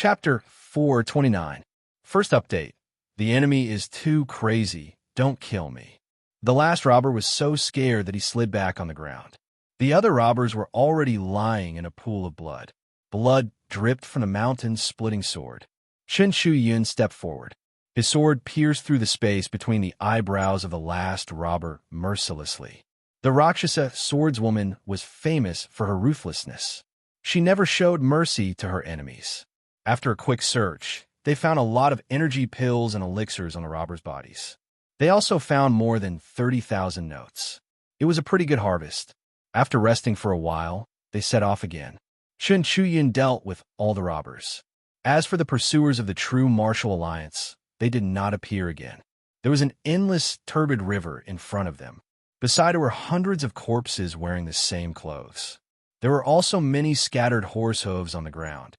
Chapter 429. First update. The enemy is too crazy. Don't kill me. The last robber was so scared that he slid back on the ground. The other robbers were already lying in a pool of blood. Blood dripped from the mountain's splitting sword. Chen Shu-yun stepped forward. His sword pierced through the space between the eyebrows of the last robber mercilessly. The Rakshasa swordswoman was famous for her ruthlessness. She never showed mercy to her enemies. After a quick search, they found a lot of energy pills and elixirs on the robbers' bodies. They also found more than 30,000 notes. It was a pretty good harvest. After resting for a while, they set off again. Chen Shu-yun dealt with all the robbers. As for the pursuers of the true martial alliance, they did not appear again. There was an endless, turbid river in front of them. Beside it were hundreds of corpses wearing the same clothes. There were also many scattered horse hooves on the ground.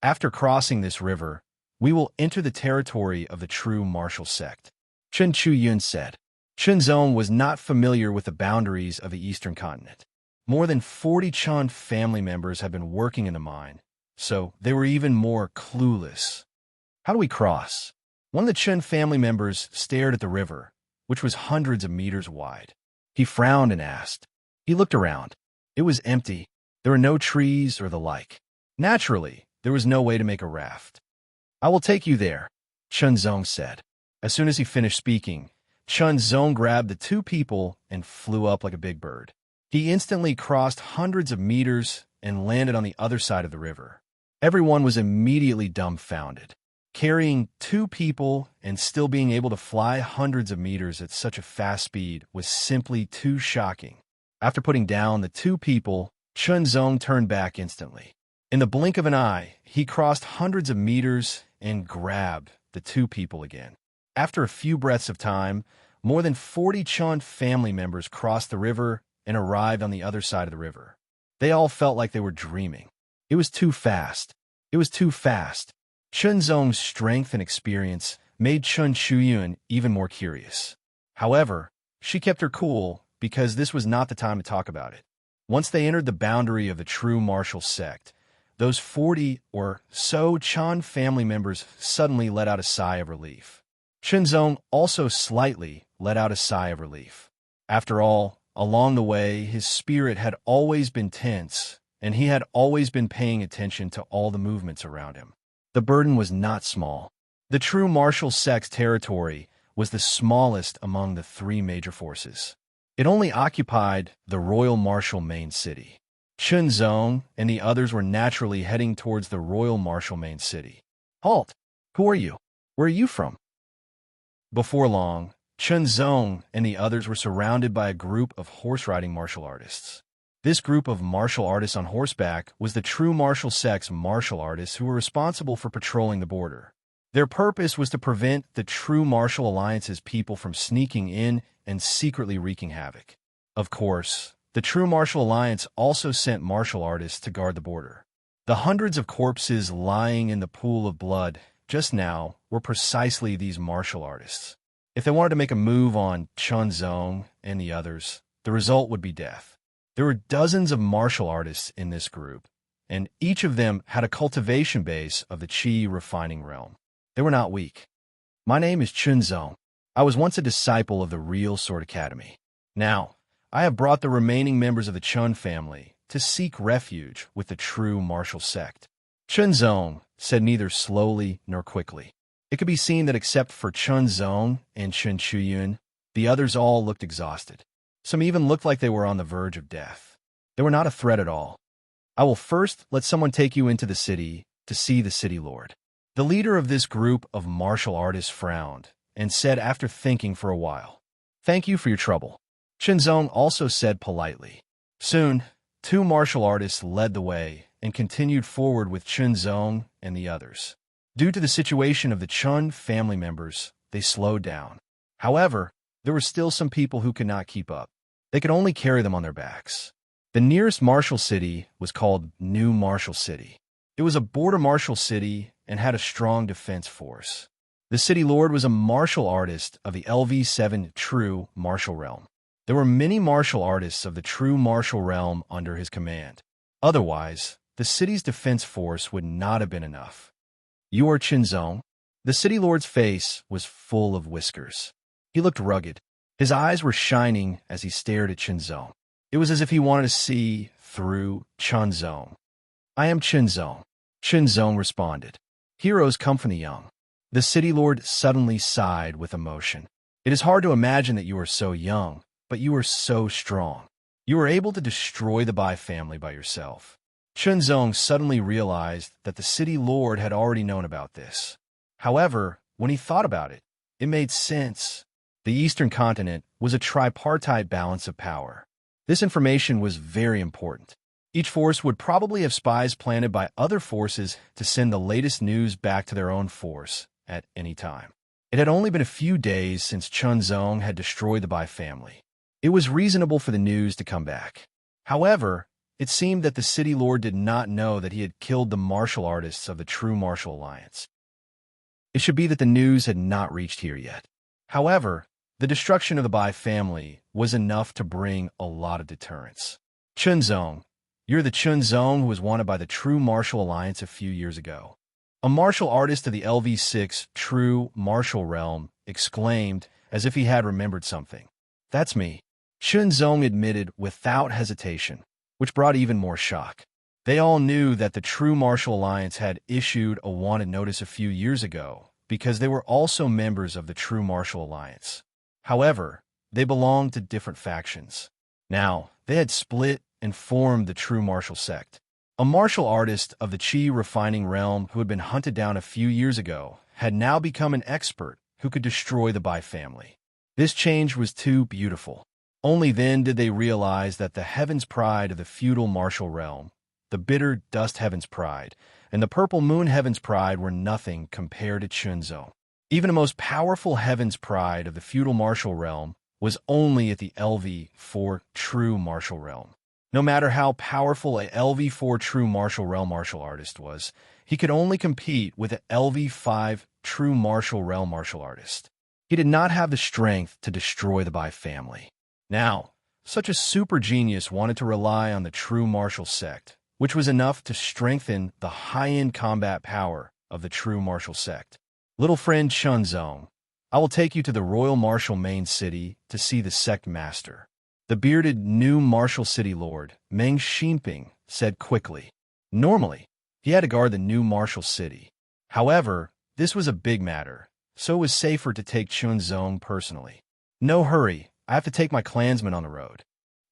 After crossing this river, we will enter the territory of the true martial sect, Chen Shu-yun said. Chen Zong was not familiar with the boundaries of the eastern continent. More than 40 Chun family members have been working in the mine, so they were even more clueless. How do we cross? One of the Chen family members stared at the river, which was hundreds of meters wide. He frowned and asked. He looked around. It was empty. There were no trees or the like. Naturally, there was no way to make a raft. I will take you there, Chen Zong said. As soon as he finished speaking, Chen Zong grabbed the two people and flew up like a big bird. He instantly crossed hundreds of meters and landed on the other side of the river. Everyone was immediately dumbfounded. Carrying two people and still being able to fly hundreds of meters at such a fast speed was simply too shocking. After putting down the two people, Chen Zong turned back instantly. In the blink of an eye, he crossed hundreds of meters and grabbed the two people again. After a few breaths of time, more than 40 Chun family members crossed the river and arrived on the other side of the river. They all felt like they were dreaming. It was too fast. It was too fast. Chen Zong's strength and experience made Chen Shu-yun even more curious. However, she kept her cool because this was not the time to talk about it. Once they entered the boundary of the true martial sect, those 40 or so Chan family members suddenly let out a sigh of relief. Chen Zong also slightly let out a sigh of relief. After all, along the way, his spirit had always been tense, and he had always been paying attention to all the movements around him. The burden was not small. The true martial sect's territory was the smallest among the three major forces. It only occupied the Royal Martial main city. Chen Zong and the others were naturally heading towards the Royal Martial main city. Halt! Who are you? Where are you from? Before long, Chen Zong and the others were surrounded by a group of horse-riding martial artists. This group of martial artists on horseback was the true martial sect's martial artists who were responsible for patrolling the border. Their purpose was to prevent the true martial alliance's people from sneaking in and secretly wreaking havoc. Of course, the true martial alliance also sent martial artists to guard the border. The hundreds of corpses lying in the pool of blood just now were precisely these martial artists. If they wanted to make a move on Chen Zong and the others, the result would be death. There were dozens of martial artists in this group, and each of them had a cultivation base of the qi refining realm. They were not weak. My name is Chen Zong. I was once a disciple of the Real Sword Academy. Now, I have brought the remaining members of the Chun family to seek refuge with the true martial sect. Chen Zong said neither slowly nor quickly. It could be seen that except for Chen Zong and Chen Shu-yun, the others all looked exhausted. Some even looked like they were on the verge of death. They were not a threat at all. I will first let someone take you into the city to see the city lord. The leader of this group of martial artists frowned and said after thinking for a while, "Thank you for your trouble." Chen Zong also said politely. Soon, two martial artists led the way and continued forward with Chen Zong and the others. Due to the situation of the Chun family members, they slowed down. However, there were still some people who could not keep up. They could only carry them on their backs. The nearest martial city was called New Martial City. It was a border martial city and had a strong defense force. The city lord was a martial artist of the LV7 True Martial Realm. There were many martial artists of the True Martial Realm under his command. Otherwise, the city's defense force would not have been enough. You are Qinzong? The city lord's face was full of whiskers. He looked rugged. His eyes were shining as he stared at Qinzong. It was as if he wanted to see through Qinzong. I am Qinzong. Qinzong responded. Heroes come from the young. The city lord suddenly sighed with emotion. It is hard to imagine that you are so young, but you are so strong. You were able to destroy the Bai family by yourself. Qinzong suddenly realized that the city lord had already known about this. However, when he thought about it, it made sense. The Eastern continent was a tripartite balance of power. This information was very important. Each force would probably have spies planted by other forces to send the latest news back to their own force at any time. It had only been a few days since Qinzong had destroyed the Bai family. It was reasonable for the news to come back. However, it seemed that the city lord did not know that he had killed the martial artists of the true martial alliance. It should be that the news had not reached here yet. However, the destruction of the Bai family was enough to bring a lot of deterrence. Qinzong, you're the Qinzong who was wanted by the true martial alliance a few years ago. A martial artist of the LV6 true martial realm exclaimed as if he had remembered something. That's me. Qinzong admitted without hesitation, which brought even more shock. They all knew that the true martial alliance had issued a wanted notice a few years ago because they were also members of the true martial alliance. However, they belonged to different factions. Now, they had split and formed the true martial sect. A martial artist of the Qi refining realm who had been hunted down a few years ago had now become an expert who could destroy the Bai family. This change was too beautiful. Only then did they realize that the Heaven's Pride of the feudal martial realm, the bitter dust Heaven's Pride, and the purple moon Heaven's Pride were nothing compared to Qinzong. Even the most powerful Heaven's Pride of the feudal martial realm was only at the LV4 true martial realm. No matter how powerful a LV4 true martial realm martial artist was, he could only compete with an LV5 true martial realm martial artist. He did not have the strength to destroy the Bai family. Now, such a super genius wanted to rely on the true martial sect, which was enough to strengthen the high-end combat power of the true martial sect. Little friend Qinzong, I will take you to the royal martial main city to see the sect master. The bearded new martial city lord, Meng Xinping, said quickly. Normally, he had to guard the new martial city. However, this was a big matter, so it was safer to take Qinzong personally. No hurry, I have to take my clansmen on the road.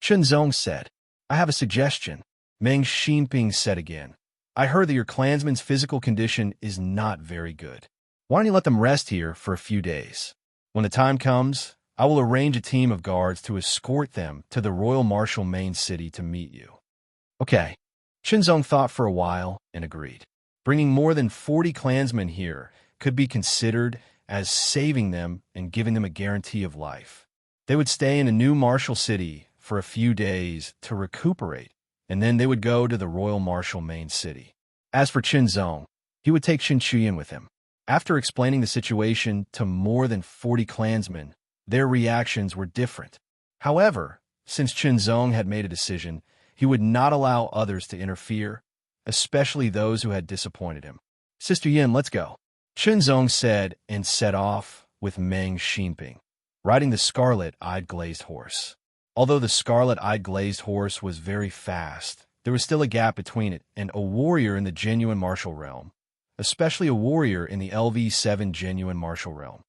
Qinzong said. I have a suggestion. Meng Xinping said again. I heard that your clansmen's physical condition is not very good. Why don't you let them rest here for a few days? When the time comes, I will arrange a team of guards to escort them to the royal martial main city to meet you. Okay. Qinzong thought for a while and agreed. Bringing more than 40 clansmen here could be considered as saving them and giving them a guarantee of life. They would stay in a new martial city for a few days to recuperate, and then they would go to the royal martial main city. As for Qinzong, he would take Qin Chuyin with him. After explaining the situation to more than 40 clansmen, their reactions were different. However, since Qinzong had made a decision, he would not allow others to interfere, especially those who had disappointed him. Sister Yin, let's go. Qinzong said and set off with Meng Xinping, riding the scarlet-eyed glazed horse. Although the scarlet-eyed glazed horse was very fast, there was still a gap between it and a warrior in the genuine martial realm, especially a warrior in the LV7 genuine martial realm.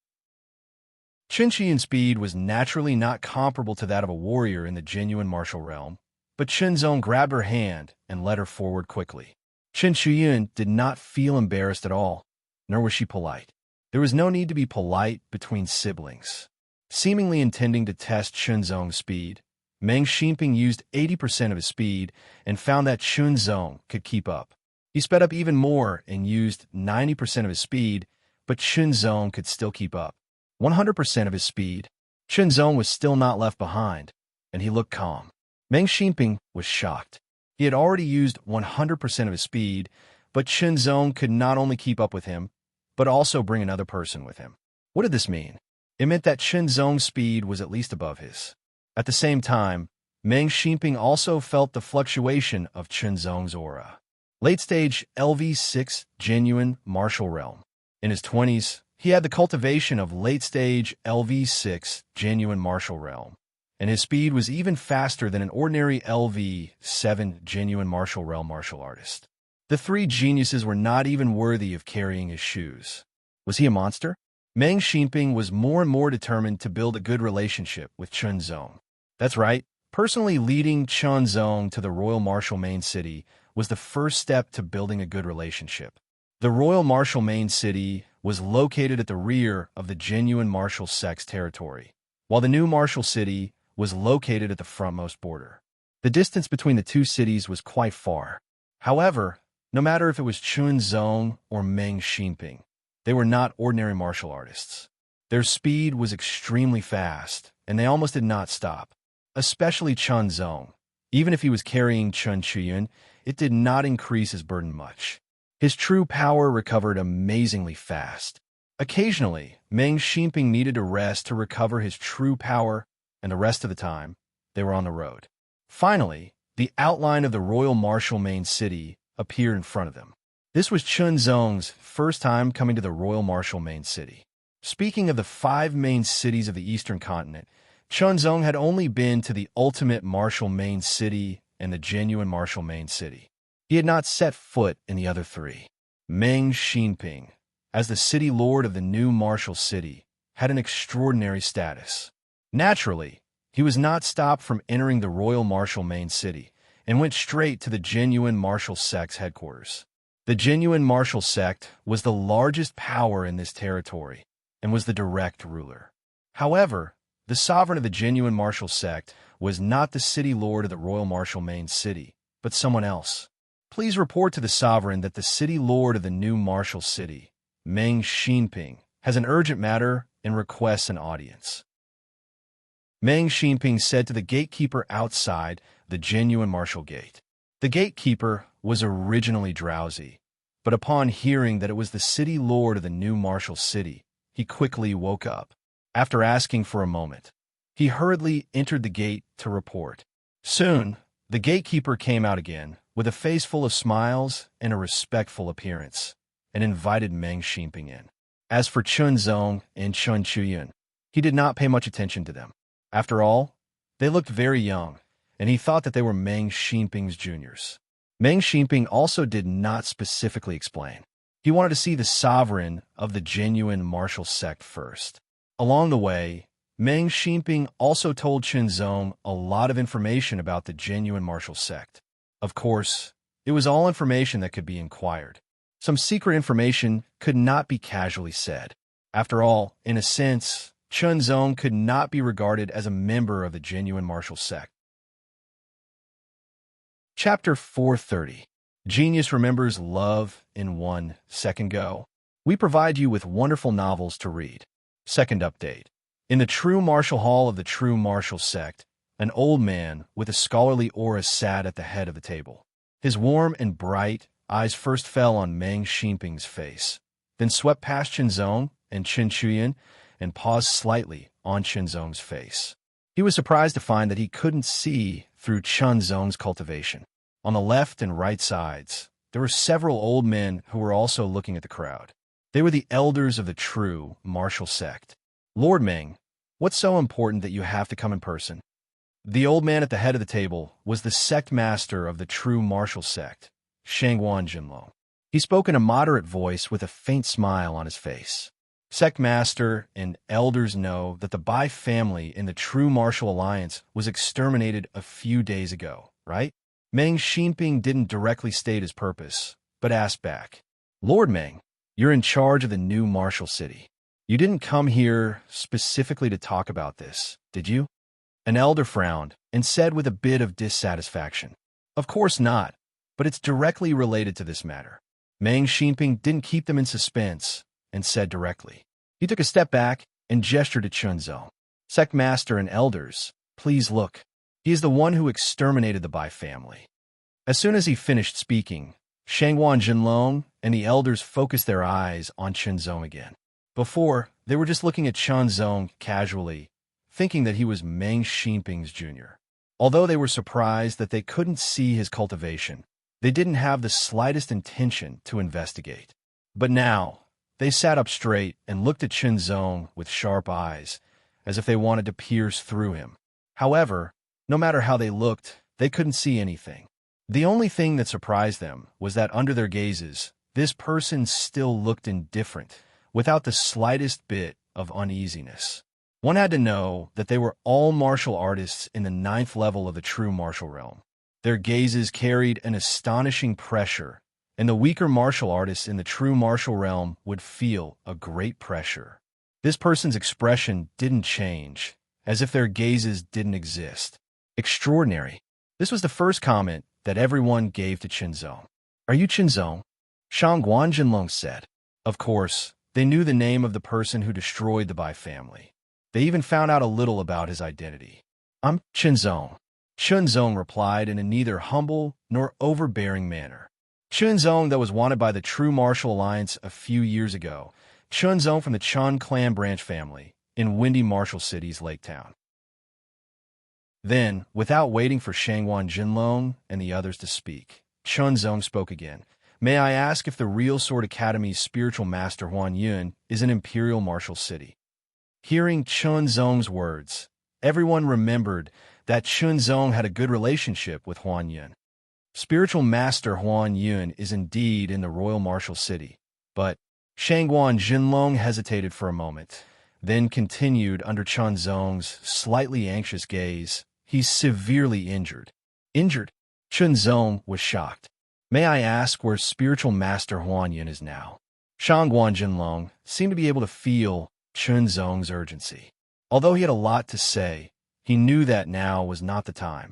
Qin Shuyin's speed was naturally not comparable to that of a warrior in the genuine martial realm, but Qinzong grabbed her hand and led her forward quickly. Qin Shuyin did not feel embarrassed at all, nor was she polite. There was no need to be polite between siblings. Seemingly intending to test Qinzong's speed, Meng Xinping used 80% of his speed and found that Qinzong could keep up. He sped up even more and used 90% of his speed, but Qinzong could still keep up. 100% of his speed, Qinzong was still not left behind, and he looked calm. Meng Xinping was shocked. He had already used 100% of his speed, but Qinzong could not only keep up with him, but also bring another person with him. What did this mean? It meant that Qinzong's speed was at least above his. At the same time, Meng Xinping also felt the fluctuation of Qinzong's aura. Late-stage LV6 genuine martial realm. In his 20s, he had the cultivation of late-stage LV6 genuine martial realm, and his speed was even faster than an ordinary LV7 genuine martial realm martial artist. The three geniuses were not even worthy of carrying his shoes. Was he a monster? Meng Xinping was more and more determined to build a good relationship with Chen Zong. That's right, personally leading Chen Zong to the Royal Martial Main City was the first step to building a good relationship. The Royal Martial Main City was located at the rear of the genuine martial sect's territory, while the new martial city was located at the frontmost border. The distance between the two cities was quite far. However, no matter if it was Chen Zong or Meng Xinping, they were not ordinary martial artists. Their speed was extremely fast, and they almost did not stop. Especially Chen Zong. Even if he was carrying Chen Chuyun, it did not increase his burden much. His true power recovered amazingly fast. Occasionally, Meng Xinping needed to rest to recover his true power, and the rest of the time, they were on the road. Finally, the outline of the Royal Martial Main City appeared in front of them. This was Chen Zong's first time coming to the Royal Martial Main City. Speaking of the 5 main cities of the Eastern continent, Chen Zong had only been to the ultimate martial main city and the genuine martial main city. He had not set foot in the other 3. Meng Xinping, as the city lord of the new martial city, had an extraordinary status. Naturally, he was not stopped from entering the Royal Martial Main City and went straight to the genuine martial sect's headquarters. The genuine martial sect was the largest power in this territory and was the direct ruler. However, the sovereign of the genuine martial sect was not the city lord of the Royal Martial Main City, but someone else. Please report to the sovereign that the city lord of the new martial city, Meng Xinping, has an urgent matter and requests an audience. Meng Xinping said to the gatekeeper outside the genuine martial gate. The gatekeeper was originally drowsy, but upon hearing that it was the city lord of the new martial city, he quickly woke up. After asking for a moment, he hurriedly entered the gate to report. Soon, the gatekeeper came out again, with a face full of smiles and a respectful appearance, and invited Meng Xinping in. As for Chen Zong and Chen Chuyun, he did not pay much attention to them. After all, they looked very young, and he thought that they were Meng Xinping's juniors. Meng Xinping also did not specifically explain. He wanted to see the sovereign of the genuine martial sect first. Along the way, Meng Xinping also told Chen Zong a lot of information about the genuine martial sect. Of course, it was all information that could be inquired. Some secret information could not be casually said. After all, in a sense, Chen Zong could not be regarded as a member of the genuine martial sect. Chapter 430. Genius remembers love in 1 second go. We provide you with wonderful novels to read. Second update. In the true martial hall of the true martial sect, an old man with a scholarly aura sat at the head of the table. His warm and bright eyes first fell on Meng Xinping's face, then swept past Chen Zong and Chen Chuyun and paused slightly on Chen Zong's face. He was surprised to find that he couldn't see through Chen Zong's cultivation. On the left and right sides, there were several old men who were also looking at the crowd. They were the elders of the true martial sect. Lord Meng, what's so important that you have to come in person? The old man at the head of the table was the sect master of the true martial sect, Shangguan Jinlong. He spoke in a moderate voice with a faint smile on his face. Sect master and elders know that the Bai family in the true martial alliance was exterminated a few days ago, right? Meng Xinping didn't directly state his purpose, but asked back. Lord Meng, you're in charge of the new martial city. You didn't come here specifically to talk about this, did you? An elder frowned and said with a bit of dissatisfaction. Of course not, but it's directly related to this matter. Meng Xinping didn't keep them in suspense and said directly. He took a step back and gestured to Chen Zong. Sect master and elders, please look. He is the one who exterminated the Bai family. As soon as he finished speaking, Shangguan Jinlong and the elders focused their eyes on Chen Zong again. Before, they were just looking at Chen Zong casually, thinking that he was Meng Xinping's junior. Although they were surprised that they couldn't see his cultivation, They didn't have the slightest intention to investigate. But now, they sat up straight and looked at Chunzong with sharp eyes, as if they wanted to pierce through him. However, no matter how they looked, they couldn't see anything. The only thing that surprised them was that under their gazes, this person still looked indifferent, without the slightest bit of uneasiness. One had to know that they were all martial artists in the 9th level of the true martial realm. Their gazes carried an astonishing pressure, and the weaker martial artists in the true martial realm would feel a great pressure. This person's expression didn't change, as if their gazes didn't exist. Extraordinary. This was the first comment that everyone gave to Chunzong. "Are you Chunzong?" Shangguan Jinlong said. Of course, they knew the name of the person who destroyed the Bai family. They even found out a little about his identity. "I'm Chunzong," Chunzong replied in a neither humble nor overbearing manner. Chunzong that was wanted by the True Martial Alliance a few years ago. Chunzong from the Chun clan branch family in Windy Martial City's Lake Town. Then, without waiting for Shangguan Jinlong and the others to speak, Chunzong spoke again. "May I ask if the Real Sword Academy's spiritual master Huan Yun is an imperial martial city?" Hearing Chunzong's words, everyone remembered that Chunzong had a good relationship with Huan Yun. Spiritual master Huan Yun is indeed in the royal martial city, but Shangguan Jinlong hesitated for a moment, then continued under Chunzong's slightly anxious gaze. "He's severely injured." "Injured?" Chunzong was shocked. "May I ask where spiritual master Huan Yun is now?" Shangguan Jinlong seemed to be able to feel Chunzong's urgency. Although he had a lot to say, he knew that now was not the time.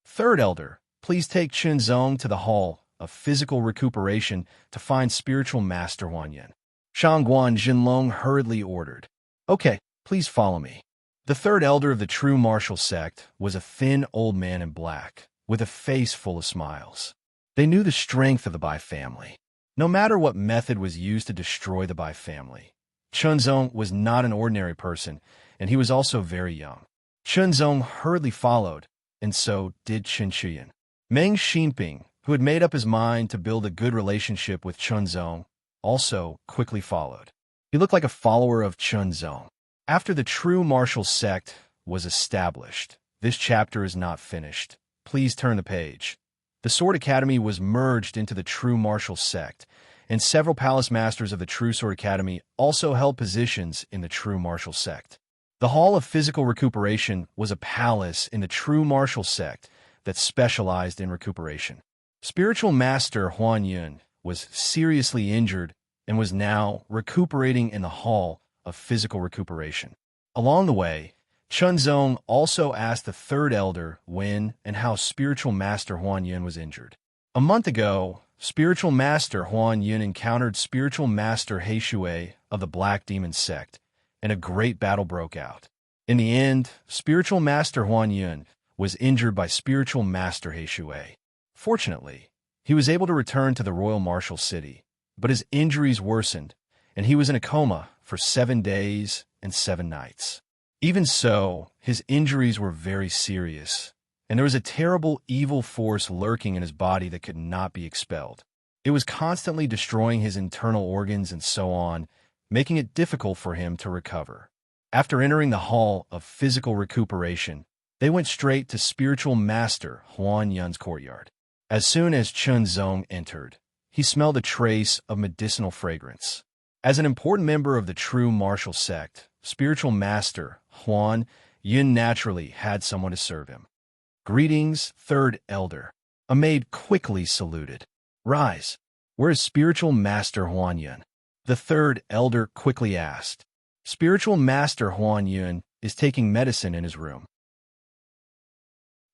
"Third Elder, please take Chunzong to the Hall of Physical Recuperation to find spiritual master Huan Yun," Shangguan Jinlong hurriedly ordered. "Okay, please follow me." The third elder of the true martial sect was a thin old man in black, with a face full of smiles. They knew the strength of the Bai family. No matter what method was used to destroy the Bai family, Chunzong was not an ordinary person, and he was also very young. Chunzong hurriedly followed, and so did Chunchuyan. Meng Xinping, who had made up his mind to build a good relationship with Chunzong, also quickly followed. He looked like a follower of Chunzong. After the true martial sect was established, this chapter is not finished. Please turn the page. The Sword Academy was merged into the true martial sect, and several palace masters of the True Sword Academy also held positions in the true martial sect. The Hall of Physical Recuperation was a palace in the true martial sect that specialized in recuperation. Spiritual master Huan Yun was seriously injured and was now recuperating in the Hall of Physical Recuperation. Along the way, Chunzong also asked the third elder when and how spiritual master Huan Yun was injured. A month ago, spiritual master Huan Yun encountered spiritual master He Shui of the Black Demon sect, and a great battle broke out. In the end, spiritual master Huan Yun was injured by spiritual master He Shui. Fortunately, he was able to return to the royal martial city, but his injuries worsened, and he was in a coma for 7 days and 7 nights. Even so, his injuries were very serious, and there was a terrible evil force lurking in his body that could not be expelled. It was constantly destroying his internal organs and so on, making it difficult for him to recover. After entering the Hall of Physical Recuperation, they went straight to spiritual master Huan Yun's courtyard. As soon as Chunzong entered, he smelled a trace of medicinal fragrance. As an important member of the true martial sect, spiritual master Huan Yun naturally had someone to serve him. "Greetings, third elder." A maid quickly saluted. "Rise. Where is spiritual master Huan Yun?" The third elder quickly asked. "Spiritual master Huan Yun is taking medicine in his room."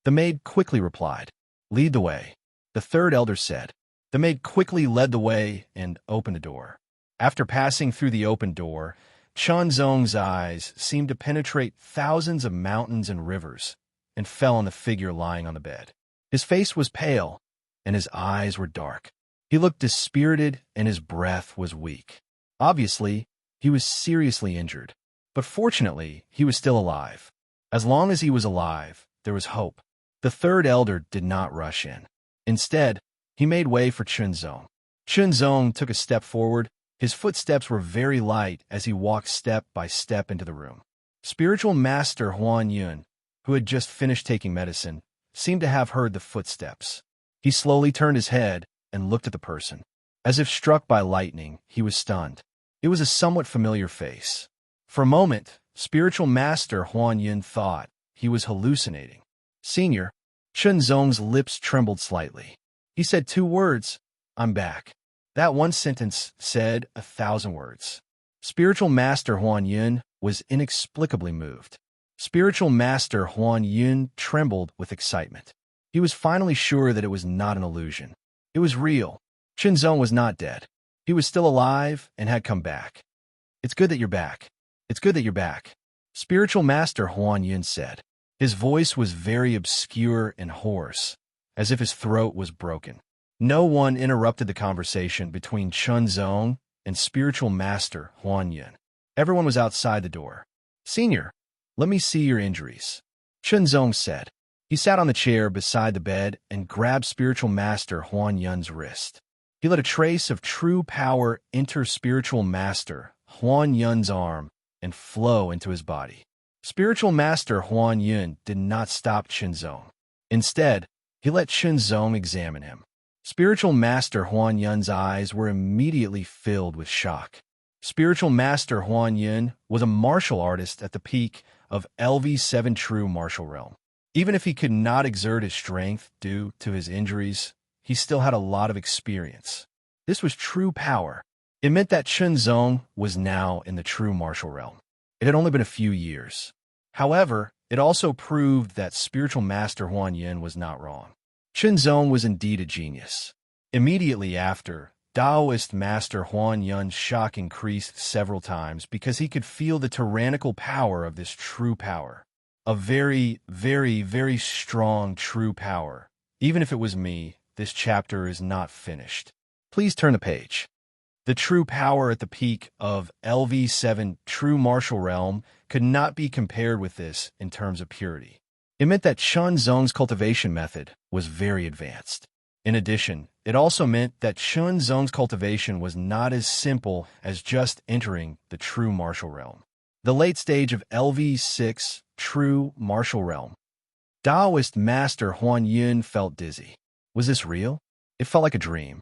The maid quickly replied. "Lead the way," the third elder said. The maid quickly led the way and opened the door. After passing through the open door, Chunzong's eyes seemed to penetrate thousands of mountains and rivers and fell on the figure lying on the bed. His face was pale, and his eyes were dark. He looked dispirited, and his breath was weak. Obviously, he was seriously injured, but fortunately, he was still alive. As long as he was alive, there was hope. The third elder did not rush in. Instead, He made way for Chunzong. Chunzong took a step forward. His footsteps were very light as he walked step by step into the room. Spiritual Master Huan Yun, who had just finished taking medicine, seemed to have heard the footsteps. He slowly turned his head and looked at the person. As if struck by lightning, he was stunned. It was a somewhat familiar face. For a moment, Spiritual Master Huan Yun thought he was hallucinating. Senior, Chunzong's lips trembled slightly. He said 2 words, "I'm back." That one sentence said 1,000 words. Spiritual Master Huan Yun was inexplicably moved. Spiritual Master Huan Yun trembled with excitement. He was finally sure that it was not an illusion. It was real. Chunzong was not dead. He was still alive and had come back. "It's good that you're back. It's good that you're back," Spiritual Master Huan Yun said. His voice was very obscure and hoarse, as if his throat was broken. No one interrupted the conversation between Chunzong and Spiritual Master Huan Yun. Everyone was outside the door. "Senior, let me see your injuries," Chunzong said. He sat on the chair beside the bed and grabbed Spiritual Master Huan Yun's wrist. He let a trace of true power enter Spiritual Master Huan Yun's arm and flow into his body. Spiritual Master Huan Yun did not stop Chunzong. Instead, he let Chunzong examine him. Spiritual Master Huan Yun's eyes were immediately filled with shock. Spiritual Master Huan Yun was a martial artist at the peak of LV7 true martial realm. Even if he could not exert his strength due to his injuries, he still had a lot of experience. This was true power. It meant that Chunzong was now in the true martial realm. It had only been a few years. However, it also proved that Spiritual Master Huan Yun was not wrong. Chunzong was indeed a genius. Immediately after, Taoist Master Huan Yun's shock increased several times because he could feel the tyrannical power of this true power. A very, very, very strong true power. Even if it was me, this chapter is not finished. Please turn the page. The true power at the peak of LV7 true martial realm could not be compared with this in terms of purity. It meant that Chunzong's cultivation method was very advanced. In addition, it also meant that Chunzong's cultivation was not as simple as just entering the true martial realm. The late stage of LV6 true martial realm. Taoist Master Huan Yun felt dizzy. Was this real? It felt like a dream.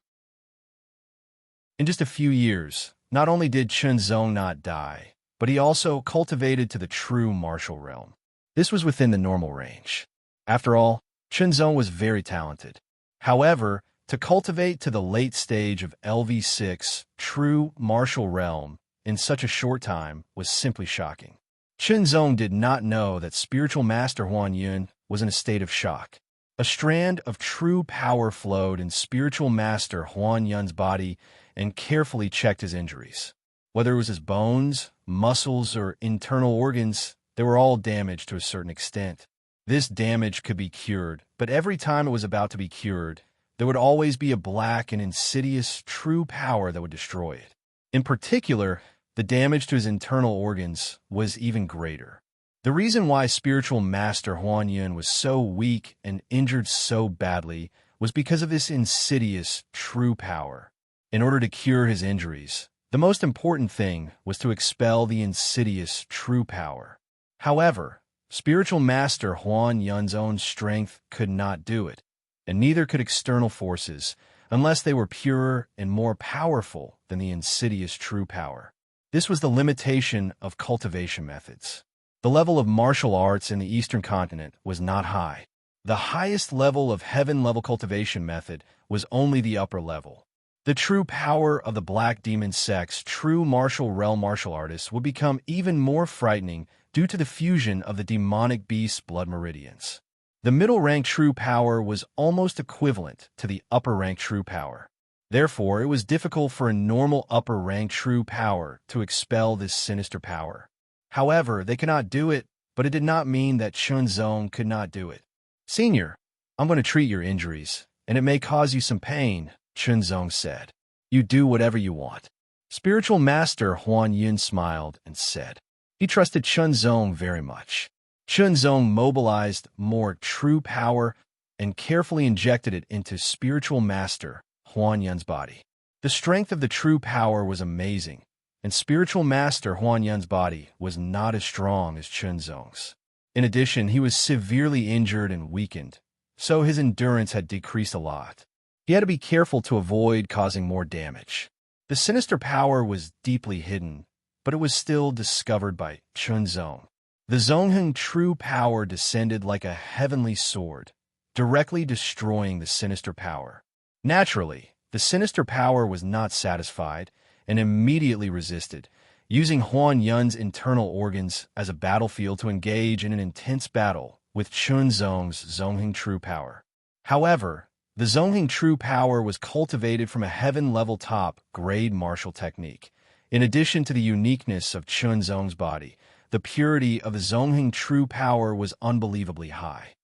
In just a few years, not only did Chunzong not die, but he also cultivated to the true martial realm. This was within the normal range. After all, Chunzong was very talented. However, to cultivate to the late stage of LV6 true martial realm in such a short time was simply shocking. Chunzong did not know that Spiritual Master Huan Yun was in a state of shock. A strand of true power flowed in Spiritual Master Huan Yun's body and carefully checked his injuries. Whether it was his bones, muscles, or internal organs, they were all damaged to a certain extent. This damage could be cured, but every time it was about to be cured, there would always be a black and insidious true power that would destroy it. In particular, the damage to his internal organs was even greater. The reason why Spiritual Master Huan Yun was so weak and injured so badly was because of this insidious true power. In order to cure his injuries, the most important thing was to expel the insidious true power. However, Spiritual Master Huan Yun's own strength could not do it, and neither could external forces, unless they were purer and more powerful than the insidious true power. This was the limitation of cultivation methods. The level of martial arts in the Eastern continent was not high. The highest level of heaven-level cultivation method was only the upper level. The true power of the Black Demon sect's true martial realm martial artists would become even more frightening due to the fusion of the demonic beast's blood meridians. The middle-rank true power was almost equivalent to the upper-rank true power. Therefore, it was difficult for a normal upper-rank true power to expel this sinister power. However, they could not do it, but it did not mean that Chunzong could not do it. "Senior, I'm going to treat your injuries, and it may cause you some pain," Chunzong said. "You do whatever you want." Spiritual Master Huan Yun smiled and said. He trusted Chunzong very much. Chunzong mobilized more true power, and carefully injected it into spiritual master Huan Yun's body. The strength of the true power was amazing, and spiritual master Huan Yun's body was not as strong as Chunzong's. In addition, he was severely injured and weakened, so his endurance had decreased a lot. He had to be careful to avoid causing more damage. The sinister power was deeply hidden, but it was still discovered by Chunzong. The Zongheng true power descended like a heavenly sword, directly destroying the sinister power. Naturally, the sinister power was not satisfied and immediately resisted, using Huan Yun's internal organs as a battlefield to engage in an intense battle with Chunzong's Zongheng true power. However, the Zongheng true power was cultivated from a heaven-level top-grade martial technique. In addition to the uniqueness of Chunzong's body, the purity of the Zongheng true power was unbelievably high.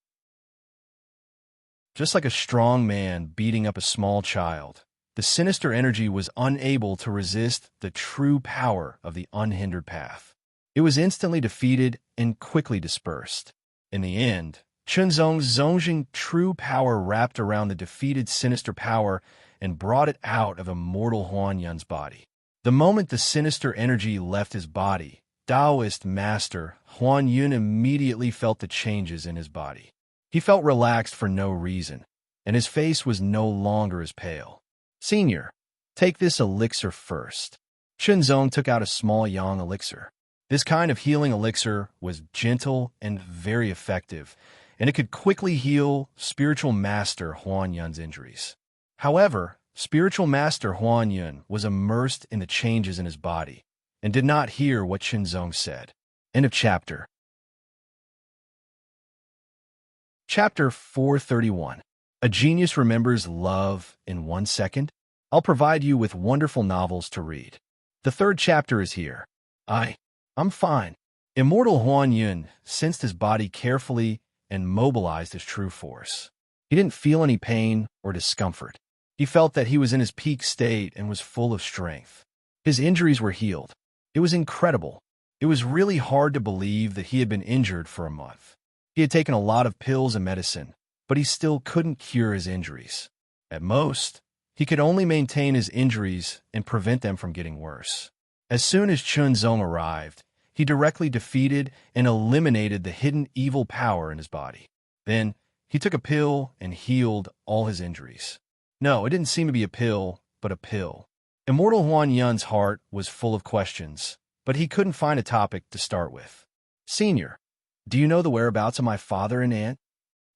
Just like a strong man beating up a small child, the sinister energy was unable to resist the true power of the unhindered path. It was instantly defeated and quickly dispersed. In the end, Chunzong's Zongheng true power wrapped around the defeated sinister power and brought it out of Immortal Huan Yun's body. The moment the sinister energy left his body, Taoist master Huan Yun immediately felt the changes in his body. He felt relaxed for no reason, and his face was no longer as pale. "Senior, take this elixir first." Chunzong took out a small yang elixir. This kind of healing elixir was gentle and very effective, and it could quickly heal spiritual master Huan Yun's injuries. However, spiritual master Huan Yun was immersed in the changes in his body and did not hear what Chunzong said. End of chapter. Chapter 431. A Genius Remembers Love in 1 Second. I'll provide you with wonderful novels to read. The third chapter is here. I'm fine. Immortal Huan Yun sensed his body carefully and mobilized his true force. He didn't feel any pain or discomfort. He felt that he was in his peak state and was full of strength. His injuries were healed. It was incredible. It was really hard to believe that he had been injured for a month. He had taken a lot of pills and medicine, but he still couldn't cure his injuries. At most, he could only maintain his injuries and prevent them from getting worse. As soon as Chunzong arrived, he directly defeated and eliminated the hidden evil power in his body. Then, he took a pill and healed all his injuries. No, it didn't seem to be a pill, but a pill. Immortal Huan Yun's heart was full of questions, but he couldn't find a topic to start with. "Senior, do you know the whereabouts of my father and aunt?"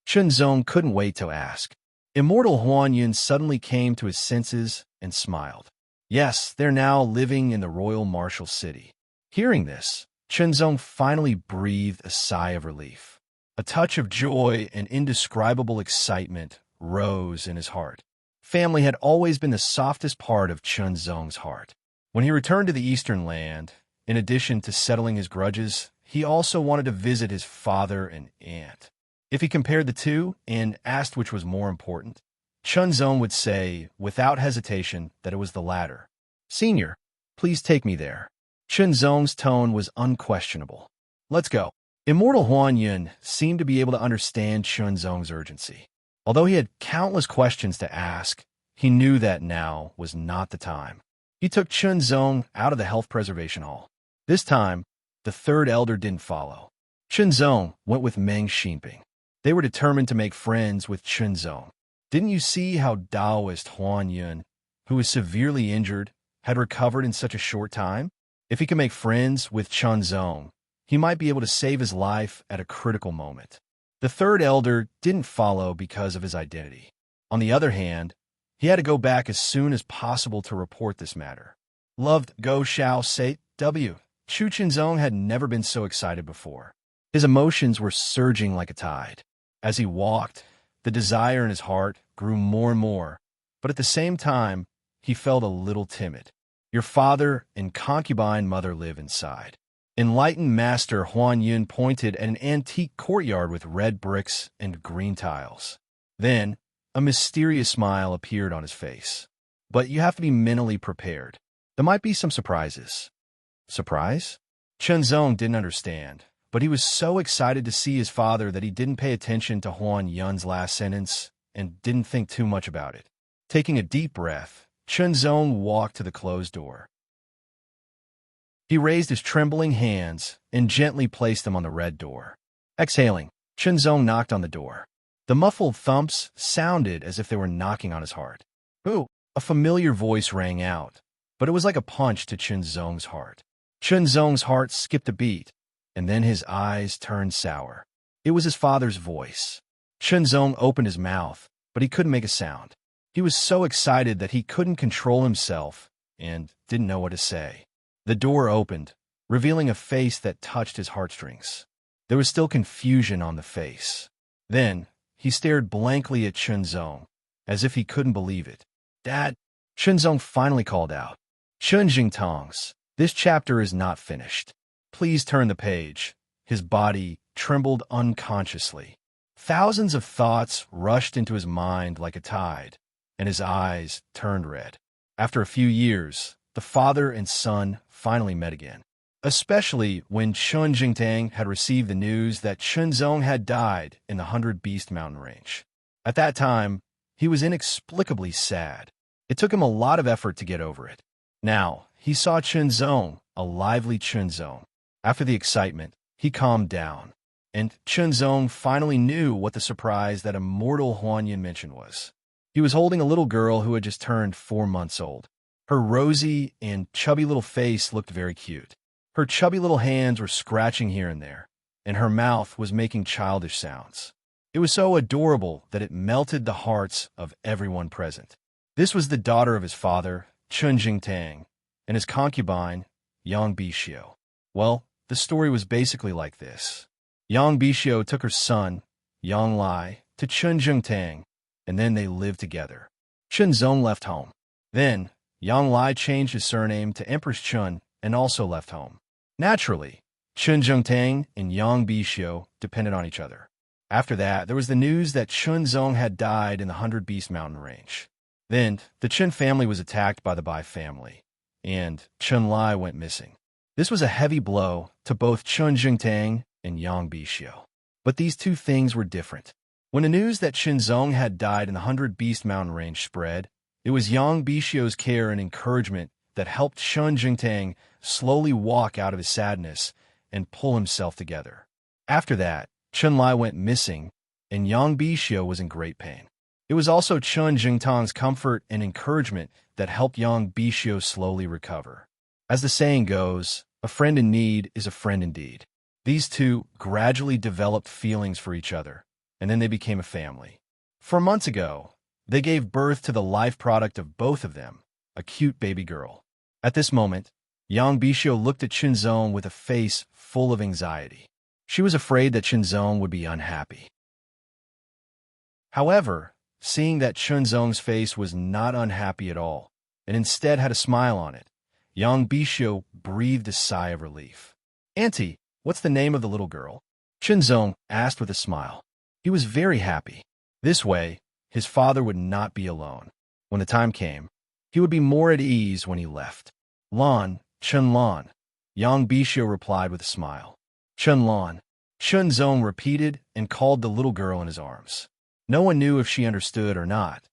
Chunzong couldn't wait to ask. Immortal Huan Yun suddenly came to his senses and smiled. Yes, they're now living in the royal martial city. Hearing this, Chunzong finally breathed a sigh of relief. A touch of joy and indescribable excitement rose in his heart. Family had always been the softest part of Chunzong's heart. When he returned to the Eastern Land, in addition to settling his grudges, he also wanted to visit his father and aunt. If he compared the two and asked which was more important, Chunzong would say, without hesitation, that it was the latter. "Senior, please take me there." Chunzong's tone was unquestionable. "Let's go." Immortal Huan Yun seemed to be able to understand Chunzong's urgency. Although he had countless questions to ask, he knew that now was not the time. He took Chunzong out of the health preservation hall. This time, the third elder didn't follow. Chunzong went with Meng Xinping. They were determined to make friends with Chunzong. Didn't you see how Taoist Huan Yun, who was severely injured, had recovered in such a short time? If he could make friends with Chunzong, he might be able to save his life at a critical moment. The third elder didn't follow because of his identity. On the other hand, he had to go back as soon as possible to report this matter. Loved Go Xiao Say W. Chu Chunzong had never been so excited before. His emotions were surging like a tide. As he walked, the desire in his heart grew more and more, but at the same time, he felt a little timid. Your father and concubine mother live inside. Enlightened Master Huan Yun pointed at an antique courtyard with red bricks and green tiles. Then, a mysterious smile appeared on his face. But you have to be mentally prepared. There might be some surprises. Surprise? Chunzong didn't understand, but he was so excited to see his father that he didn't pay attention to Huan Yun's last sentence and didn't think too much about it. Taking a deep breath, Chunzong walked to the closed door. He raised his trembling hands and gently placed them on the red door. Exhaling, Chunzong knocked on the door. The muffled thumps sounded as if they were knocking on his heart. "Who?" A familiar voice rang out, but it was like a punch to Chunzong's heart. Chunzong's heart skipped a beat, and then his eyes turned sour. It was his father's voice. Chunzong opened his mouth, but he couldn't make a sound. He was so excited that he couldn't control himself and didn't know what to say. The door opened, revealing a face that touched his heartstrings. There was still confusion on the face. Then, he stared blankly at Chunzong, as if he couldn't believe it. "Dad!" Chunzong finally called out. "Chunjingtongs, this chapter is not finished. Please turn the page." His body trembled unconsciously. Thousands of thoughts rushed into his mind like a tide, and his eyes turned red. After a few years, the father and son finally met again. Especially when Chun Jingtang had received the news that Chunzong had died in the 100 Beast Mountain Range. At that time, he was inexplicably sad. It took him a lot of effort to get over it. Now, he saw Chunzong, a lively Chunzong. After the excitement, he calmed down, and Chunzong finally knew what the surprise that Immortal Huanyan mentioned was. He was holding a little girl who had just turned 4 months old. Her rosy and chubby little face looked very cute. Her chubby little hands were scratching here and there, and her mouth was making childish sounds. It was so adorable that it melted the hearts of everyone present. This was the daughter of his father, Chun Jingtang, and his concubine, Yang Bishio. Well, the story was basically like this. Yang Bishio took her son, Yang Lai, to Chun Jingtang, and then they lived together. Chunzong left home. Then, Yang Lai changed his surname to Empress Chun and also left home. Naturally, Chun Jingtang and Yang Bishio depended on each other. After that, there was the news that Chunzong had died in the 100 Beast Mountain Range. Then, the Chun family was attacked by the Bai family, and Chun Lai went missing. This was a heavy blow to both Chun Jingtang and Yang Bishio. But these two things were different. When the news that Chunzong had died in the 100 Beast Mountain Range spread, it was Yang Bishio's care and encouragement that helped Chun Jingtang slowly walk out of his sadness and pull himself together. After that, Chun Lai went missing, and Yang Bishio was in great pain. It was also Chun Jingtang's comfort and encouragement that helped Yang Bishio slowly recover. As the saying goes, a friend in need is a friend indeed. These two gradually developed feelings for each other, and then they became a family. 4 months ago, they gave birth to the life product of both of them, a cute baby girl. At this moment, Yang Bishio looked at Chunzong with a face full of anxiety. She was afraid that Chunzong would be unhappy. However, seeing that Chunzong's face was not unhappy at all, and instead had a smile on it, Yang Bishio breathed a sigh of relief. "Auntie, what's the name of the little girl?" Chunzong asked with a smile. He was very happy. This way, his father would not be alone. When the time came, he would be more at ease when he left. "Lan, Chun Lan," Yang Bishio replied with a smile. "Chun Lan," Chunzong repeated and called the little girl in his arms. No one knew if she understood or not,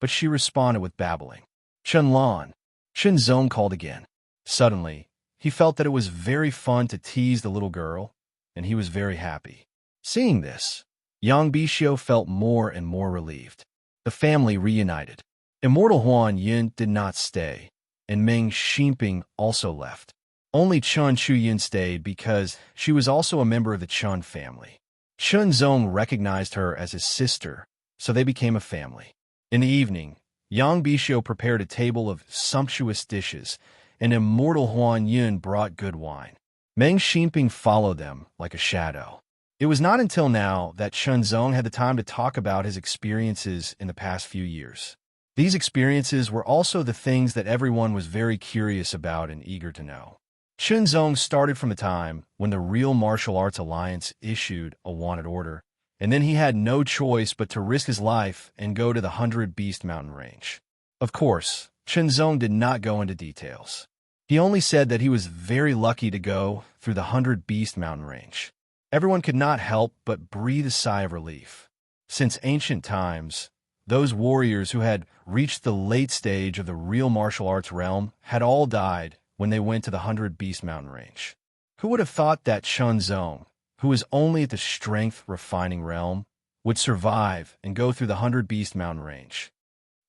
but she responded with babbling. "Chun Lan," Chunzong called again. Suddenly, he felt that it was very fun to tease the little girl, and he was very happy. Seeing this, Yang Bishio felt more and more relieved. The family reunited. Immortal Huan Yun did not stay, and Meng Ximping also left. Only Chun Chuyin stayed because she was also a member of the Chun family. Chunzong recognized her as his sister, so they became a family. In the evening, Yang Bishio prepared a table of sumptuous dishes, and Immortal Huan Yun brought good wine. Meng Ximping followed them like a shadow. It was not until now that Chunzong had the time to talk about his experiences in the past few years. These experiences were also the things that everyone was very curious about and eager to know. Chunzong started from the time when the Real Martial Arts Alliance issued a wanted order, and then he had no choice but to risk his life and go to the 100 Beast Mountain Range. Of course, Chunzong did not go into details. He only said that he was very lucky to go through the 100 Beast Mountain Range. Everyone could not help but breathe a sigh of relief. Since ancient times, those warriors who had reached the late stage of the real martial arts realm had all died when they went to the 100 Beast Mountain Range. Who would have thought that Chun Zong, who was only at the strength-refining realm, would survive and go through the 100 Beast Mountain Range?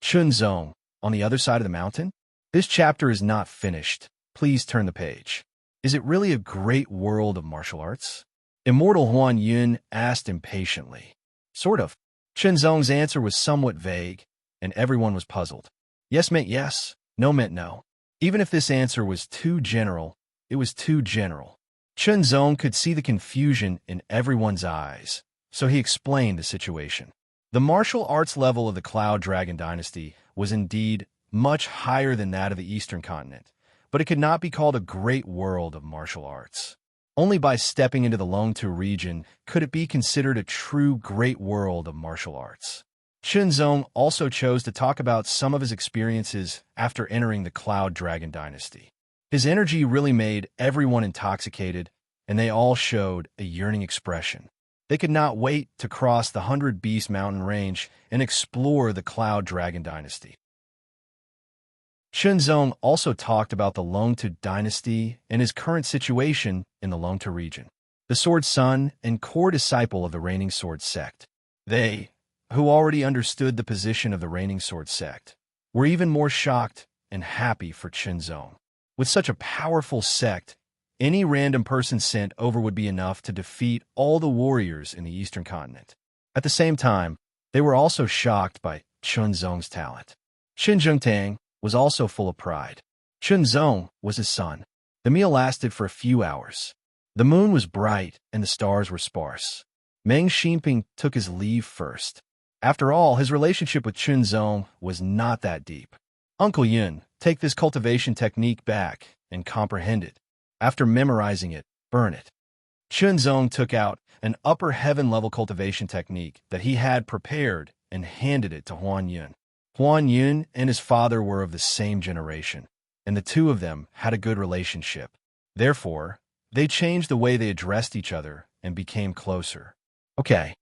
Chun Zong, on the other side of the mountain? This chapter is not finished. Please turn the page. Is it really a great world of martial arts? Immortal Huan Yun asked impatiently. Sort of. Chun Zong's answer was somewhat vague, and everyone was puzzled. Yes meant yes, no meant no. Even if this answer was too general, it was too general. Chun Zong could see the confusion in everyone's eyes, so he explained the situation. The martial arts level of the Cloud Dragon Dynasty was indeed much higher than that of the Eastern continent, but it could not be called a great world of martial arts. Only by stepping into the Longtu region could it be considered a true great world of martial arts. Chun Zong also chose to talk about some of his experiences after entering the Cloud Dragon Dynasty. His energy really made everyone intoxicated, and they all showed a yearning expression. They could not wait to cross the 100 Beast Mountain Range and explore the Cloud Dragon Dynasty. Chun Zong also talked about the Longtu dynasty and his current situation in the Longtu region. The Sword Son and core disciple of the Reigning Sword sect. They, who already understood the position of the Reigning Sword sect, were even more shocked and happy for Chun Zong. With such a powerful sect, any random person sent over would be enough to defeat all the warriors in the Eastern continent. At the same time, they were also shocked by Chun Zong's talent. Qin Zhengtang was also full of pride. Chun Zong was his son. The meal lasted for a few hours. The moon was bright and the stars were sparse. Meng Xinping took his leave first. After all, his relationship with Chun Zong was not that deep. Uncle Yun, take this cultivation technique back and comprehend it. After memorizing it, burn it. Chun Zong took out an upper heaven level cultivation technique that he had prepared and handed it to Huan Yun. Huan Yun and his father were of the same generation, and the two of them had a good relationship. Therefore, they changed the way they addressed each other and became closer. Okay.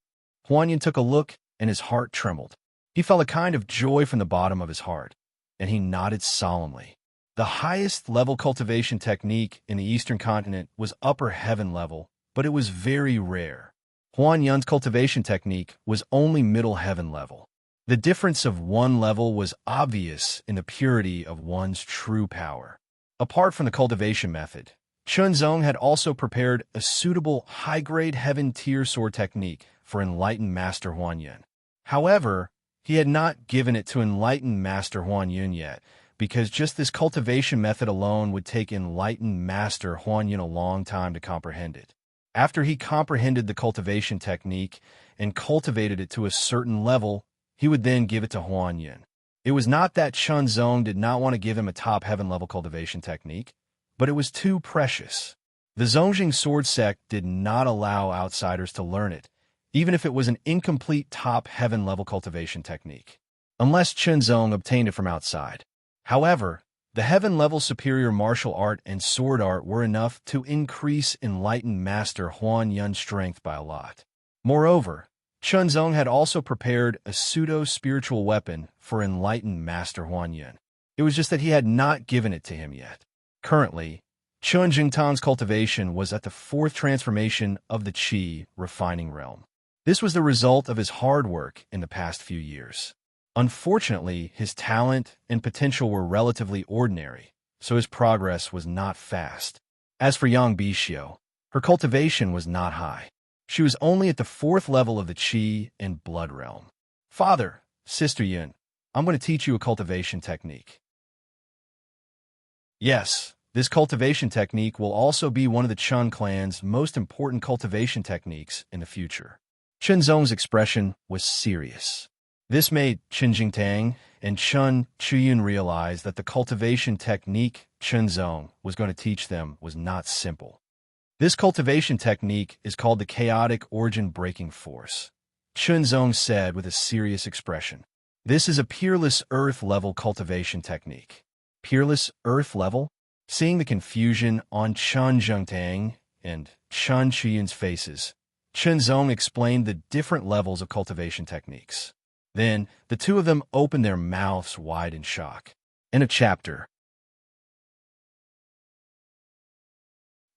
Huan Yun took a look, and his heart trembled. He felt a kind of joy from the bottom of his heart, and he nodded solemnly. The highest level cultivation technique in the Eastern continent was upper heaven level, but it was very rare. Huan Yun's cultivation technique was only middle heaven level. The difference of one level was obvious in the purity of one's true power. Apart from the cultivation method, Chun Zong had also prepared a suitable high-grade heaven-tier sword technique for enlightened Master Huan Yun. However, he had not given it to enlightened Master Huan Yun yet, because just this cultivation method alone would take enlightened Master Huan Yun a long time to comprehend it. After he comprehended the cultivation technique and cultivated it to a certain level, he would then give it to Huan Yun. It was not that Chun Zong did not want to give him a top heaven level cultivation technique, but it was too precious. The Zongjing sword sect did not allow outsiders to learn it, even if it was an incomplete top heaven level cultivation technique, unless Chun Zong obtained it from outside. However, the heaven level superior martial art and sword art were enough to increase enlightened Master Huan Yun's strength by a lot. Moreover, Chun Zong had also prepared a pseudo-spiritual weapon for enlightened Master Huan Yun. It was just that he had not given it to him yet. Currently, Chun Jingtang's cultivation was at the 4th transformation of the Qi refining realm. This was the result of his hard work in the past few years. Unfortunately, his talent and potential were relatively ordinary, so his progress was not fast. As for Yang Bishio, her cultivation was not high. She was only at the 4th level of the Qi and Blood realm. Father, Sister Yun, I'm going to teach you a cultivation technique. Yes, this cultivation technique will also be one of the Chun clan's most important cultivation techniques in the future. Chun Zong's expression was serious. This made Qin Jingtang and Chun Chuyun realize that the cultivation technique Chun Zong was going to teach them was not simple. This cultivation technique is called the Chaotic Origin Breaking Force. Chun Zong said with a serious expression. This is a peerless earth-level cultivation technique. Peerless earth level? Seeing the confusion on Chun Zhengtang and Chen Chuyun's faces, Chen Zong explained the different levels of cultivation techniques. Then, the two of them opened their mouths wide in shock. End of chapter.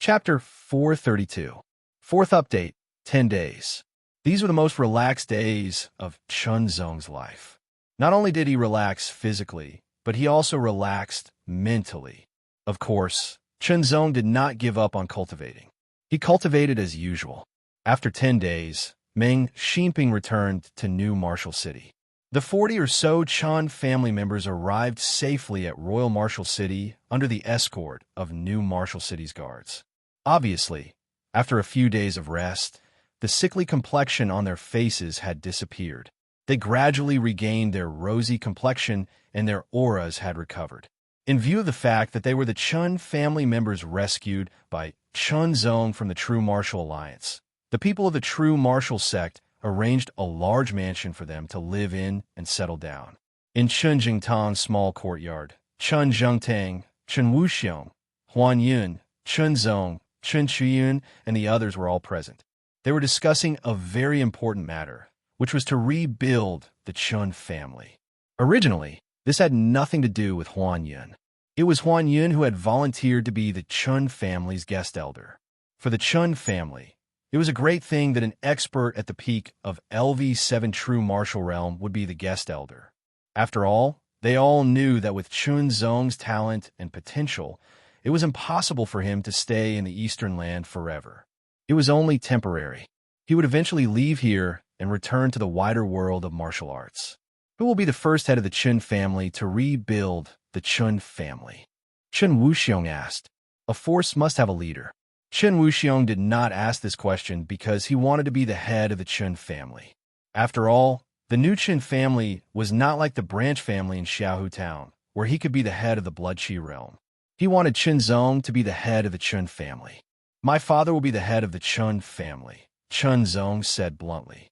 Chapter 432. Fourth update, 10 days. These were the most relaxed days of Chen Zong's life. Not only did he relax physically, but he also relaxed mentally. Of course, Chen Zong did not give up on cultivating. He cultivated as usual. After 10 days, Meng Xinping returned to New Marshall City. The 40 or so Chen family members arrived safely at Royal Marshall City under the escort of New Marshall City's guards. Obviously, after a few days of rest, the sickly complexion on their faces had disappeared. They gradually regained their rosy complexion and their auras had recovered. In view of the fact that they were the Chen family members rescued by Chen Zong from the True Martial Alliance, the people of the True Martial sect arranged a large mansion for them to live in and settle down. In Chen Jingtang's small courtyard, Chen Zhengtang, Chen Wuxiong, Huan Yun, Chen Zong, Chen Chuyun, and the others were all present. They were discussing a very important matter, which was to rebuild the Chen family. Originally, this had nothing to do with Huan Yun. It was Huan Yun who had volunteered to be the Chen family's guest elder. For the Chen family, it was a great thing that an expert at the peak of LV7 True Martial Realm would be the guest elder. After all, they all knew that with Chen Zong's talent and potential, it was impossible for him to stay in the Eastern Land forever. It was only temporary. He would eventually leave here and return to the wider world of martial arts. Who will be the first head of the Chen family to rebuild the Chen family? Chen Wuxiong asked. A force must have a leader. Chen Wuxiong did not ask this question because he wanted to be the head of the Chen family. After all, the new Chen family was not like the branch family in Xiaohu Town, where he could be the head of the Blood Qi realm. He wanted Chen Zong to be the head of the Chen family. My father will be the head of the Chen family, Chen Zong said bluntly.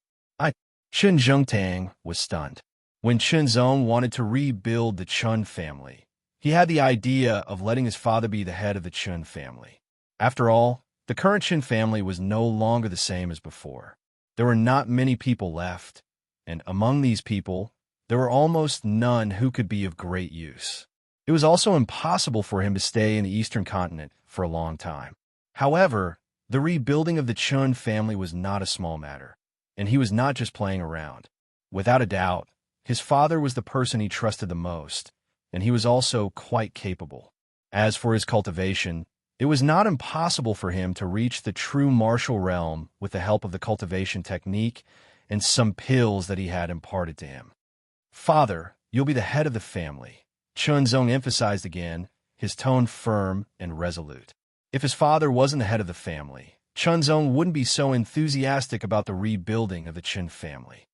Chen Zhengtang was stunned. When Chen Zong wanted to rebuild the Chen family, he had the idea of letting his father be the head of the Chen family. After all, the current Chen family was no longer the same as before. There were not many people left, and among these people, there were almost none who could be of great use. It was also impossible for him to stay in the Eastern continent for a long time. However, the rebuilding of the Chen family was not a small matter, and he was not just playing around. Without a doubt, his father was the person he trusted the most, and he was also quite capable. As for his cultivation, it was not impossible for him to reach the true martial realm with the help of the cultivation technique and some pills that he had imparted to him. Father, you'll be the head of the family, Chen Zong emphasized again, his tone firm and resolute. If his father wasn't the head of the family, Chen Zong wouldn't be so enthusiastic about the rebuilding of the Chen family.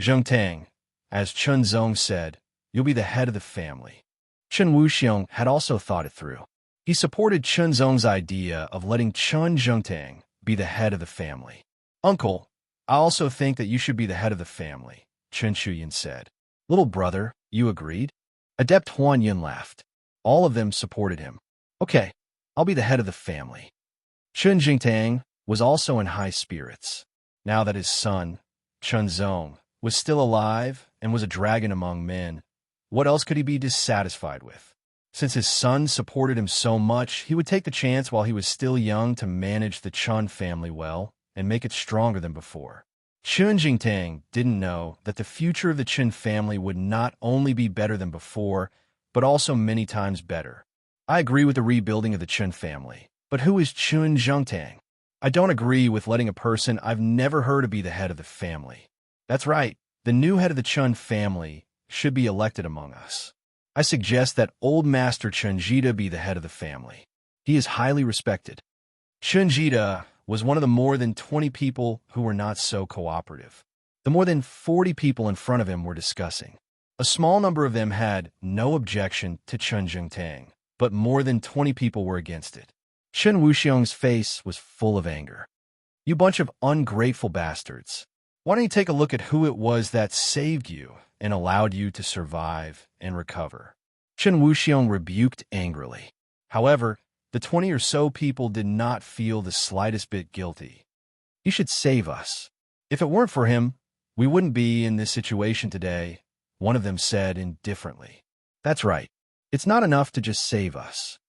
Zhengtang, as Chen Zong said, you'll be the head of the family. Chen Wuxiong had also thought it through. He supported Chen Zong's idea of letting Chen Zhengtang be the head of the family. Uncle, I also think that you should be the head of the family, Chen Chuyun said. Little brother, you agreed? Adept Huan Yun laughed. All of them supported him. Okay, I'll be the head of the family. Chen Jingtang was also in high spirits. Now that his son, Chen Zong, was still alive and was a dragon among men, what else could he be dissatisfied with? Since his son supported him so much, he would take the chance while he was still young to manage the Chen family well and make it stronger than before. Chen Jingtang didn't know that the future of the Chen family would not only be better than before, but also many times better. I agree with the rebuilding of the Chen family, but who is Chen Zhengtang? I don't agree with letting a person I've never heard of be the head of the family. That's right, the new head of the Chen family should be elected among us. I suggest that old master Chen Jida be the head of the family. He is highly respected. Chen Jida was one of the more than 20 people who were not so cooperative. The more than 40 people in front of him were discussing. A small number of them had no objection to Chen Zhengtang, but more than 20 people were against it. Chen Wuxiong's face was full of anger. You bunch of ungrateful bastards. Why don't you take a look at who it was that saved you and allowed you to survive and recover? Chen Wuxiong rebuked angrily. However, the 20 or so people did not feel the slightest bit guilty. He should save us. If it weren't for him, we wouldn't be in this situation today, one of them said indifferently. That's right. It's not enough to just save us.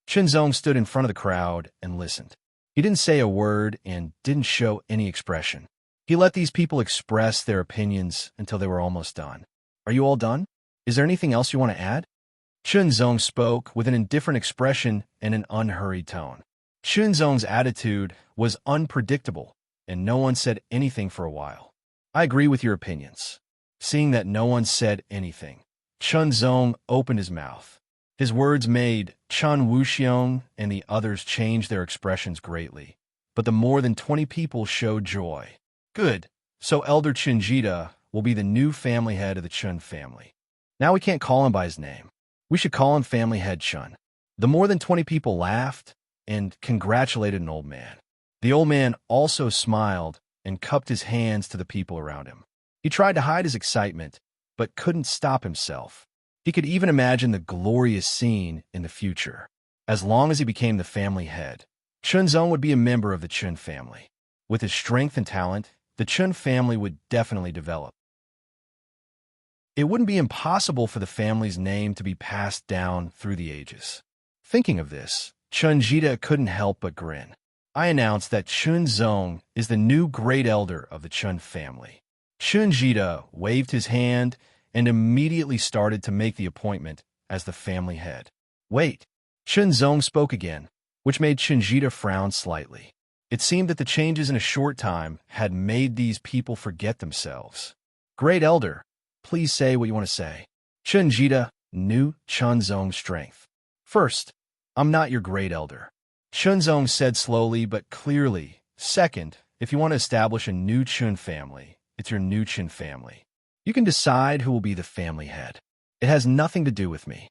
Chinzong stood in front of the crowd and listened. He didn't say a word and didn't show any expression. He let these people express their opinions until they were almost done. Are you all done? Is there anything else you want to add? Chinzong spoke with an indifferent expression and an unhurried tone. Chinzong's attitude was unpredictable, and no one said anything for a while. I agree with your opinions. Seeing that no one said anything, Chinzong opened his mouth. His words made Chen Wuxiong and the others change their expressions greatly, but the more than 20 people showed joy. Good. So Elder Chinjita will be the new family head of the Chen family. Now we can't call him by his name. We should call him Family Head Chen. The more than 20 people laughed and congratulated an old man. The old man also smiled and cupped his hands to the people around him. He tried to hide his excitement, but couldn't stop himself. He could even imagine the glorious scene in the future. As long as he became the family head, Chinzong would be a member of the Chen family. With his strength and talent, the Chen family would definitely develop. It wouldn't be impossible for the family's name to be passed down through the ages. Thinking of this, Chinjita couldn't help but grin. I announced that Chinzong is the new great elder of the Chen family. Chinjita waved his hand and immediately started to make the appointment as the family head. Wait, Chinzong spoke again, which made Chinjita frown slightly. It seemed that the changes in a short time had made these people forget themselves. Great elder, please say what you want to say. Chinjita knew Chinzong's strength. First, I'm not your great elder. Chinzong said slowly but clearly. Second, if you want to establish a new Chen family, it's your new Chen family. You can decide who will be the family head. It has nothing to do with me.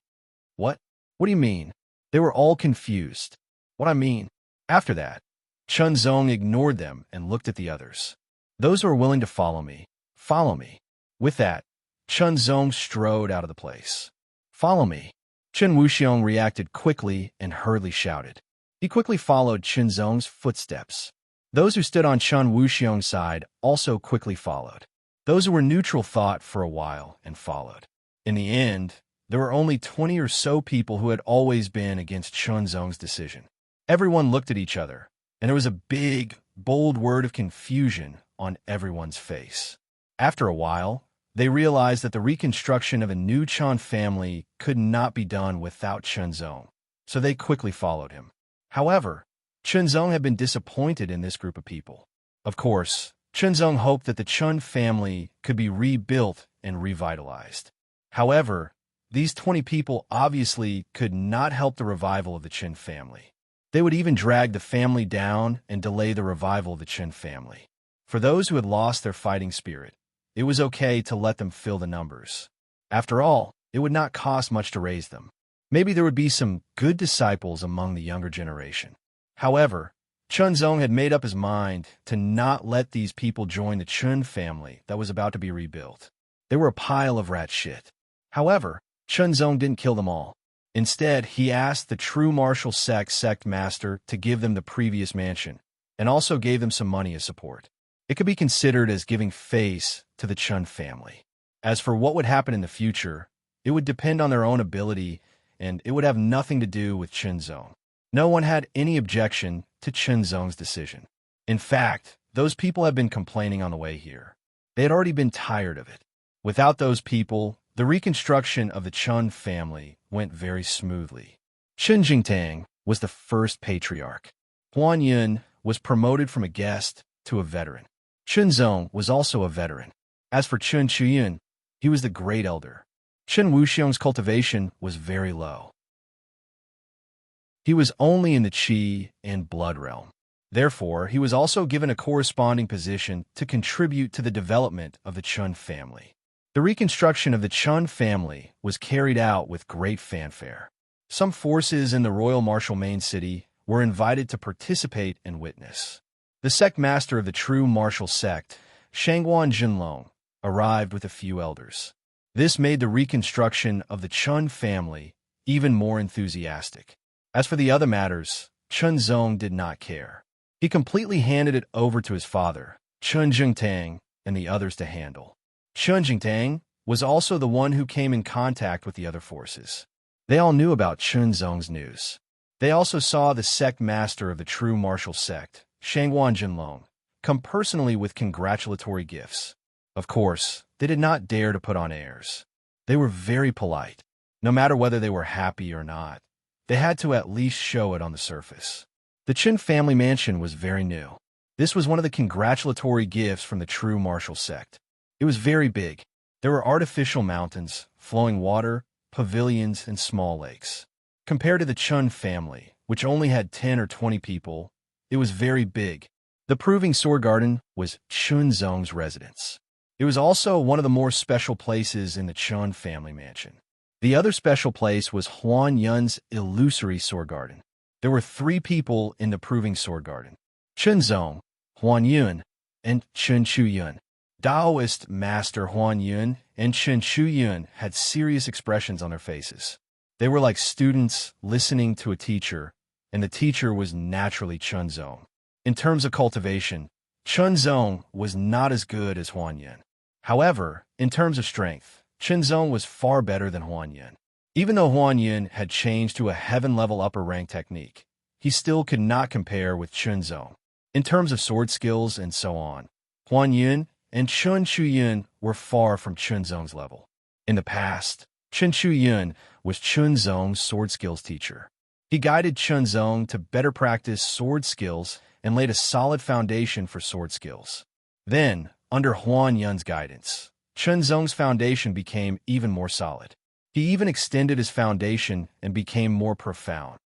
What? What do you mean? They were all confused. What I mean? After that, Chinzong ignored them and looked at the others. Those who are willing to follow me, follow me. With that, Chinzong strode out of the place. Follow me. Chen Wuxiong reacted quickly and hurriedly shouted. He quickly followed Chinzong's footsteps. Those who stood on Chen Wuxiong's side also quickly followed. Those who were neutral thought for a while and followed. In the end, there were only 20 or so people who had always been against Chinzong's decision. Everyone looked at each other, and there was a big, bold word of confusion on everyone's face. After a while, they realized that the reconstruction of a new Chen family could not be done without Chinzong, so they quickly followed him. However, Chinzong had been disappointed in this group of people. Of course, Chinzong hoped that the Chen family could be rebuilt and revitalized. However, these 20 people obviously could not help the revival of the Chen family. They would even drag the family down and delay the revival of the Chen family. For those who had lost their fighting spirit, it was okay to let them fill the numbers. After all, it would not cost much to raise them. Maybe there would be some good disciples among the younger generation. However, Chinzong had made up his mind to not let these people join the Chen family that was about to be rebuilt. They were a pile of rat shit. However, Chinzong didn't kill them all. Instead, he asked the true martial sect master to give them the previous mansion, and also gave them some money as support. It could be considered as giving face to the Chen family. As for what would happen in the future, it would depend on their own ability, and it would have nothing to do with Chinzong. No one had any objection to Chinzong's decision. In fact, those people had been complaining on the way here. They had already been tired of it. Without those people, the reconstruction of the Chen family went very smoothly. Chen Jingtang was the first patriarch. Huan Yun was promoted from a guest to a veteran. Chinzong was also a veteran. As for Chen Chuyun, he was the great elder. Chen Wuxiong's cultivation was very low. He was only in the Qi and Blood realm. Therefore, he was also given a corresponding position to contribute to the development of the Chen family. The reconstruction of the Chen family was carried out with great fanfare. Some forces in the royal martial main city were invited to participate and witness. The sect master of the true martial sect, Shangguan Jinlong, arrived with a few elders. This made the reconstruction of the Chen family even more enthusiastic. As for the other matters, Chunzong did not care. He completely handed it over to his father, Chun Jingtang, and the others to handle. Chun Jingtang was also the one who came in contact with the other forces. They all knew about Chunzong's news. They also saw the sect master of the true martial sect, Shangwan Jinlong, come personally with congratulatory gifts. Of course, they did not dare to put on airs. They were very polite. No matter whether they were happy or not, they had to at least show it on the surface. The Qin family mansion was very new. This was one of the congratulatory gifts from the true martial sect. It was very big. There were artificial mountains, flowing water, pavilions, and small lakes. Compared to the Chun family, which only had 10 or 20 people, it was very big. The Proving Sword Garden was Chunzong's residence. It was also one of the more special places in the Chun family mansion. The other special place was Huan Yun's illusory sword garden. There were 3 people in the Proving Sword Garden: Chunzong, Huan Yun, and Chun Chu Yun. Taoist Master Huan Yun and Chun Chu Yun had serious expressions on their faces. They were like students listening to a teacher, and the teacher was naturally Chunzong. In terms of cultivation, Chunzong was not as good as Huan Yun. However, in terms of strength, Chunzong was far better than Huan Yun. Even though Huan Yun had changed to a heaven-level upper-rank technique, he still could not compare with Chunzong. In terms of sword skills and so on, Huan Yun and Chun Chu Yun were far from Chunzong's level. In the past, Chun Chu Yun was Chunzong's sword skills teacher. He guided Chunzong to better practice sword skills and laid a solid foundation for sword skills. Then, under Huan Yun's guidance, Chunzong's foundation became even more solid. He even extended his foundation and became more profound.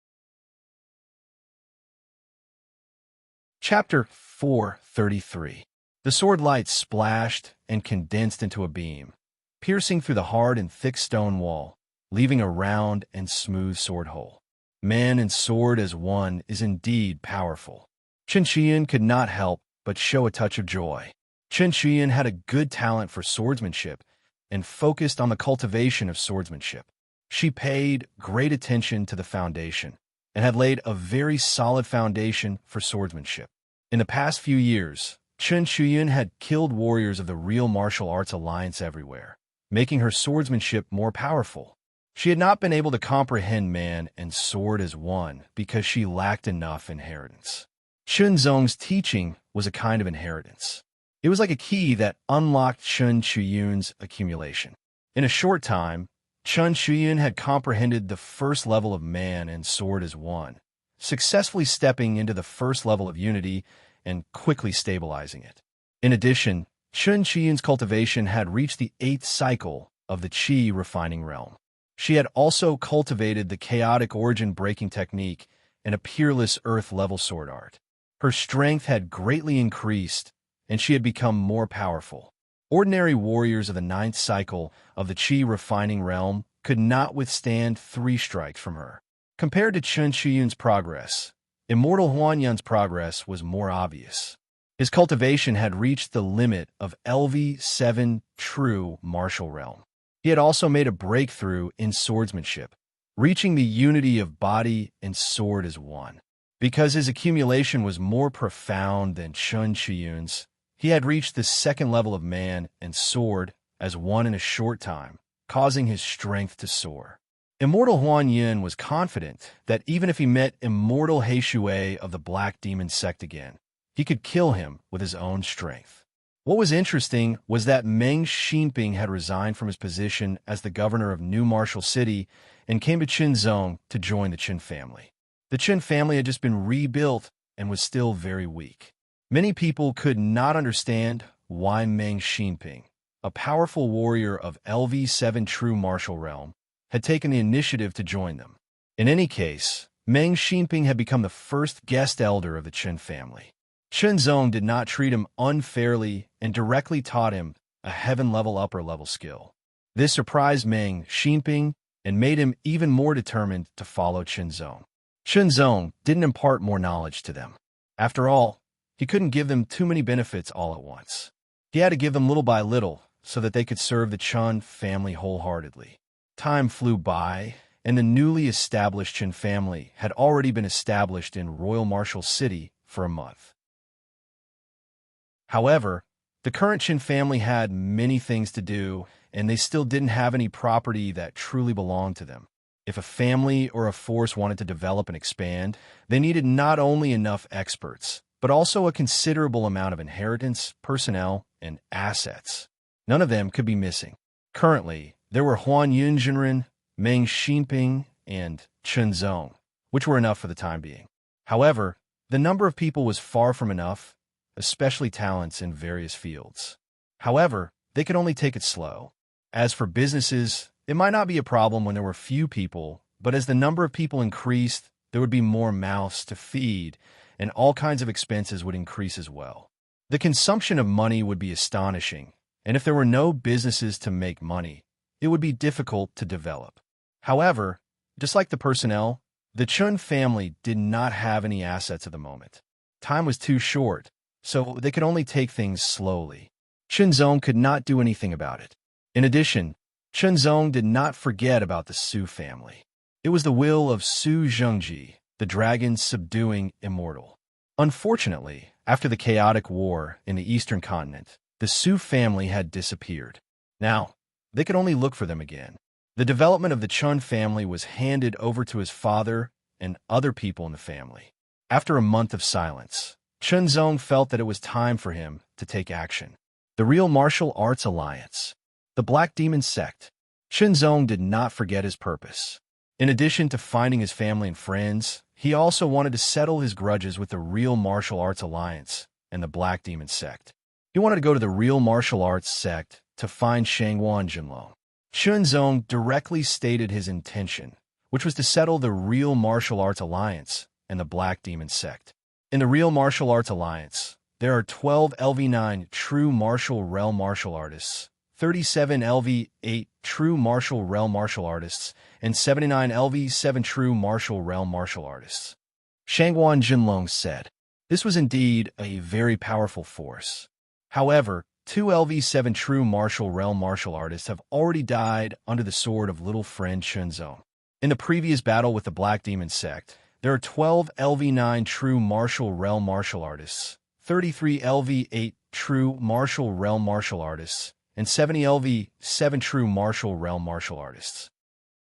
Chapter 433. The sword light splashed and condensed into a beam, piercing through the hard and thick stone wall, leaving a round and smooth sword hole. Man and sword as one is indeed powerful. Chen Qian could not help but show a touch of joy. Chen Qian had a good talent for swordsmanship and focused on the cultivation of swordsmanship. She paid great attention to the foundation and had laid a very solid foundation for swordsmanship. In the past few years, Chen Qian had killed warriors of the real martial arts alliance everywhere, making her swordsmanship more powerful. She had not been able to comprehend man and sword as one because she lacked enough inheritance. Chunzong's teaching was a kind of inheritance. It was like a key that unlocked Chun Chuyun's accumulation. In a short time, Chun Chuyun had comprehended the first level of man and sword as one, successfully stepping into the first level of unity and quickly stabilizing it. In addition, Chun Chuyun's cultivation had reached the 8th cycle of the Qi refining realm. She had also cultivated the chaotic origin breaking technique and a peerless earth-level sword art. Her strength had greatly increased, and she had become more powerful. Ordinary warriors of the 9th cycle of the Qi refining realm could not withstand 3 strikes from her. Compared to Chun Chuyun's progress, Immortal Huan Yun's progress was more obvious. His cultivation had reached the limit of LV7 true martial realm. He had also made a breakthrough in swordsmanship, reaching the unity of body and sword as one. Because his accumulation was more profound than Chun Chuyun's, he had reached the 2nd level of man and sword as one in a short time, causing his strength to soar. Immortal Huan Yun was confident that even if he met Immortal He Shui of the Black Demon sect again, he could kill him with his own strength. What was interesting was that Meng Xinping had resigned from his position as the governor of New Martial City and came to Qinzhong to join the Qin family. The Qin family had just been rebuilt and was still very weak. Many people could not understand why Meng Xinping, a powerful warrior of LV7 true martial realm, had taken the initiative to join them. In any case, Meng Xinping had become the first guest elder of the Qin family. Qinzhong did not treat him unfairly and directly taught him a heaven-level upper-level skill. This surprised Meng Xinping and made him even more determined to follow Qinzhong. Qinzhong didn't impart more knowledge to them. After all, he couldn't give them too many benefits all at once. He had to give them little by little so that they could serve the Chun family wholeheartedly. Time flew by, and the newly established Qin family had already been established in Royal Marshal City for a month. However, the current Qin family had many things to do, and they still didn't have any property that truly belonged to them. If a family or a force wanted to develop and expand, they needed not only enough experts, but also a considerable amount of inheritance, personnel, and assets. None of them could be missing. Currently, there were Huan Yunjinren, Meng Xinping, and Chen Zong, which were enough for the time being. However, the number of people was far from enough, especially talents in various fields. However, they could only take it slow. As for businesses, it might not be a problem when there were few people, but as the number of people increased, there would be more mouths to feed, and all kinds of expenses would increase as well. The consumption of money would be astonishing, and if there were no businesses to make money, it would be difficult to develop. However, just like the personnel, the Chun family did not have any assets at the moment. Time was too short, so they could only take things slowly. Shenzong could not do anything about it. In addition, Shenzong did not forget about the Su family. It was the will of Su Zhengji, the dragon subduing Immortal. Unfortunately, after the chaotic war in the eastern continent, the Su family had disappeared. Now, they could only look for them again. The development of the Chun family was handed over to his father and other people in the family. After a month of silence, Shenzong felt that it was time for him to take action. The Real Martial Arts Alliance. The Black Demon Sect. Shenzong did not forget his purpose. In addition to finding his family and friends, he also wanted to settle his grudges with the Real Martial Arts Alliance and the Black Demon Sect. He wanted to go to the Real Martial Arts Sect to find Shangguan Jinlong. Shenzong directly stated his intention, which was to settle the Real Martial Arts Alliance and the Black Demon Sect. In the Real Martial Arts Alliance, there are 12 LV9 true martial realm martial artists, 37 LV8 true martial realm martial artists, and 79 LV7 true martial realm martial artists. Shangguan Jinlong said, "This was indeed a very powerful force. However, 2 LV7 true martial realm martial artists have already died under the sword of little friend Shenzong. In the previous battle with the Black Demon Sect, there are 12 LV9 true martial realm martial artists, 33 LV8 true martial realm martial artists, and 70 LV7 true martial realm martial artists.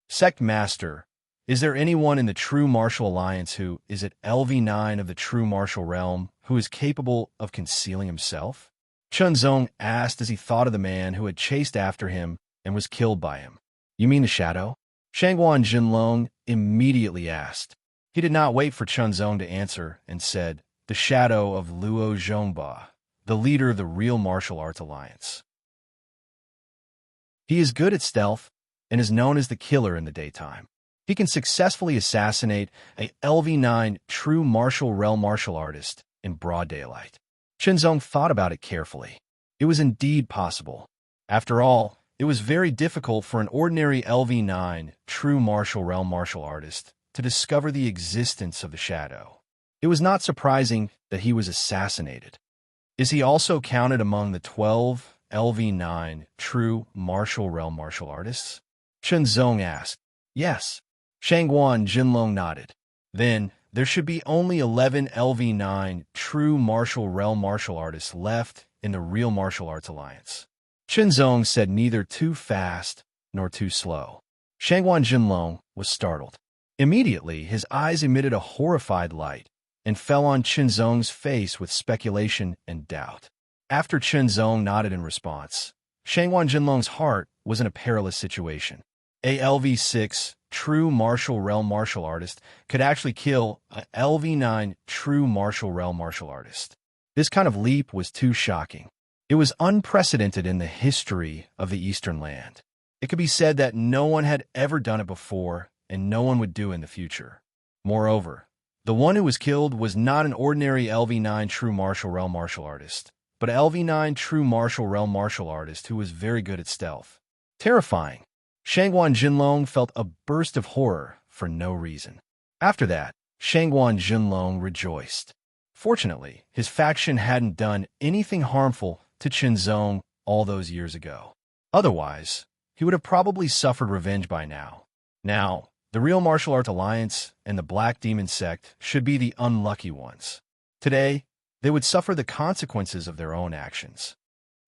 Sect Master, is there anyone in the True Martial Alliance who is at LV9 of the True Martial Realm who is capable of concealing himself?" Chunzong asked as he thought of the man who had chased after him and was killed by him. "You mean the Shadow?" Shangguan Jinlong immediately asked. He did not wait for Chunzong to answer and said, "The Shadow of Luo Zhongba, the leader of the Real Martial Arts Alliance. He is good at stealth and is known as the killer in the daytime. He can successfully assassinate a LV9 true martial realm martial artist in broad daylight." Shenzong thought about it carefully. It was indeed possible. After all, it was very difficult for an ordinary LV9 true martial realm martial artist to discover the existence of the Shadow. It was not surprising that he was assassinated. Is he also counted among the 12 LV9 true martial realm martial artists? Shenzong asked. Yes. Shangguan Jinlong nodded. Then, there should be only 11 LV9 true martial realm martial artists left in the Real Martial Arts Alliance. Shenzong said neither too fast nor too slow. Shangguan Jinlong was startled. Immediately, his eyes emitted a horrified light and fell on Shenzong's face with speculation and doubt. After Shenzong nodded in response, Shangguan Jinlong's heart was in a perilous situation. A LV6 true martial realm martial artist could actually kill a LV9 true martial realm martial artist. This kind of leap was too shocking. It was unprecedented in the history of the Eastern Land. It could be said that no one had ever done it before, and no one would do in the future. Moreover, the one who was killed was not an ordinary LV9 true martial realm martial artist, but LV9 true martial realm martial artist who was very good at stealth. Terrifying. Shangguan Jinlong felt a burst of horror for no reason. After that, Shangguan Jinlong rejoiced. Fortunately, his faction hadn't done anything harmful to Qinzong all those years ago. Otherwise, he would have probably suffered revenge by now. Now, The real martial art alliance and the Black Demon sect should be the unlucky ones. Today, they would suffer the consequences of their own actions.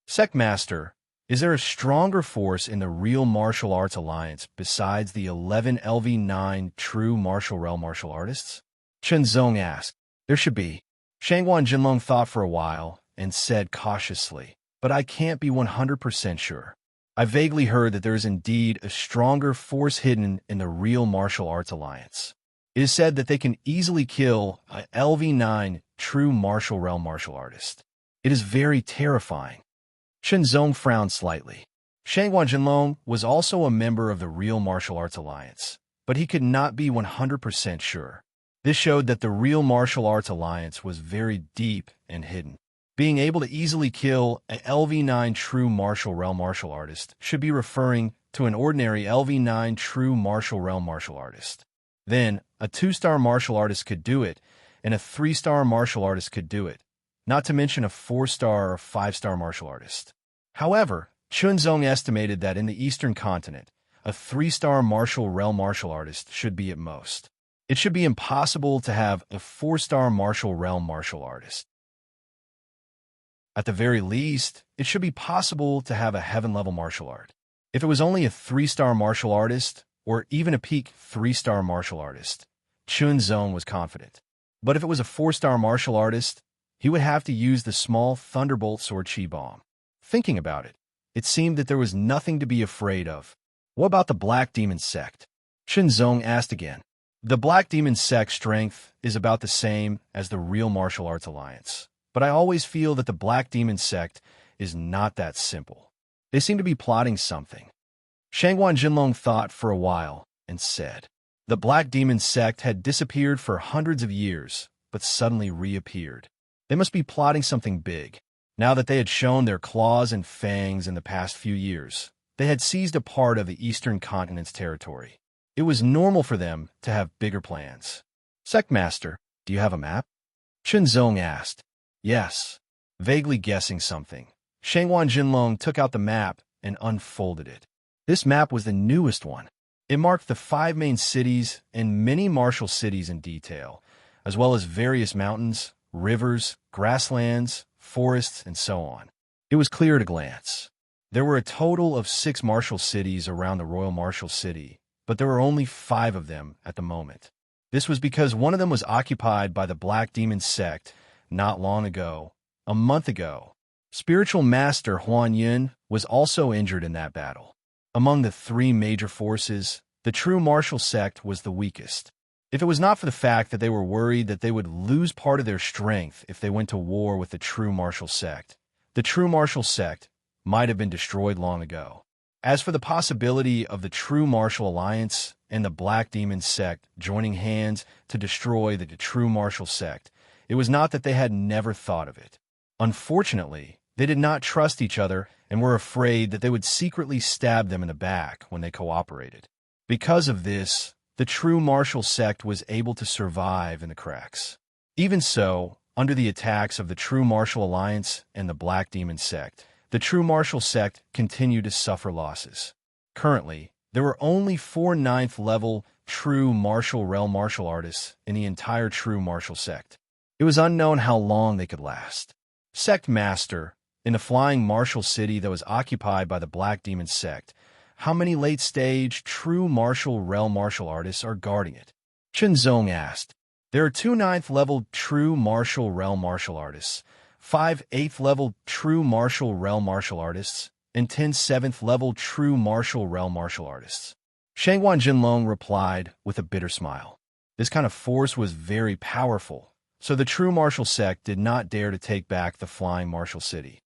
Sect Master, is there a stronger force in the real martial arts alliance besides the 11 LV9 true martial realm martial artists? Chen Zong asked. There should be. Shangguan Jinlong thought for a while and said cautiously, but I can't be 100% sure. I vaguely heard that there is indeed a stronger force hidden in the real martial arts alliance. It is said that they can easily kill a LV9 true martial realm martial artist. It is very terrifying. Chen Zong frowned slightly. Shangguan Jinlong was also a member of the real martial arts alliance, but he could not be 100% sure. This showed that the real martial arts alliance was very deep and hidden. Being able to easily kill an LV9 true martial realm martial artist should be referring to an ordinary LV9 true martial realm martial artist. Then, a 2-star martial artist could do it, and a 3-star martial artist could do it, not to mention a 4-star or 5-star martial artist. However, Chunzong estimated that in the Eastern continent, a 3-star martial realm martial artist should be at most. It should be impossible to have a 4-star martial realm martial artist. At the very least, it should be possible to have a heaven-level martial art. If it was only a 3-star martial artist, or even a peak 3-star martial artist, Chunzong was confident. But if it was a 4-star martial artist, he would have to use the small thunderbolts or chi bomb. Thinking about it, it seemed that there was nothing to be afraid of. What about the Black Demon sect? Chunzong asked again. The Black Demon sect strength is about the same as the real martial arts alliance, but I always feel that the Black Demon sect is not that simple. They seem to be plotting something. Shangguan Jinlong thought for a while and said, the Black Demon sect had disappeared for hundreds of years, but suddenly reappeared. They must be plotting something big. Now that they had shown their claws and fangs in the past few years, they had seized a part of the Eastern continent's territory. It was normal for them to have bigger plans. Sect Master, do you have a map? Chunzong asked. Yes. Vaguely guessing something, Shangguan Jinlong took out the map and unfolded it. This map was the newest one. It marked the 5 main cities and many martial cities in detail, as well as various mountains, rivers, grasslands, forests, and so on. It was clear at a glance. There were a total of 6 martial cities around the Royal Martial City, but there were only 5 of them at the moment. This was because one of them was occupied by the Black Demon sect not long ago, a month ago. Spiritual Master Huan Yun was also injured in that battle. Among the 3 major forces, the true martial sect was the weakest. If it was not for the fact that they were worried that they would lose part of their strength if they went to war with the true martial sect, the true martial sect might have been destroyed long ago. As for the possibility of the true martial alliance and the Black Demon sect joining hands to destroy the true martial sect, it was not that they had never thought of it. Unfortunately, they did not trust each other and were afraid that they would secretly stab them in the back when they cooperated. Because of this, the true martial sect was able to survive in the cracks. Even so, under the attacks of the true martial alliance and the Black Demon sect, the true martial sect continued to suffer losses. Currently, there were only 4 9th-level true martial realm martial artists in the entire true martial sect. It was unknown how long they could last. Sect Master, in the flying martial city that was occupied by the Black Demon sect, how many late-stage true martial realm martial artists are guarding it? Chunzong asked. There are 2 9th-level true martial realm martial artists, 5 8th-level true martial realm martial artists, and 10 7th-level true martial realm martial artists. Shangguan Jinlong replied with a bitter smile. This kind of force was very powerful, so the true martial sect did not dare to take back the flying martial city.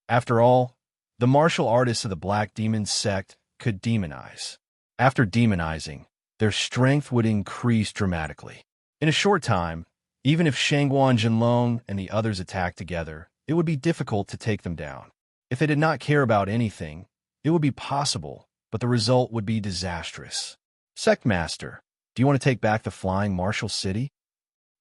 After all, the martial artists of the Black Demon sect could demonize. After demonizing, their strength would increase dramatically. In a short time, even if Shangguan Jinlong and the others attacked together, it would be difficult to take them down. If they did not care about anything, it would be possible, but the result would be disastrous. Sect Master, do you want to take back the flying martial city?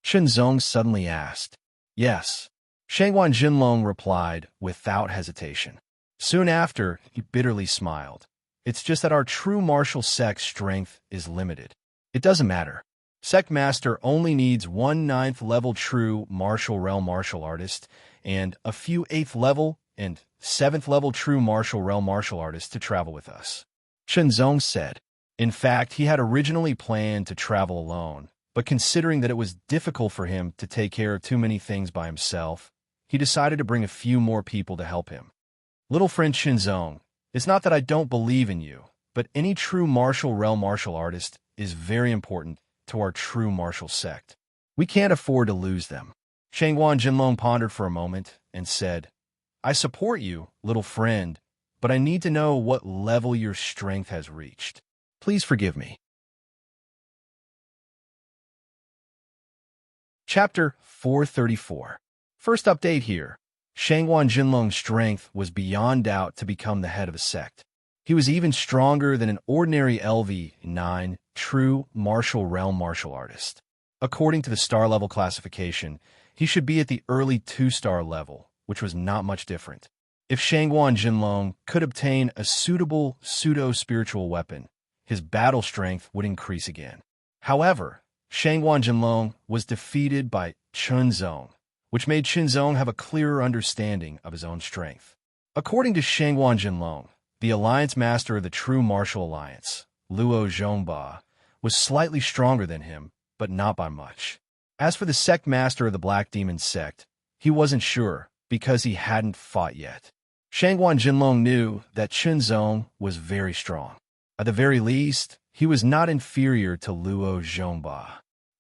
Chunzong suddenly asked. Yes. Shangguan Jinlong replied without hesitation. Soon after, he bitterly smiled. It's just that our true martial sect strength is limited. It doesn't matter. Sect Master only needs 1/9 level true martial realm martial artist and a few 8th level and 7th level true martial realm martial artists to travel with us. Shenzong said. In fact, he had originally planned to travel alone, but considering that it was difficult for him to take care of too many things by himself, he decided to bring a few more people to help him. Little friend Shenzong, it's not that I don't believe in you, but any true martial realm martial artist is very important to our true martial sect. We can't afford to lose them. Shangguan Jinlong pondered for a moment and said, I support you, little friend, but I need to know what level your strength has reached. Please forgive me. Chapter 434. First update here. Shangguan Jinlong's strength was beyond doubt to become the head of a sect. He was even stronger than an ordinary LV9 true martial realm martial artist. According to the star level classification, he should be at the early 2-star level, which was not much different. If Shangguan Jinlong could obtain a suitable pseudo-spiritual weapon, his battle strength would increase again. However, Shangguan Jinlong was defeated by Chunzong, which made Chunzong have a clearer understanding of his own strength. According to Shangguan Jinlong, the Alliance Master of the True Martial Alliance, Luo Zhongba, was slightly stronger than him, but not by much. As for the Sect Master of the Black Demon Sect, he wasn't sure because he hadn't fought yet. Shangguan Jinlong knew that Chunzong was very strong. At the very least, he was not inferior to Luo Zhongba.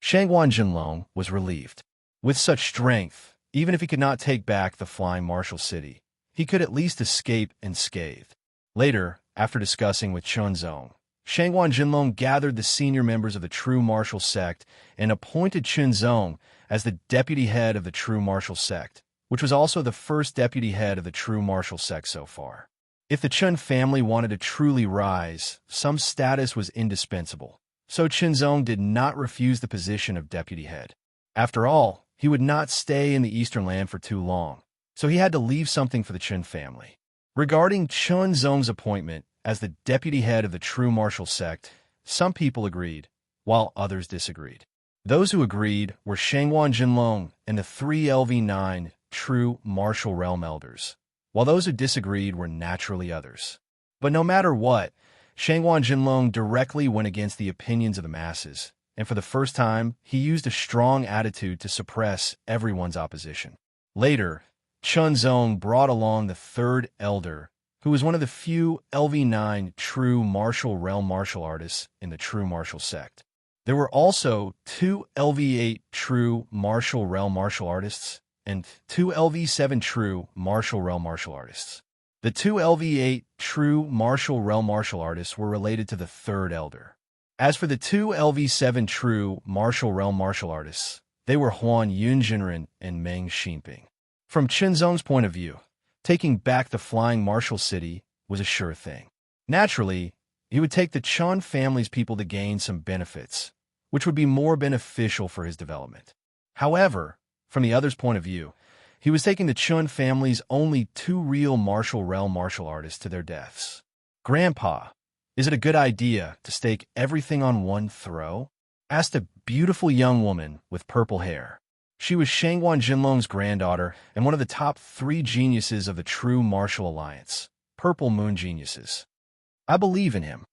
Shangguan Jinlong was relieved. With such strength, even if he could not take back the Flying Martial City, he could at least escape unscathed. Later, after discussing with Chunzong, Shangguan Jinlong gathered the senior members of the True Martial Sect and appointed Chunzong as the deputy head of the True Martial Sect, which was also the first deputy head of the True Martial Sect so far. If the Chun family wanted to truly rise, some status was indispensable, so Chunzong did not refuse the position of deputy head. After all, he would not stay in the Eastern Land for too long, so he had to leave something for the Chun family. Regarding Chunzong's appointment as the deputy head of the True Martial Sect, some people agreed, while others disagreed. Those who agreed were Shangguan Jinlong and the 3 LV9 True Martial Realm Elders, while those who disagreed were naturally others. But no matter what, Shangguan Jinlong directly went against the opinions of the masses, and for the first time, he used a strong attitude to suppress everyone's opposition. Later, Chunzong brought along the 3rd Elder, who was one of the few LV9 true martial realm martial artists in the True Martial Sect. There were also 2 LV8 true martial realm martial artists and 2 LV7 true martial realm martial artists. The 2 LV8 true martial realm martial artists were related to the 3rd Elder. As for the 2 LV7 true martial realm martial artists, they were Huan Yunjinren and Meng Xinping. From Chunzong's point of view, taking back the Flying Martial City was a sure thing. Naturally, he would take the Chun family's people to gain some benefits, which would be more beneficial for his development. However, from the other's point of view, he was taking the Chun family's only 2 real martial realm martial artists to their deaths. Grandpa, is it a good idea to stake everything on one throw? Asked a beautiful young woman with purple hair. She was Shangguan Jinlong's granddaughter and one of the top 3 geniuses of the True Martial Alliance, Purple Moon Geniuses. I believe in him.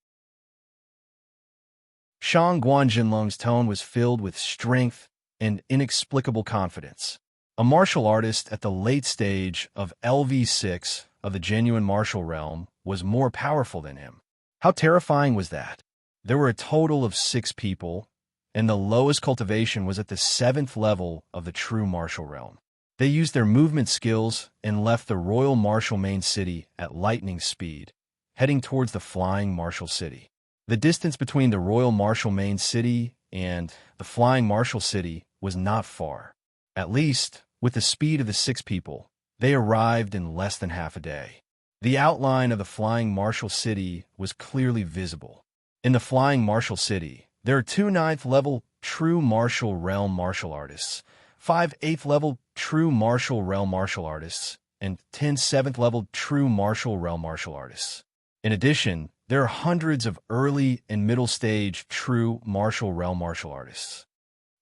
Shangguan Jinlong's tone was filled with strength and inexplicable confidence. A martial artist at the late stage of LV6 of the genuine martial realm was more powerful than him. How terrifying was that? There were a total of 6 people, and the lowest cultivation was at the 7th level of the True Martial Realm. They used their movement skills and left the Royal Martial Main City at lightning speed, heading towards the Flying Martial City. The distance between the Royal Martial Main City and the Flying Martial City was not far. At least, with the speed of the 6 people, they arrived in less than half a day. The outline of the Flying Martial City was clearly visible. In the Flying Martial City, there are 2 9th level True Martial Realm martial artists, 5 8th level True Martial Realm martial artists, and 10 7th level True Martial Realm martial artists. In addition, There are hundreds of early and middle stage true martial realm martial artists.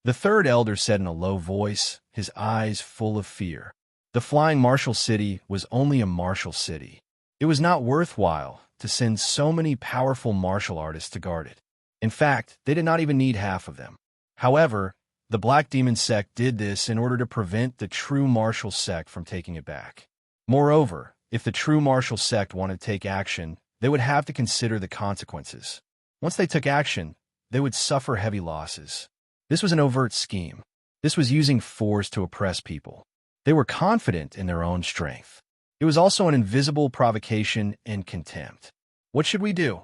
The third elder said in a low voice, his eyes full of fear. The flying martial city was only a martial city. It was not worthwhile to send so many powerful martial artists to guard it. In fact, they did not even need half of them. However, the Black Demon sect did this in order to prevent the true martial sect from taking it back. Moreover, if the true martial sect wanted to take action, they would have to consider the consequences. Once they took action, they would suffer heavy losses. This was an overt scheme. This was using force to oppress people. They were confident in their own strength. It was also an invisible provocation and contempt. What should we do?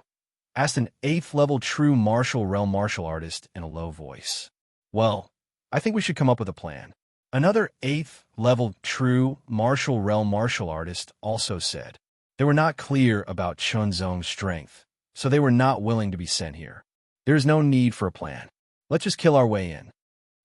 Asked an 8th level true martial realm martial artist in a low voice. Well, I think we should come up with a plan. Another 8th level true martial realm martial artist also said. They were not clear about Chunzong's strength, so they were not willing to be sent here. There is no need for a plan. Let's just kill our way in.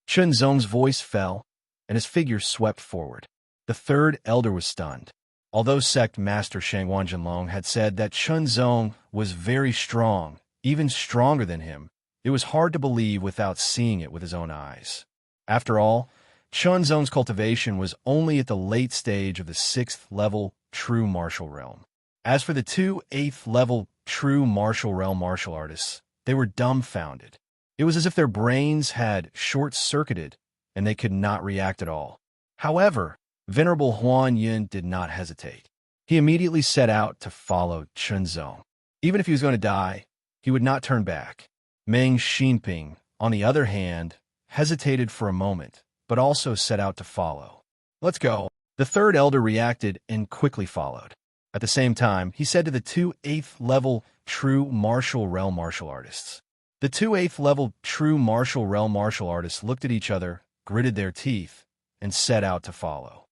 Chunzong's voice fell, and his figure swept forward. The third elder was stunned. Although sect master Shangwan Jinlong had said that Chunzong was very strong, even stronger than him, it was hard to believe without seeing it with his own eyes. After all, Chunzong's cultivation was only at the late stage of the 6th level true martial realm. As for the two 8th level true martial realm martial artists, they were dumbfounded. It was as if their brains had short-circuited and they could not react at all. However, Venerable Huan Yun did not hesitate. He immediately set out to follow Chunzong. Even if he was going to die, he would not turn back. Meng Xinping, on the other hand, hesitated for a moment, but also set out to follow. Let's go. The third elder reacted and quickly followed. At the same time, he said to the two 8th level true martial realm martial artists. The two 8th level true martial realm martial artists looked at each other, gritted their teeth, and set out to follow.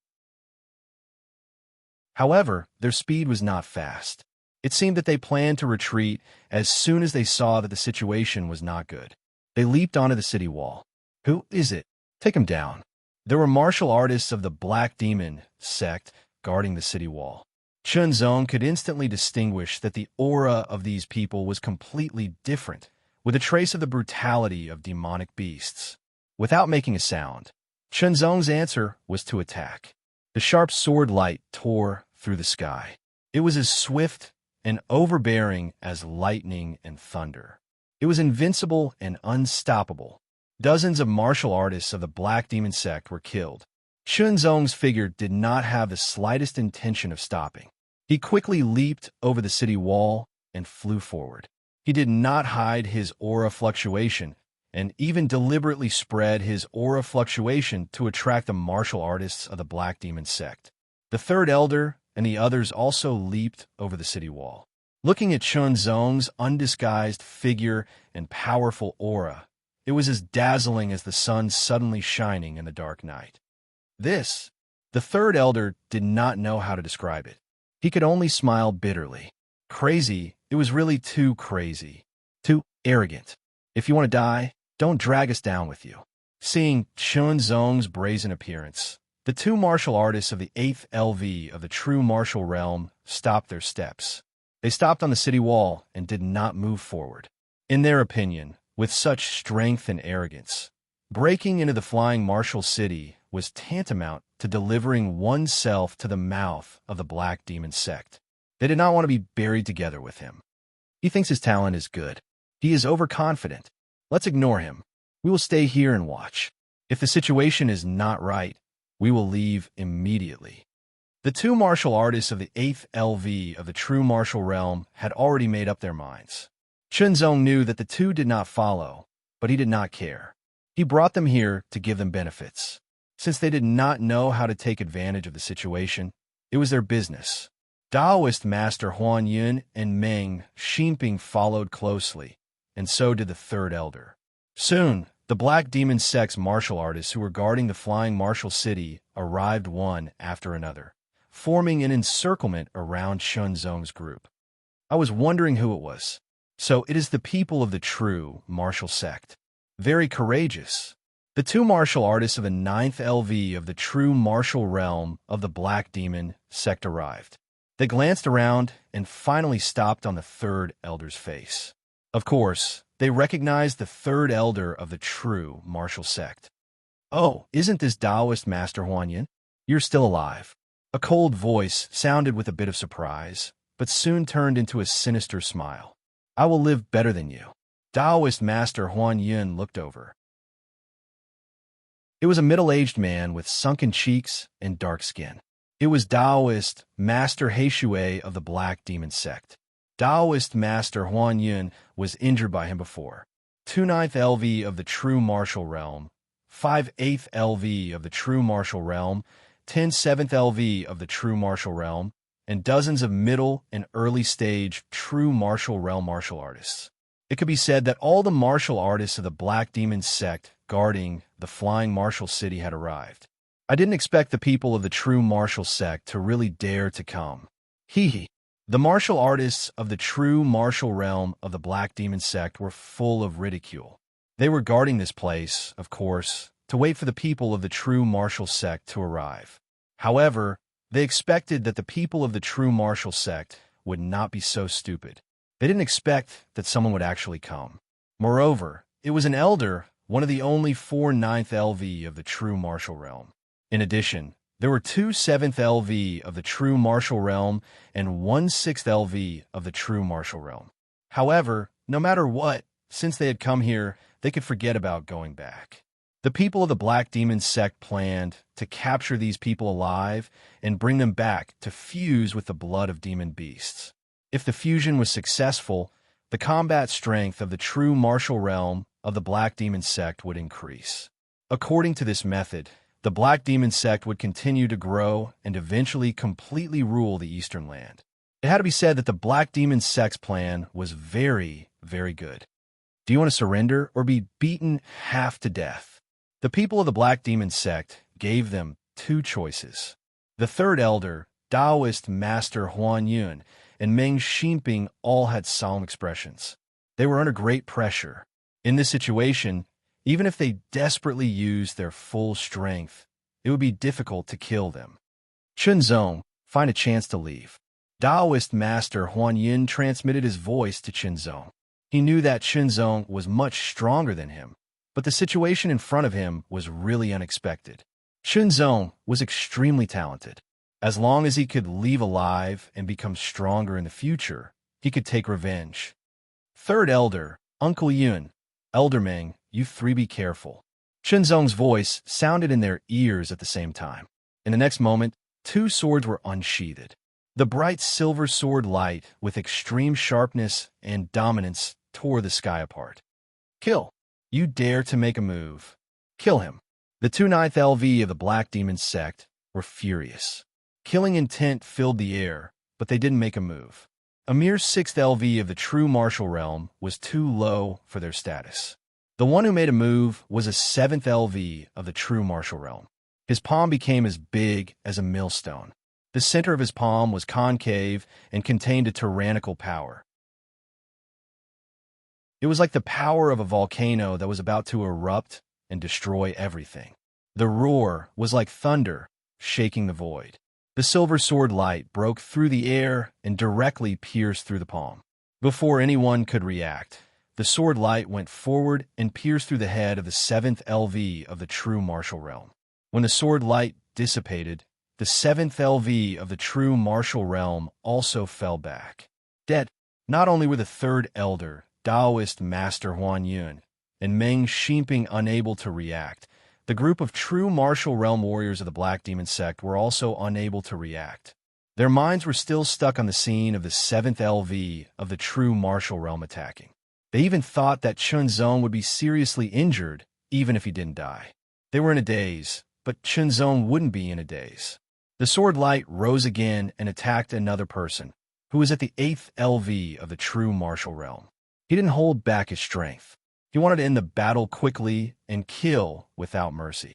However, their speed was not fast. It seemed that they planned to retreat as soon as they saw that the situation was not good. They leaped onto the city wall. Who is it? Take him down. There were martial artists of the Black Demon sect guarding the city wall. Chunzong could instantly distinguish that the aura of these people was completely different, with a trace of the brutality of demonic beasts. Without making a sound, Chunzong's answer was to attack. The sharp sword light tore through the sky. It was as swift and overbearing as lightning and thunder. It was invincible and unstoppable. Dozens of martial artists of the Black Demon sect were killed. Chunzong's figure did not have the slightest intention of stopping. He quickly leaped over the city wall and flew forward. He did not hide his aura fluctuation, and even deliberately spread his aura fluctuation to attract the martial artists of the Black Demon sect. The third elder and the others also leaped over the city wall. Looking at Chunzong's undisguised figure and powerful aura, it was as dazzling as the sun suddenly shining in the dark night. This, the third elder did not know how to describe it. He could only smile bitterly. Crazy, it was really too crazy. Too arrogant. If you want to die, don't drag us down with you. Seeing Chunzong's brazen appearance, the two martial artists of the 8th LV of the true martial realm stopped their steps. They stopped on the city wall and did not move forward. In their opinion, with such strength and arrogance, breaking into the flying martial city was tantamount to delivering oneself to the mouth of the Black Demon sect. They did not want to be buried together with him. He thinks his talent is good. He is overconfident. Let's ignore him. We will stay here and watch. If the situation is not right, we will leave immediately. The two martial artists of the 8th LV of the true martial realm had already made up their minds. Chunzong knew that the two did not follow, but he did not care. He brought them here to give them benefits. Since they did not know how to take advantage of the situation, it was their business. Taoist Master Huan Yun and Meng Xinping followed closely, and so did the third elder. Soon, the Black Demon sect's martial artists who were guarding the flying martial city arrived one after another, forming an encirclement around Chunzong's group. I was wondering who it was. So it is the people of the true martial sect. Very courageous. The two martial artists of the 9th LV of the true martial realm of the Black Demon sect arrived. They glanced around and finally stopped on the third elder's face. Of course, they recognized the third elder of the true martial sect. "Oh, isn't this Taoist Master Huan Yin? You're still alive." A cold voice sounded with a bit of surprise, but soon turned into a sinister smile. "I will live better than you." Taoist Master Huan Yin looked over. It was a middle-aged man with sunken cheeks and dark skin. It was Taoist Master Heishui of the Black Demon Sect. Taoist Master Huan Yin was injured by him before. 2/9 LV of the true martial realm, 5/8 LV of the true martial realm, 10/7 LV of the true martial realm, and dozens of middle and early stage true martial realm martial artists. It could be said that all the martial artists of the Black Demon Sect guarding the flying martial city had arrived. I didn't expect the people of the true martial sect to really dare to come. Hee hee. The martial artists of the true martial realm of the Black Demon Sect were full of ridicule. They were guarding this place, of course, to wait for the people of the true martial sect to arrive. However, they expected that the people of the true martial sect would not be so stupid. They didn't expect that someone would actually come. Moreover, it was an elder, one of the only 4/9 LV of the true martial realm. In addition, there were 2/7 LV of the true martial realm and 1/6 LV of the true martial realm. However, no matter what, since they had come here, they could forget about going back. The people of the Black Demon Sect planned to capture these people alive and bring them back to fuse with the blood of demon beasts. If the fusion was successful, the combat strength of the true martial realm of the Black Demon Sect would increase. According to this method, the Black Demon Sect would continue to grow and eventually completely rule the Eastern Land. It had to be said that the Black Demon Sect's plan was very, very good. Do you want to surrender or be beaten half to death? The people of the Black Demon Sect gave them two choices. The third elder, Taoist Master Huan Yun, and Meng Xinping all had solemn expressions. They were under great pressure. In this situation, even if they desperately used their full strength, it would be difficult to kill them. Chunzong, find a chance to leave. Taoist Master Huan Yin transmitted his voice to Chunzong. He knew that Chunzong was much stronger than him, but the situation in front of him was really unexpected. Chunzong was extremely talented. As long as he could leave alive and become stronger in the future, he could take revenge. Third Elder, Uncle Yun, Elder Meng, you three be careful. Chunzong's voice sounded in their ears at the same time. In the next moment, two swords were unsheathed. The bright silver sword light, with extreme sharpness and dominance, tore the sky apart. Kill. You dare to make a move. Kill him. The 2/9 LV of the Black Demon Sect were furious. Killing intent filled the air, but they didn't make a move. A mere 6th LV of the true martial realm was too low for their status. The one who made a move was a 7th LV of the true martial realm. His palm became as big as a millstone. The center of his palm was concave and contained a tyrannical power. It was like the power of a volcano that was about to erupt and destroy everything. The roar was like thunder, shaking the void. The silver sword light broke through the air and directly pierced through the palm. Before anyone could react, the sword light went forward and pierced through the head of the 7th LV of the true martial realm. When the sword light dissipated, the 7th LV of the true martial realm also fell back. Dead. Not only were the third elder, Taoist Master Huan Yun, and Meng Xinping unable to react, the group of true martial realm warriors of the Black Demon Sect were also unable to react. Their minds were still stuck on the scene of the 7th LV of the true martial realm attacking. They even thought that Chunzong would be seriously injured, even if he didn't die. They were in a daze, but Chunzong wouldn't be in a daze. The sword light rose again and attacked another person, who was at the 8th LV of the true martial realm. He didn't hold back his strength. He wanted to end the battle quickly and kill without mercy.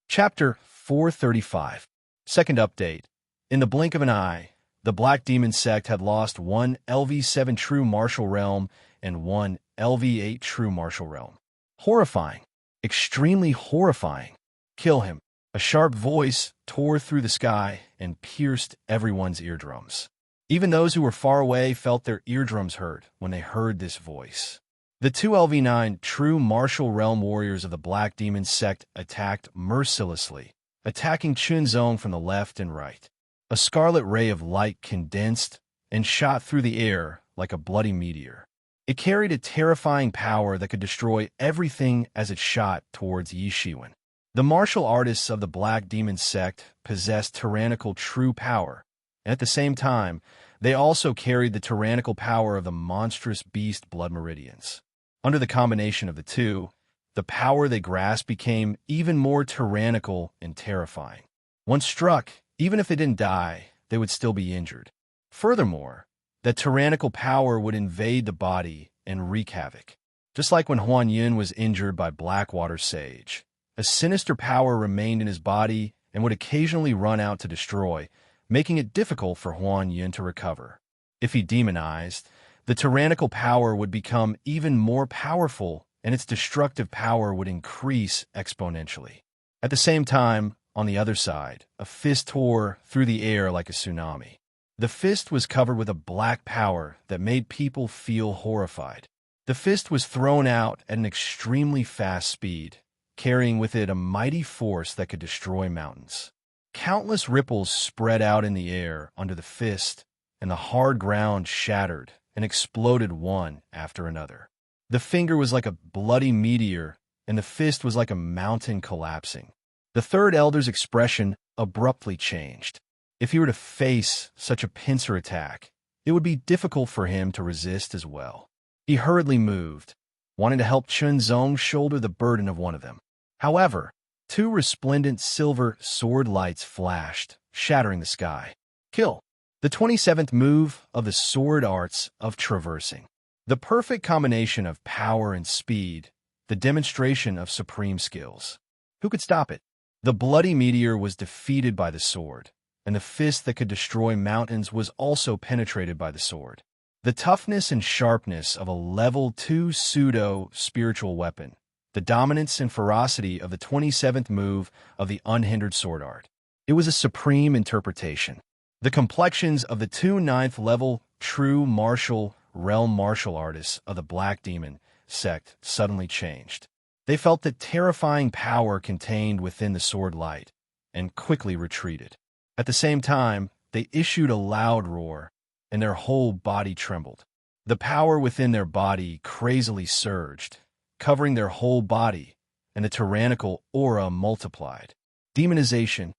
Chapter 435. Second update. In the blink of an eye, the Black Demon Sect had lost one LV7 True Martial Realm and one LV8 True Martial Realm. Horrifying. Extremely horrifying. Kill him. A sharp voice tore through the sky and pierced everyone's eardrums. Even those who were far away felt their eardrums hurt when they heard this voice. The two LV9 true martial realm warriors of the Black Demon sect attacked mercilessly, attacking Chunzong from the left and right. A scarlet ray of light condensed and shot through the air like a bloody meteor. It carried a terrifying power that could destroy everything as it shot towards Yi Shiwen. The martial artists of the Black Demon sect possessed tyrannical true power, and at the same time, they also carried the tyrannical power of the monstrous beast Blood Meridians. Under the combination of the two, the power they grasped became even more tyrannical and terrifying. Once struck, even if they didn't die, they would still be injured. Furthermore, that tyrannical power would invade the body and wreak havoc. Just like when Huan Yun was injured by Blackwater Sage, a sinister power remained in his body and would occasionally run out to destroy, making it difficult for Huan Yun to recover. If he demonized, the tyrannical power would become even more powerful and its destructive power would increase exponentially. At the same time, on the other side, a fist tore through the air like a tsunami. The fist was covered with a black power that made people feel horrified. The fist was thrown out at an extremely fast speed, carrying with it a mighty force that could destroy mountains. Countless ripples spread out in the air under the fist, and the hard ground shattered and exploded one after another. The finger was like a bloody meteor, and the fist was like a mountain collapsing. The third elder's expression abruptly changed. If he were to face such a pincer attack, it would be difficult for him to resist as well. He hurriedly moved, wanting to help Chunzong shoulder the burden of one of them. However, two resplendent silver sword lights flashed, shattering the sky. Kill. The 27th move of the sword arts of traversing. The perfect combination of power and speed, the demonstration of supreme skills. Who could stop it? The bloody meteor was defeated by the sword, and the fist that could destroy mountains was also penetrated by the sword. The toughness and sharpness of a level 2 pseudo-spiritual weapon. The dominance and ferocity of the 27th move of the unhindered sword art. It was a supreme interpretation. The complexions of the two 9th level true martial realm martial artists of the Black Demon sect suddenly changed. They felt the terrifying power contained within the sword light and quickly retreated. At the same time, they issued a loud roar, and their whole body trembled. The power within their body crazily surged, covering their whole body, and the tyrannical aura multiplied. Demonization.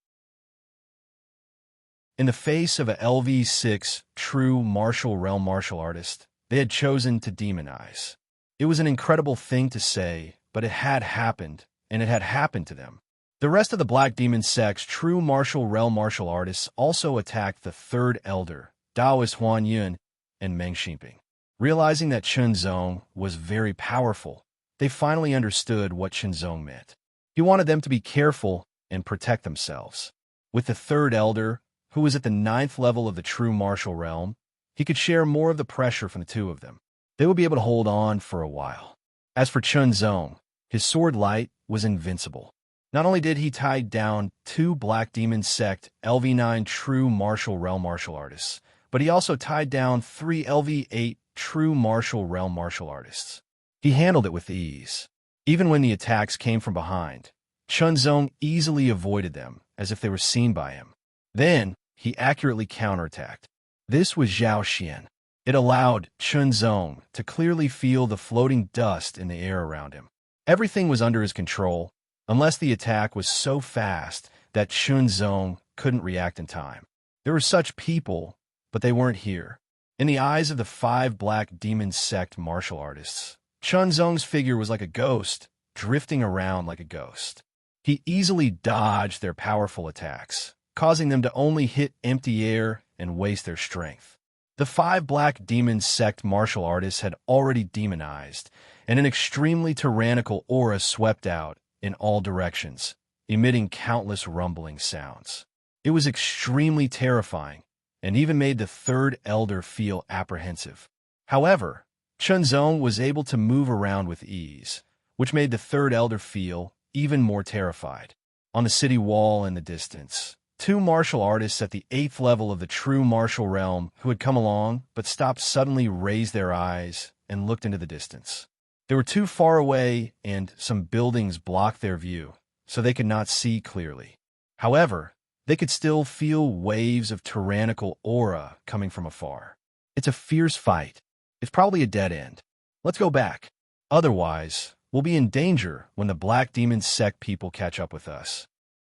In the face of a LV6 true martial realm martial artist, they had chosen to demonize. It was an incredible thing to say, but it had happened, and it had happened to them. The rest of the Black Demon sect's true martial realm martial artists also attacked the third elder, Taoist Huan Yun, and Meng Xinping. Realizing that Chunzong was very powerful, they finally understood what Chunzong meant. He wanted them to be careful and protect themselves. With the third elder, who was at the 9th level of the true martial realm, he could share more of the pressure from the two of them. They would be able to hold on for a while. As for Chunzong, his sword light was invincible. Not only did he tie down two Black Demon sect LV9 true martial realm martial artists, but he also tied down 3 LV8 true martial realm martial artists. He handled it with ease. Even when the attacks came from behind, Chunzong easily avoided them as if they were seen by him. Then, he accurately counterattacked. This was Zhao Xian. It allowed Chunzong to clearly feel the floating dust in the air around him. Everything was under his control, unless the attack was so fast that Chunzong couldn't react in time. There were such people, but they weren't here. In the eyes of the 5 Black Demon sect martial artists, Chunzong's figure was like a ghost, drifting around like a ghost. He easily dodged their powerful attacks, causing them to only hit empty air and waste their strength. The 5 Black Demon sect martial artists had already demonized, and an extremely tyrannical aura swept out in all directions, emitting countless rumbling sounds. It was extremely terrifying, and even made the third elder feel apprehensive. However, Chunzong was able to move around with ease, which made the third elder feel even more terrified. On the city wall in the distance, two martial artists at the 8th level of the true martial realm who had come along but stopped suddenly raised their eyes and looked into the distance. They were too far away and some buildings blocked their view, so they could not see clearly. However, they could still feel waves of tyrannical aura coming from afar. It's a fierce fight. It's probably a dead end. Let's go back. Otherwise, we'll be in danger when the Black Demon sect people catch up with us.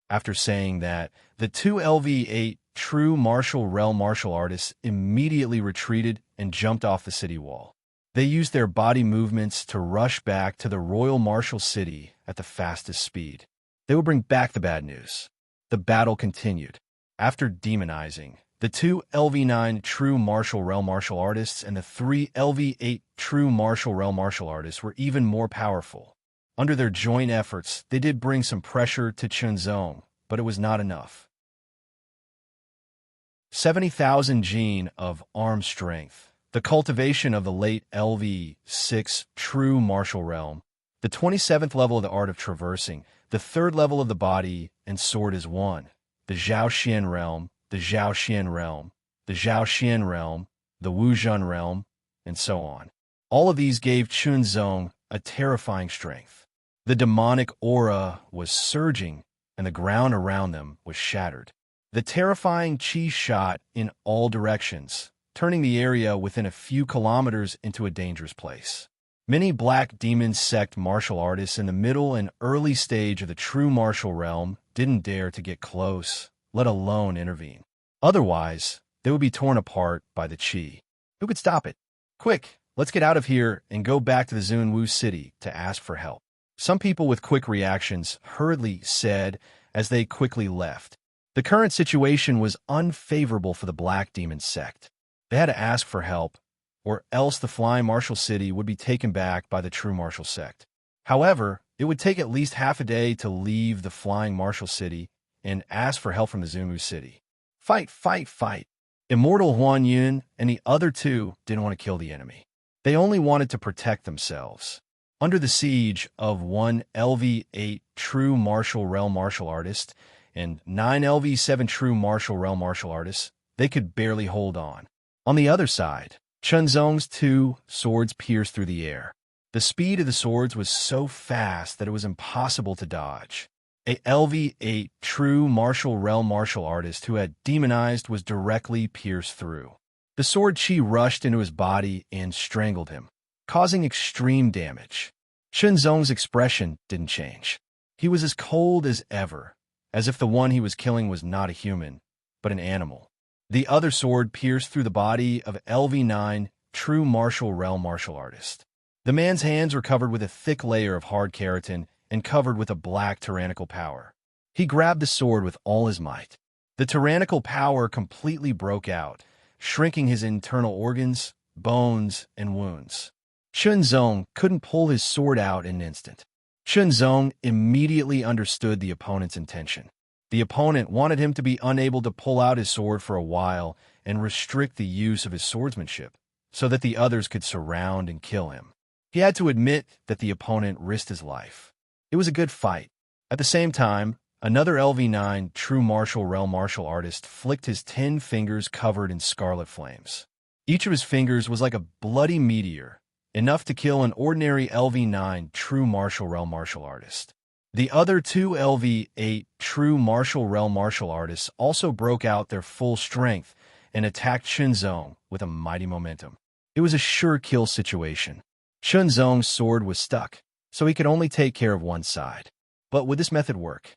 After saying that, the two LV8 true martial realm martial artists immediately retreated and jumped off the city wall. They used their body movements to rush back to the Royal Martial City at the fastest speed. They would bring back the bad news. The battle continued. After demonizing, the two LV9 true martial realm martial artists and the three LV8 true martial realm martial artists were even more powerful. Under their joint efforts, they did bring some pressure to Chunzong, but it was not enough. 70,000 gene of arm strength, the cultivation of the late LV6 true martial realm, the 27th level of the art of traversing, the 3rd level of the body and sword is one, the Zhaoxian realm, the Zhaoxian realm, the Zhaoxian realm, the Wuzhen realm, and so on. All of these gave Chunzong a terrifying strength. The demonic aura was surging, and the ground around them was shattered. The terrifying chi shot in all directions, turning the area within a few kilometers into a dangerous place. Many Black Demon sect martial artists in the middle and early stage of the true martial realm didn't dare to get close, let alone intervene. Otherwise, they would be torn apart by the chi. Who could stop it? Quick, let's get out of here and go back to the Zunwu city to ask for help. Some people with quick reactions hurriedly said as they quickly left. The current situation was unfavorable for the Black Demon sect. They had to ask for help, or else the Flying Martial City would be taken back by the True Martial sect. However, it would take at least half a day to leave the Flying Martial City and ask for help from the Zunwu city. Fight, fight, fight. Immortal Huan Yun and the other two didn't want to kill the enemy. They only wanted to protect themselves. Under the siege of one LV8 true martial realm martial artist and 9 LV7 true martial realm martial artists, they could barely hold on. On the other side, Chunzong's two swords pierced through the air. The speed of the swords was so fast that it was impossible to dodge. A LV8 true martial realm martial artist who had demonized was directly pierced through. The sword chi rushed into his body and strangled him, causing extreme damage. Chunzong's expression didn't change. He was as cold as ever, as if the one he was killing was not a human, but an animal. The other sword pierced through the body of LV9 true martial realm martial artist. The man's hands were covered with a thick layer of hard keratin and covered with a black tyrannical power. He grabbed the sword with all his might. The tyrannical power completely broke out, shrinking his internal organs, bones, and wounds. Chunzong couldn't pull his sword out in an instant. Chunzong immediately understood the opponent's intention. The opponent wanted him to be unable to pull out his sword for a while and restrict the use of his swordsmanship, so that the others could surround and kill him. He had to admit that the opponent risked his life. It was a good fight. At the same time, another LV9 true martial realm martial artist flicked his 10 fingers covered in scarlet flames. Each of his fingers was like a bloody meteor, enough to kill an ordinary LV9 true martial realm martial artist. The other two LV8 true martial realm martial artists also broke out their full strength and attacked Chunzong with a mighty momentum. It was a sure kill situation. Chunzong's sword was stuck, so he could only take care of one side. But would this method work?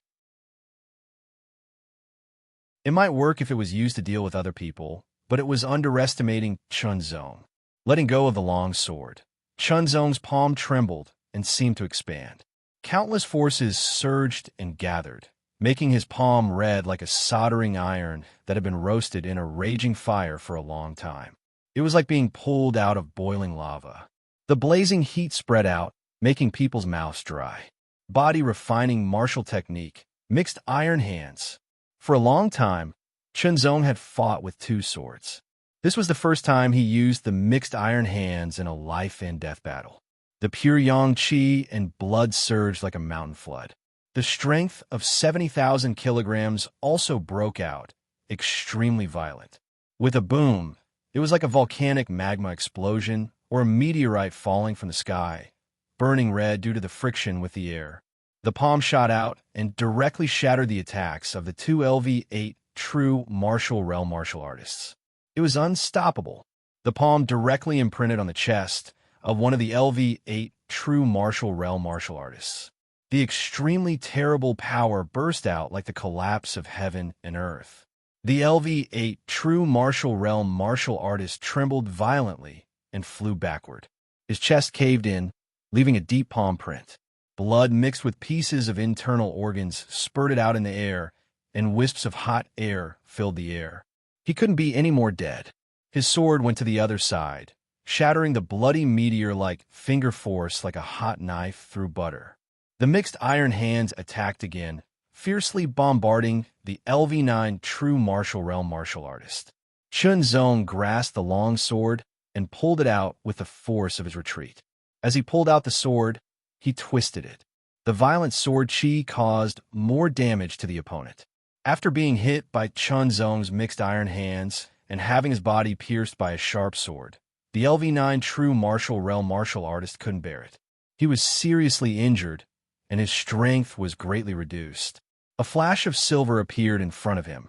It might work if it was used to deal with other people, but it was underestimating Chunzong. Letting go of the long sword, Chunzong's palm trembled and seemed to expand. Countless forces surged and gathered, making his palm red like a soldering iron that had been roasted in a raging fire for a long time. It was like being pulled out of boiling lava. The blazing heat spread out, making people's mouths dry. Body refining martial technique, mixed iron hands. For a long time, Chunzong had fought with two swords. This was the first time he used the mixed iron hands in a life and death battle. The pure yang qi and blood surged like a mountain flood. The strength of 70,000 kilograms also broke out, extremely violent. With a boom, it was like a volcanic magma explosion or a meteorite falling from the sky, burning red due to the friction with the air. The palm shot out and directly shattered the attacks of the two LV-8 true martial realm martial artists. It was unstoppable. The palm directly imprinted on the chest of one of the LV-8 true martial realm martial artists. The extremely terrible power burst out like the collapse of heaven and earth. The LV-8 true martial realm martial artist trembled violently and flew backward. His chest caved in, leaving a deep palm print. Blood mixed with pieces of internal organs spurted out in the air, and wisps of hot air filled the air. He couldn't be any more dead. His sword went to the other side, shattering the bloody meteor like finger force like a hot knife through butter. The mixed iron hands attacked again, fiercely bombarding the LV-9 true martial realm martial artist. Chun Zong grasped the long sword and pulled it out with the force of his retreat. As he pulled out the sword, he twisted it. The violent sword chi caused more damage to the opponent. After being hit by Chun Zong's mixed iron hands and having his body pierced by a sharp sword, the LV-9 true martial realm martial artist couldn't bear it. He was seriously injured, and his strength was greatly reduced. A flash of silver appeared in front of him,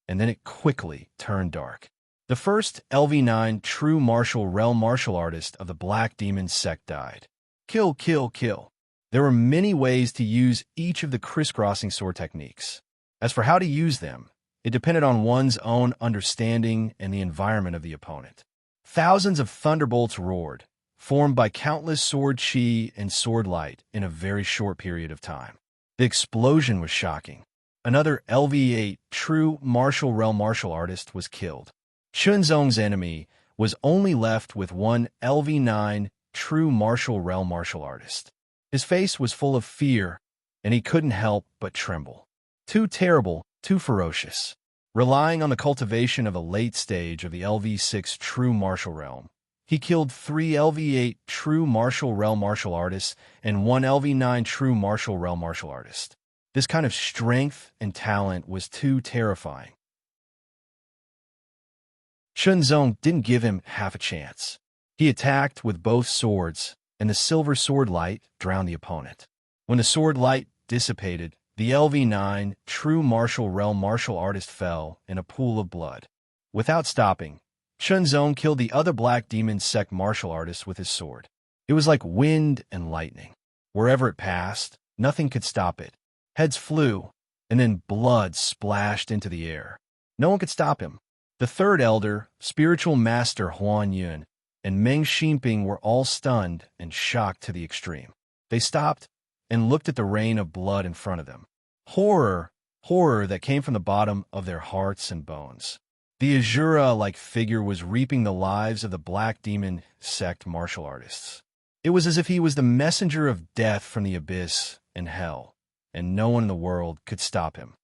and then it quickly turned dark. The first LV-9 true martial realm martial artist of the Black Demon sect died. Kill, kill, kill. There were many ways to use each of the crisscrossing sword techniques. As for how to use them, it depended on one's own understanding and the environment of the opponent. Thousands of thunderbolts roared, formed by countless sword chi and sword light in a very short period of time. The explosion was shocking. Another LV-8 true martial realm martial artist was killed. Chun Zong's enemy was only left with one LV-9 true martial realm martial artist. His face was full of fear, and he couldn't help but tremble. Too terrible, too ferocious. Relying on the cultivation of a late stage of the LV-6 true martial realm, he killed 3 LV-8 true martial realm martial artists and 1 LV-9 true martial realm martial artist. This kind of strength and talent was too terrifying. Chun Zong didn't give him half a chance. He attacked with both swords, and the silver sword light drowned the opponent. When the sword light dissipated, the LV-9 true martial realm martial artist fell in a pool of blood. Without stopping, Chun Zong killed the other Black Demon sect martial artist with his sword. It was like wind and lightning. Wherever it passed, nothing could stop it. Heads flew, and then blood splashed into the air. No one could stop him. The third elder, spiritual master Huan Yun, and Meng Xinping were all stunned and shocked to the extreme. They stopped and looked at the rain of blood in front of them. Horror that came from the bottom of their hearts and bones. The Azura-like figure was reaping the lives of the Black Demon sect martial artists. It was as if he was the messenger of death from the abyss and hell, and no one in the world could stop him.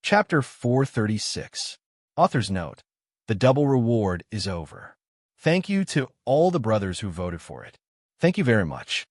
Chapter 436. Author's Note. The double reward is over. Thank you to all the brothers who voted for it. Thank you very much.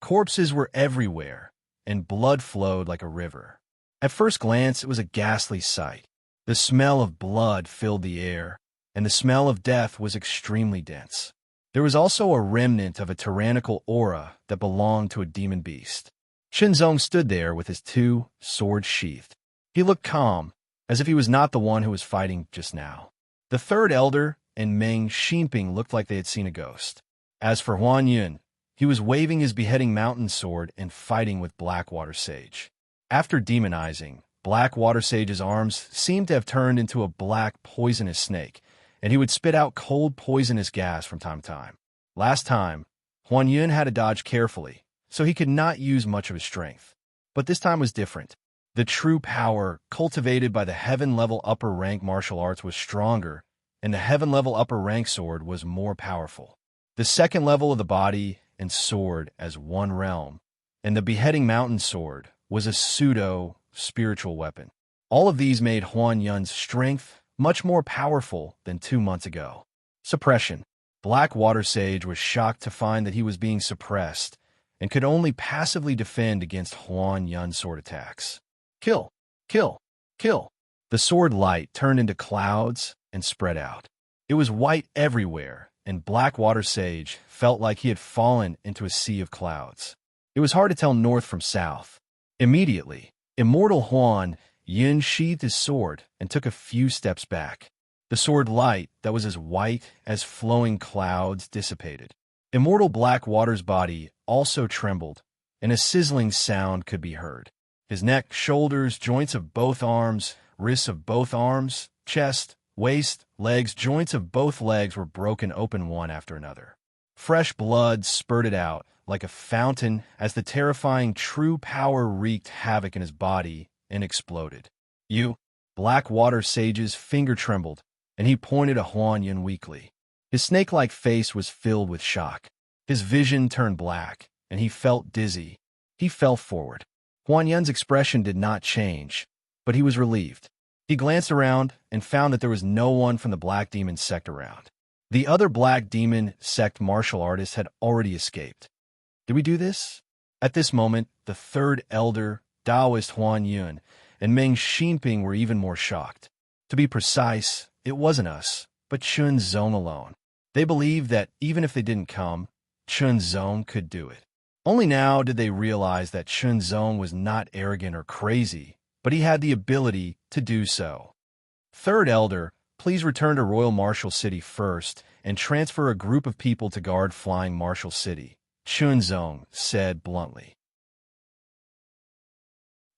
Corpses were everywhere, and blood flowed like a river. At first glance, it was a ghastly sight. The smell of blood filled the air, and the smell of death was extremely dense. There was also a remnant of a tyrannical aura that belonged to a demon beast. Chun Zong stood there with his 2 swords sheathed. He looked calm, as if he was not the one who was fighting just now. The third elder and Meng Xinping looked like they had seen a ghost. As for Huan Yun, he was waving his beheading mountain sword and fighting with Blackwater Sage. After demonizing, Blackwater Sage's arms seemed to have turned into a black poisonous snake, and he would spit out cold poisonous gas from time to time. Last time, Huan Yun had to dodge carefully, so he could not use much of his strength. But this time was different. The true power cultivated by the heaven-level upper rank martial arts was stronger, and the heaven-level upper rank sword was more powerful. The second level of the body and sword as one realm, and the beheading mountain sword was a pseudo-spiritual weapon. All of these made Huan Yun's strength much more powerful than 2 months ago. Suppression. Black Water Sage was shocked to find that he was being suppressed and could only passively defend against Huan Yun's sword attacks. Kill! Kill! Kill! The sword light turned into clouds and spread out. It was white everywhere, and Black Water Sage felt like he had fallen into a sea of clouds. It was hard to tell north from south. Immediately, Immortal Huan Yun sheathed his sword and took a few steps back. The sword light that was as white as flowing clouds dissipated. Immortal Black Water's body also trembled, and a sizzling sound could be heard. His neck, shoulders, joints of both arms, wrists of both arms, chest, waist, legs, joints of both legs were broken open one after another. Fresh blood spurted out like a fountain as the terrifying true power wreaked havoc in his body and exploded. Black Water Sage's finger trembled, and he pointed at Huan Yun weakly. His snake-like face was filled with shock. His vision turned black, and he felt dizzy. He fell forward. Huan Yun's expression did not change, but he was relieved. He glanced around and found that there was no one from the Black Demon sect around. The other Black Demon sect martial artists had already escaped. Did we do this? At this moment, the third elder, Taoist Huan Yun, and Meng Xinping were even more shocked. To be precise, it wasn't us, but Chun Zong alone. They believed that even if they didn't come, Chun Zong could do it. Only now did they realize that Chun Zong was not arrogant or crazy, but he had the ability to do so. Third Elder, please return to Royal Marshal City first and transfer a group of people to guard Flying Marshal City, Chun Zong said bluntly.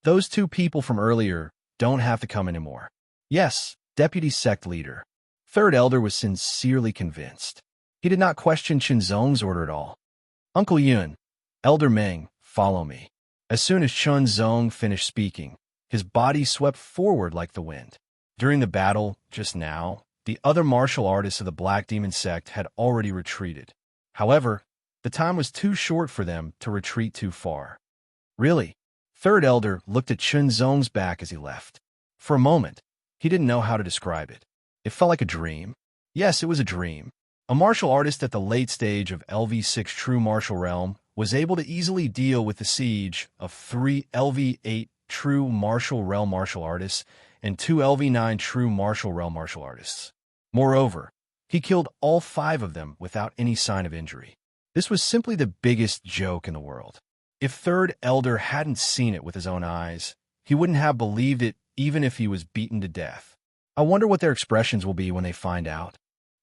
Those two people from earlier don't have to come anymore. Yes, Deputy Sect Leader. Third Elder was sincerely convinced. He did not question Chun Zong's order at all. Uncle Yun, Elder Meng, follow me. As soon as Chun Zong finished speaking, his body swept forward like the wind. During the battle, just now, the other martial artists of the Black Demon sect had already retreated. However, the time was too short for them to retreat too far. Really? Third Elder looked at Chun Zong's back as he left. For a moment, he didn't know how to describe it. It felt like a dream. Yes, it was a dream. A martial artist at the late stage of LV6 True Martial Realm was able to easily deal with the siege of 3 LV8 True Martial Realm martial artists and 2 LV9 True Martial Realm martial artists. Moreover, he killed all 5 of them without any sign of injury. This was simply the biggest joke in the world. If Third Elder hadn't seen it with his own eyes, he wouldn't have believed it even if he was beaten to death. I wonder what their expressions will be when they find out.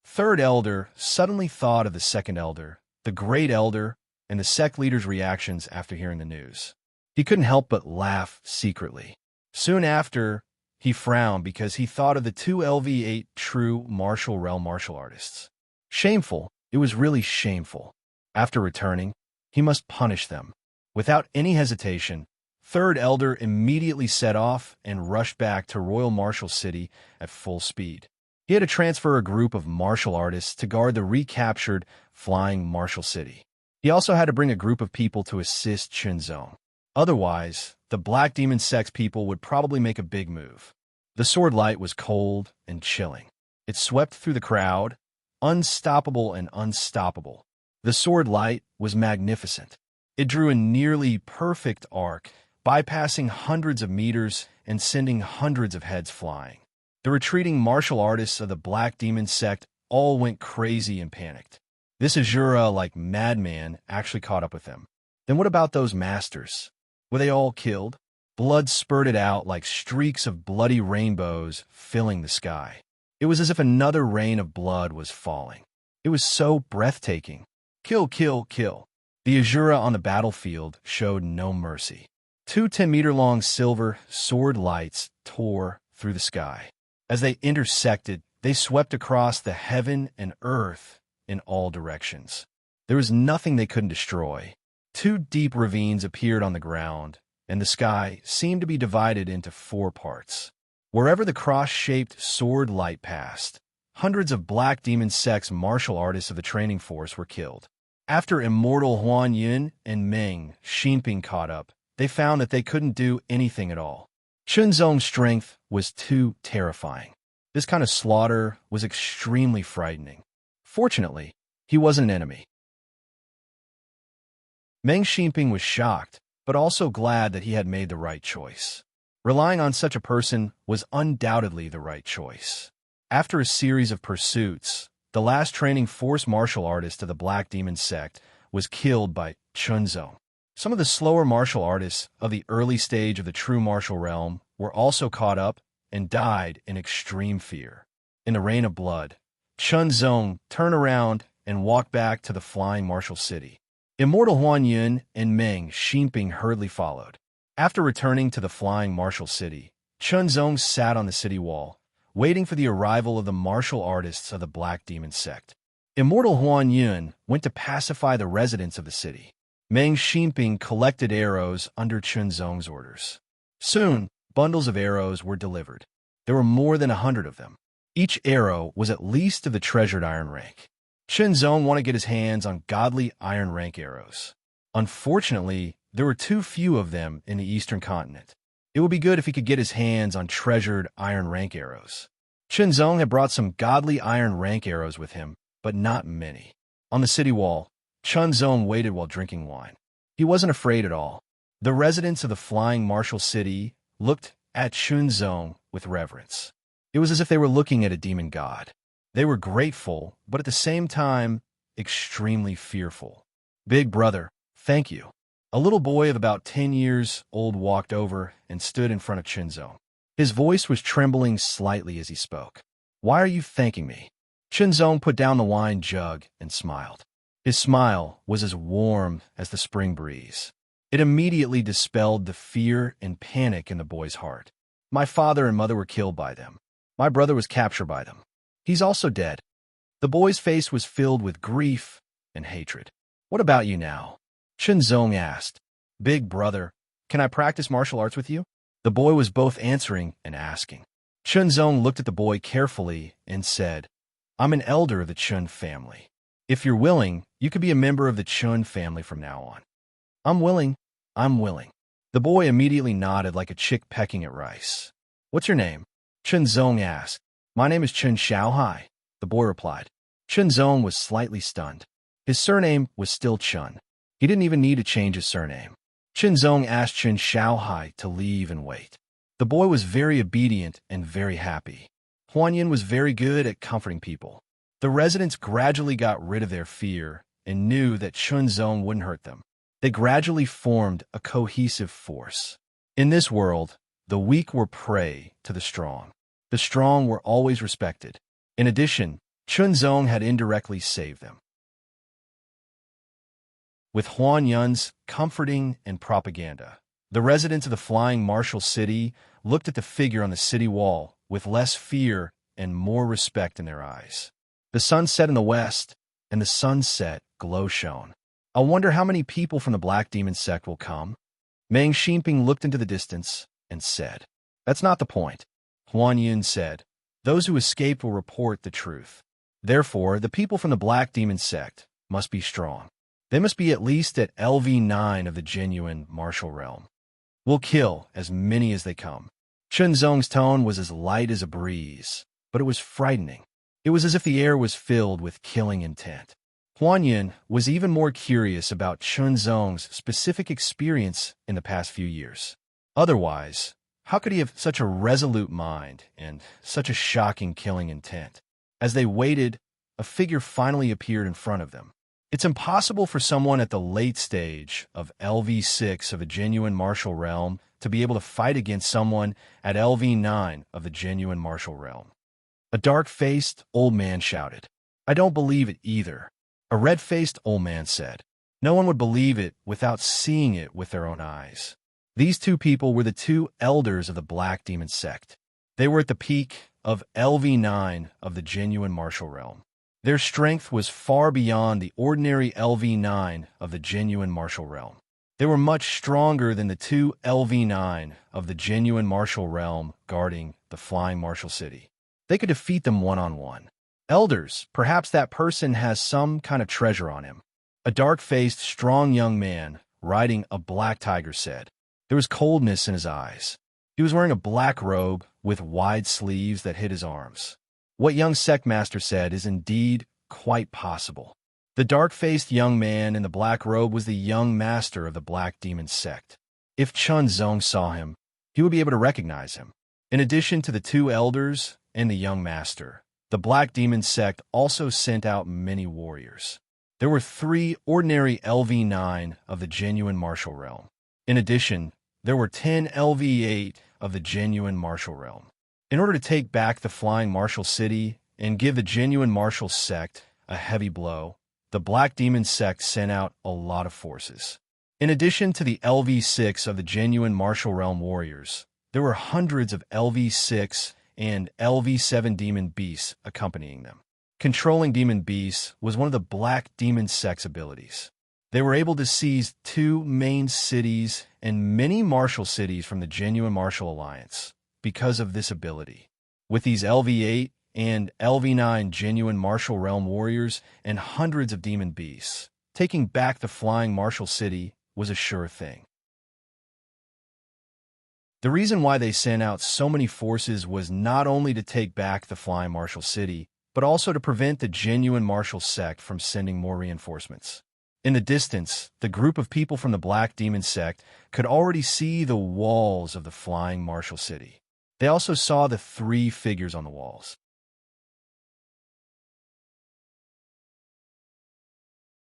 Third Elder suddenly thought of the Second Elder, the Great Elder, and the sect leader's reactions after hearing the news. He couldn't help but laugh secretly. Soon after, he frowned because he thought of the 2 LV8 True Martial Realm martial artists. Shameful. It was really shameful. After returning, he must punish them. Without any hesitation, Third Elder immediately set off and rushed back to Royal Marshal City at full speed. He had to transfer a group of martial artists to guard the recaptured Flying Marshal City. He also had to bring a group of people to assist Chun Zong. Otherwise, the Black Demon Sect's people would probably make a big move. The sword light was cold and chilling. It swept through the crowd, unstoppable and unstoppable. The sword light was magnificent. It drew a nearly perfect arc, bypassing hundreds of meters and sending hundreds of heads flying. The retreating martial artists of the Black Demon sect all went crazy and panicked. This Azura, like madman, actually caught up with them. Then what about those masters? Were they all killed? Blood spurted out like streaks of bloody rainbows filling the sky. It was as if another rain of blood was falling. It was so breathtaking. Kill, kill, kill. The Azura on the battlefield showed no mercy. 2 10-meter-long silver sword lights tore through the sky. As they intersected, they swept across the heaven and earth in all directions. There was nothing they couldn't destroy. 2 deep ravines appeared on the ground, and the sky seemed to be divided into 4 parts. Wherever the cross-shaped sword light passed, hundreds of Black Demon Sect's martial artists of the training force were killed. After Immortal Huan Yun and Meng Xinping caught up, they found that they couldn't do anything at all. Chun Zong's strength was too terrifying. This kind of slaughter was extremely frightening. Fortunately, He wasn't an enemy. Meng Ximping was shocked, but also glad that he had made the right choice. Relying on such a person was undoubtedly the right choice. After a series of pursuits, the last training force martial artist of the Black Demon sect was killed by Chunzong. Some of the slower martial artists of the early stage of the true martial realm were also caught up and died in extreme fear. In the rain of blood, Chunzong turned around and walked back to the flying martial city. Immortal Huanyun and Meng Ximping hurriedly followed. After returning to the flying martial city, Chunzong sat on the city wall, waiting for the arrival of the martial artists of the Black Demon sect. Immortal Huanyun went to pacify the residents of the city. Meng Ximping collected arrows under Chunzong's orders. Soon, bundles of arrows were delivered. There were more than 100 of them. Each arrow was at least of the treasured iron rank. Chunzong wanted to get his hands on godly iron rank arrows. Unfortunately, there were too few of them in the eastern continent. It would be good if he could get his hands on treasured iron rank arrows. Chunzong had brought some godly iron rank arrows with him, but not many. On the city wall, Chunzong waited while drinking wine. He wasn't afraid at all. The residents of the flying martial city looked at Chunzong with reverence. It was as if they were looking at a demon god. They were grateful, but at the same time, extremely fearful. "Big brother, thank you." A little boy of about 10 years old walked over and stood in front of Chunzong. His voice was trembling slightly as he spoke. "Why are you thanking me?" Chunzong put down the wine jug and smiled. His smile was as warm as the spring breeze. It immediately dispelled the fear and panic in the boy's heart. "My father and mother were killed by them. My brother was captured by them. He's also dead." The boy's face was filled with grief and hatred. "What about you now?" Chunzong asked. "Big brother, can I practice martial arts with you?" The boy was both answering and asking. Chunzong looked at the boy carefully and said, "I'm an elder of the Chun family. If you're willing, you could be a member of the Chun family from now on." "I'm willing. I'm willing." The boy immediately nodded like a chick pecking at rice. "What's your name?" Chunzong asked. "My name is Chun Shaohai," the boy replied. Chunzong was slightly stunned. His surname was still Chun. He didn't even need to change his surname. Chunzong asked Chun Shaohai to leave and wait. The boy was very obedient and very happy. Huanyun was very good at comforting people. The residents gradually got rid of their fear and knew that Chunzong wouldn't hurt them. They gradually formed a cohesive force. In this world, the weak were prey to the strong. The strong were always respected. In addition, Chunzong had indirectly saved them. With Huanyun's comforting and propaganda, the residents of the flying martial city looked at the figure on the city wall with less fear and more respect in their eyes. The sun set in the west, and the sunset glow shone. "I wonder how many people from the Black Demon sect will come?" Meng Ximping looked into the distance and said. "That's not the point." Huanyun said, "Those who escaped will report the truth. Therefore, the people from the Black Demon sect must be strong. They must be at least at LV9 of the genuine martial realm. We'll kill as many as they come." Chunzong's tone was as light as a breeze, but it was frightening. It was as if the air was filled with killing intent. Huanyun was even more curious about Chunzong's specific experience in the past few years. Otherwise, how could he have such a resolute mind and such a shocking killing intent? As they waited, a figure finally appeared in front of them. It's impossible for someone at the late stage of LV6 of a genuine martial realm to be able to fight against someone at LV9 of the genuine martial realm. A dark-faced old man shouted. "I don't believe it either." A red-faced old man said. "No one would believe it without seeing it with their own eyes." These two people were the two elders of the Black Demon sect. They were at the peak of LV9 of the genuine martial realm. Their strength was far beyond the ordinary LV9 of the genuine martial realm. They were much stronger than the two LV9 of the genuine martial realm guarding the flying martial city. They could defeat them one-on-one. "Elders, perhaps that person has some kind of treasure on him," a dark-faced, strong young man riding a black tiger said. There was coldness in his eyes. He was wearing a black robe with wide sleeves that hid his arms. "What young sect master said is indeed quite possible." The dark-faced young man in the black robe was the young master of the Black Demon sect. If Chun Zong saw him, he would be able to recognize him. In addition to the two elders and the young master, the Black Demon sect also sent out many warriors. There were 3 ordinary LV9 of the genuine martial realm. In addition, there were 10 LV8 of the genuine martial realm. In order to take back the flying martial city and give the genuine martial sect a heavy blow, the Black Demon sect sent out a lot of forces. In addition to the LV6 of the genuine martial realm warriors, there were hundreds of LV6 and LV7 demon beasts accompanying them. Controlling demon beasts was one of the Black Demon sect's abilities. They were able to seize 2 main cities and many martial cities from the genuine martial alliance because of this ability. With these LV8 and LV9 genuine martial realm warriors and hundreds of demon beasts, taking back the flying martial city was a sure thing. The reason why they sent out so many forces was not only to take back the flying martial city, but also to prevent the genuine martial sect from sending more reinforcements. In the distance, the group of people from the Black Demon sect could already see the walls of the flying martial city. They also saw the 3 figures on the walls.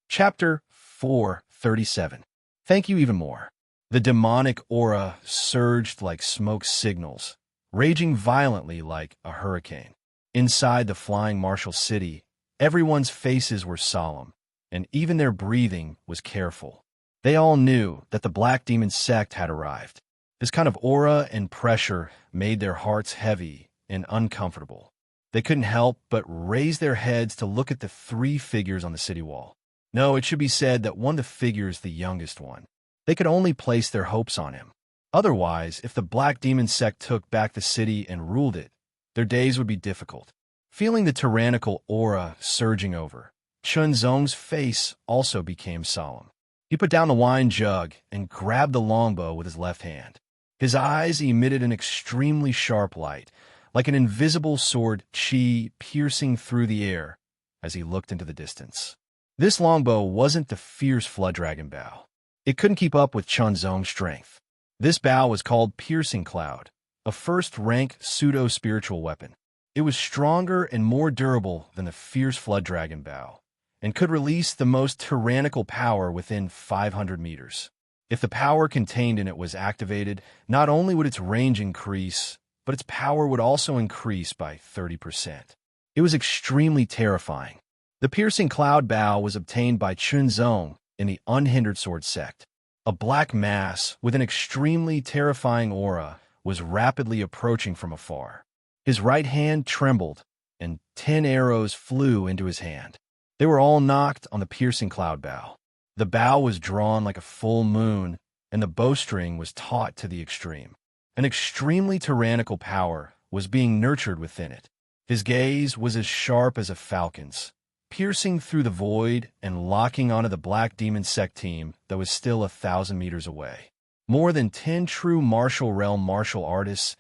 Chapter 437. Thank you even more. The demonic aura surged like smoke signals, raging violently like a hurricane. Inside the flying martial city, everyone's faces were solemn, and even their breathing was careful. They all knew that the Black Demon sect had arrived. This kind of aura and pressure made their hearts heavy and uncomfortable. They couldn't help but raise their heads to look at the 3 figures on the city wall. No, it should be said that one of the figures, the youngest one, they could only place their hopes on him. Otherwise, if the Black Demon sect took back the city and ruled it, their days would be difficult. Feeling the tyrannical aura surging over, Chun Zong's face also became solemn. He put down the wine jug and grabbed the longbow with his left hand. His eyes emitted an extremely sharp light, like an invisible sword chi piercing through the air as he looked into the distance. This longbow wasn't the fierce flood dragon bow. It couldn't keep up with Chun Zong's strength. This bow was called Piercing Cloud, a first-rank pseudo-spiritual weapon. It was stronger and more durable than the fierce flood dragon bow, and could release the most tyrannical power within 500 meters. If the power contained in it was activated, not only would its range increase, but its power would also increase by 30%. It was extremely terrifying. The Piercing Cloud bow was obtained by Chun Zong in the Unhindered Sword sect. A black mass with an extremely terrifying aura was rapidly approaching from afar. His right hand trembled, and 10 arrows flew into his hand. They were all knocked on the Piercing Cloud bow. The bow was drawn like a full moon, and the bowstring was taut to the extreme. An extremely tyrannical power was being nurtured within it. His gaze was as sharp as a falcon's, piercing through the void and locking onto the Black Demon sect team that was still 1,000 meters away. More than 10 true martial realm martial artists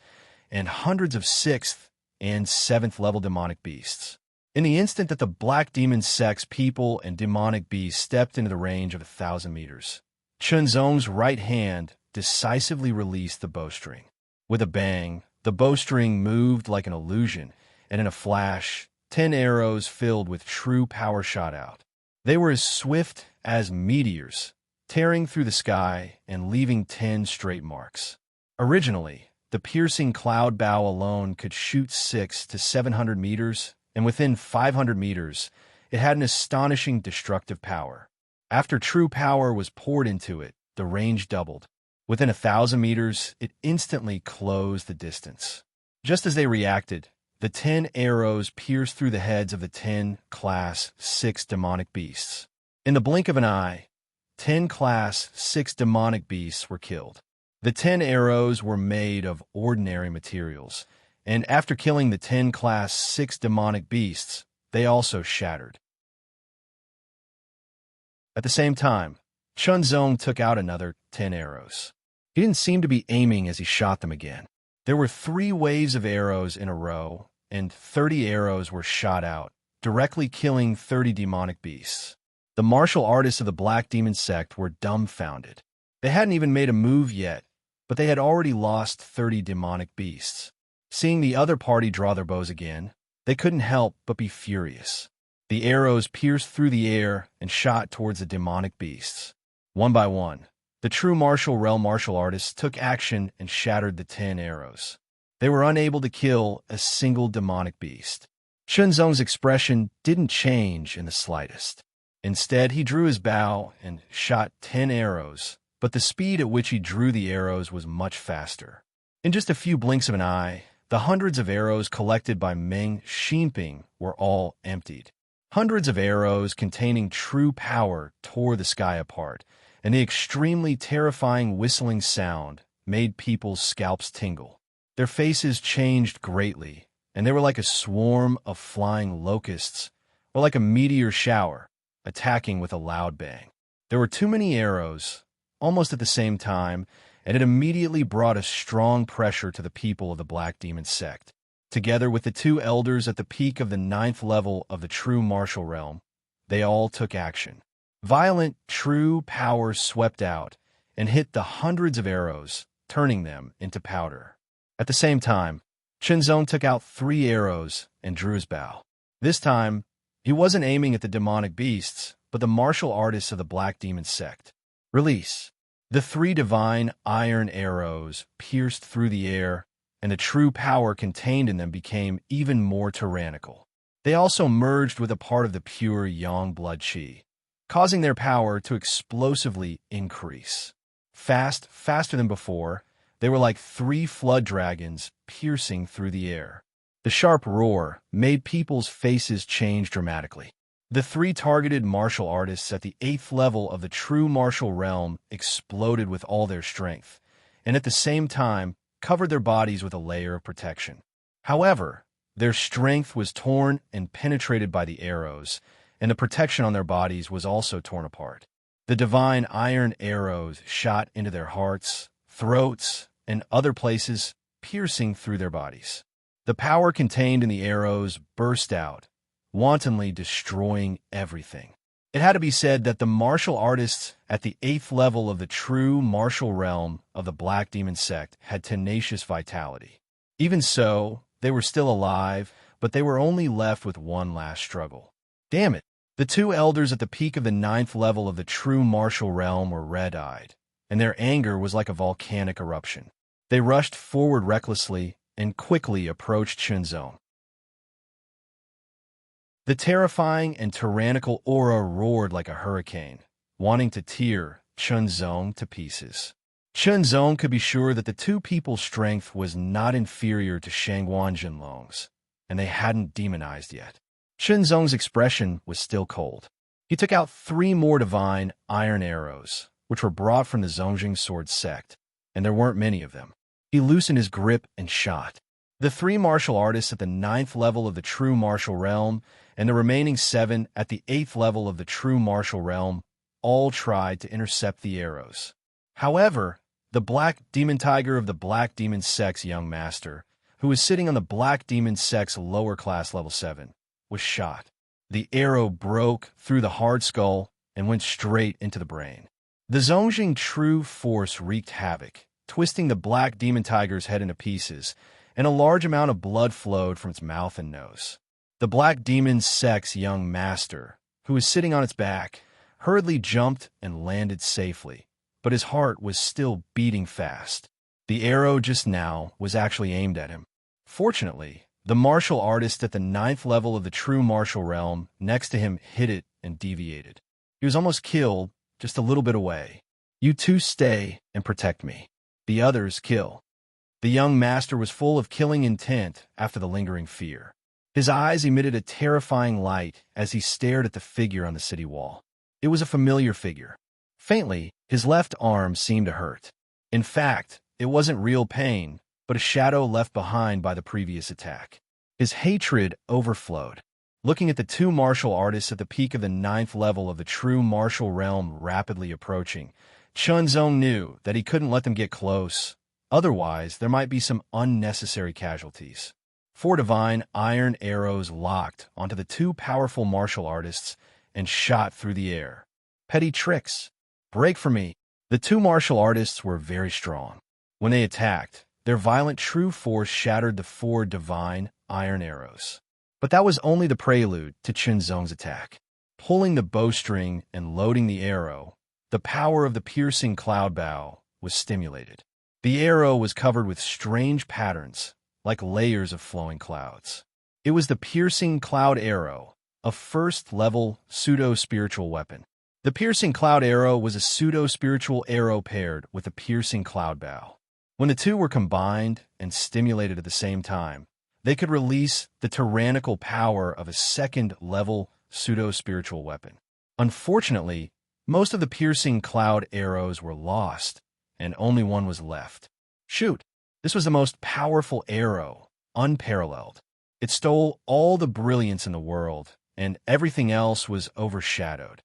and hundreds of 6th and 7th level demonic beasts. In the instant that the Black Demon sect's people and demonic beasts stepped into the range of 1,000 meters, Chun Zong's right hand decisively released the bowstring. With a bang, the bowstring moved like an illusion, and in a flash, 10 arrows filled with true power shot out. They were as swift as meteors, tearing through the sky and leaving 10 straight marks. Originally, the Piercing Cloud bow alone could shoot 600 to 700 meters, and within 500 meters, it had an astonishing destructive power. After true power was poured into it, the range doubled. Within 1,000 meters, it instantly closed the distance. Just as they reacted, the 10 arrows pierced through the heads of the 10 Class 6 demonic beasts. In the blink of an eye, 10 Class 6 demonic beasts were killed. The 10 arrows were made of ordinary materials, and after killing the 10 Class 6 demonic beasts, they also shattered. At the same time, Chun Zong took out another 10 arrows. He didn't seem to be aiming as he shot them again. There were 3 waves of arrows in a row, and 30 arrows were shot out, directly killing 30 demonic beasts. The martial artists of the Black Demon sect were dumbfounded. They hadn't even made a move yet, but they had already lost 30 demonic beasts. Seeing the other party draw their bows again, they couldn't help but be furious. The arrows pierced through the air and shot towards the demonic beasts. One by one, the true martial realm martial artists took action and shattered the 10 arrows. They were unable to kill a single demonic beast. Chunzong's expression didn't change in the slightest. Instead, he drew his bow and shot 10 arrows, but the speed at which he drew the arrows was much faster. In just a few blinks of an eye, the hundreds of arrows collected by Meng Xinping were all emptied. Hundreds of arrows containing true power tore the sky apart, and the extremely terrifying whistling sound made people's scalps tingle. Their faces changed greatly, and they were like a swarm of flying locusts, or like a meteor shower, attacking with a loud bang. There were too many arrows, almost at the same time, and it immediately brought a strong pressure to the people of the Black Demon sect. Together with the 2 elders at the peak of the 9th level of the true martial realm, they all took action. Violent, true power swept out and hit the hundreds of arrows, turning them into powder. At the same time, Chunzong took out 3 arrows and drew his bow. This time, he wasn't aiming at the demonic beasts, but the martial artists of the Black Demon sect. Release. The 3 divine iron arrows pierced through the air, and the true power contained in them became even more tyrannical. They also merged with a part of the pure yang blood qi, causing their power to explosively increase. Faster than before, they were like 3 flood dragons piercing through the air. The sharp roar made people's faces change dramatically. The 3 targeted martial artists at the 8th level of the true martial realm exploded with all their strength, and at the same time covered their bodies with a layer of protection. However, their strength was torn and penetrated by the arrows, and the protection on their bodies was also torn apart. The divine iron arrows shot into their hearts, throats, and other places, piercing through their bodies. The power contained in the arrows burst out, wantonly destroying everything. It had to be said that the martial artists at the 8th level of the true martial realm of the Black Demon sect had tenacious vitality. Even so, they were still alive, but they were only left with one last struggle. Damn it! The 2 elders at the peak of the 9th level of the true martial realm were red-eyed, and their anger was like a volcanic eruption. They rushed forward recklessly and quickly approached Chunzong. The terrifying and tyrannical aura roared like a hurricane, wanting to tear Chunzong to pieces. Chunzong could be sure that the 2 people's strength was not inferior to Shangguan Jinlong's, and they hadn't demonized yet. Chunzong's expression was still cold. He took out 3 more divine iron arrows, which were brought from the Zongjing sword sect, and there weren't many of them. He loosened his grip and shot. The 3 martial artists at the 9th level of the true martial realm and the remaining 7 at the 8th level of the true martial realm all tried to intercept the arrows. However, the Black Demon Tiger of the Black Demon sect's young master, who was sitting on the Black Demon sect's lower class level 7, was shot. The arrow broke through the hard skull and went straight into the brain. The Zongjing true force wreaked havoc, twisting the Black Demon Tiger's head into pieces, and a large amount of blood flowed from its mouth and nose. The Black Demon sect's young master, who was sitting on its back, hurriedly jumped and landed safely, but his heart was still beating fast. The arrow just now was actually aimed at him. Fortunately, the martial artist at the 9th level of the true martial realm next to him hit it and deviated. He was almost killed, just a little bit away. You 2 stay and protect me. The others kill. The young master was full of killing intent after the lingering fear. His eyes emitted a terrifying light as he stared at the figure on the city wall. It was a familiar figure. Faintly, his left arm seemed to hurt. In fact, it wasn't real pain, but a shadow left behind by the previous attack. His hatred overflowed. Looking at the 2 martial artists at the peak of the 9th level of the true martial realm rapidly approaching, Chunzong knew that he couldn't let them get close. Otherwise, there might be some unnecessary casualties. 4 divine iron arrows locked onto the 2 powerful martial artists, and shot through the air. Petty tricks. Break for me. The two martial artists were very strong. When they attacked, their violent true force shattered the four divine iron arrows. But that was only the prelude to Chenzong's attack. Pulling the bowstring and loading the arrow, the power of the piercing cloud bow was stimulated. The arrow was covered with strange patterns, like layers of flowing clouds. It was the piercing cloud arrow, a first-level pseudo-spiritual weapon. The piercing cloud arrow was a pseudo-spiritual arrow paired with a piercing cloud bow. When the two were combined and stimulated at the same time, they could release the tyrannical power of a second-level pseudo-spiritual weapon. Unfortunately, most of the piercing cloud arrows were lost, and only one was left. Shoot! This was the most powerful arrow, unparalleled. It stole all the brilliance in the world, and everything else was overshadowed.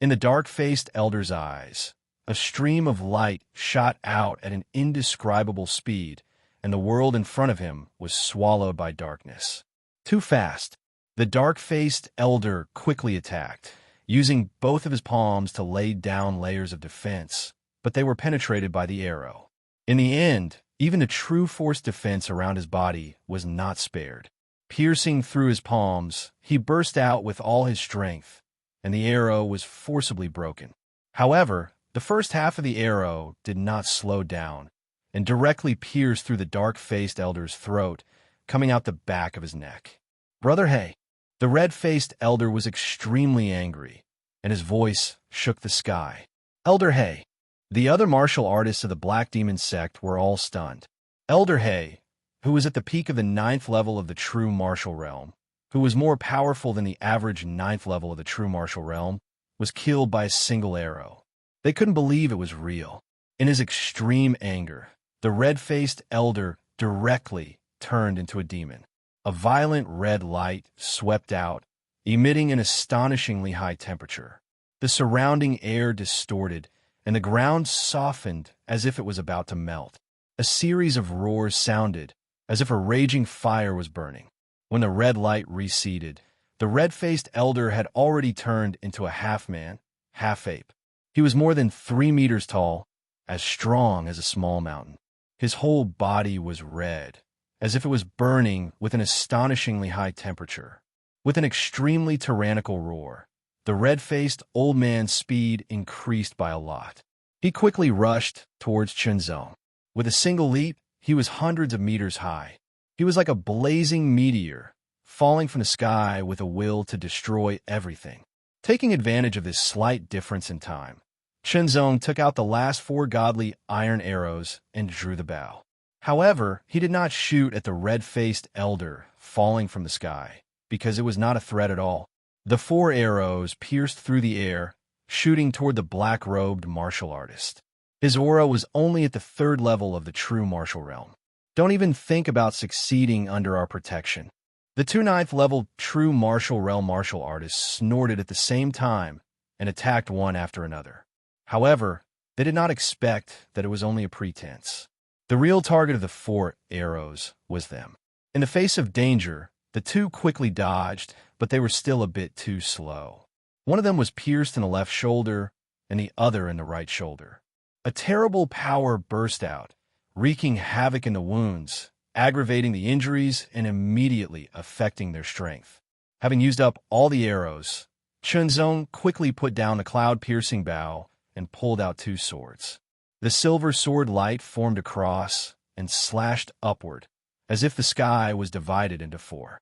In the dark-faced elder's eyes, a stream of light shot out at an indescribable speed, and the world in front of him was swallowed by darkness. Too fast. The dark-faced elder quickly attacked, using both of his palms to lay down layers of defense, but they were penetrated by the arrow. In the end, even the true force defense around his body was not spared. Piercing through his palms, he burst out with all his strength, and the arrow was forcibly broken. However, the first half of the arrow did not slow down, and directly pierced through the dark-faced elder's throat, coming out the back of his neck. "Brother Hay!" The red-faced elder was extremely angry, and his voice shook the sky. "Elder Hay!" The other martial artists of the Black Demon sect were all stunned. Elder Hay, who was at the peak of the 9th level of the true martial realm, who was more powerful than the average 9th level of the true martial realm, was killed by a single arrow. They couldn't believe it was real. In his extreme anger, the red-faced elder directly turned into a demon. A violent red light swept out, emitting an astonishingly high temperature. The surrounding air distorted, and the ground softened as if it was about to melt. A series of roars sounded, as if a raging fire was burning. When the red light receded, the red-faced elder had already turned into a half-man, half-ape. He was more than 3 meters tall, as strong as a small mountain. His whole body was red, as if it was burning with an astonishingly high temperature. With an extremely tyrannical roar, the red-faced old man's speed increased by a lot. He quickly rushed towards Chenzong. With a single leap, he was hundreds of meters high. He was like a blazing meteor, falling from the sky with a will to destroy everything. Taking advantage of this slight difference in time, Chenzong took out the last 4 godly iron arrows and drew the bow. However, he did not shoot at the red-faced elder falling from the sky, because it was not a threat at all. The 4 arrows pierced through the air, shooting toward the black-robed martial artist. His aura was only at the 3rd level of the true martial realm. Don't even think about succeeding under our protection. The 2 9th-level true martial realm martial artists snorted at the same time and attacked one after another. However, they did not expect that it was only a pretense. The real target of the 4 arrows was them. In the face of danger, the 2 quickly dodged, but they were still a bit too slow. One of them was pierced in the left shoulder, and the other in the right shoulder. A terrible power burst out, wreaking havoc in the wounds, aggravating the injuries, and immediately affecting their strength. Having used up all the arrows, Chenzong quickly put down the cloud-piercing bow and pulled out 2 swords. The silver sword light formed a cross and slashed upward, as if the sky was divided into 4.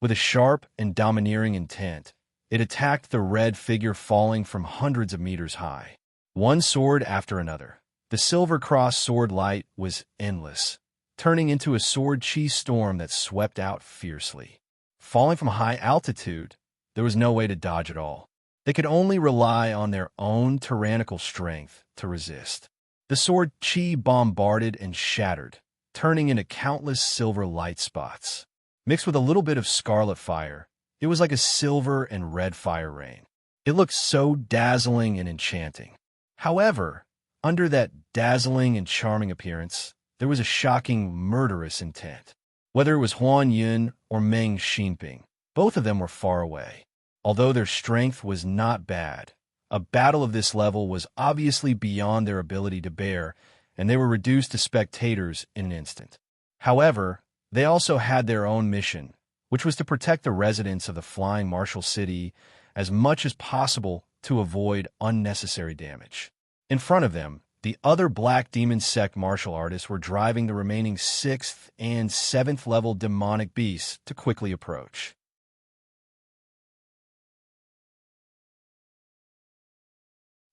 With a sharp and domineering intent, it attacked the red figure falling from hundreds of meters high. One sword after another, the silver cross sword light was endless, turning into a sword chi storm that swept out fiercely. Falling from high altitude, there was no way to dodge at all. They could only rely on their own tyrannical strength to resist. The sword chi bombarded and shattered, turning into countless silver light spots. Mixed with a little bit of scarlet fire, it was like a silver and red fire rain. It looked so dazzling and enchanting. However, under that dazzling and charming appearance, there was a shocking, murderous intent. Whether it was Huan Yun or Meng Xinping, both of them were far away. Although their strength was not bad, a battle of this level was obviously beyond their ability to bear, and they were reduced to spectators in an instant. However, they also had their own mission, which was to protect the residents of the flying martial city as much as possible to avoid unnecessary damage. In front of them, the other Black Demon Sect martial artists were driving the remaining 6th and 7th level demonic beasts to quickly approach.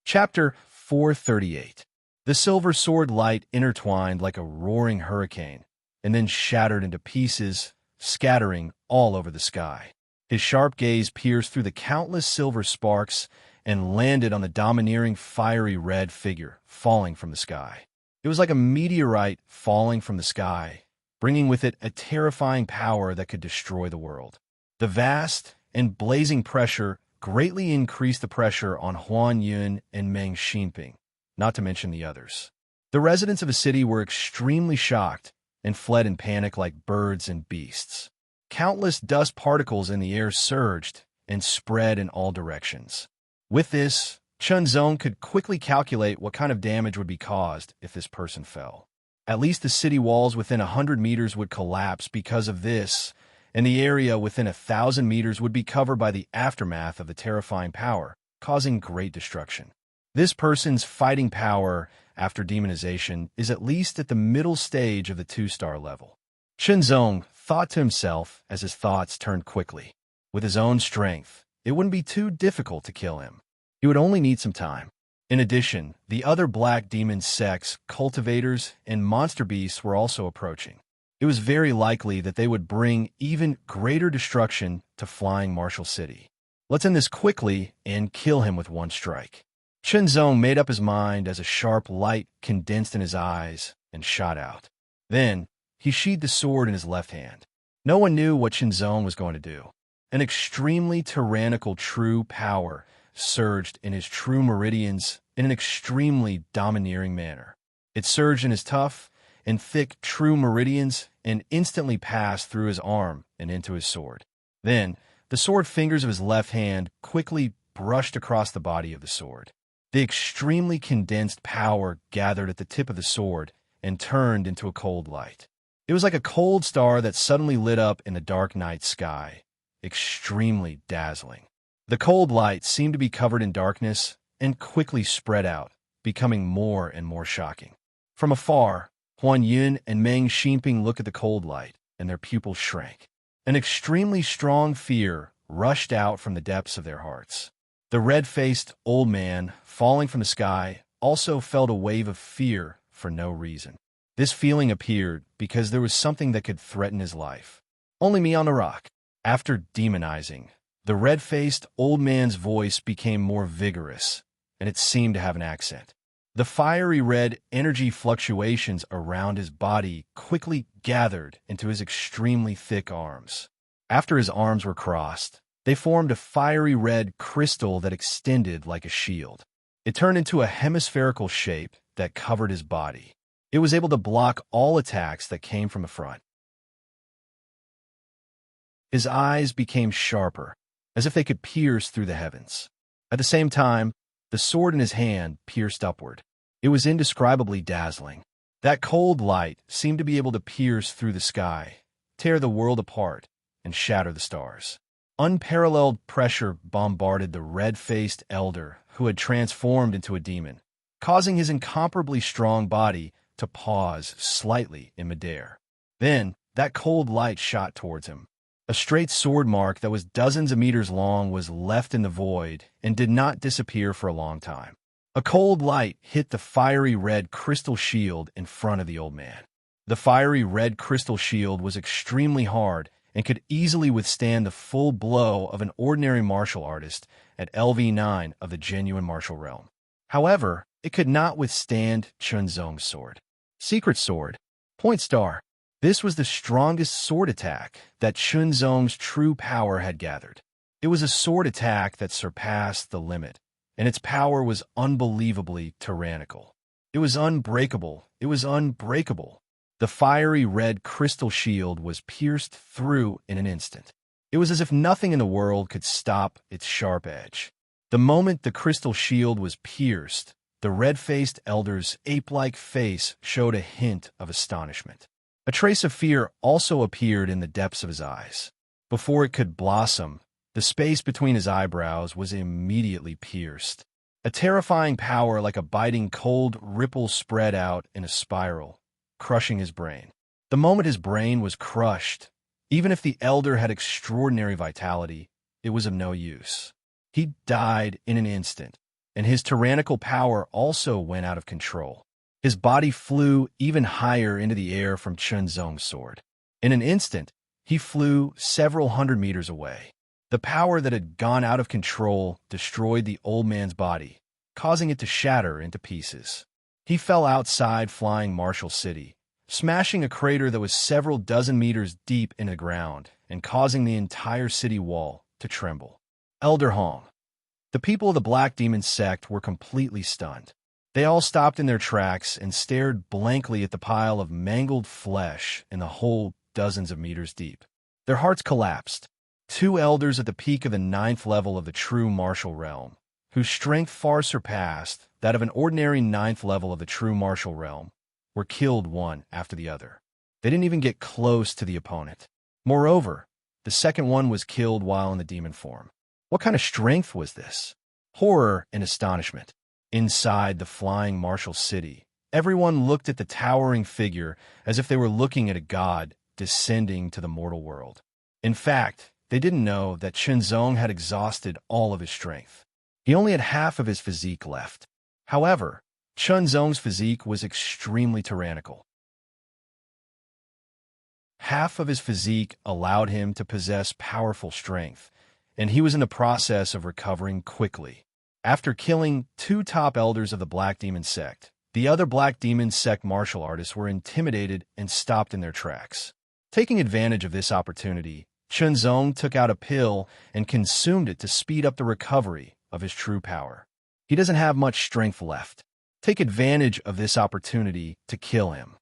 Chapter 438. The silver sword light intertwined like a roaring hurricane, and then shattered into pieces, scattering all over the sky. His sharp gaze pierced through the countless silver sparks and landed on the domineering fiery red figure falling from the sky. It was like a meteorite falling from the sky, bringing with it a terrifying power that could destroy the world. The vast and blazing pressure greatly increased the pressure on Huan Yun and Meng Xinping, not to mention the others. The residents of the city were extremely shocked and fled in panic like birds and beasts. Countless dust particles in the air surged and spread in all directions. With this, Chunzong could quickly calculate what kind of damage would be caused if this person fell. At least the city walls within 100 meters would collapse because of this, and the area within 1,000 meters would be covered by the aftermath of the terrifying power, causing great destruction. This person's fighting power after demonization is at least at the middle stage of the 2-star level. Chunzong thought to himself as his thoughts turned quickly. With his own strength, it wouldn't be too difficult to kill him. He would only need some time. In addition, the other Black Demon sects, cultivators, and monster beasts were also approaching. It was very likely that they would bring even greater destruction to Flying Martial City. Let's end this quickly and kill him with one strike. Chunzong made up his mind as a sharp light condensed in his eyes and shot out. Then, he sheathed the sword in his left hand. No one knew what Chunzong was going to do. An extremely tyrannical true power surged in his true meridians in an extremely domineering manner. It surged in his tough and thick true meridians and instantly passed through his arm and into his sword. Then, the sword fingers of his left hand quickly brushed across the body of the sword. The extremely condensed power gathered at the tip of the sword and turned into a cold light. It was like a cold star that suddenly lit up in the dark night sky, extremely dazzling. The cold light seemed to be covered in darkness and quickly spread out, becoming more and more shocking. From afar, Huan Yun and Meng Xinping looked at the cold light, and their pupils shrank. An extremely strong fear rushed out from the depths of their hearts. The red-faced old man, falling from the sky, also felt a wave of fear for no reason. This feeling appeared because there was something that could threaten his life. Only me on the rock. After demonizing, the red-faced old man's voice became more vigorous, and it seemed to have an accent. The fiery red energy fluctuations around his body quickly gathered into his extremely thick arms. After his arms were crossed, they formed a fiery red crystal that extended like a shield. It turned into a hemispherical shape that covered his body. It was able to block all attacks that came from the front. His eyes became sharper, as if they could pierce through the heavens. At the same time, the sword in his hand pierced upward. It was indescribably dazzling. That cold light seemed to be able to pierce through the sky, tear the world apart, and shatter the stars. Unparalleled pressure bombarded the red-faced elder who had transformed into a demon, causing his incomparably strong body to pause slightly in midair. Then, that cold light shot towards him. A straight sword mark that was dozens of meters long was left in the void and did not disappear for a long time. A cold light hit the fiery red crystal shield in front of the old man. The fiery red crystal shield was extremely hard and could easily withstand the full blow of an ordinary martial artist at LV9 of the genuine martial realm. However, it could not withstand Chunzong's sword. Secret sword. Point star. This was the strongest sword attack that Chunzong's true power had gathered. It was a sword attack that surpassed the limit, and its power was unbelievably tyrannical. It was unbreakable. It was unbreakable. The fiery red crystal shield was pierced through in an instant. It was as if nothing in the world could stop its sharp edge. The moment the crystal shield was pierced, the red-faced elder's ape-like face showed a hint of astonishment. A trace of fear also appeared in the depths of his eyes. Before it could blossom, the space between his eyebrows was immediately pierced. A terrifying power like a biting cold ripple spread out in a spiral, crushing his brain. The moment his brain was crushed, even if the elder had extraordinary vitality, it was of no use. He died in an instant, and his tyrannical power also went out of control. His body flew even higher into the air from Chunzong's sword. In an instant, he flew several hundred meters away. The power that had gone out of control destroyed the old man's body, causing it to shatter into pieces. He fell outside flying Marshall City, smashing a crater that was several dozen meters deep in the ground and causing the entire city wall to tremble. Elder Hong. The people of the Black Demon sect were completely stunned. They all stopped in their tracks and stared blankly at the pile of mangled flesh in the hole dozens of meters deep. Their hearts collapsed. Two elders at the peak of the 9th level of the true martial realm, whose strength far surpassed that of an ordinary 9th level of the true martial realm, were killed one after the other. They didn't even get close to the opponent. Moreover, the second one was killed while in the demon form. What kind of strength was this? Horror and astonishment. Inside the flying martial city, everyone looked at the towering figure as if they were looking at a god descending to the mortal world. In fact, they didn't know that Chunzong had exhausted all of his strength. He only had half of his physique left. However, Chunzong's physique was extremely tyrannical. Half of his physique allowed him to possess powerful strength, and he was in the process of recovering quickly. After killing two top elders of the Black Demon sect, the other Black Demon sect martial artists were intimidated and stopped in their tracks. Taking advantage of this opportunity, Chunzong took out a pill and consumed it to speed up the recovery of his true power. He doesn't have much strength left. Take advantage of this opportunity to kill him.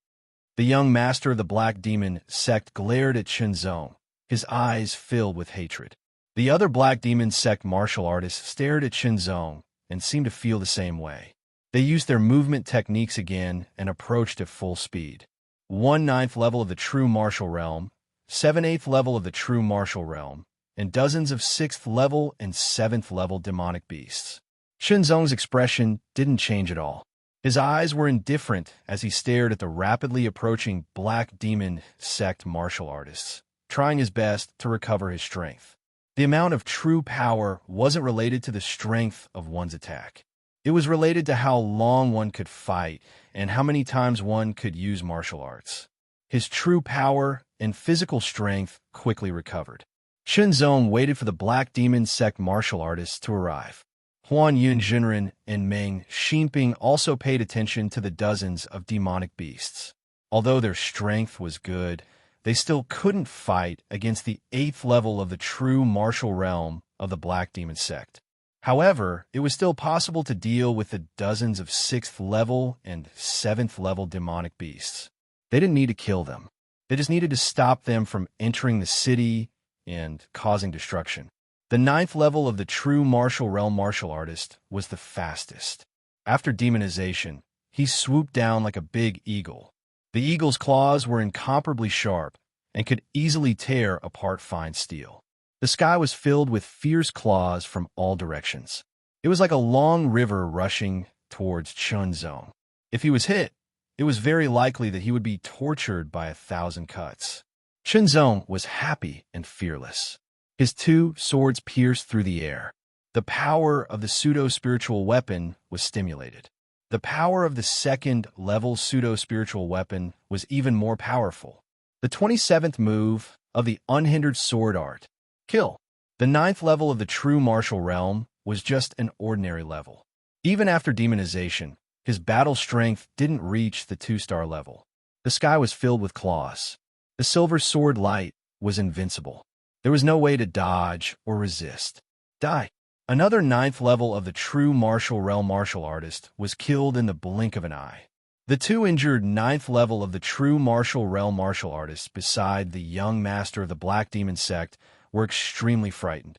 The young master of the Black Demon sect glared at Chunzong, his eyes filled with hatred. The other Black Demon sect martial artists stared at Chunzong and seemed to feel the same way. They used their movement techniques again and approached at full speed. 1/9 level of the true martial realm, 7/8 level of the true martial realm, and dozens of 6th level and 7th level demonic beasts. Chunzong's expression didn't change at all. His eyes were indifferent as he stared at the rapidly approaching Black Demon sect martial artists, trying his best to recover his strength. The amount of true power wasn't related to the strength of one's attack. It was related to how long one could fight and how many times one could use martial arts. His true power and physical strength quickly recovered. Chunzong waited for the Black Demon sect martial artists to arrive. Huan Yunjinren and Meng Xinping also paid attention to the dozens of demonic beasts. Although their strength was good, they still couldn't fight against the 8th level of the true martial realm of the Black Demon sect. However, it was still possible to deal with the dozens of 6th level and 7th level demonic beasts. They didn't need to kill them. They just needed to stop them from entering the city and causing destruction. The 9th level of the true martial realm martial artist was the fastest. After demonization, he swooped down like a big eagle. The eagle's claws were incomparably sharp and could easily tear apart fine steel. The sky was filled with fierce claws from all directions. It was like a long river rushing towards Chunzong. If he was hit, it was very likely that he would be tortured by 1,000 cuts. Chunzong was happy and fearless. His two swords pierced through the air. The power of the pseudo-spiritual weapon was stimulated. The power of the 2nd level pseudo-spiritual weapon was even more powerful. The 27th move of the unhindered sword art, kill. The 9th level of the true martial realm was just an ordinary level. Even after demonization, his battle strength didn't reach the 2-star level. The sky was filled with claws. The silver sword light was invincible. There was no way to dodge or resist. Die. Another 9th level of the true martial realm martial artist was killed in the blink of an eye. The two injured ninth level of the true martial realm martial artists beside the young master of the Black Demon sect were extremely frightened.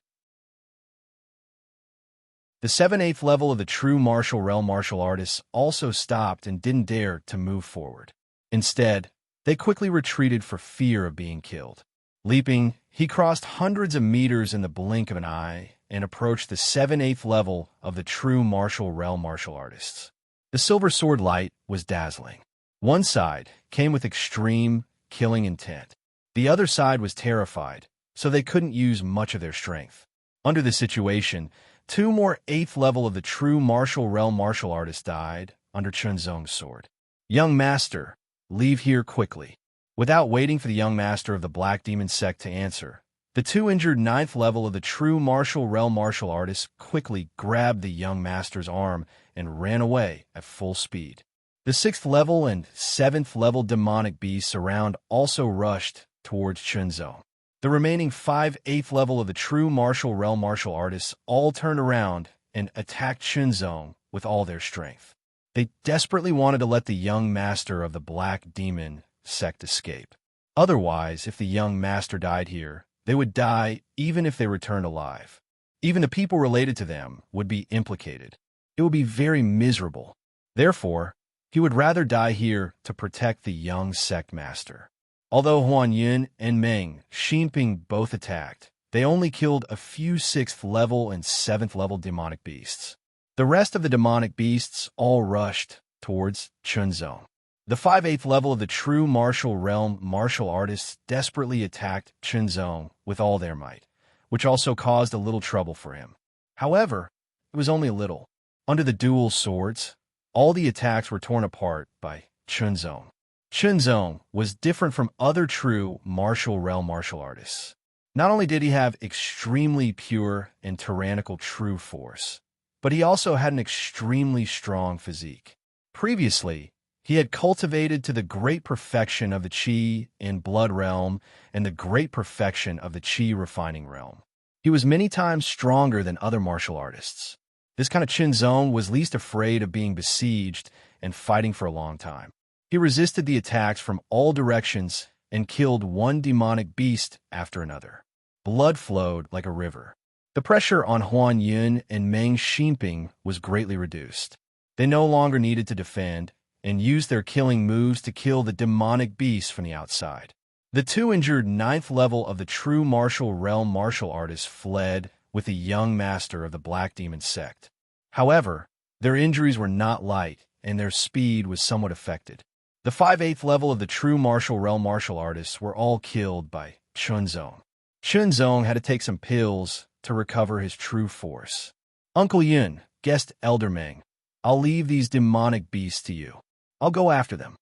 The 7/8 level of the true martial realm martial artists also stopped and didn't dare to move forward. Instead, they quickly retreated for fear of being killed. Leaping, he crossed hundreds of meters in the blink of an eye and approached the 7/8 level of the true martial realm martial artists. The silver sword light was dazzling. One side came with extreme, killing intent. The other side was terrified, so they couldn't use much of their strength. Under the situation, two more 8th level of the true martial realm martial artists died under Chunzong's sword. Young Master, leave here quickly. Without waiting for the young master of the Black Demon sect to answer, the two injured 9th level of the true martial realm martial artists quickly grabbed the young master's arm and ran away at full speed. The 6th level and 7th level demonic beasts around also rushed towards Chunzong. The remaining 5 8th level of the true martial realm martial artists all turned around and attacked Chunzong with all their strength. They desperately wanted to let the young master of the Black Demon sect escape. Otherwise, if the young master died here, they would die even if they returned alive. Even the people related to them would be implicated. It would be very miserable. Therefore, he would rather die here to protect the young sect master. Although Huan Yun and Meng Xinping both attacked, they only killed a few 6th level and 7th level demonic beasts. The rest of the demonic beasts all rushed towards Chunzong. The 5/8 level of the true martial realm martial artists desperately attacked Chunzong with all their might, which also caused a little trouble for him. However, it was only a little. Under the dual swords, all the attacks were torn apart by Chunzong. Chunzong was different from other true martial realm martial artists. Not only did he have extremely pure and tyrannical true force, but he also had an extremely strong physique. Previously, he had cultivated to the great perfection of the Qi and blood realm and the great perfection of the Qi refining realm. He was many times stronger than other martial artists. This kind of Chunzong was least afraid of being besieged and fighting for a long time. He resisted the attacks from all directions and killed one demonic beast after another. Blood flowed like a river. The pressure on Huan Yun and Meng Xinping was greatly reduced. They no longer needed to defend and used their killing moves to kill the demonic beasts from the outside. The two injured 9th level of the true martial realm martial artists fled with the young master of the Black Demon sect. However, their injuries were not light and their speed was somewhat affected. The 5/8 level of the true martial realm martial artists were all killed by Chunzong. Chunzong had to take some pills to recover his true force. Uncle Yun, guest Elder Meng, I'll leave these demonic beasts to you. I'll go after them,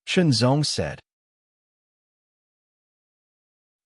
Chunzong said.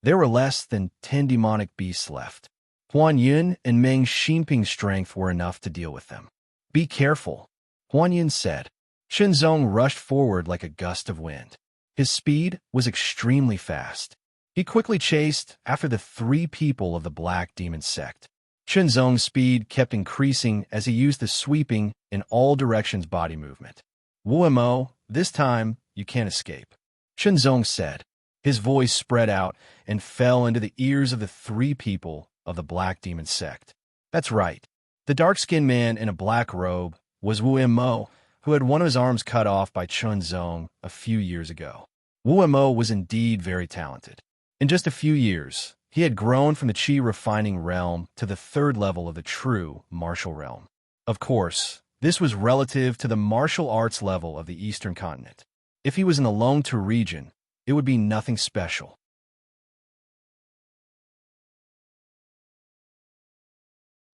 There were less than 10 demonic beasts left. Huan Yun and Meng Xinping's strength were enough to deal with them. Be careful, Huan Yun said. Chunzong rushed forward like a gust of wind. His speed was extremely fast. He quickly chased after the 3 people of the Black Demon sect. Chunzong's speed kept increasing as he used the sweeping in all directions body movement. Wu-mo, this time you can't escape, Chunzong said. His voice spread out and fell into the ears of the 3 people of the Black Demon sect. That's right. The dark-skinned man in a black robe was Wu-mo, who had one of his arms cut off by Chunzong a few years ago. Wu-mo was indeed very talented. In just a few years, he had grown from the Qi refining realm to the 3rd level of the true martial realm. Of course, this was relative to the martial arts level of the Eastern continent. If he was in the Longtu region, it would be nothing special.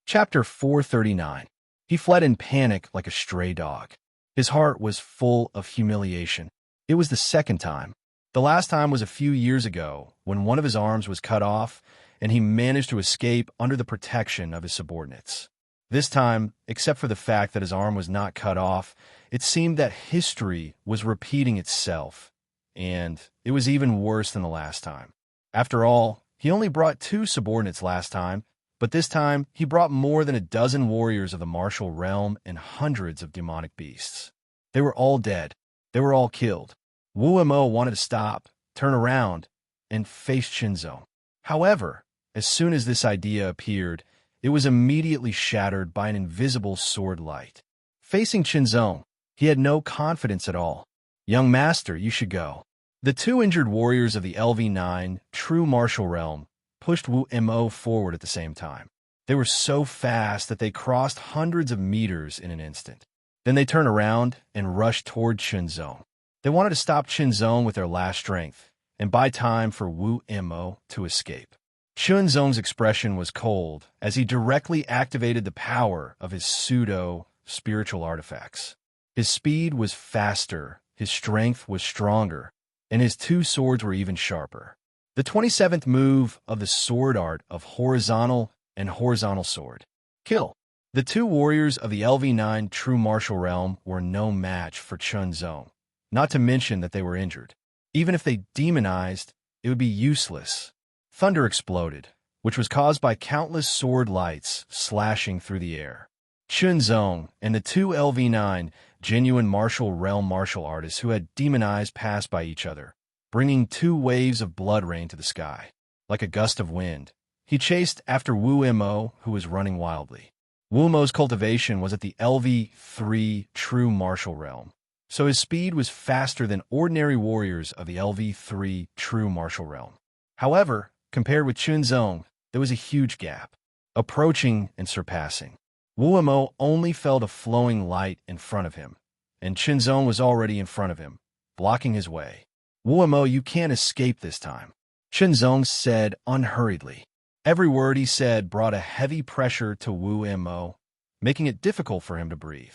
Chapter 439. He fled in panic like a stray dog. His heart was full of humiliation. It was the 2nd time. The last time was a few years ago, when one of his arms was cut off, and he managed to escape under the protection of his subordinates. This time, except for the fact that his arm was not cut off, it seemed that history was repeating itself, and it was even worse than the last time. After all, he only brought 2 subordinates last time, but this time he brought more than a dozen warriors of the martial realm and hundreds of demonic beasts. They were all dead. They were all killed. Wu Mo wanted to stop, turn around, and face Qinzong. However, as soon as this idea appeared, it was immediately shattered by an invisible sword light. Facing Qinzong, he had no confidence at all. "Young master, you should go." The two injured warriors of the LV9, true martial realm, pushed Wu Mo forward at the same time. They were so fast that they crossed hundreds of meters in an instant. Then they turned around and rushed toward Qinzong. They wanted to stop Qinzong with their last strength and buy time for Wu Mo to escape. Qinzong's expression was cold as he directly activated the power of his pseudo-spiritual artifacts. His speed was faster, his strength was stronger, and his two swords were even sharper. The 27th move of the sword art of horizontal and horizontal sword. Kill. The two warriors of the LV9 true martial realm were no match for Qinzong, not to mention that they were injured. Even if they demonized, it would be useless. Thunder exploded, which was caused by countless sword lights slashing through the air. Qinzong and the two LV9 genuine martial realm martial artists who had demonized passed by each other, bringing two waves of blood rain to the sky. Like a gust of wind, he chased after Wu Mo, who was running wildly. Wu Mo's cultivation was at the LV3 true martial realm, so his speed was faster than ordinary warriors of the LV3 true martial realm. However, compared with Qinzong, there was a huge gap, approaching and surpassing. Wu Mo only felt a flowing light in front of him, and Qinzong was already in front of him, blocking his way. "Wu Mo, you can't escape this time," Qinzong said unhurriedly. Every word he said brought a heavy pressure to Wu Mo, making it difficult for him to breathe.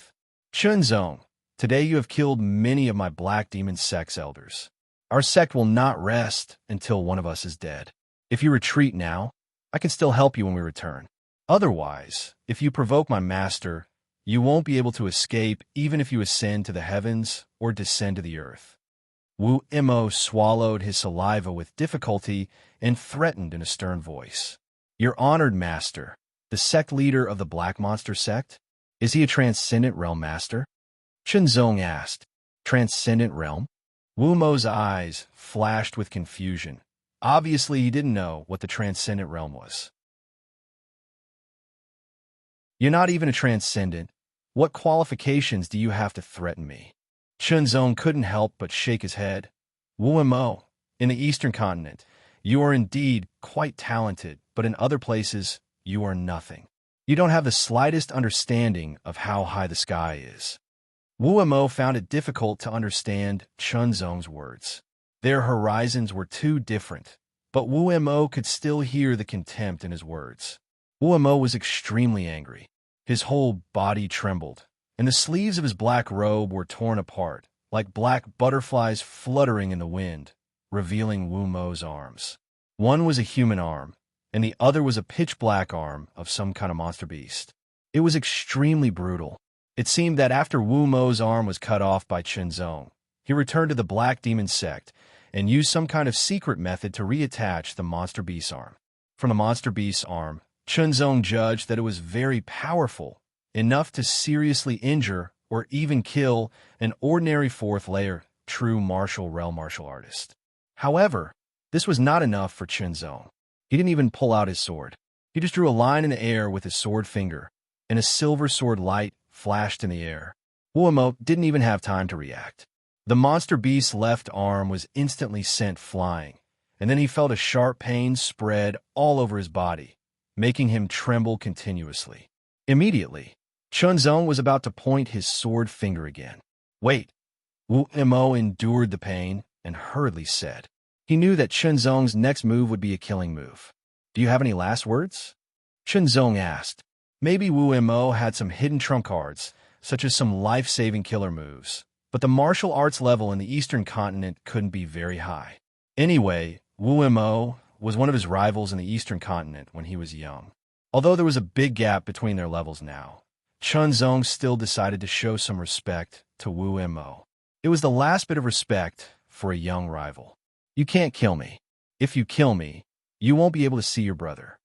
"Qinzong, today you have killed many of my Black Demon Sect's elders. Our sect will not rest until one of us is dead. If you retreat now, I can still help you when we return. Otherwise, if you provoke my master, you won't be able to escape even if you ascend to the heavens or descend to the earth." Wu Mo swallowed his saliva with difficulty and threatened in a stern voice. "Your honored master, the sect leader of the Black Monster sect? Is he a transcendent realm master?" Qinzong asked. "Transcendent realm?" Wu Mo's eyes flashed with confusion. Obviously, he didn't know what the transcendent realm was. "You're not even a transcendent. What qualifications do you have to threaten me?" Qinzong couldn't help but shake his head. "Wu Mo, in the Eastern continent, you are indeed quite talented, but in other places, you are nothing. You don't have the slightest understanding of how high the sky is." Wu Mo found it difficult to understand Qinzong's words. Their horizons were too different, but Wu Mo could still hear the contempt in his words. Wu Mo was extremely angry. His whole body trembled, and the sleeves of his black robe were torn apart, like black butterflies fluttering in the wind, revealing Wu Mo's arms. One was a human arm, and the other was a pitch-black arm of some kind of monster beast. It was extremely brutal. It seemed that after Wu Mo's arm was cut off by Qinzong, he returned to the Black Demon Sect and used some kind of secret method to reattach the monster beast's arm. From the monster beast's arm, Qinzong judged that it was very powerful, enough to seriously injure or even kill an ordinary fourth-layer true martial realm martial artist. However, this was not enough for Qinzong. He didn't even pull out his sword. He just drew a line in the air with his sword finger, and a silver sword light flashed in the air. Wu Mo didn't even have time to react. The monster beast's left arm was instantly sent flying, and then he felt a sharp pain spread all over his body, making him tremble continuously. Immediately, Qinzong was about to point his sword finger again. "Wait." Wu Mo endured the pain and hurriedly said. He knew that Qinzong's next move would be a killing move. "Do you have any last words?" Qinzong asked. Maybe Wu Mo had some hidden trump cards, such as some life-saving killer moves, but the martial arts level in the Eastern continent couldn't be very high. Anyway, Wu Mo was one of his rivals in the Eastern continent when he was young. Although there was a big gap between their levels now, Qinzong still decided to show some respect to Wu Mo. It was the last bit of respect for a young rival. "You can't kill me. If you kill me, you won't be able to see your brother."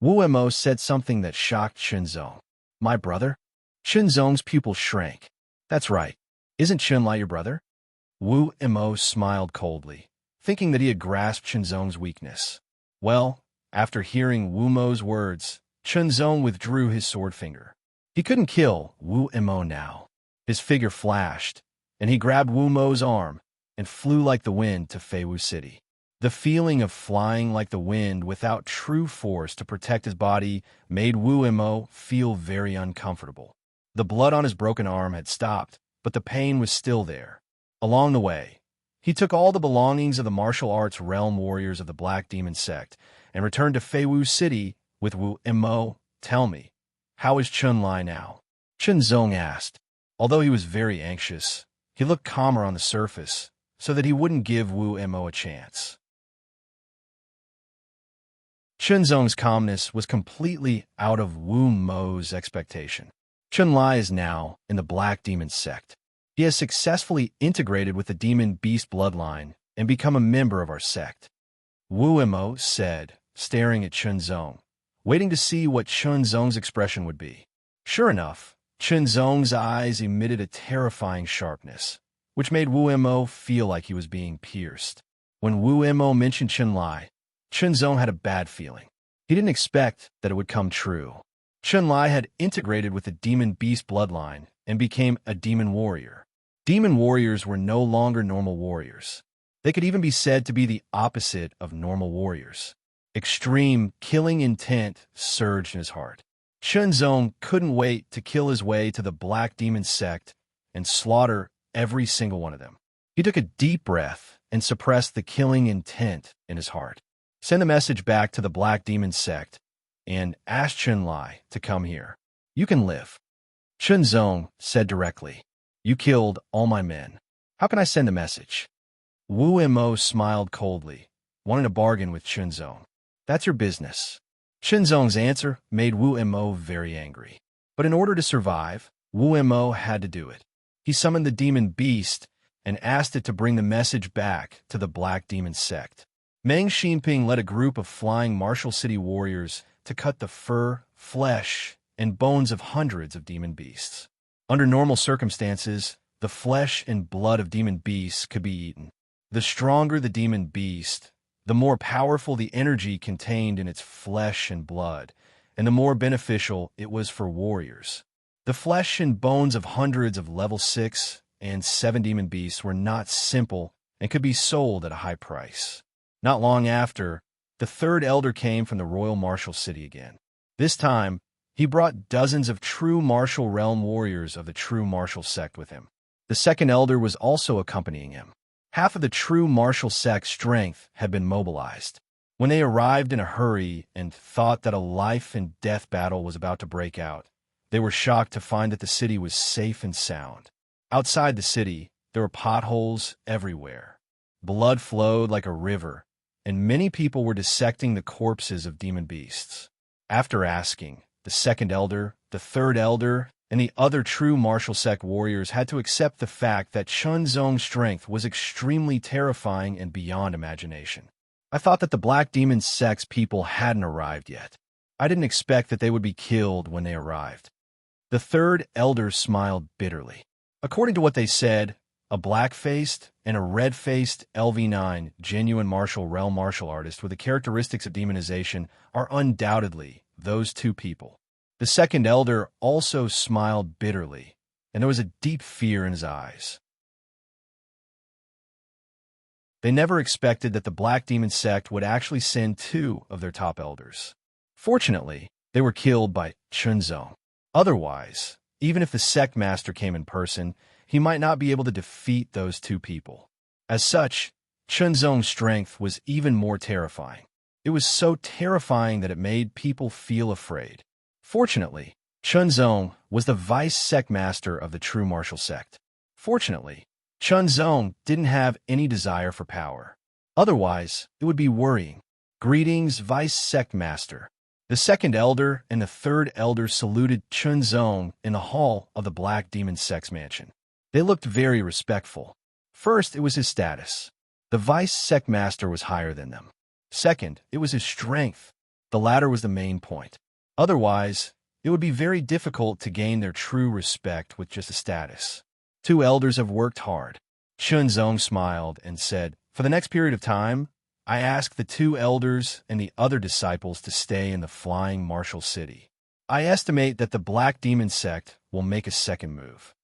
Wu Mo said something that shocked Qinzong. "My brother?" Qinzong's pupil shrank. "That's right. Isn't Qinlai your brother?" Wu Mo smiled coldly, thinking that he had grasped Chunzong's weakness. Well, after hearing Wu Mo's words, Chunzong withdrew his sword finger. He couldn't kill Wu Mo now. His figure flashed, and he grabbed Wu Mo's arm and flew like the wind to Feiwu City. The feeling of flying like the wind without true force to protect his body made Wu Mo feel very uncomfortable. The blood on his broken arm had stopped, but the pain was still there. Along the way, he took all the belongings of the martial arts realm warriors of the Black Demon sect and returned to Feiwu City with Wu Mo. Tell me, how is Chunlai now? Chunzong asked. Although he was very anxious, he looked calmer on the surface so that he wouldn't give Wu Mo a chance. Chunzong's calmness was completely out of Wu Mo's expectation. Chunlai is now in the Black Demon sect. He has successfully integrated with the Demon Beast bloodline and become a member of our sect. Wu Mo said, staring at Chunzong, waiting to see what Chunzong's expression would be. Sure enough, Chunzong's eyes emitted a terrifying sharpness, which made Wu Mo feel like he was being pierced. When Wu Mo mentioned Chunlai, Chunzong had a bad feeling. He didn't expect that it would come true. Chunlai had integrated with the Demon Beast bloodline and became a demon warrior. Demon warriors were no longer normal warriors. They could even be said to be the opposite of normal warriors. Extreme killing intent surged in his heart. Chunzong couldn't wait to kill his way to the Black Demon sect and slaughter every single one of them. He took a deep breath and suppressed the killing intent in his heart. Send a message back to the Black Demon sect and ask Chunlai to come here. You can live. Chunzong said directly, You killed all my men. How can I send a message? Wu Mo smiled coldly, wanting to bargain with Chunzong. That's your business. Chunzong's answer made Wu Mo very angry. But in order to survive, Wu Mo had to do it. He summoned the Demon Beast and asked it to bring the message back to the Black Demon sect. Meng Xinping led a group of flying Martial City warriors to cut the fur, flesh, and bones of hundreds of demon beasts. Under normal circumstances, the flesh and blood of demon beasts could be eaten. The stronger the demon beast, the more powerful the energy contained in its flesh and blood, and the more beneficial it was for warriors. The flesh and bones of hundreds of level 6 and 7 demon beasts were not simple and could be sold at a high price. Not long after, the third elder came from the royal martial city again. This time, he brought dozens of true martial realm warriors of the true martial sect with him. The second elder was also accompanying him. Half of the true martial sect's strength had been mobilized. When they arrived in a hurry and thought that a life-and-death battle was about to break out, they were shocked to find that the city was safe and sound. Outside the city, there were potholes everywhere. Blood flowed like a river, and many people were dissecting the corpses of demon beasts. After asking, the second elder, the third elder, and the other true martial sect warriors had to accept the fact that Chunzong's strength was extremely terrifying and beyond imagination. I thought that the Black Demon sect's people hadn't arrived yet. I didn't expect that they would be killed when they arrived. The third elder smiled bitterly. According to what they said, a black-faced and a red-faced LV9 genuine martial realm martial artist with the characteristics of demonization are undoubtedly those two people. The second elder also smiled bitterly, and there was a deep fear in his eyes. They never expected that the Black Demon sect would actually send 2 of their top elders. Fortunately, they were killed by Chunzong. Otherwise, even if the sect master came in person, he might not be able to defeat those 2 people. As such, Chunzong's strength was even more terrifying. It was so terrifying that it made people feel afraid. Fortunately, Chunzong was the vice sect master of the true martial sect. Fortunately, Chunzong didn't have any desire for power. Otherwise, it would be worrying. Greetings, vice sect master. The second elder and the third elder saluted Chunzong in the hall of the Black Demon sect's mansion. They looked very respectful. First, it was his status. The vice sect master was higher than them. Second, it was his strength. The latter was the main point. Otherwise, it would be very difficult to gain their true respect with just a status. 2 elders have worked hard. Chunzong smiled and said, "For the next period of time, I ask the two elders and the other disciples to stay in the flying martial city. I estimate that the Black Demon sect will make a second move."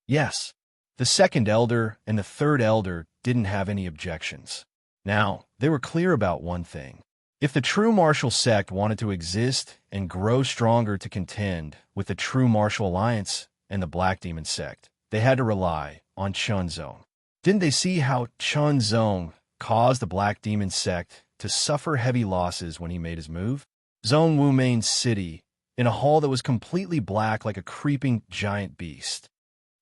Yes, the second elder and the third elder didn't have any objections. Now, they were clear about one thing. If the true martial sect wanted to exist and grow stronger to contend with the true martial alliance and the Black Demon sect, they had to rely on Chunzong. Didn't they see how Chunzong caused the Black Demon sect to suffer heavy losses when he made his move? Zhong Wumain's city, in a hall that was completely black like a creeping giant beast.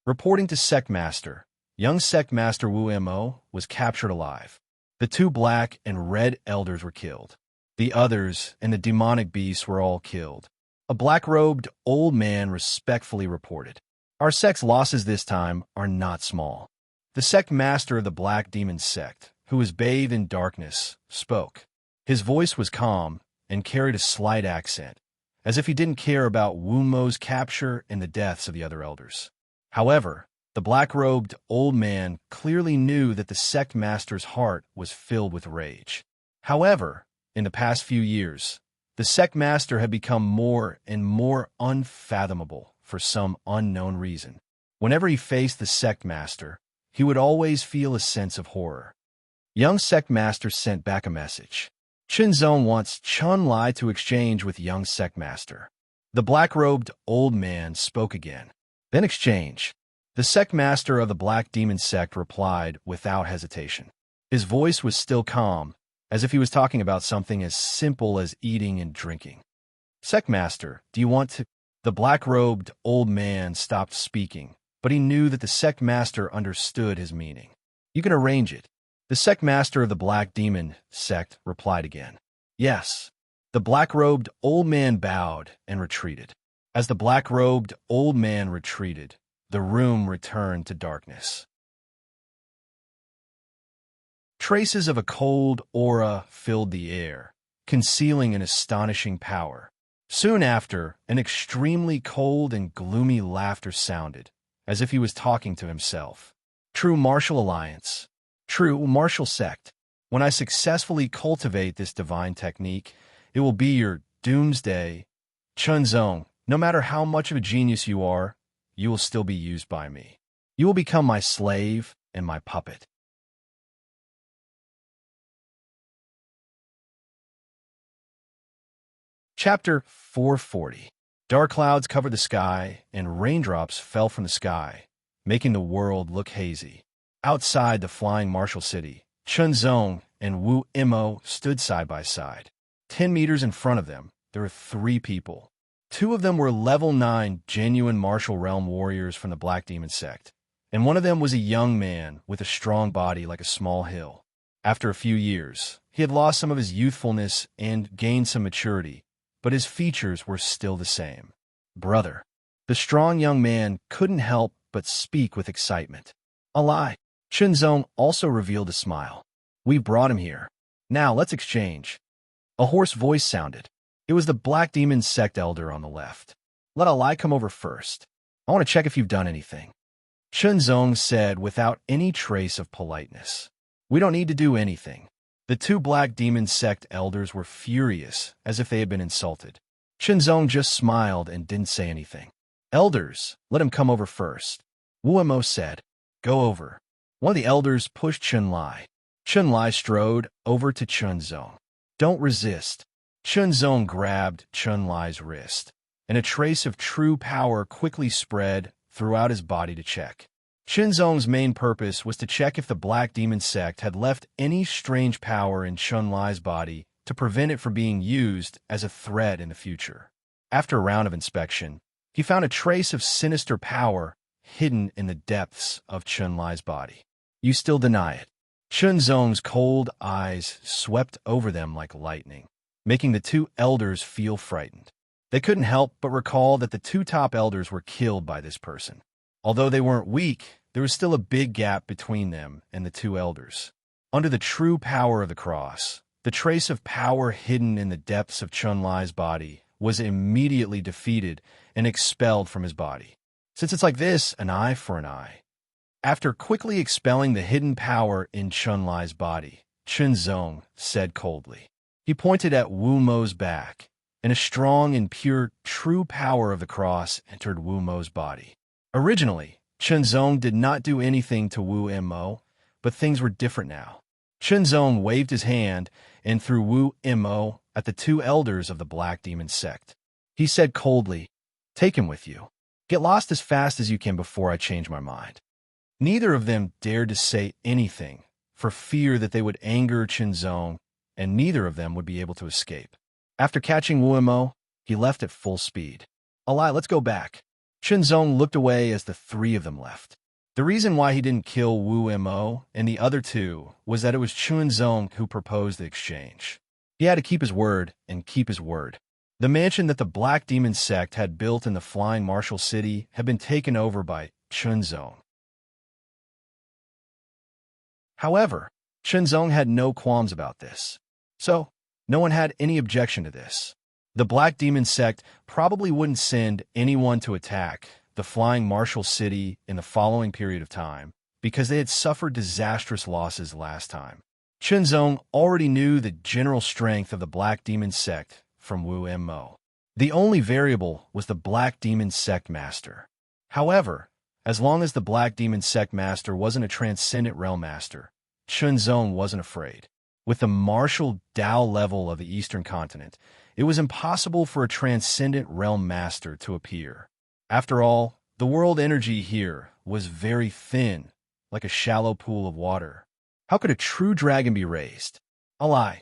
Reporting to Sect Master, young Sect Master Wu Mo was captured alive. The two black and red elders were killed. The others and the demonic beasts were all killed. A black-robed old man respectfully reported, "Our sect's losses this time are not small." The Sect Master of the Black Demon sect, who was bathed in darkness, spoke. His voice was calm and carried a slight accent, as if he didn't care about Wu Mo's capture and the deaths of the other elders. However, the black-robed old man clearly knew that the Sect Master's heart was filled with rage. However, in the past few years, the Sect Master had become more and more unfathomable for some unknown reason. Whenever he faced the Sect Master, he would always feel a sense of horror. Young Sect Master sent back a message. Chunzong wants Chun Lai to exchange with young Sect Master. The black-robed old man spoke again. Then exchange. The Sect Master of the Black Demon sect replied without hesitation. His voice was still calm, as if he was talking about something as simple as eating and drinking. "Sect Master, do you want to—" The black-robed old man stopped speaking, but he knew that the Sect Master understood his meaning. "You can arrange it." The Sect Master of the Black Demon sect replied again. "Yes." The black-robed old man bowed and retreated. As the black-robed old man retreated, the room returned to darkness. Traces of a cold aura filled the air, concealing an astonishing power. Soon after, an extremely cold and gloomy laughter sounded, as if he was talking to himself. "True martial alliance. True martial sect. When I successfully cultivate this divine technique, it will be your doomsday. Chunzong, no matter how much of a genius you are, you will still be used by me. You will become my slave and my puppet." Chapter 440. Dark clouds covered the sky, and raindrops fell from the sky, making the world look hazy. Outside the flying martial city, Chunzong and Wu Mo stood side by side. 10 meters in front of them, there were 3 people. 2 of them were level 9 genuine martial realm warriors from the Black Demon sect, and one of them was a young man with a strong body like a small hill. After a few years, he had lost some of his youthfulness and gained some maturity, but his features were still the same. "Brother." The strong young man couldn't help but speak with excitement. "A lie." Chunzong also revealed a smile. "We brought him here. Now let's exchange." A hoarse voice sounded. It was the Black Demon sect elder on the left. "Let Alai come over first. I want to check if you've done anything." Chunzong said without any trace of politeness. "We don't need to do anything." The 2 Black Demon sect elders were furious, as if they had been insulted. Chunzong just smiled and didn't say anything. "Elders, let him come over first." Wu Mo said. "Go over." One of the elders pushed Chun Lai. Chun Lai strode over to Chunzong. "Don't resist." Chunzong grabbed Chun Lai's wrist, and a trace of true power quickly spread throughout his body to check. Chunzong's main purpose was to check if the Black Demon sect had left any strange power in Chun Lai's body to prevent it from being used as a threat in the future. After a round of inspection, he found a trace of sinister power hidden in the depths of Chun Lai's body. "You still deny it." Chunzong's cold eyes swept over them like lightning, making the 2 elders feel frightened. They couldn't help but recall that the 2 top elders were killed by this person. Although they weren't weak, there was still a big gap between them and the 2 elders. Under the true power of the cross, the trace of power hidden in the depths of Chun Lai's body was immediately defeated and expelled from his body. Since it's like this, an eye for an eye. After quickly expelling the hidden power in Chun Lai's body, Chun Zong said coldly. He pointed at Wu Mo's back, and a strong and pure, true power of the cross entered Wu Mo's body. Originally, Chun Zong did not do anything to Wu Mo, but things were different now. Chun Zong waved his hand and threw Wu Mo at the two elders of the Black Demon sect. He said coldly, "Take him with you. Get lost as fast as you can before I change my mind." Neither of them dared to say anything, for fear that they would anger Chun Zong, and neither of them would be able to escape. After catching Wu Mo, he left at full speed. "Alai, let's go back." Chun Zong looked away as the three of them left. The reason why he didn't kill Wu Mo and the other two was that it was Chun Zong who proposed the exchange. He had to keep his word and keep his word. The mansion that the Black Demon sect had built in the Flying Martial City had been taken over by Chun Zong. However, Chun Zong had no qualms about this. So, no one had any objection to this. The Black Demon sect probably wouldn't send anyone to attack the Flying Martial City in the following period of time because they had suffered disastrous losses last time. Chun Zong already knew the general strength of the Black Demon sect from Wu Mo. The only variable was the Black Demon sect master. However, as long as the Black Demon sect master wasn't a transcendent realm master, Chun Zong wasn't afraid. With the martial Dao level of the Eastern continent, it was impossible for a transcendent realm master to appear. After all, the world energy here was very thin, like a shallow pool of water. How could a true dragon be raised? Alai,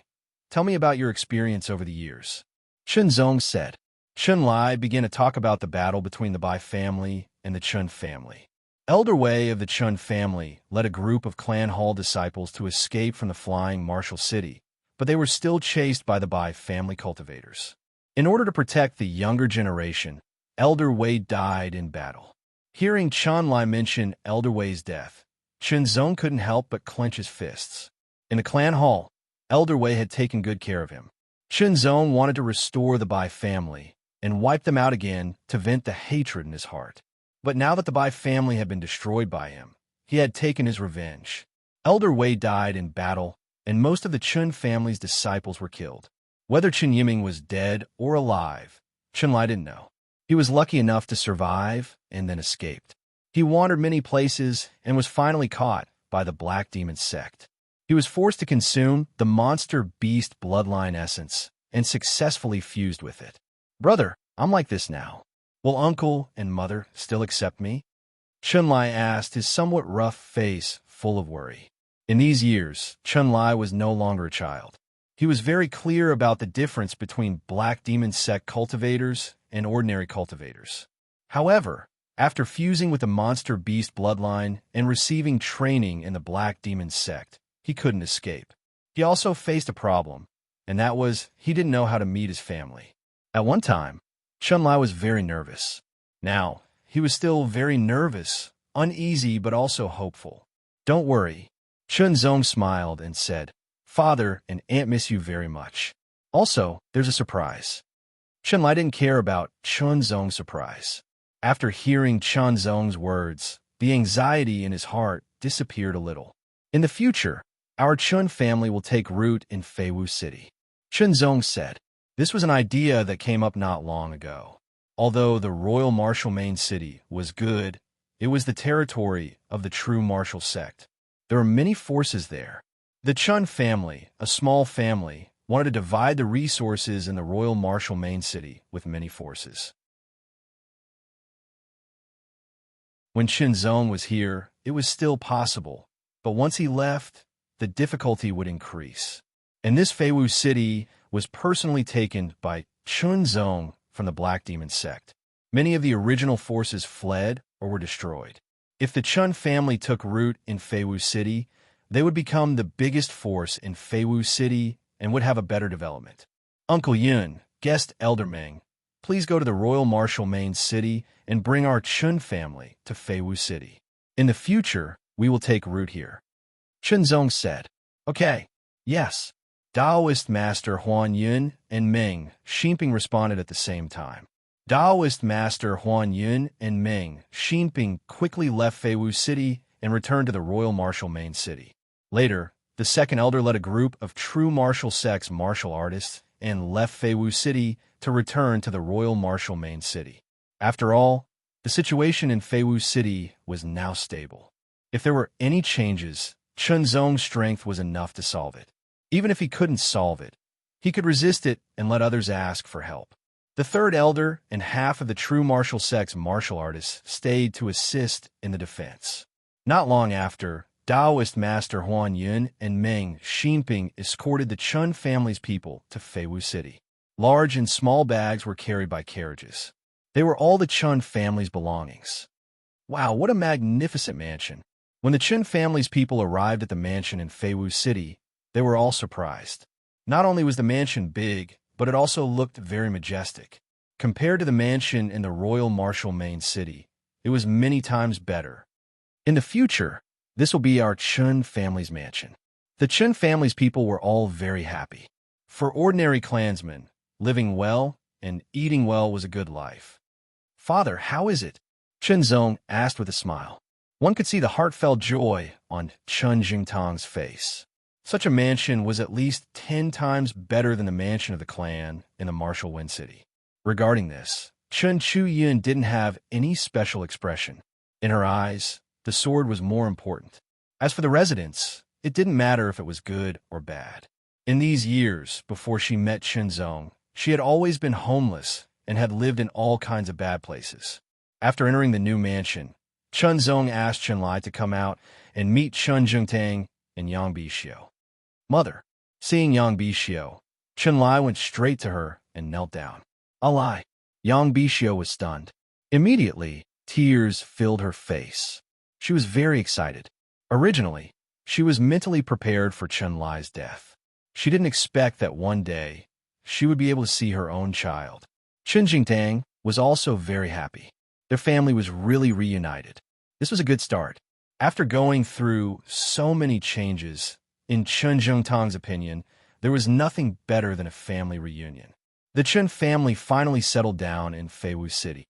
tell me about your experience over the years. Chun Zong said. Chun Lai began to talk about the battle between the Bai family and the Chun family. Elder Wei of the Chun family led a group of Clan Hall disciples to escape from the Flying Martial City, but they were still chased by the Bai family cultivators. In order to protect the younger generation, Elder Wei died in battle. Hearing Chun Lai mention Elder Wei's death, Chun Zong couldn't help but clench his fists. In the Clan Hall, Elder Wei had taken good care of him. Chun Zong wanted to restore the Bai family and wipe them out again to vent the hatred in his heart. But now that the Bai family had been destroyed by him, he had taken his revenge. Elder Wei died in battle, and most of the Chun family's disciples were killed. Whether Chun Yiming was dead or alive, Chun Lai didn't know. He was lucky enough to survive and then escaped. He wandered many places and was finally caught by the Black Demon sect. He was forced to consume the monster beast bloodline essence and successfully fused with it. "Brother, I'm like this now. Will uncle and mother still accept me?" Chun Lai asked, his somewhat rough face full of worry. In these years, Chun Lai was no longer a child. He was very clear about the difference between Black Demon sect cultivators and ordinary cultivators. However, after fusing with the monster beast bloodline and receiving training in the Black Demon sect, he couldn't escape. He also faced a problem, and that was he didn't know how to meet his family. At one time, Chun Lai was very nervous. Now, he was still very nervous, uneasy, but also hopeful. "Don't worry." Chun Zong smiled and said, "Father and Aunt miss you very much. Also, there's a surprise." Chun Lai didn't care about Chun Zong's surprise. After hearing Chun Zong's words, the anxiety in his heart disappeared a little. "In the future, our Chun family will take root in Feiwu City," Chun Zong said. This was an idea that came up not long ago. Although the Royal Martial Main City was good, it was the territory of the true martial sect. There were many forces there. The Chun family, a small family, wanted to divide the resources in the Royal Martial Main City with many forces. When Chun Zong was here, it was still possible, but once he left, the difficulty would increase. And this Feiwu City was personally taken by Chun Zong from the Black Demon sect. Many of the original forces fled or were destroyed. If the Chun family took root in Feiwu City, they would become the biggest force in Feiwu City and would have a better development. Uncle Yun, guest Elder Meng, please go to the Royal Martial Main City and bring our Chun family to Feiwu City. In the future, we will take root here. Chun Zong said, "Okay, yes." Taoist Master Huan Yun and Meng Xinping responded at the same time. Taoist Master Huan Yun and Meng Xinping quickly left Feiwu City and returned to the royal martial main city. Later, the second elder led a group of true martial sects martial artists and left Feiwu City to return to the royal martial main city. After all, the situation in Feiwu City was now stable. If there were any changes, Chunzong's strength was enough to solve it. Even if he couldn't solve it, he could resist it and let others ask for help. The third elder and half of the true martial sect's martial artists stayed to assist in the defense. Not long after, Taoist master Huan Yun and Meng Xinping escorted the Chun family's people to Feiwu City. Large and small bags were carried by carriages. They were all the Chun family's belongings. Wow, what a magnificent mansion! When the Chun family's people arrived at the mansion in Feiwu City, they were all surprised. Not only was the mansion big, but it also looked very majestic. Compared to the mansion in the royal martial main city, it was many times better. In the future, this will be our Chun family's mansion. The Chun family's people were all very happy. For ordinary clansmen, living well and eating well was a good life. "Father, how is it?" Chunzong asked with a smile. One could see the heartfelt joy on Chun Jingtang's face. Such a mansion was at least 10 times better than the mansion of the clan in the martial Wind City. Regarding this, Chun Chu-yun didn't have any special expression. In her eyes, the sword was more important. As for the residence, it didn't matter if it was good or bad. In these years before she met Chunzong, she had always been homeless and had lived in all kinds of bad places. After entering the new mansion, Chunzong asked Chunlai to come out and meet Chun Jungtang and Yang Bishio. "Mother." Seeing Yang Bishio, Chunlai went straight to her and knelt down. "Alai." Yang Bishio was stunned. Immediately, tears filled her face. She was very excited. Originally, she was mentally prepared for Chunlai's death. She didn't expect that one day she would be able to see her own child. Chun Jingtang was also very happy. Their family was really reunited. This was a good start. After going through so many changes, in Chun Jingtang's opinion, there was nothing better than a family reunion. The Chun family finally settled down in Feiwu City.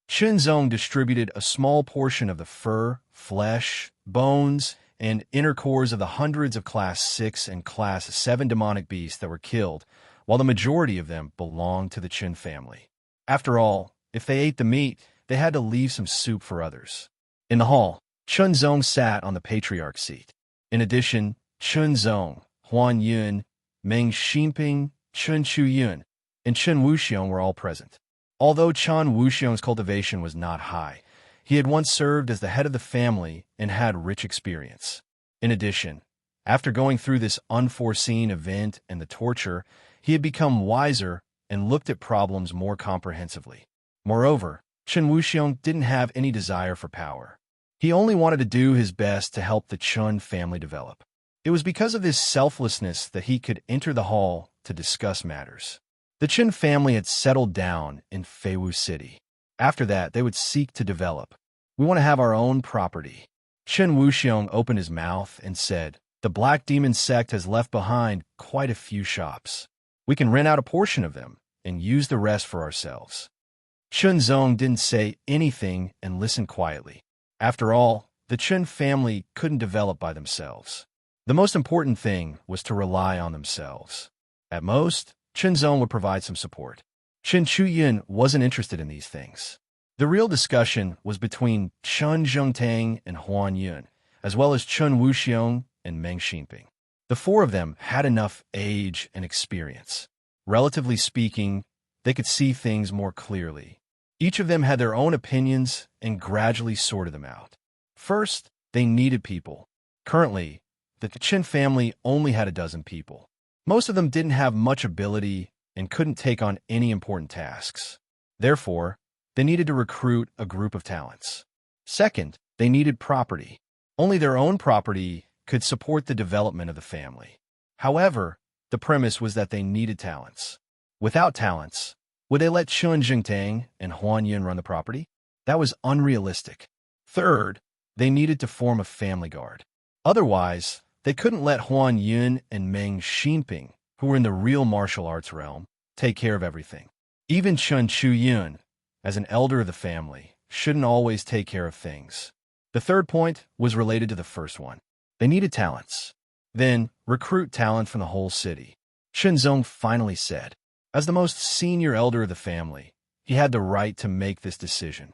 Chunzong distributed a small portion of the fur, flesh, bones, and inner cores of the hundreds of Class 6 and Class 7 demonic beasts that were killed, while the majority of them belonged to the Chun family. After all, if they ate the meat, they had to leave some soup for others. In the hall, Chunzong sat on the patriarch's seat. In addition, Chunzong, Huan Yun, Meng Xinping, Chun Chu-yun, and Chun Wuxiong were all present. Although Chun Wuxiong's cultivation was not high, he had once served as the head of the family and had rich experience. In addition, after going through this unforeseen event and the torture, he had become wiser and looked at problems more comprehensively. Moreover, Chun Wuxiong didn't have any desire for power. He only wanted to do his best to help the Chun family develop. It was because of his selflessness that he could enter the hall to discuss matters. The Chun family had settled down in Feiwu City. After that, they would seek to develop. "We want to have our own property." Chun Wuxiong opened his mouth and said, "The Black Demon sect has left behind quite a few shops. We can rent out a portion of them and use the rest for ourselves." Chunzong didn't say anything and listened quietly. After all, the Chun family couldn't develop by themselves. The most important thing was to rely on themselves. At most, Chunzong would provide some support. Chun Chu-yun wasn't interested in these things. The real discussion was between Chun Jungtang and Huan Yun, as well as Chun Wuxiong and Meng Xinping. The four of them had enough age and experience. Relatively speaking, they could see things more clearly. Each of them had their own opinions and gradually sorted them out. First, they needed people. Currently, the Chun family only had a dozen people. Most of them didn't have much ability and couldn't take on any important tasks. Therefore, they needed to recruit a group of talents. Second, they needed property. Only their own property could support the development of the family. However, the premise was that they needed talents. Without talents, would they let Chun Jingtang and Huan Yun run the property? That was unrealistic. Third, they needed to form a family guard. Otherwise, they couldn't let Huan Yun and Meng Xinping, who were in the real martial arts realm, take care of everything. Even Chun Chu-yun, as an elder of the family, shouldn't always take care of things. The third point was related to the first one. They needed talents. Then, recruit talent from the whole city. Shenzong finally said. As the most senior elder of the family, he had the right to make this decision.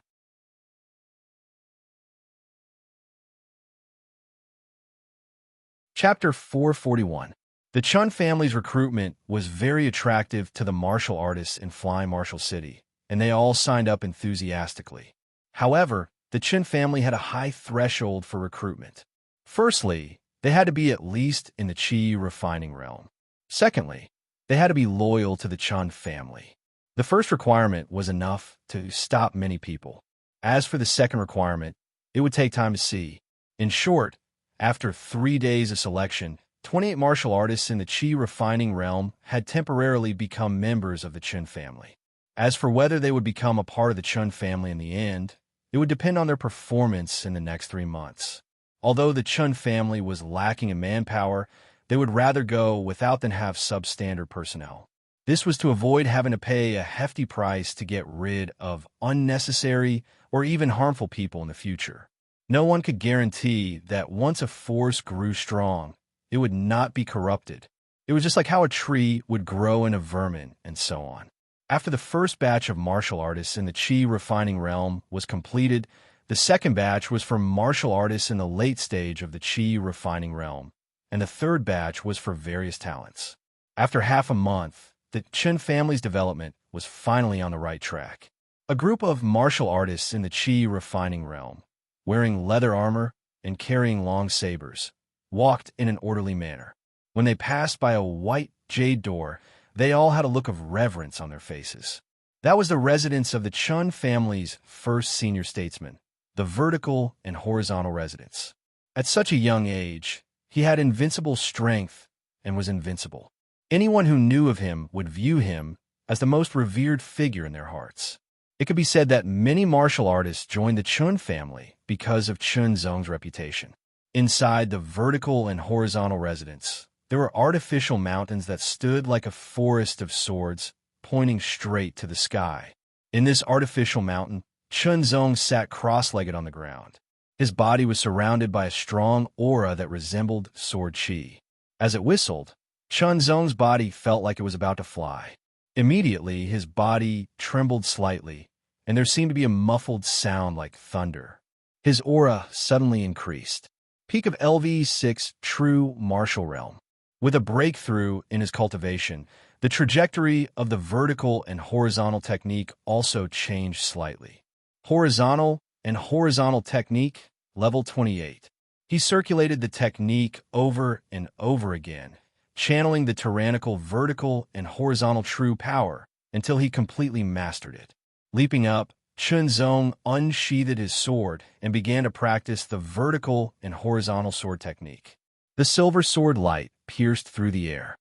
Chapter 441. The Chun family's recruitment was very attractive to the martial artists in Flying Martial City, and they all signed up enthusiastically. However, the Chun family had a high threshold for recruitment. Firstly, they had to be at least in the Qi refining realm. Secondly, they had to be loyal to the Chun family. The first requirement was enough to stop many people. As for the second requirement, it would take time to see. In short, after 3 days of selection, 28 martial artists in the Qi refining realm had temporarily become members of the Chun family. As for whether they would become a part of the Chun family in the end, it would depend on their performance in the next 3 months. Although the Chun family was lacking in manpower, they would rather go without than have substandard personnel. This was to avoid having to pay a hefty price to get rid of unnecessary or even harmful people in the future. No one could guarantee that once a force grew strong, it would not be corrupted. It was just like how a tree would grow in a vermin and so on. After the first batch of martial artists in the Qi refining realm was completed, the second batch was for martial artists in the late stage of the Qi refining realm, and the third batch was for various talents. After half a month, the Chun family's development was finally on the right track. A group of martial artists in the Qi refining realm, wearing leather armor and carrying long sabers, walked in an orderly manner. When they passed by a white jade door, they all had a look of reverence on their faces. That was the residence of the Chun family's first senior statesman, the vertical and horizontal residence. At such a young age, he had invincible strength and was invincible. Anyone who knew of him would view him as the most revered figure in their hearts. It could be said that many martial artists joined the Chun family because of Chun Zong's reputation. Inside the vertical and horizontal residence, there were artificial mountains that stood like a forest of swords, pointing straight to the sky. In this artificial mountain, Chun Zong sat cross-legged on the ground. His body was surrounded by a strong aura that resembled sword qi. As it whistled, Chun Zong's body felt like it was about to fly. Immediately, his body trembled slightly, and there seemed to be a muffled sound like thunder. His aura suddenly increased. Peak of LV6 True Martial Realm. With a breakthrough in his cultivation, the trajectory of the vertical and horizontal technique also changed slightly. Horizontal and horizontal technique, level 28. He circulated the technique over and over again, channeling the tyrannical vertical and horizontal true power until he completely mastered it. Leaping up, Chun Zong unsheathed his sword and began to practice the vertical and horizontal sword technique. The silver sword light pierced through the air.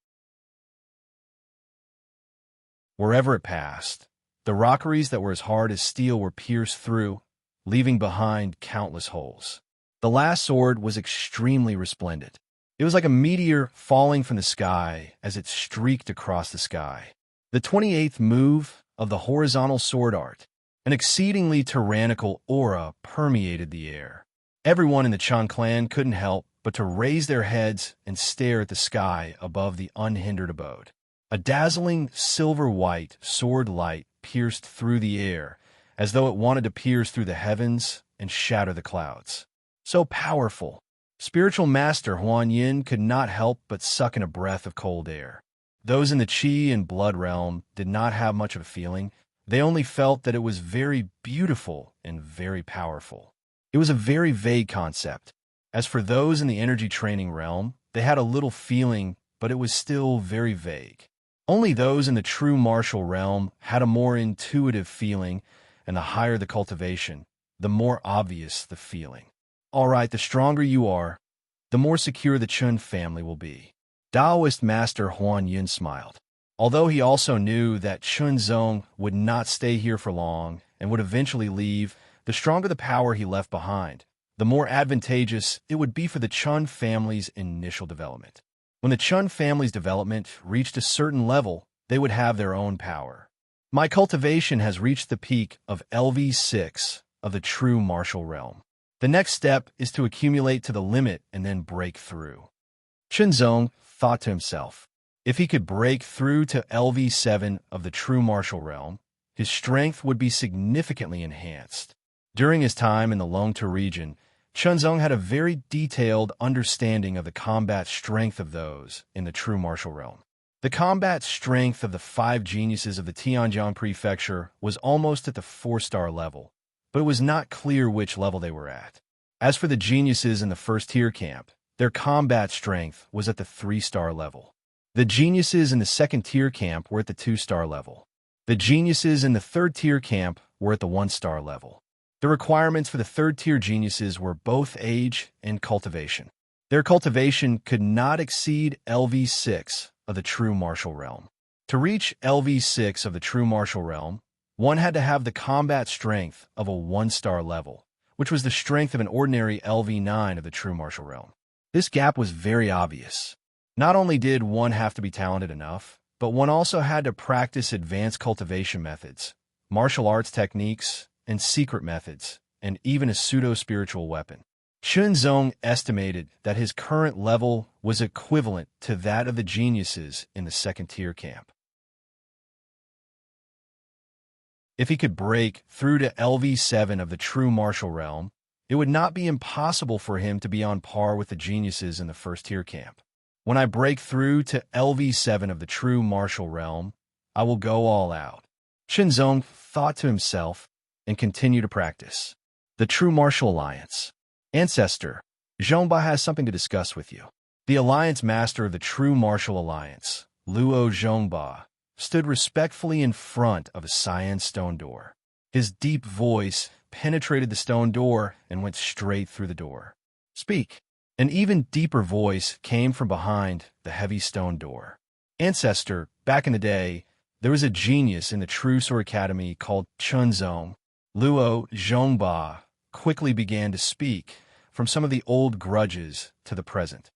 Wherever it passed, the rockeries that were as hard as steel were pierced through, leaving behind countless holes. The last sword was extremely resplendent. It was like a meteor falling from the sky as it streaked across the sky. The 28th move of the horizontal sword art, an exceedingly tyrannical aura permeated the air. Everyone in the Chun clan couldn't help but to raise their heads and stare at the sky above the unhindered abode. A dazzling silver-white sword light pierced through the air, as though it wanted to pierce through the heavens and shatter the clouds. So powerful, spiritual master Huan Yin could not help but suck in a breath of cold air. Those in the Qi and blood realm did not have much of a feeling. They only felt that it was very beautiful and very powerful. It was a very vague concept. As for those in the energy training realm, they had a little feeling, but it was still very vague. Only those in the true martial realm had a more intuitive feeling, and the higher the cultivation, the more obvious the feeling. All right, the stronger you are, the more secure the Chun family will be. Taoist Master Huan Yin smiled. Although he also knew that Chun Zong would not stay here for long and would eventually leave, the stronger the power he left behind, the more advantageous it would be for the Chun family's initial development. When the Chun family's development reached a certain level, they would have their own power. My cultivation has reached the peak of LV6 of the true martial realm. The next step is to accumulate to the limit and then break through. Chunzong thought to himself, if he could break through to LV7 of the true martial realm, his strength would be significantly enhanced. During his time in the Longtu region, Chunzong had a very detailed understanding of the combat strength of those in the true martial realm. The combat strength of the 5 geniuses of the Tianjiang Prefecture was almost at the 4-star level, but it was not clear which level they were at. As for the geniuses in the first-tier camp, their combat strength was at the 3-star level. The geniuses in the second-tier camp were at the 2-star level. The geniuses in the third-tier camp were at the 1-star level. The requirements for the third-tier geniuses were both age and cultivation. Their cultivation could not exceed LV6 of the true martial realm. To reach LV6 of the true martial realm, one had to have the combat strength of a 1-star level, which was the strength of an ordinary LV9 of the true martial realm. This gap was very obvious. Not only did one have to be talented enough, but one also had to practice advanced cultivation methods, martial arts techniques, and secret methods, and even a pseudo-spiritual weapon. Chunzong estimated that his current level was equivalent to that of the geniuses in the second-tier camp. If he could break through to LV7 of the true martial realm, it would not be impossible for him to be on par with the geniuses in the first-tier camp. When I break through to LV7 of the true martial realm, I will go all out. Chunzong thought to himself and continued to practice. The True Martial Alliance. Ancestor, Zhongba has something to discuss with you. The Alliance Master of the True Martial Alliance, Luo Zhongba, stood respectfully in front of a cyan stone door. His deep voice penetrated the stone door and went straight through the door. Speak. An even deeper voice came from behind the heavy stone door. Ancestor, back in the day, there was a genius in the True Sword Academy called Chunzong. Luo Zhongba quickly began to speak from some of the old grudges to the present.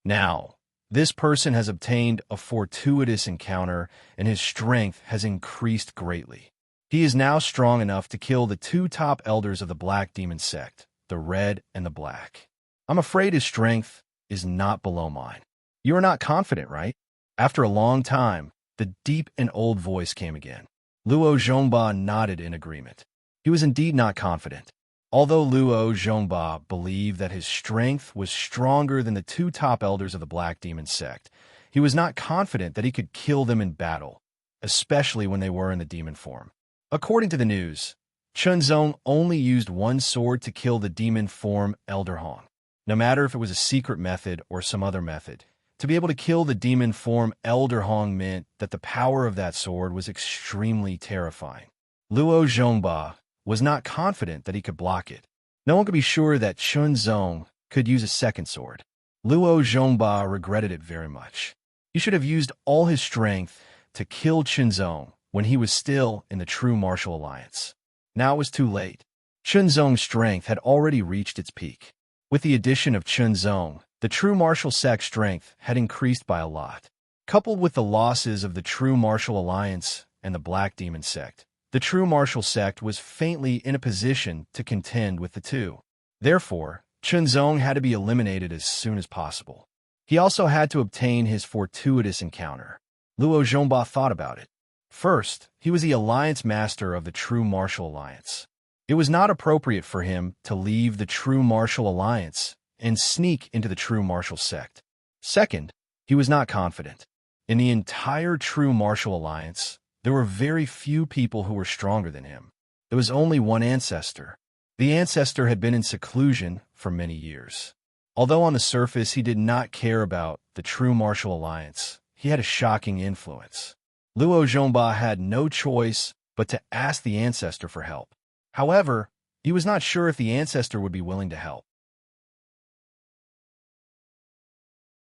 Now, this person has obtained a fortuitous encounter, and his strength has increased greatly. He is now strong enough to kill the 2 top elders of the Black Demon sect, the Red and the Black. I'm afraid his strength is not below mine. You are not confident, right? After a long time, the deep and old voice came again. Luo Zhongba nodded in agreement. He was indeed not confident. Although Luo Zhongba believed that his strength was stronger than the 2 top elders of the Black Demon sect, he was not confident that he could kill them in battle, especially when they were in the demon form. According to the news, Chunzong only used 1 sword to kill the demon form Elder Hong. No matter if it was a secret method or some other method, to be able to kill the demon form Elder Hong meant that the power of that sword was extremely terrifying. Luo Zhongba was not confident that he could block it. No one could be sure that Chunzong could use a second sword. Luo Zhongba regretted it very much. He should have used all his strength to kill Chunzong when he was still in the True Martial Alliance. Now it was too late. Chunzong's strength had already reached its peak. With the addition of Chunzong, the True Martial Sect strength had increased by a lot. Coupled with the losses of the True Martial Alliance and the Black Demon sect, the True Martial Sect was faintly in a position to contend with the two. Therefore, Chunzong had to be eliminated as soon as possible. He also had to obtain his fortuitous encounter. Luo Zhongba thought about it. First, he was the Alliance Master of the True Martial Alliance. It was not appropriate for him to leave the True Martial Alliance and sneak into the True Martial Sect. Second, he was not confident. In the entire True Martial Alliance, there were very few people who were stronger than him. There was only one ancestor. The ancestor had been in seclusion for many years. Although on the surface he did not care about the True Martial Alliance, he had a shocking influence. Luo Zhongba had no choice but to ask the ancestor for help. However, he was not sure if the ancestor would be willing to help.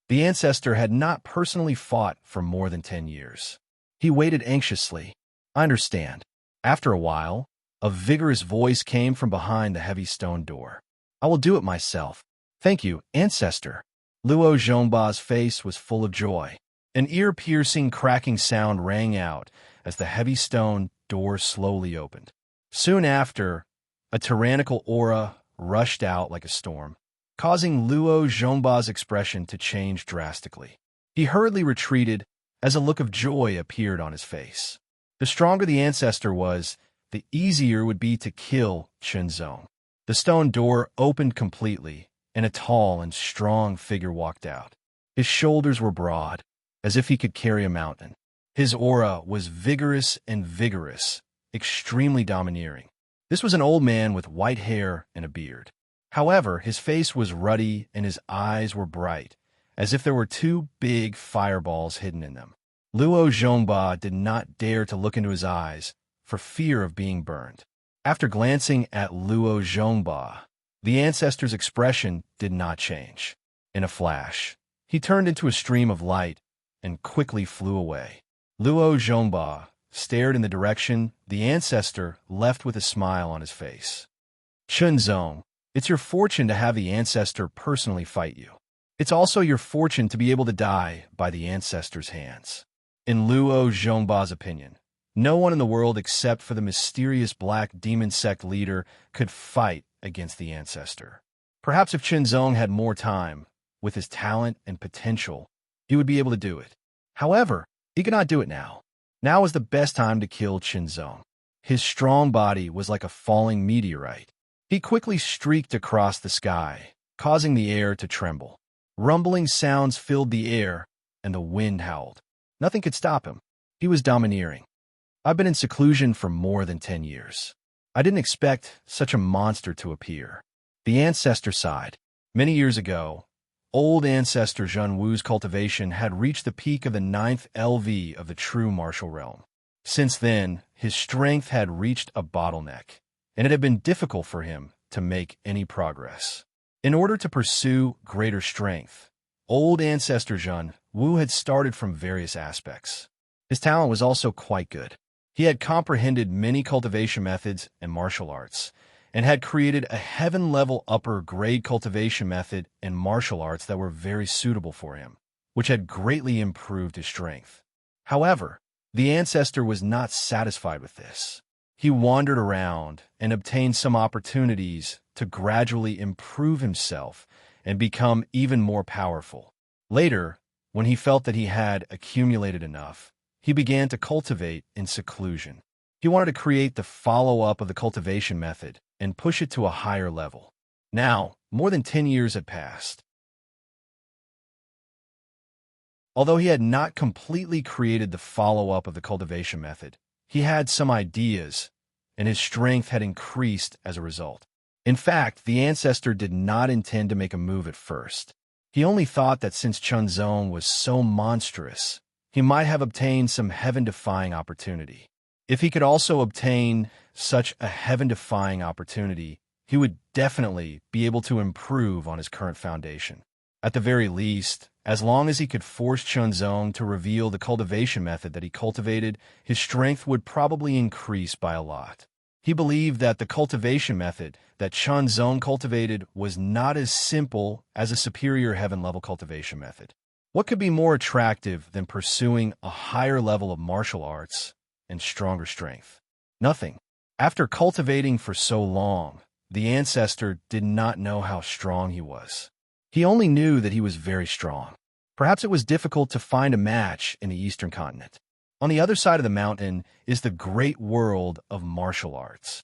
The ancestor had not personally fought for more than 10 years. He waited anxiously. I understand. After a while, a vigorous voice came from behind the heavy stone door. I will do it myself. Thank you, ancestor. Luo Zhongba's face was full of joy. An ear-piercing cracking sound rang out as the heavy stone door slowly opened. Soon after, A tyrannical aura rushed out like a storm, causing Luo Zhongba's expression to change drastically. He hurriedly retreated as a look of joy appeared on his face. The stronger the ancestor was, the easier it would be to kill Chunzong. The stone door opened completely, and a tall and strong figure walked out. His shoulders were broad, as if he could carry a mountain. His aura was vigorous and vigorous, extremely domineering. This was an old man with white hair and a beard. However, his face was ruddy and his eyes were bright, as if there were two big fireballs hidden in them. Luo Zhongba did not dare to look into his eyes for fear of being burned. After glancing at Luo Zhongba, the ancestor's expression did not change. In a flash, he turned into a stream of light and quickly flew away. Luo Zhongba stared in the direction the ancestor left with a smile on his face. Chunzong, it's your fortune to have the ancestor personally fight you. It's also your fortune to be able to die by the ancestor's hands. In Luo Zhongba's opinion, no one in the world except for the mysterious black demon sect leader could fight against the ancestor. Perhaps if Chunzong had more time, with his talent and potential, he would be able to do it. However, he could not do it now. Now was the best time to kill Chunzong. His strong body was like a falling meteorite. He quickly streaked across the sky, causing the air to tremble. Rumbling sounds filled the air, and the wind howled. Nothing could stop him. He was domineering. I've been in seclusion for more than 10 years. I didn't expect such a monster to appear. The ancestor sighed. Many years ago, old ancestor Zhen Wu's cultivation had reached the peak of the 9th LV of the true martial realm. Since then, his strength had reached a bottleneck, and it had been difficult for him to make any progress. In order to pursue greater strength, old ancestor Zhen Wu had started from various aspects. His talent was also quite good. He had comprehended many cultivation methods and martial arts, and had created a heaven-level upper-grade cultivation method and martial arts that were very suitable for him, which had greatly improved his strength. However, the ancestor was not satisfied with this. He wandered around and obtained some opportunities to gradually improve himself and become even more powerful. Later, when he felt that he had accumulated enough, he began to cultivate in seclusion. He wanted to create the follow-up of the cultivation method and push it to a higher level. Now, more than 10 years had passed. Although he had not completely created the follow-up of the cultivation method, he had some ideas, and his strength had increased as a result. In fact, the ancestor did not intend to make a move at first. He only thought that since Chunzong was so monstrous, he might have obtained some heaven-defying opportunity. If he could also obtain such a heaven-defying opportunity, he would definitely be able to improve on his current foundation. At the very least, as long as he could force Chunzong to reveal the cultivation method that he cultivated, his strength would probably increase by a lot. He believed that the cultivation method that Chunzong cultivated was not as simple as a superior heaven-level cultivation method. What could be more attractive than pursuing a higher level of martial arts and stronger strength? Nothing. After cultivating for so long, the ancestor did not know how strong he was. He only knew that he was very strong. Perhaps it was difficult to find a match in the Eastern continent. On the other side of the mountain is the great world of martial arts.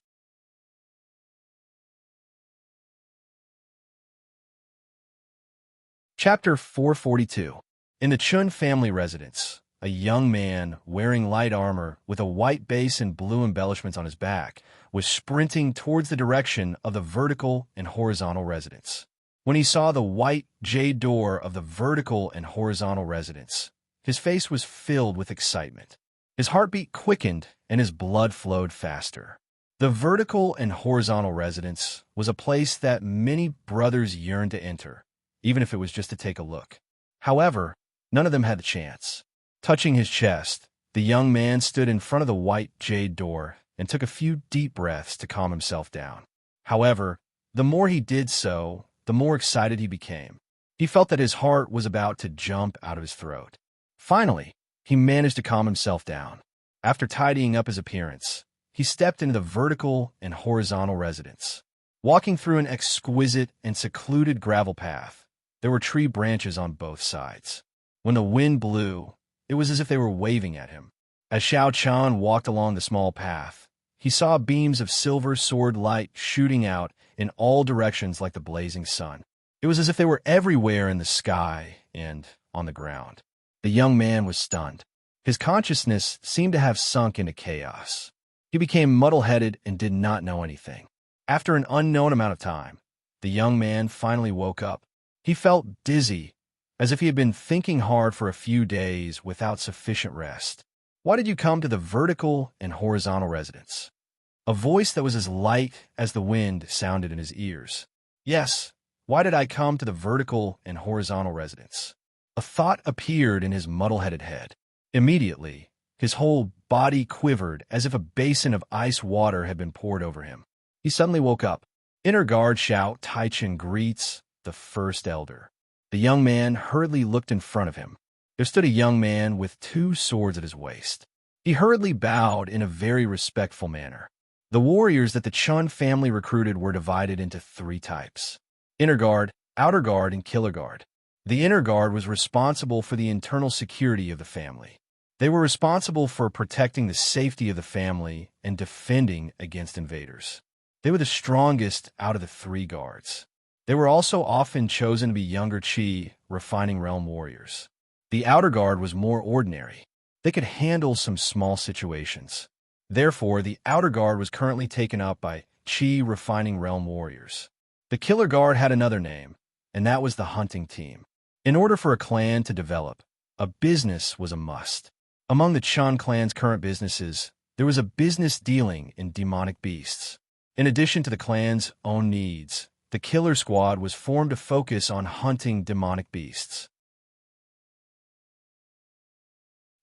Chapter 442. In the Chun family residence, a young man wearing light armor with a white base and blue embellishments on his back was sprinting towards the direction of the vertical and horizontal residence. When he saw the white jade door of the vertical and horizontal residence, his face was filled with excitement. His heartbeat quickened and his blood flowed faster. The vertical and horizontal residence was a place that many brothers yearned to enter, even if it was just to take a look. However, none of them had the chance. Touching his chest, the young man stood in front of the white jade door and took a few deep breaths to calm himself down. However, the more he did so, the more excited he became. He felt that his heart was about to jump out of his throat. Finally, he managed to calm himself down. After tidying up his appearance, he stepped into the vertical and horizontal residence. Walking through an exquisite and secluded gravel path, there were tree branches on both sides. When the wind blew, it was as if they were waving at him. As Xiao Chan walked along the small path, he saw beams of silver sword light shooting out in all directions like the blazing sun. It was as if they were everywhere in the sky and on the ground. The young man was stunned. His consciousness seemed to have sunk into chaos. He became muddle-headed and did not know anything. After an unknown amount of time, the young man finally woke up. He felt dizzy, as if he had been thinking hard for a few days without sufficient rest. Why did you come to the vertical and horizontal residence? A voice that was as light as the wind sounded in his ears. Yes, why did I come to the vertical and horizontal residence? A thought appeared in his muddle-headed head. Immediately, his whole body quivered as if a basin of ice water had been poured over him. He suddenly woke up. Inner guard Xiao Taichin greets the first elder. The young man hurriedly looked in front of him. There stood a young man with 2 swords at his waist. He hurriedly bowed in a very respectful manner. The warriors that the Chun family recruited were divided into 3 types: inner guard, outer guard, and killer guard. The inner guard was responsible for the internal security of the family. They were responsible for protecting the safety of the family and defending against invaders. They were the strongest out of the 3 guards. They were also often chosen to be younger Qi, refining realm warriors. The outer guard was more ordinary. They could handle some small situations. Therefore, the outer guard was currently taken up by Qi, refining realm warriors. The killer guard had another name, and that was the hunting team. In order for a clan to develop, a business was a must. Among the Chun clan's current businesses, there was a business dealing in demonic beasts. In addition to the clan's own needs, the killer squad was formed to focus on hunting demonic beasts.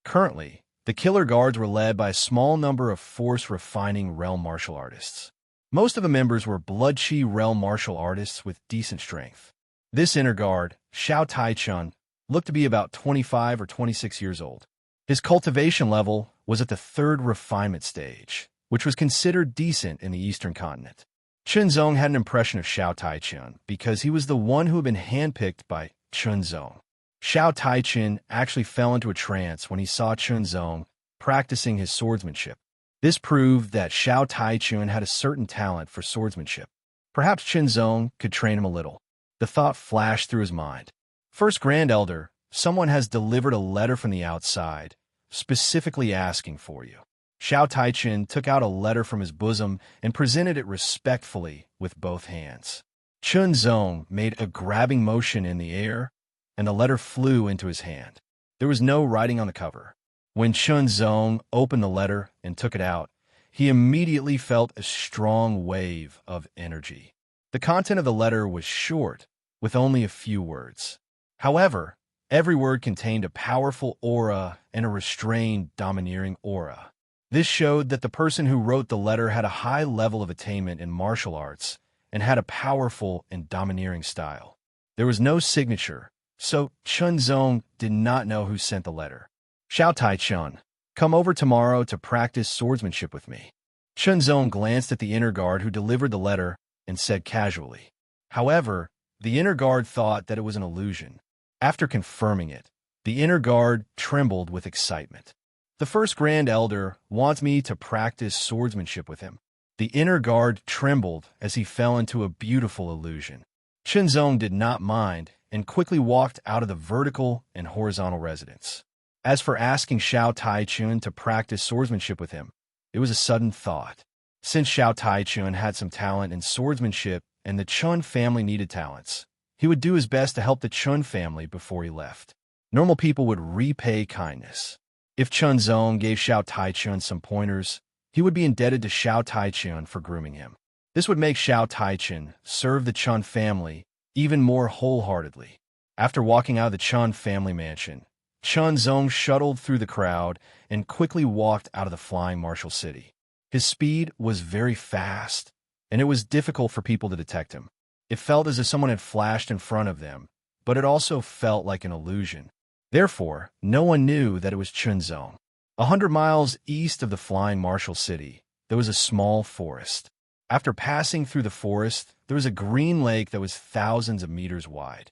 Currently, the killer guards were led by a small number of force-refining realm martial artists. Most of the members were blood chi realm martial artists with decent strength. This inner guard, Xiao Taichun, looked to be about 25 or 26 years old. His cultivation level was at the 3rd refinement stage, which was considered decent in the Eastern continent. Chunzong had an impression of Xiao Taichun because he was the one who had been handpicked by Chunzong. Xiao Taichun actually fell into a trance when he saw Chunzong practicing his swordsmanship. This proved that Xiao Taichun had a certain talent for swordsmanship. Perhaps Chunzong could train him a little. The thought flashed through his mind. First Grand Elder, someone has delivered a letter from the outside, specifically asking for you. Xiao Taichun took out a letter from his bosom and presented it respectfully with both hands. Chunzong made a grabbing motion in the air, and the letter flew into his hand. There was no writing on the cover. When Chunzong opened the letter and took it out, he immediately felt a strong wave of energy. The content of the letter was short, with only a few words. However, every word contained a powerful aura and a restrained, domineering aura. This showed that the person who wrote the letter had a high level of attainment in martial arts and had a powerful and domineering style. There was no signature, so Chunzong did not know who sent the letter. Xiao Taichun, come over tomorrow to practice swordsmanship with me. Chunzong glanced at the inner guard who delivered the letter and said casually. However, the inner guard thought that it was an illusion. After confirming it, the inner guard trembled with excitement. The first Grand Elder wants me to practice swordsmanship with him. The inner guard trembled as he fell into a beautiful illusion. Chunzong did not mind and quickly walked out of the vertical and horizontal residence. As for asking Xiao Taichun to practice swordsmanship with him, it was a sudden thought. Since Xiao Taichun had some talent in swordsmanship and the Chun family needed talents, he would do his best to help the Chun family before he left. Normal people would repay kindness. If Chunzong gave Xiao Taichun some pointers, he would be indebted to Xiao Taichun for grooming him. This would make Xiao Taichun serve the Chun family even more wholeheartedly. After walking out of the Chun family mansion, Chunzong shuttled through the crowd and quickly walked out of the flying martial city. His speed was very fast, and it was difficult for people to detect him. It felt as if someone had flashed in front of them, but it also felt like an illusion. Therefore, no one knew that it was Chunzong. 100 miles east of the flying martial city, there was a small forest. After passing through the forest, there was a green lake that was thousands of meters wide.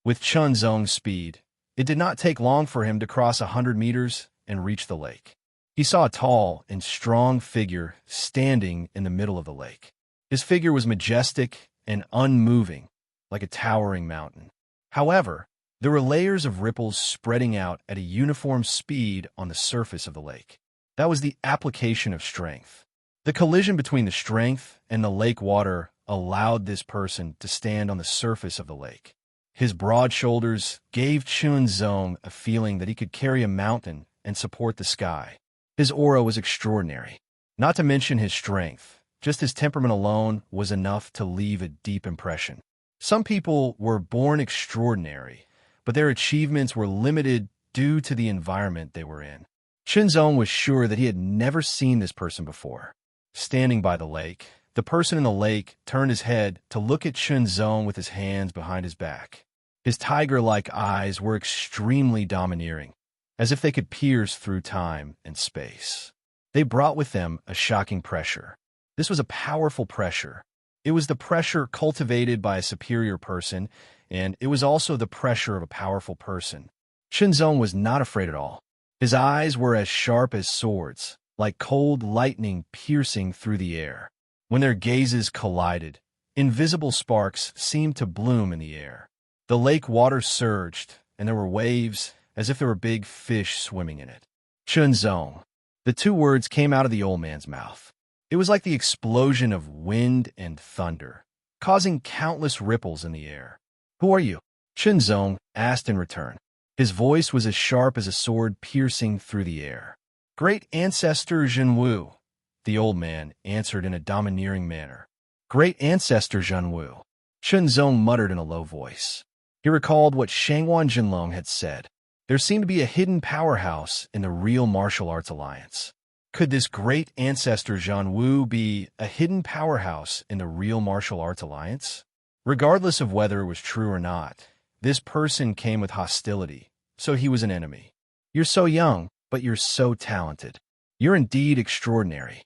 With Chunzong's speed, it did not take long for him to cross 100 meters and reach the lake. He saw a tall and strong figure standing in the middle of the lake. His figure was majestic and unmoving, like a towering mountain. However, there were layers of ripples spreading out at a uniform speed on the surface of the lake. That was the application of strength. The collision between the strength and the lake water allowed this person to stand on the surface of the lake. His broad shoulders gave Chunzong a feeling that he could carry a mountain and support the sky. His aura was extraordinary. Not to mention his strength, just his temperament alone was enough to leave a deep impression. Some people were born extraordinary, but their achievements were limited due to the environment they were in. Chunzong was sure that he had never seen this person before. Standing by the lake, the person in the lake turned his head to look at Chunzong with his hands behind his back. His tiger-like eyes were extremely domineering, as if they could pierce through time and space. They brought with them a shocking pressure. This was a powerful pressure. It was the pressure cultivated by a superior person, and it was also the pressure of a powerful person. Chunzong was not afraid at all. His eyes were as sharp as swords, like cold lightning piercing through the air. When their gazes collided, invisible sparks seemed to bloom in the air. The lake water surged, and there were waves, as if there were big fish swimming in it. Chunzong. The two words came out of the old man's mouth. It was like the explosion of wind and thunder, causing countless ripples in the air. "Who are you?" Chunzong asked in return. His voice was as sharp as a sword piercing through the air. "Great Ancestor Zhenwu," the old man answered in a domineering manner. "Great Ancestor Zhenwu," Chunzong muttered in a low voice. He recalled what Shangwan Jinlong had said. There seemed to be a hidden powerhouse in the real martial arts alliance. Could this great ancestor Zhan Wu be a hidden powerhouse in the real martial arts alliance? Regardless of whether it was true or not, this person came with hostility, so he was an enemy. "You're so young, but you're so talented. You're indeed extraordinary."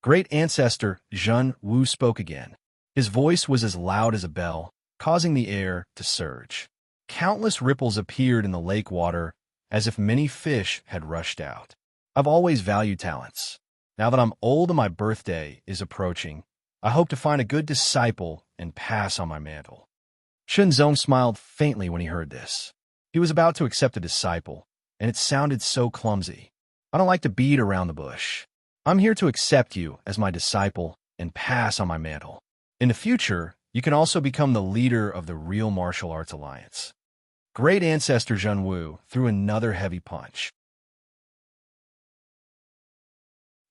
Great ancestor Zhan Wu spoke again. His voice was as loud as a bell, causing the air to surge. Countless ripples appeared in the lake water, as if many fish had rushed out. "I've always valued talents. Now that I'm old and my birthday is approaching, I hope to find a good disciple and pass on my mantle." Chunzong smiled faintly when he heard this. He was about to accept a disciple, and it sounded so clumsy. "I don't like to beat around the bush. I'm here to accept you as my disciple and pass on my mantle. In the future, you can also become the leader of the real martial arts alliance." Great ancestor Zhen Wu threw another heavy punch.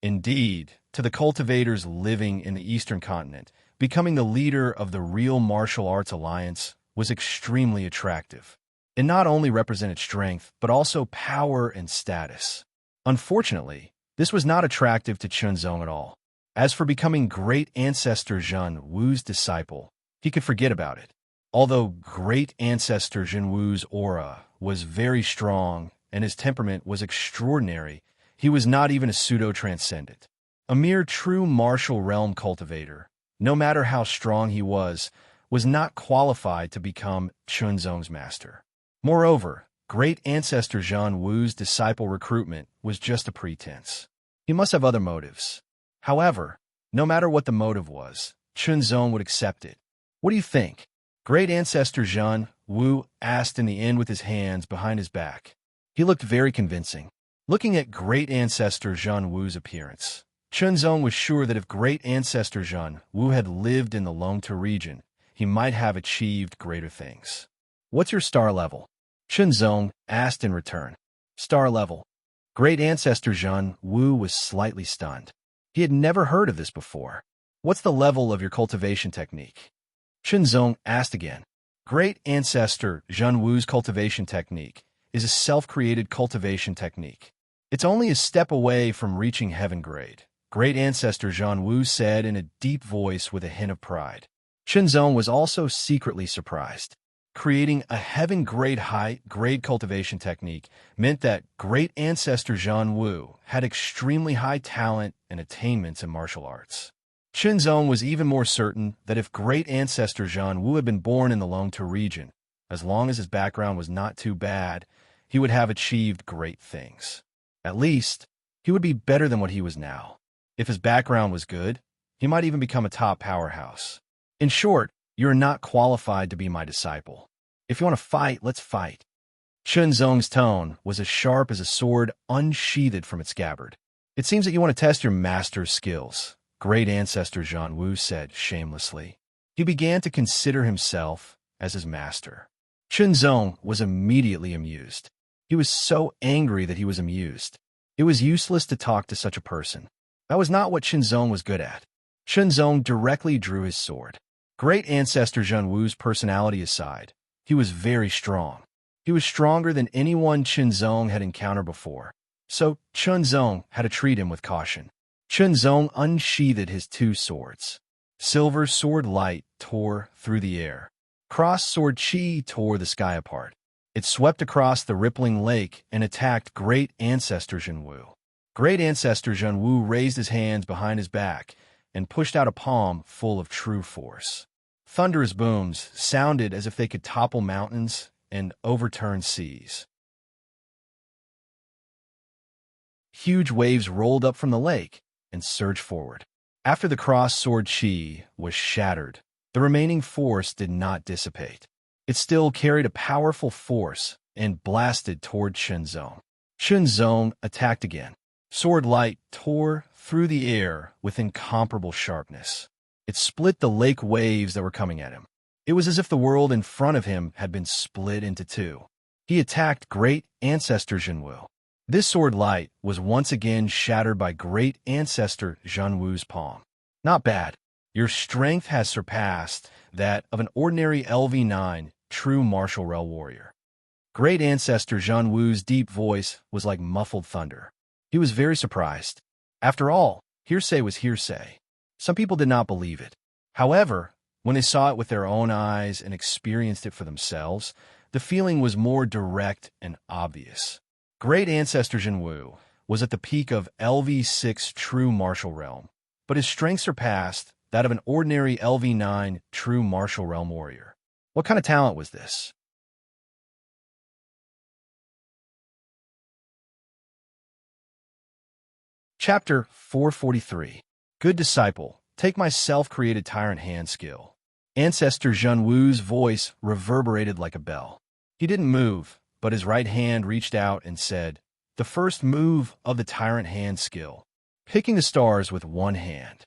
Indeed, to the cultivators living in the Eastern continent, becoming the leader of the real martial arts alliance was extremely attractive. It not only represented strength, but also power and status. Unfortunately, this was not attractive to Chunzong at all. As for becoming great ancestor Zhen Wu's disciple, he could forget about it. Although great ancestor Zhen Wu's aura was very strong and his temperament was extraordinary, he was not even a pseudo-transcendent. A mere true martial realm cultivator, no matter how strong he was not qualified to become Chunzong's master. Moreover, great ancestor Zhan Wu's disciple recruitment was just a pretense. He must have other motives. However, no matter what the motive was, Chunzong would accept it. "What do you think?" Great ancestor Zhan Wu asked in the end with his hands behind his back. He looked very convincing. Looking at great ancestor Zhan Wu's appearance, Chunzong was sure that if great ancestor Zhan Wu had lived in the Longtu region, he might have achieved greater things. "What's your star level?" Chunzong asked in return. "Star level." Great ancestor Zhan Wu was slightly stunned. He had never heard of this before. "What's the level of your cultivation technique?" Chunzong asked again. Great ancestor Zhan Wu's cultivation technique is a self-created cultivation technique. It's only a step away from reaching heaven grade, Great ancestor Zhan Wu said in a deep voice with a hint of pride. Chunzong was also secretly surprised. Creating a heaven-grade height, grade cultivation technique meant that great ancestor Zhan Wu had extremely high talent and attainments in martial arts. Qinzong was even more certain that if great ancestor Zhan Wu had been born in the Longtu region, as long as his background was not too bad, he would have achieved great things. At least, he would be better than what he was now. If his background was good, he might even become a top powerhouse. In short, you're not qualified to be my disciple. If you want to fight, let's fight. Qinzong's tone was as sharp as a sword unsheathed from its scabbard. It seems that you want to test your master's skills, great ancestor Zhan Wu said shamelessly. He began to consider himself as his master. Qinzong was immediately amused. He was so angry that he was amused. It was useless to talk to such a person. That was not what Qinzong was good at. Qinzong directly drew his sword. Great ancestor Zhan Wu's personality aside, he was very strong. He was stronger than anyone Qinzong had encountered before, so Qinzong had to treat him with caution. Qinzong unsheathed his two swords. Silver sword light tore through the air. Cross sword chi tore the sky apart. It swept across the rippling lake and attacked great ancestor Zhan Wu. Great ancestor Zhan Wu raised his hands behind his back and pushed out a palm full of true force. Thunderous booms sounded as if they could topple mountains and overturn seas. Huge waves rolled up from the lake and surged forward. After the cross-sword chi was shattered, the remaining force did not dissipate. It still carried a powerful force and blasted toward Qinzong. Qinzong attacked again. Sword light tore through the air with incomparable sharpness. It split the lake waves that were coming at him. It was as if the world in front of him had been split into two. He attacked great ancestor Zhan Wu. This sword light was once again shattered by great ancestor Zhan Wu's palm. Not bad. Your strength has surpassed that of an ordinary LV9 true martial realm warrior. Great ancestor Zhan Wu's deep voice was like muffled thunder. He was very surprised. After all, hearsay was hearsay. Some people did not believe it. However, when they saw it with their own eyes and experienced it for themselves, the feeling was more direct and obvious. Great ancestor Zhan Wu was at the peak of LV6 true martial realm, but his strength surpassed that of an ordinary LV9 true martial realm warrior. What kind of talent was this? Chapter 443. Good disciple, take my self-created tyrant hand skill. Ancestor Zhan Wu's voice reverberated like a bell. He didn't move, but his right hand reached out and said, the first move of the tyrant hand skill, picking the stars with one hand.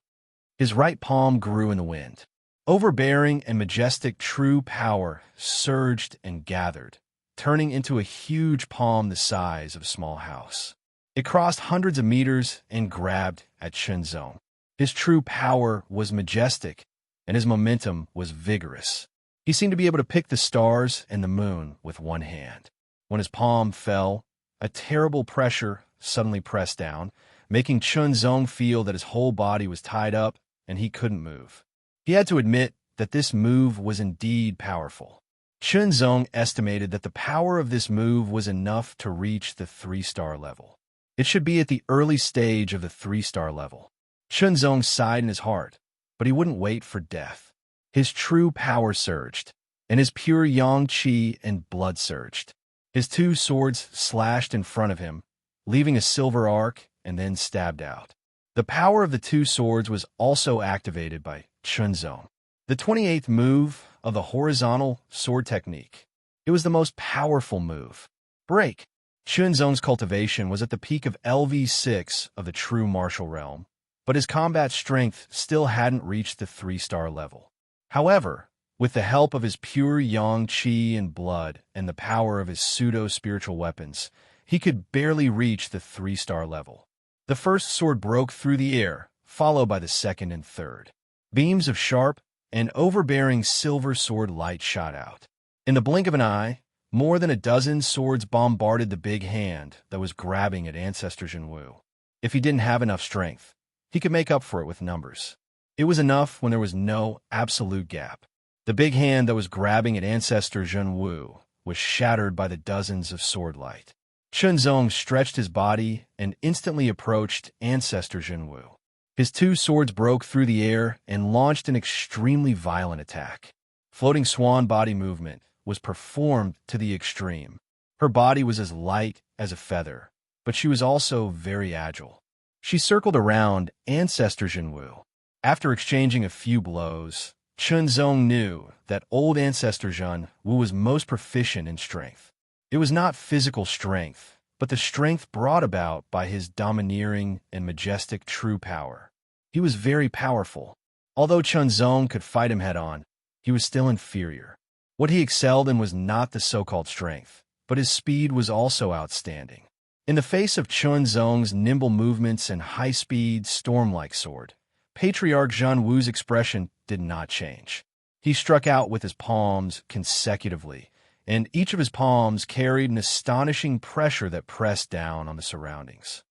His right palm grew in the wind. Overbearing and majestic true power surged and gathered, turning into a huge palm the size of a small house. It crossed hundreds of meters and grabbed at Qinzong. His true power was majestic, and his momentum was vigorous. He seemed to be able to pick the stars and the moon with one hand. When his palm fell, a terrible pressure suddenly pressed down, making Qinzong feel that his whole body was tied up and he couldn't move. He had to admit that this move was indeed powerful. Qinzong estimated that the power of this move was enough to reach the 3-star level. It should be at the early stage of the 3-star level. Qinzong sighed in his heart, but he wouldn't wait for death. His true power surged, and his pure yang qi and blood surged. His two swords slashed in front of him, leaving a silver arc, and then stabbed out. The power of the two swords was also activated by Qinzong. The 28th move of the horizontal sword technique. It was the most powerful move. Break. Qinzong's cultivation was at the peak of LV6 of the true martial realm, but his combat strength still hadn't reached the 3-star level. However, with the help of his pure yang qi and blood and the power of his pseudo-spiritual weapons, he could barely reach the 3-star level. The first sword broke through the air, followed by the second and third. Beams of sharp and overbearing silver sword light shot out. In the blink of an eye, more than a dozen swords bombarded the big hand that was grabbing at Ancestor Zhan Wu. If he didn't have enough strength, he could make up for it with numbers. It was enough when there was no absolute gap. The big hand that was grabbing at Ancestor Zhenwu was shattered by the dozens of sword light. Chunzong stretched his body and instantly approached Ancestor Zhenwu. His two swords broke through the air and launched an extremely violent attack. Floating swan body movement was performed to the extreme. Her body was as light as a feather, but she was also very agile. She circled around Ancestor Zhenwu. After exchanging a few blows, Chunzong knew that old Ancestor Zhenwu was most proficient in strength. It was not physical strength, but the strength brought about by his domineering and majestic true power. He was very powerful. Although Chunzong could fight him head-on, he was still inferior. What he excelled in was not the so-called strength, but his speed was also outstanding. In the face of Chunzong's nimble movements and high-speed, storm-like sword, Patriarch Zhenwu's expression did not change. He struck out with his palms consecutively, and each of his palms carried an astonishing pressure that pressed down on the surroundings.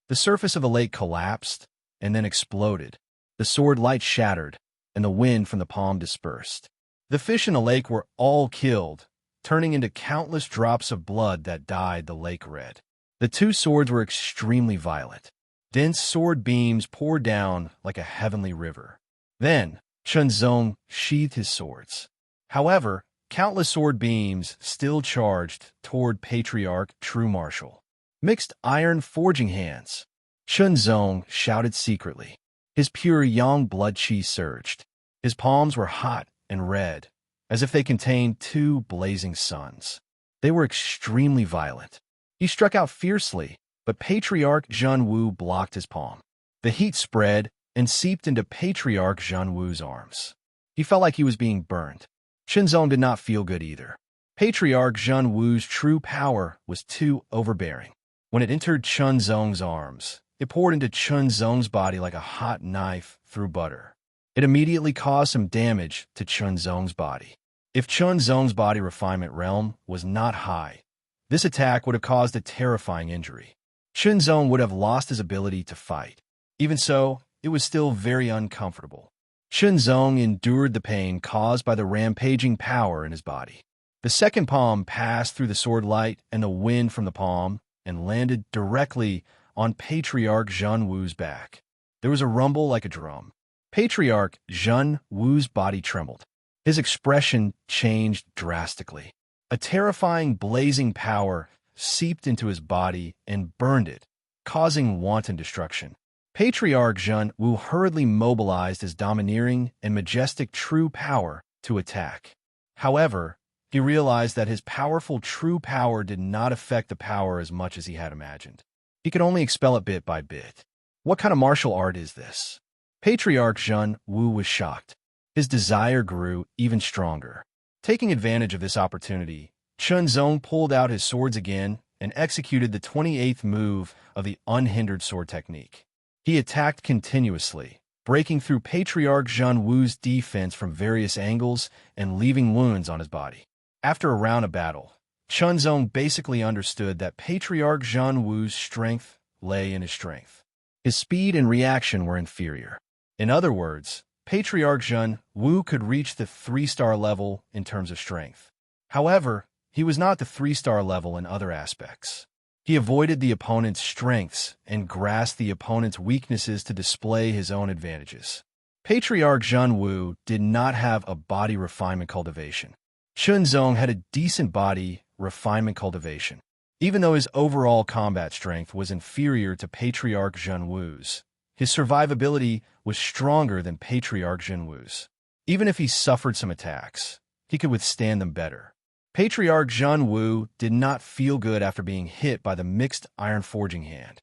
The surface of the lake collapsed and then exploded. The sword light shattered, and the wind from the palm dispersed. The fish in the lake were all killed, turning into countless drops of blood that dyed the lake red. The two swords were extremely violent. Dense sword beams poured down like a heavenly river. Then, Chunzong sheathed his swords. However, countless sword beams still charged toward Patriarch True Martial. Mixed iron forging hands. Chunzong shouted secretly. His pure yang blood chi surged. His palms were hot and red, as if they contained two blazing suns. They were extremely violent. He struck out fiercely, but Patriarch Zhenwu blocked his palm. The heat spread and seeped into Patriarch Zhenwu's arms. He felt like he was being burned. Chunzong did not feel good either. Patriarch Zhenwu's true power was too overbearing. When it entered Chunzong's arms, it poured into Chunzong's body like a hot knife through butter. It immediately caused some damage to Chunzong's body. If Chunzong's body refinement realm was not high, this attack would have caused a terrifying injury. Chunzong would have lost his ability to fight. Even so, it was still very uncomfortable. Chunzong endured the pain caused by the rampaging power in his body. The second palm passed through the sword light and the wind from the palm and landed directly on Patriarch Zhenwu's back. There was a rumble like a drum. Patriarch Zhenwu's body trembled. His expression changed drastically. A terrifying blazing power seeped into his body and burned it, causing wanton destruction. Patriarch Zhenwu hurriedly mobilized his domineering and majestic true power to attack. However, he realized that his powerful true power did not affect the power as much as he had imagined. He could only expel it bit by bit. What kind of martial art is this? Patriarch Zhenwu was shocked. His desire grew even stronger. Taking advantage of this opportunity, Chunzong pulled out his swords again and executed the 28th move of the unhindered sword technique. He attacked continuously, breaking through Patriarch Zhenwu's defense from various angles and leaving wounds on his body. After a round of battle, Chunzong basically understood that Patriarch Zhenwu's strength lay in his strength. His speed and reaction were inferior. In other words, Patriarch Zhenwu could reach the 3-star level in terms of strength. However, he was not the 3-star level in other aspects. He avoided the opponent's strengths and grasped the opponent's weaknesses to display his own advantages. Patriarch Zhenwu did not have a body refinement cultivation. Chunzong had a decent body refinement cultivation. Even though his overall combat strength was inferior to Patriarch Zhenwu's, his survivability was stronger than Patriarch Zhenwu's. Even if he suffered some attacks, he could withstand them better. Patriarch Zhenwu did not feel good after being hit by the mixed iron forging hand.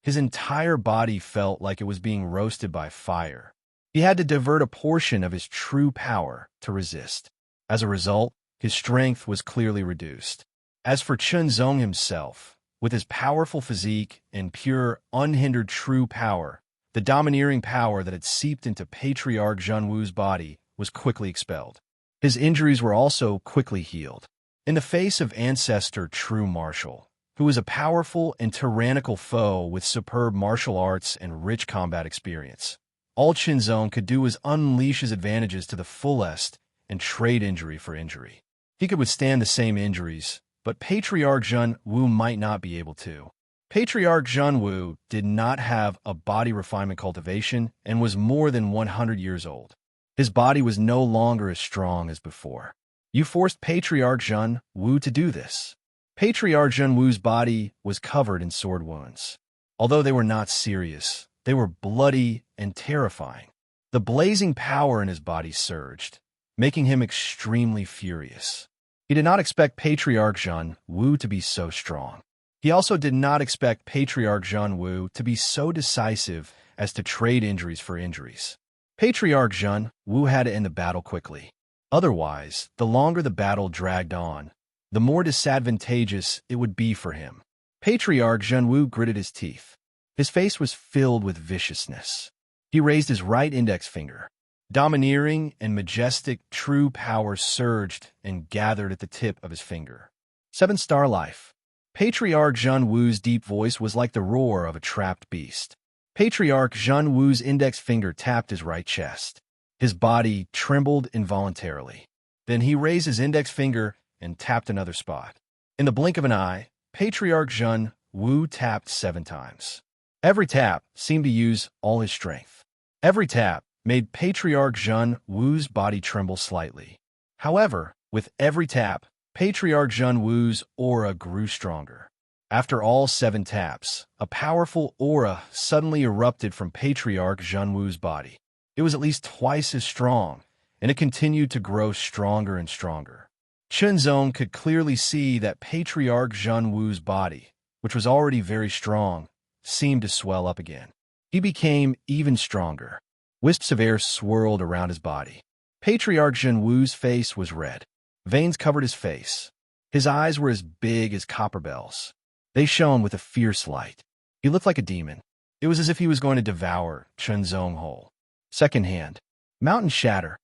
His entire body felt like it was being roasted by fire. He had to divert a portion of his true power to resist. As a result, his strength was clearly reduced. As for Chunzong himself, with his powerful physique and pure, unhindered true power, the domineering power that had seeped into Patriarch Zhenwu's body was quickly expelled. His injuries were also quickly healed. In the face of Ancestor True Martial, who was a powerful and tyrannical foe with superb martial arts and rich combat experience. All Qinzong could do was unleash his advantages to the fullest and trade injury for injury. He could withstand the same injuries, but Patriarch Zhen Wu might not be able to. Patriarch Zhen Wu did not have a body refinement cultivation and was more than 100 years old. His body was no longer as strong as before. You forced Patriarch Zhen Wu to do this. Patriarch Zhen Wu's body was covered in sword wounds. Although they were not serious, they were bloody and terrifying. The blazing power in his body surged, making him extremely furious. He did not expect Patriarch Zhen Wu to be so strong. He also did not expect Patriarch Zhen Wu to be so decisive as to trade injuries for injuries. Patriarch Zhen Wu had to end the battle quickly. Otherwise, the longer the battle dragged on, the more disadvantageous it would be for him. Patriarch Zhen Wu gritted his teeth. His face was filled with viciousness. He raised his right index finger. Domineering and majestic true power surged and gathered at the tip of his finger. 7-star life. Patriarch Zhen Wu's deep voice was like the roar of a trapped beast. Patriarch Zhen Wu's index finger tapped his right chest. His body trembled involuntarily. Then he raised his index finger and tapped another spot. In the blink of an eye, Patriarch Zhen Wu tapped 7 times. Every tap seemed to use all his strength. Every tap made Patriarch Zhen Wu's body tremble slightly. However, with every tap, Patriarch Zhen Wu's aura grew stronger. After all 7 taps, a powerful aura suddenly erupted from Patriarch Zhen Wu's body. It was at least twice as strong, and it continued to grow stronger and stronger. Qinzong could clearly see that Patriarch Zhen Wu's body, which was already very strong, seemed to swell up again. He became even stronger. Wisps of air swirled around his body. Patriarch Zhen Wu's face was red. Veins covered his face. His eyes were as big as copper bells. They shone with a fierce light. He looked like a demon. It was as if he was going to devour Qinzong whole. Second hand. Mountain shatter.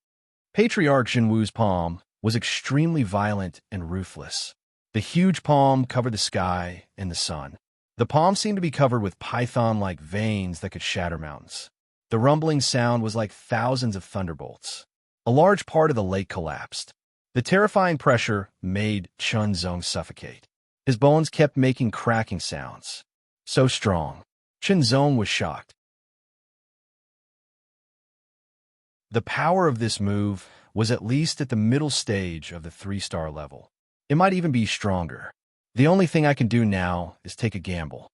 Patriarch Zhen Wu's palm was extremely violent and ruthless. The huge palm covered the sky and the sun. The palm seemed to be covered with python-like veins that could shatter mountains. The rumbling sound was like thousands of thunderbolts. A large part of the lake collapsed. The terrifying pressure made Qinzong suffocate. His bones kept making cracking sounds. So strong. Qinzong was shocked. The power of this move was at least at the middle stage of the 3-star level. It might even be stronger. The only thing I can do now is take a gamble.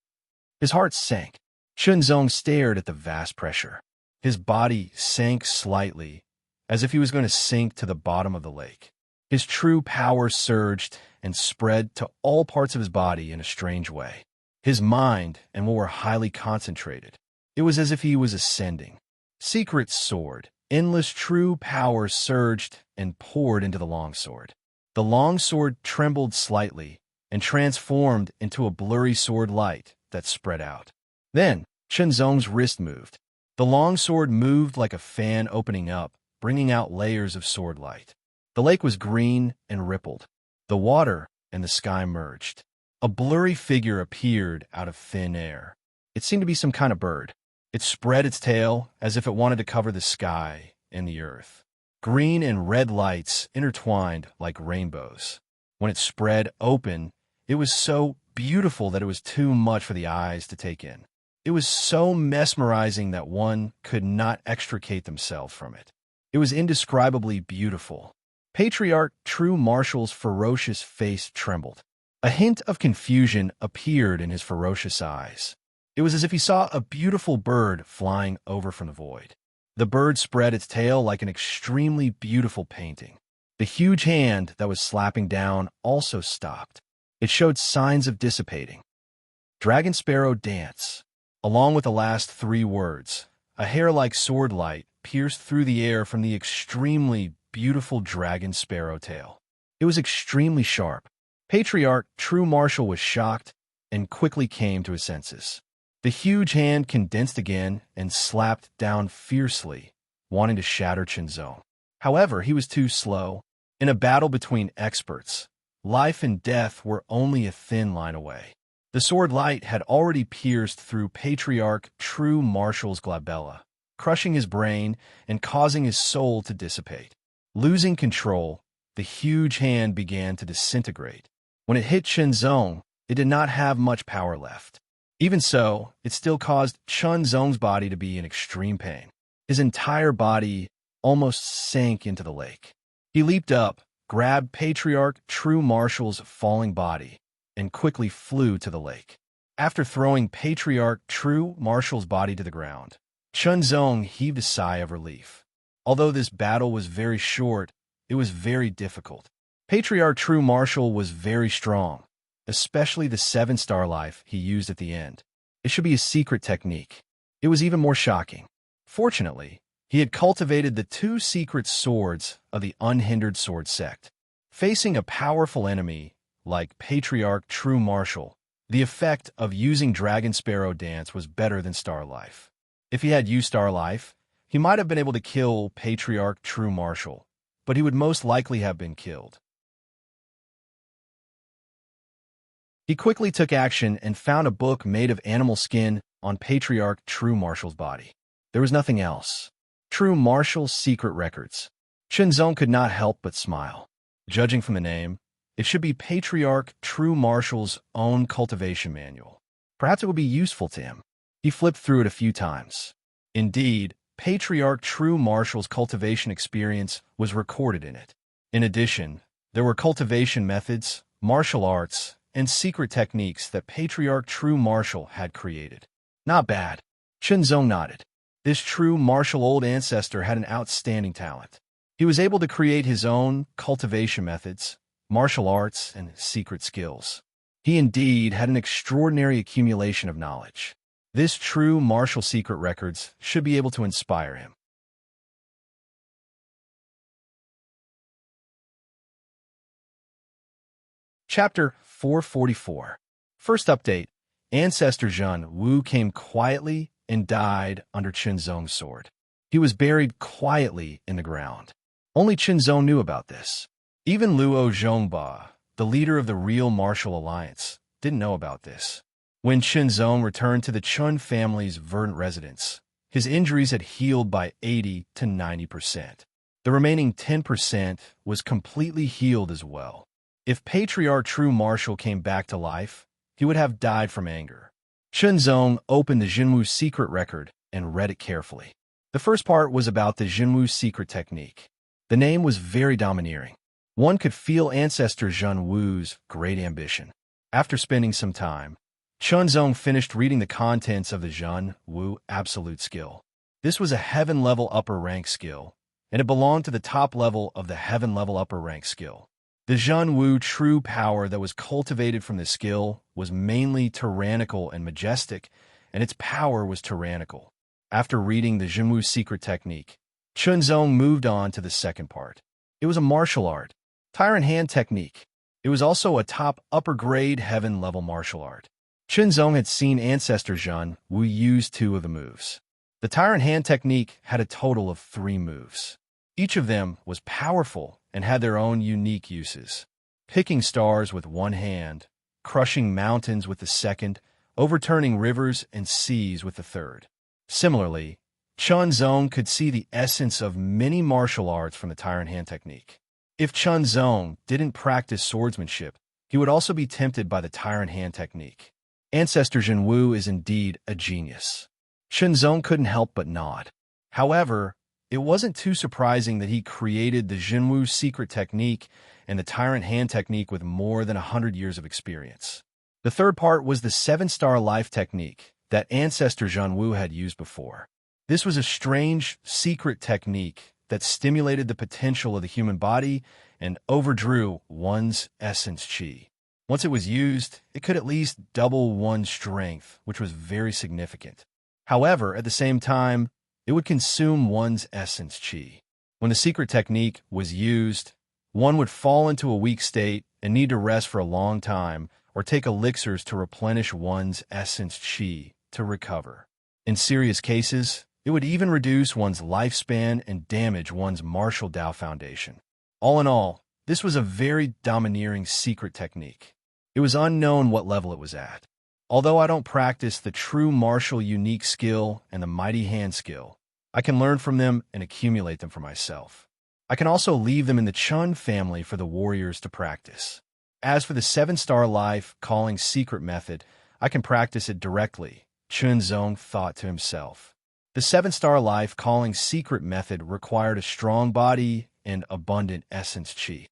His heart sank. Qinzong stared at the vast pressure. His body sank slightly, as if he was going to sink to the bottom of the lake. His true power surged and spread to all parts of his body in a strange way. His mind and will were highly concentrated. It was as if he was ascending. Secret sword. Endless true power surged and poured into the longsword. The longsword trembled slightly and transformed into a blurry sword light that spread out. Then, Qinzong's wrist moved. The longsword moved like a fan opening up, bringing out layers of sword light. The lake was green and rippled. The water and the sky merged. A blurry figure appeared out of thin air. It seemed to be some kind of bird. It spread its tail as if it wanted to cover the sky and the earth. Green and red lights intertwined like rainbows. When it spread open, it was so beautiful that it was too much for the eyes to take in. It was so mesmerizing that one could not extricate themselves from it. It was indescribably beautiful. Patriarch True Marshall's ferocious face trembled. A hint of confusion appeared in his ferocious eyes. It was as if he saw a beautiful bird flying over from the void. The bird spread its tail like an extremely beautiful painting. The huge hand that was slapping down also stopped. It showed signs of dissipating. Dragon Sparrow Dance. Along with the last 3 words, a hair-like sword light pierced through the air from the extremely beautiful dragon sparrow tail. It was extremely sharp. Patriarch True Marshall was shocked and quickly came to his senses. The huge hand condensed again and slapped down fiercely, wanting to shatter Qinzong. However, he was too slow. In a battle between experts, life and death were only a thin line away. The sword light had already pierced through Patriarch True Marshall's glabella, crushing his brain and causing his soul to dissipate. Losing control, the huge hand began to disintegrate. When it hit Chunzong, it did not have much power left. Even so, it still caused Chunzong's body to be in extreme pain. His entire body almost sank into the lake. He leaped up, grabbed Patriarch True Marshall's falling body, and quickly flew to the lake. After throwing Patriarch True Marshall's body to the ground, Chunzong heaved a sigh of relief. Although this battle was very short, it was very difficult. Patriarch True Marshall was very strong, especially the 7-star life he used at the end. It should be a secret technique. It was even more shocking. Fortunately, he had cultivated the 2 secret swords of the Unhindered Sword sect. Facing a powerful enemy like Patriarch True Marshall, the effect of using Dragon Sparrow Dance was better than Star Life. If he had used Star Life, he might have been able to kill Patriarch True Marshall, but he would most likely have been killed. He quickly took action and found a book made of animal skin on Patriarch True Marshall's body. There was nothing else. True Marshall's Secret Records. Chunzong could not help but smile. Judging from the name, it should be Patriarch True Marshall's own cultivation manual. Perhaps it would be useful to him. He flipped through it a few times. Indeed, Patriarch True Marshall's cultivation experience was recorded in it. In addition, there were cultivation methods, martial arts, and secret techniques that Patriarch True Marshall had created. Not bad. Chunzong nodded. This true martial old ancestor had an outstanding talent. He was able to create his own cultivation methods, martial arts, and secret skills. He indeed had an extraordinary accumulation of knowledge. This true martial secret records should be able to inspire him. Chapter 444. First update. Ancestor Zhen Wu came quietly and died under Chunzong's sword. He was buried quietly in the ground. Only Chunzong knew about this. Even Luo Zhongba, the leader of the Real Martial Alliance, didn't know about this. When Chunzong returned to the Chun family's verdant residence, his injuries had healed by 80 to 90%. The remaining 10% was completely healed as well. If Patriarch True Marshall came back to life, he would have died from anger. Chunzong opened the Jinwu secret record and read it carefully. The first part was about the Jinwu secret technique. The name was very domineering. One could feel Ancestor Zhen Wu's great ambition. After spending some time, Chunzong finished reading the contents of the Zhen Wu Absolute Skill. This was a heaven-level upper rank skill, and it belonged to the top level of the heaven-level upper rank skill. The Zhen Wu true power that was cultivated from the skill was mainly tyrannical and majestic, and its power was tyrannical. After reading the Jinwu secret technique, Chunzong moved on to the second part. It was a martial art, Tyrant Hand technique. It was also a top upper-grade heaven-level martial art. Chunzong had seen Ancestor Zhen Wu use 2 of the moves. The Tyrant Hand technique had a total of 3 moves. Each of them was powerful and had their own unique uses. Picking stars with one hand, crushing mountains with the second, overturning rivers and seas with the third. Similarly, Chunzong could see the essence of many martial arts from the Tyrant Hand technique. If Chunzong didn't practice swordsmanship, he would also be tempted by the Tyrant Hand technique. Ancestor Zhen Wu is indeed a genius. Chunzong couldn't help but nod. However, it wasn't too surprising that he created the Jinwu secret technique and the Tyrant Hand technique with more than 100 years of experience. The third part was the 7-star life technique that Ancestor Zhen Wu had used before. This was a strange, secret technique that stimulated the potential of the human body and overdrew one's essence chi. Once it was used, it could at least double one's strength, which was very significant. However, at the same time, it would consume one's essence chi. When the secret technique was used, one would fall into a weak state and need to rest for a long time or take elixirs to replenish one's essence chi to recover. In serious cases, it would even reduce one's lifespan and damage one's martial Dao foundation. All in all, this was a very domineering secret technique. It was unknown what level it was at. Although I don't practice the true martial unique skill and the mighty hand skill, I can learn from them and accumulate them for myself. I can also leave them in the Chun family for the warriors to practice. As for the 7-star life calling secret method, I can practice it directly, Chun Zong thought to himself. The 7-star life calling secret method required a strong body and abundant essence qi.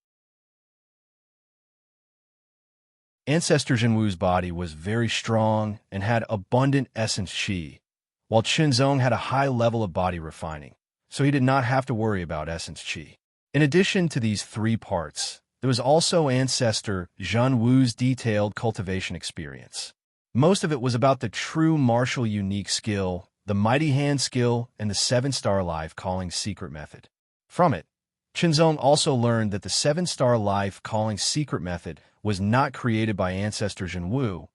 Ancestor Jinwu's body was very strong and had abundant essence qi, while Chun Zong had a high level of body refining, so he did not have to worry about essence qi. In addition to these 3 parts, there was also Ancestor Jinwu's detailed cultivation experience. Most of it was about the true martial unique skill, the mighty hand skill, and the 7-star life calling secret method. From it, Chun Zong also learned that the 7-star life calling secret method was not created by Ancestor Jinwu,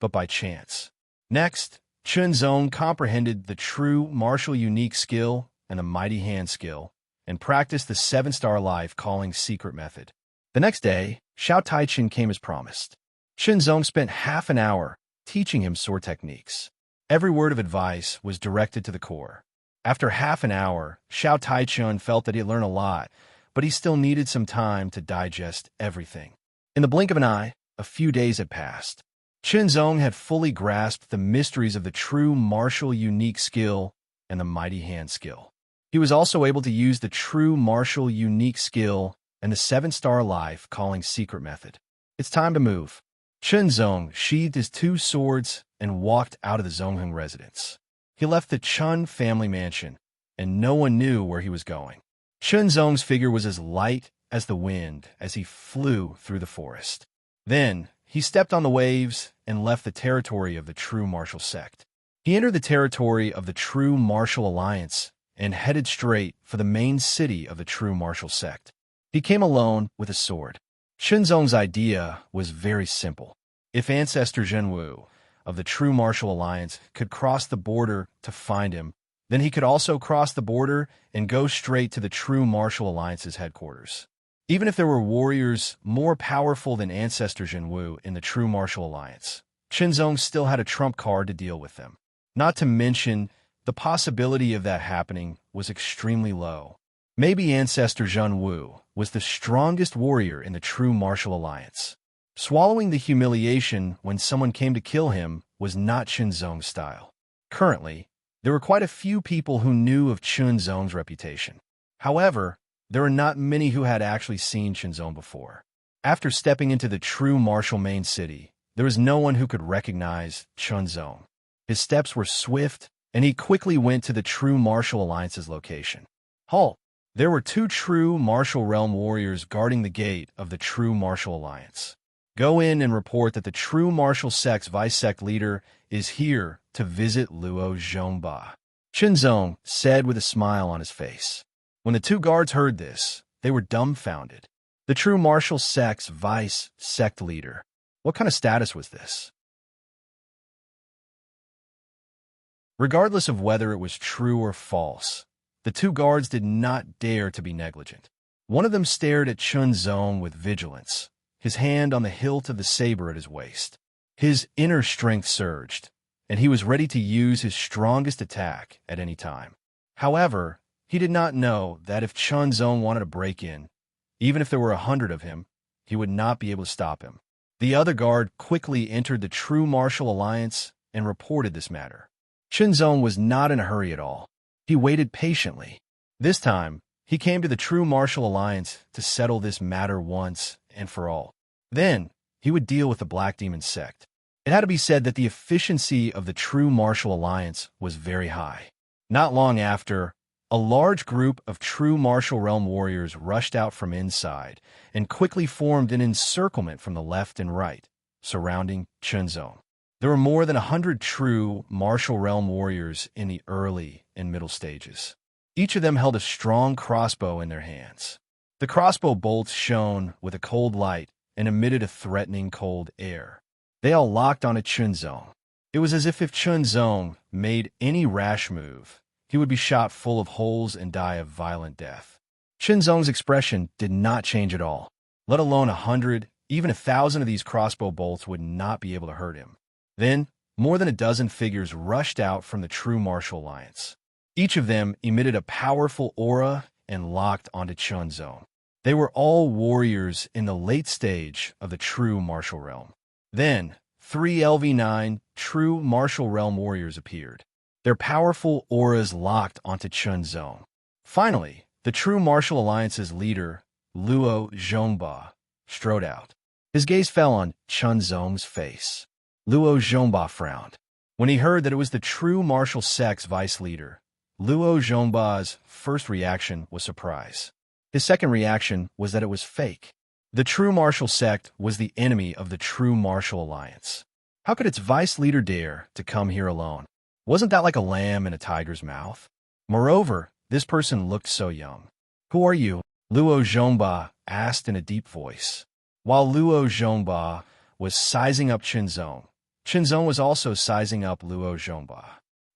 but by chance. Next, Chun Zong comprehended the true martial unique skill and the mighty hand skill, and practiced the 7-star life calling secret method. The next day, Xiao Taichin came as promised. Chun Zong spent half an hour teaching him sword techniques. Every word of advice was directed to the core. After half an hour, Xiao Taichin felt that he had learned a lot, but he still needed some time to digest everything. In the blink of an eye, a few days had passed. Chun Zong had fully grasped the mysteries of the true martial unique skill and the mighty hand skill. He was also able to use the true martial unique skill and the 7-star life calling secret method. It's time to move. Chun Zong sheathed his 2 swords and walked out of the Zongheng residence. He left the Chun family mansion, and no one knew where he was going. Chun Zong's figure was as light as the wind as he flew through the forest. Then, he stepped on the waves and left the territory of the true martial sect. He entered the territory of the true martial alliance and headed straight for the main city of the true martial sect. He came alone with a sword. Chun Zong's idea was very simple. If Ancestor Jinwu of the true martial alliance could cross the border to find him, then he could also cross the border and go straight to the true martial alliance's headquarters. Even if there were warriors more powerful than Ancestor Jinwu in the true martial alliance, Chun Zong still had a trump card to deal with them. Not to mention, the possibility of that happening was extremely low. Maybe Ancestor Jinwu was the strongest warrior in the true martial alliance. Swallowing the humiliation when someone came to kill him was not Chun Zong's style. Currently, there were quite a few people who knew of Chun Zong's reputation. However, there were not many who had actually seen Chun Zong before. After stepping into the true martial main city, there was no one who could recognize Chun Zong. His steps were swift, and he quickly went to the true martial alliance's location. Halt! There were 2 true martial realm warriors guarding the gate of the true martial alliance. Go in and report that the true martial sect's vice-sect leader is here to visit Luo Zhongba, Chun Zong said with a smile on his face. When the 2 guards heard this, they were dumbfounded. The true martial sect's vice-sect leader. What kind of status was this? Regardless of whether it was true or false, the 2 guards did not dare to be negligent. One of them stared at Chun Zong with vigilance, his hand on the hilt of the saber at his waist. His inner strength surged, and he was ready to use his strongest attack at any time. However, he did not know that if Chun Zong wanted to break in, even if there were 100 of him, he would not be able to stop him. The other guard quickly entered the true martial alliance and reported this matter. Chun Zong was not in a hurry at all. He waited patiently. This time, he came to the true martial alliance to settle this matter once and for all. Then, he would deal with the Black Demon sect. It had to be said that the efficiency of the true martial alliance was very high. Not long after, a large group of true martial realm warriors rushed out from inside and quickly formed an encirclement from the left and right, surrounding Chun Zong. There were more than 100 true martial realm warriors in the early and middle stages. Each of them held a strong crossbow in their hands. The crossbow bolts shone with a cold light and emitted a threatening cold air. They all locked onto Chun Zong. It was as if Chun Zong made any rash move, he would be shot full of holes and die a violent death. Chun Zong's expression did not change at all. Let alone 100, even 1,000 of these crossbow bolts would not be able to hurt him. Then, more than a dozen figures rushed out from the true martial alliance. Each of them emitted a powerful aura and locked onto Chun's zone. They were all warriors in the late stage of the true martial realm. Then, 3 LV9 true martial realm warriors appeared. Their powerful auras locked onto Chun's zone. Finally, the true martial alliance's leader, Luo Zhongba, strode out. His gaze fell on Chun Zong's face. Luo Zhongba frowned. When he heard that it was the true martial sect's vice leader, Luo Zhongba's first reaction was surprise. His second reaction was that it was fake. The true martial sect was the enemy of the true martial alliance. How could its vice leader dare to come here alone? Wasn't that like a lamb in a tiger's mouth? Moreover, this person looked so young. Who are you? Luo Zhongba asked in a deep voice. While Luo Zhongba was sizing up Qinzong, Qinzong was also sizing up Luo Zhongba.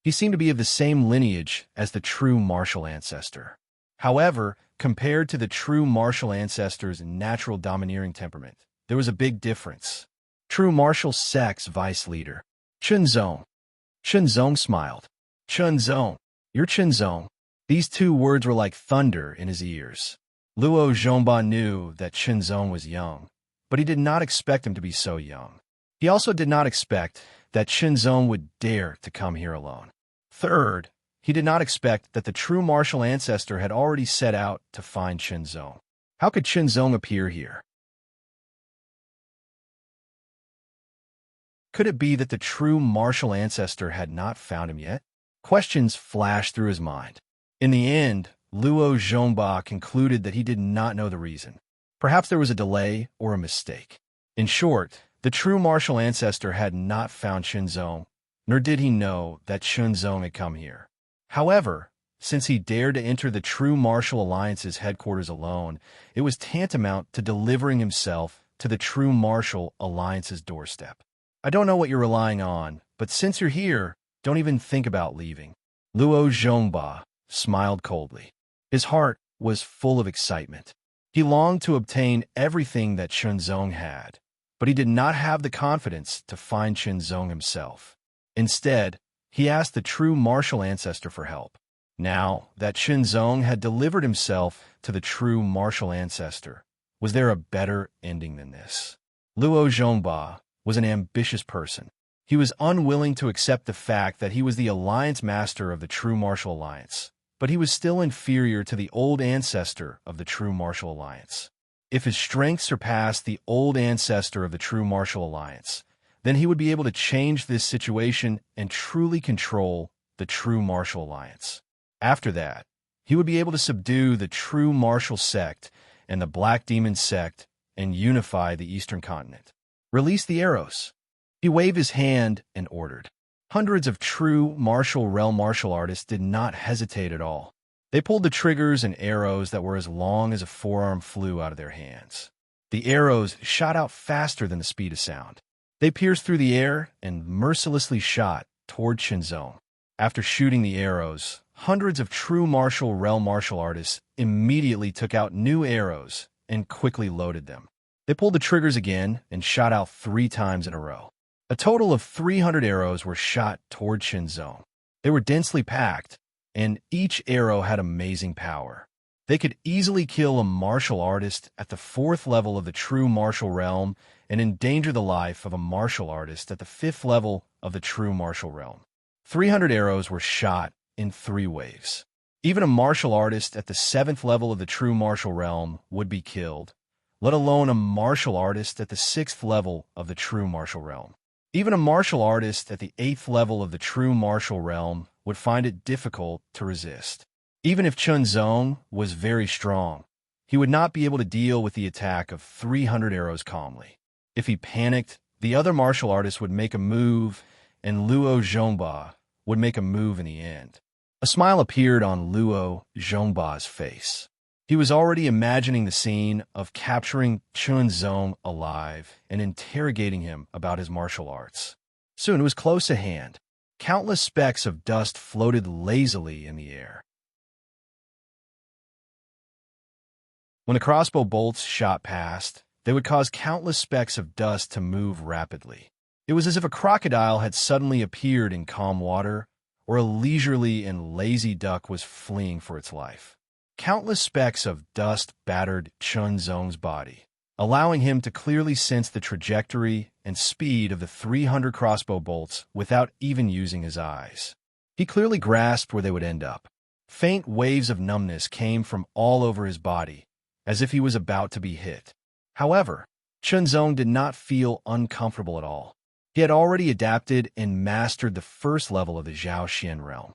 He seemed to be of the same lineage as the true martial ancestor. However, compared to the true martial ancestor's natural domineering temperament, there was a big difference. True martial sect's vice leader, Qinzong. Qinzong smiled. Qinzong, you're Qinzong. These two words were like thunder in his ears. Luo Zhongba knew that Qinzong was young, but he did not expect him to be so young. He also did not expect that Qinzong would dare to come here alone. Third, he did not expect that the true martial ancestor had already set out to find Qinzong. How could Qinzong appear here? Could it be that the true martial ancestor had not found him yet? Questions flashed through his mind. In the end, Luo Zhongba concluded that he did not know the reason. Perhaps there was a delay or a mistake. In short, the true martial ancestor had not found Qinzong, nor did he know that Qinzong had come here. However, since he dared to enter the true martial alliance's headquarters alone, it was tantamount to delivering himself to the true martial alliance's doorstep. I don't know what you're relying on, but since you're here, don't even think about leaving. Luo Zhongba smiled coldly. His heart was full of excitement. He longed to obtain everything that Qinzong had, but he did not have the confidence to find Qinzong himself. Instead, he asked the true martial ancestor for help. Now that Qinzong had delivered himself to the true martial ancestor, was there a better ending than this? Luo Zhongba was an ambitious person. He was unwilling to accept the fact that he was the alliance master of the true martial alliance, but he was still inferior to the old ancestor of the true martial alliance. If his strength surpassed the old ancestor of the true martial alliance, then he would be able to change this situation and truly control the true martial alliance. After that, he would be able to subdue the true martial sect and the Black Demon sect and unify the Eastern continent. Release the arrows. He waved his hand and ordered. Hundreds of true martial realm martial artists did not hesitate at all. They pulled the triggers and arrows that were as long as a forearm flew out of their hands. The arrows shot out faster than the speed of sound. They pierced through the air and mercilessly shot toward Qinzong. After shooting the arrows, hundreds of true martial realm martial artists immediately took out new arrows and quickly loaded them. They pulled the triggers again and shot out 3 times in a row. A total of 300 arrows were shot toward Qinzong. They were densely packed, and each arrow had amazing power. They could easily kill a martial artist at the 4th level of the true martial realm and endanger the life of a martial artist at the 5th level of the true martial realm. 300 arrows were shot in 3 waves. Even a martial artist at the 7th level of the true martial realm would be killed, let alone a martial artist at the 6th level of the true martial realm. Even a martial artist at the 8th level of the true martial realm would find it difficult to resist. Even if Qinzong was very strong, he would not be able to deal with the attack of 300 arrows calmly. If he panicked, the other martial artists would make a move, and Luo Zhongba would make a move in the end. A smile appeared on Luo Zhongba's face. He was already imagining the scene of capturing Qinzong alive and interrogating him about his martial arts. Soon it was close at hand. Countless specks of dust floated lazily in the air. When the crossbow bolts shot past, they would cause countless specks of dust to move rapidly. It was as if a crocodile had suddenly appeared in calm water, or a leisurely and lazy duck was fleeing for its life. Countless specks of dust battered Chun Zong's body, allowing him to clearly sense the trajectory and speed of the 300 crossbow bolts without even using his eyes. He clearly grasped where they would end up. Faint waves of numbness came from all over his body, as if he was about to be hit. However, Chun Zong did not feel uncomfortable at all. He had already adapted and mastered the first level of the Zhao Xian realm.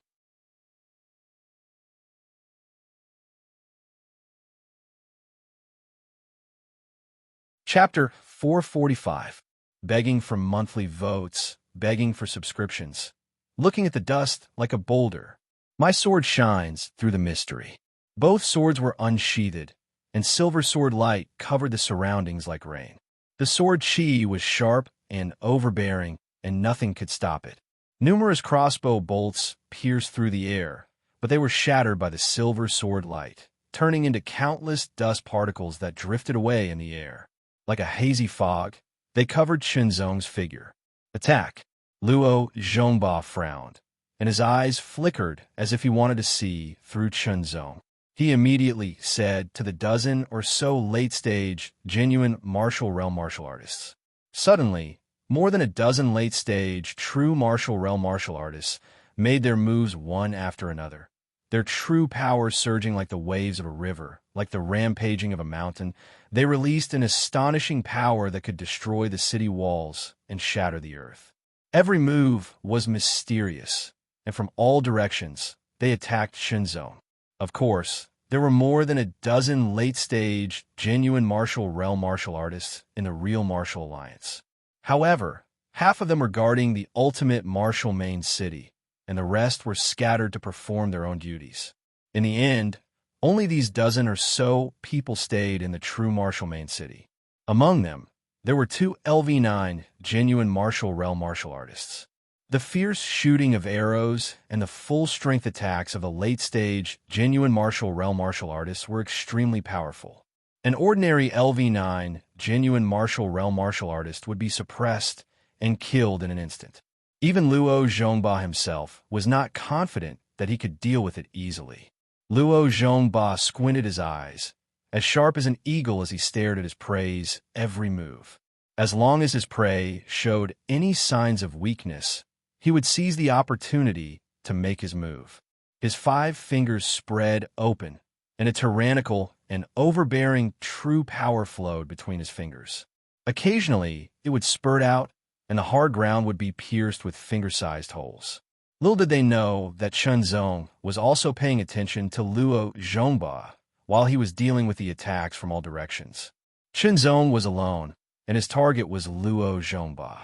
Chapter 445. Begging for monthly votes, begging for subscriptions. Looking at the dust like a boulder. My sword shines through the mystery. Both swords were unsheathed, and silver sword light covered the surroundings like rain. The sword chi was sharp and overbearing, and nothing could stop it. Numerous crossbow bolts pierced through the air, but they were shattered by the silver sword light, turning into countless dust particles that drifted away in the air. Like a hazy fog, they covered Shenzong's figure. Attack! Luo Zhongba frowned, and his eyes flickered as if he wanted to see through Shenzong. He immediately said to the dozen or so late-stage, genuine martial realm martial artists. Suddenly, more than a dozen late-stage, true martial realm martial artists made their moves one after another, their true power surging like the waves of a river, like the rampaging of a mountain. They released an astonishing power that could destroy the city walls and shatter the earth. Every move was mysterious, and from all directions, they attacked Shenzong. Of course, there were more than a dozen late-stage, genuine martial realm martial artists in the real martial alliance. However, half of them were guarding the ultimate martial main city, and the rest were scattered to perform their own duties. In the end, only these dozen or so people stayed in the true martial main city. Among them, there were 2 LV9 genuine martial realm martial artists. The fierce shooting of arrows and the full-strength attacks of the late-stage, genuine martial realm martial artists were extremely powerful. An ordinary LV9, genuine martial realm martial artist would be suppressed and killed in an instant. Even Luo Zhongba himself was not confident that he could deal with it easily. Luo Zhongba squinted his eyes, as sharp as an eagle as he stared at his prey's every move. As long as his prey showed any signs of weakness, he would seize the opportunity to make his move. His 5 fingers spread open, and a tyrannical and overbearing true power flowed between his fingers. Occasionally, it would spurt out, and the hard ground would be pierced with finger-sized holes. Little did they know that Chun Zong was also paying attention to Luo Zhongba while he was dealing with the attacks from all directions. Chun Zong was alone, and his target was Luo Zhongba.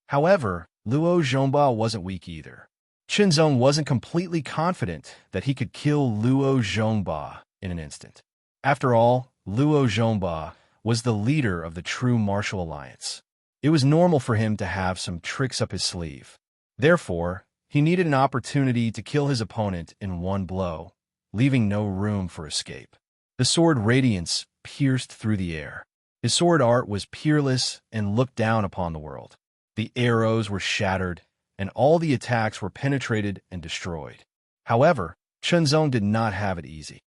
However, Luo Zhongba wasn't weak either. Chun Zong wasn't completely confident that he could kill Luo Zhongba in an instant. After all, Luo Zhongba was the leader of the true martial alliance. It was normal for him to have some tricks up his sleeve. Therefore, he needed an opportunity to kill his opponent in one blow, leaving no room for escape. The sword radiance pierced through the air. His sword art was peerless and looked down upon the world. The arrows were shattered, and all the attacks were penetrated and destroyed. However, Chun Zong did not have it easy.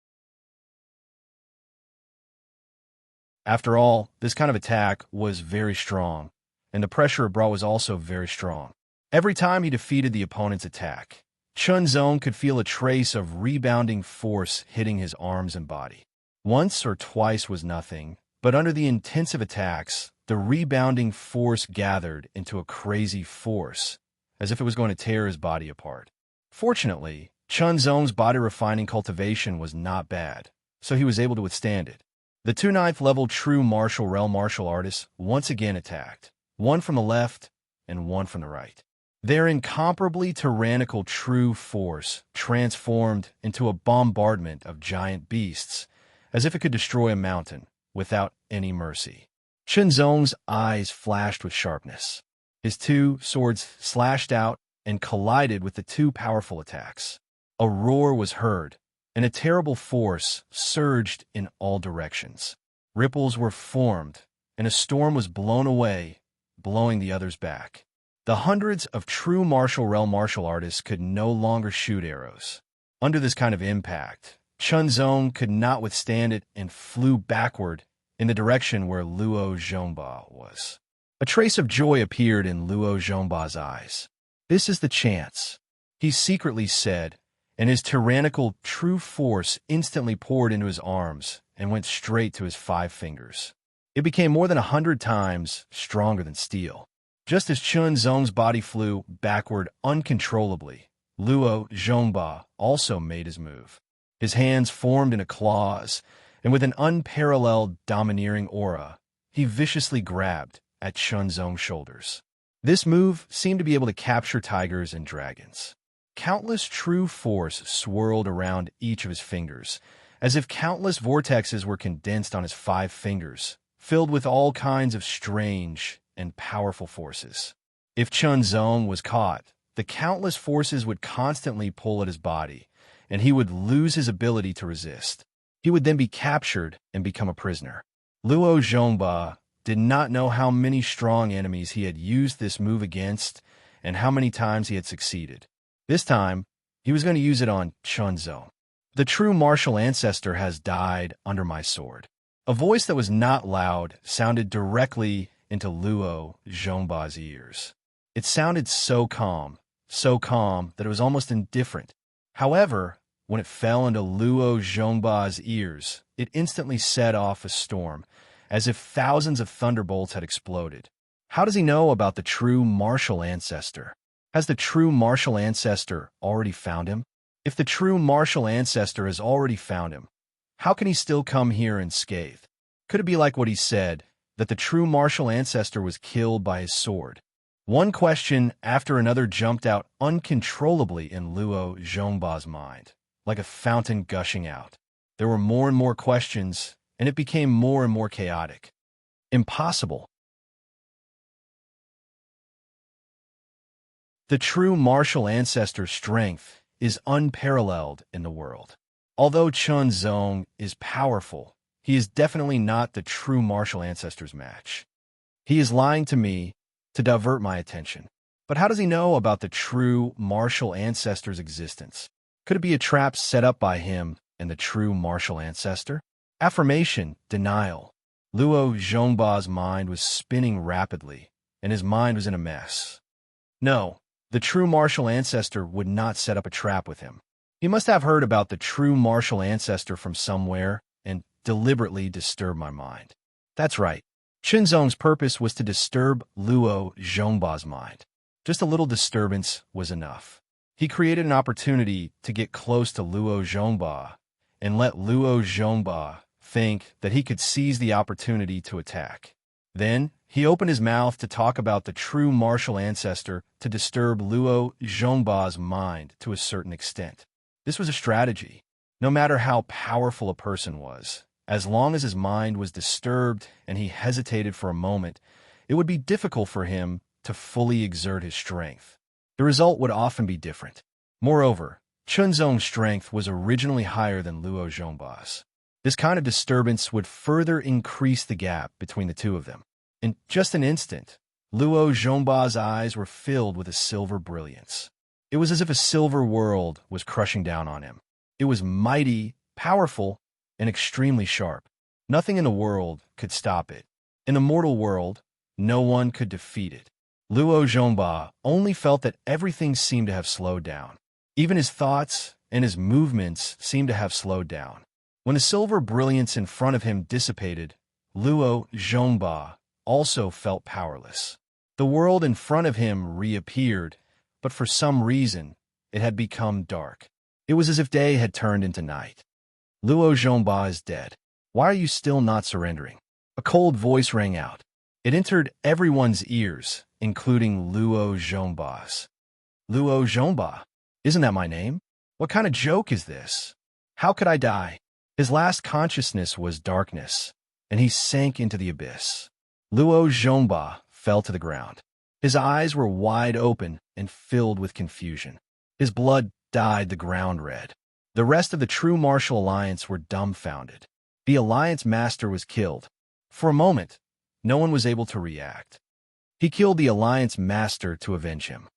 After all, this kind of attack was very strong, and the pressure it brought was also very strong. Every time he defeated the opponent's attack, Chun Zong could feel a trace of rebounding force hitting his arms and body. Once or twice was nothing, but under the intensive attacks, the rebounding force gathered into a crazy force, as if it was going to tear his body apart. Fortunately, Chun Zong's body-refining cultivation was not bad, so he was able to withstand it. The 2 9th-level true martial realm martial artists once again attacked, one from the left and one from the right. Their incomparably tyrannical true force transformed into a bombardment of giant beasts, as if it could destroy a mountain without any mercy. Chun Zong's eyes flashed with sharpness. His 2 swords slashed out and collided with the 2 powerful attacks. A roar was heard, and a terrible force surged in all directions. Ripples were formed, and a storm was blown away, blowing the others back. The hundreds of true martial realm martial artists could no longer shoot arrows. Under this kind of impact, Chunzong could not withstand it and flew backward in the direction where Luo Zhongba was. A trace of joy appeared in Luo Zhongba's eyes. "This is the chance," he secretly said, and his tyrannical true force instantly poured into his arms and went straight to his 5 fingers. It became more than 100 times stronger than steel. Just as Chunzong's body flew backward uncontrollably, Luo Zhongba also made his move. His hands formed into claws, and with an unparalleled domineering aura, he viciously grabbed at Chunzong's shoulders. This move seemed to be able to capture tigers and dragons. Countless true force swirled around each of his fingers, as if countless vortexes were condensed on his 5 fingers, filled with all kinds of strange and powerful forces. If Chunzong was caught, the countless forces would constantly pull at his body, and he would lose his ability to resist. He would then be captured and become a prisoner. Luo Zhongba did not know how many strong enemies he had used this move against and how many times he had succeeded. This time, he was going to use it on Chunzong. "The true martial ancestor has died under my sword." A voice that was not loud sounded directly into Luo Zhongba's ears. It sounded so calm that it was almost indifferent. However, when it fell into Luo Zhongba's ears, it instantly set off a storm, as if thousands of thunderbolts had exploded. How does he know about the true martial ancestor? Has the true martial ancestor already found him? If the true martial ancestor has already found him, how can he still come here unscathed? Could it be like what he said, that the true martial ancestor was killed by his sword? One question after another jumped out uncontrollably in Luo Zhongba's mind, like a fountain gushing out. There were more and more questions, and it became more and more chaotic. Impossible. The true martial ancestor's strength is unparalleled in the world. Although Chunzong is powerful, he is definitely not the true martial ancestor's match. He is lying to me to divert my attention. But how does he know about the true martial ancestor's existence? Could it be a trap set up by him and the true martial ancestor? Affirmation, denial. Luo Zhongba's mind was spinning rapidly, and his mind was in a mess. No, the true martial ancestor would not set up a trap with him. He must have heard about the true martial ancestor from somewhere and deliberately disturb my mind. That's right. Chunzong's purpose was to disturb Luo Zhongba's mind. Just a little disturbance was enough. He created an opportunity to get close to Luo Zhongba and let Luo Zhongba think that he could seize the opportunity to attack. Then, he opened his mouth to talk about the true martial ancestor to disturb Luo Zhongba's mind to a certain extent. This was a strategy. No matter how powerful a person was, as long as his mind was disturbed and he hesitated for a moment, it would be difficult for him to fully exert his strength. The result would often be different. Moreover, Chunzong's strength was originally higher than Luo Zhongba's. This kind of disturbance would further increase the gap between the two of them. In just an instant, Luo Zhongba's eyes were filled with a silver brilliance. It was as if a silver world was crushing down on him. It was mighty, powerful, and extremely sharp. Nothing in the world could stop it. In the mortal world, no one could defeat it. Luo Zhongba only felt that everything seemed to have slowed down. Even his thoughts and his movements seemed to have slowed down. When the silver brilliance in front of him dissipated, Luo Zhongba also felt powerless. The world in front of him reappeared, but for some reason, it had become dark. It was as if day had turned into night. Luo Zhongba is dead. Why are you still not surrendering? A cold voice rang out. It entered everyone's ears, including Luo Zhongba's. Luo Zhongba? Isn't that my name? What kind of joke is this? How could I die? His last consciousness was darkness, and he sank into the abyss. Luo Zhongba fell to the ground. His eyes were wide open and filled with confusion. His blood dyed the ground red. The rest of the true martial alliance were dumbfounded. The alliance master was killed. For a moment, no one was able to react. He killed the Alliance Master to avenge him.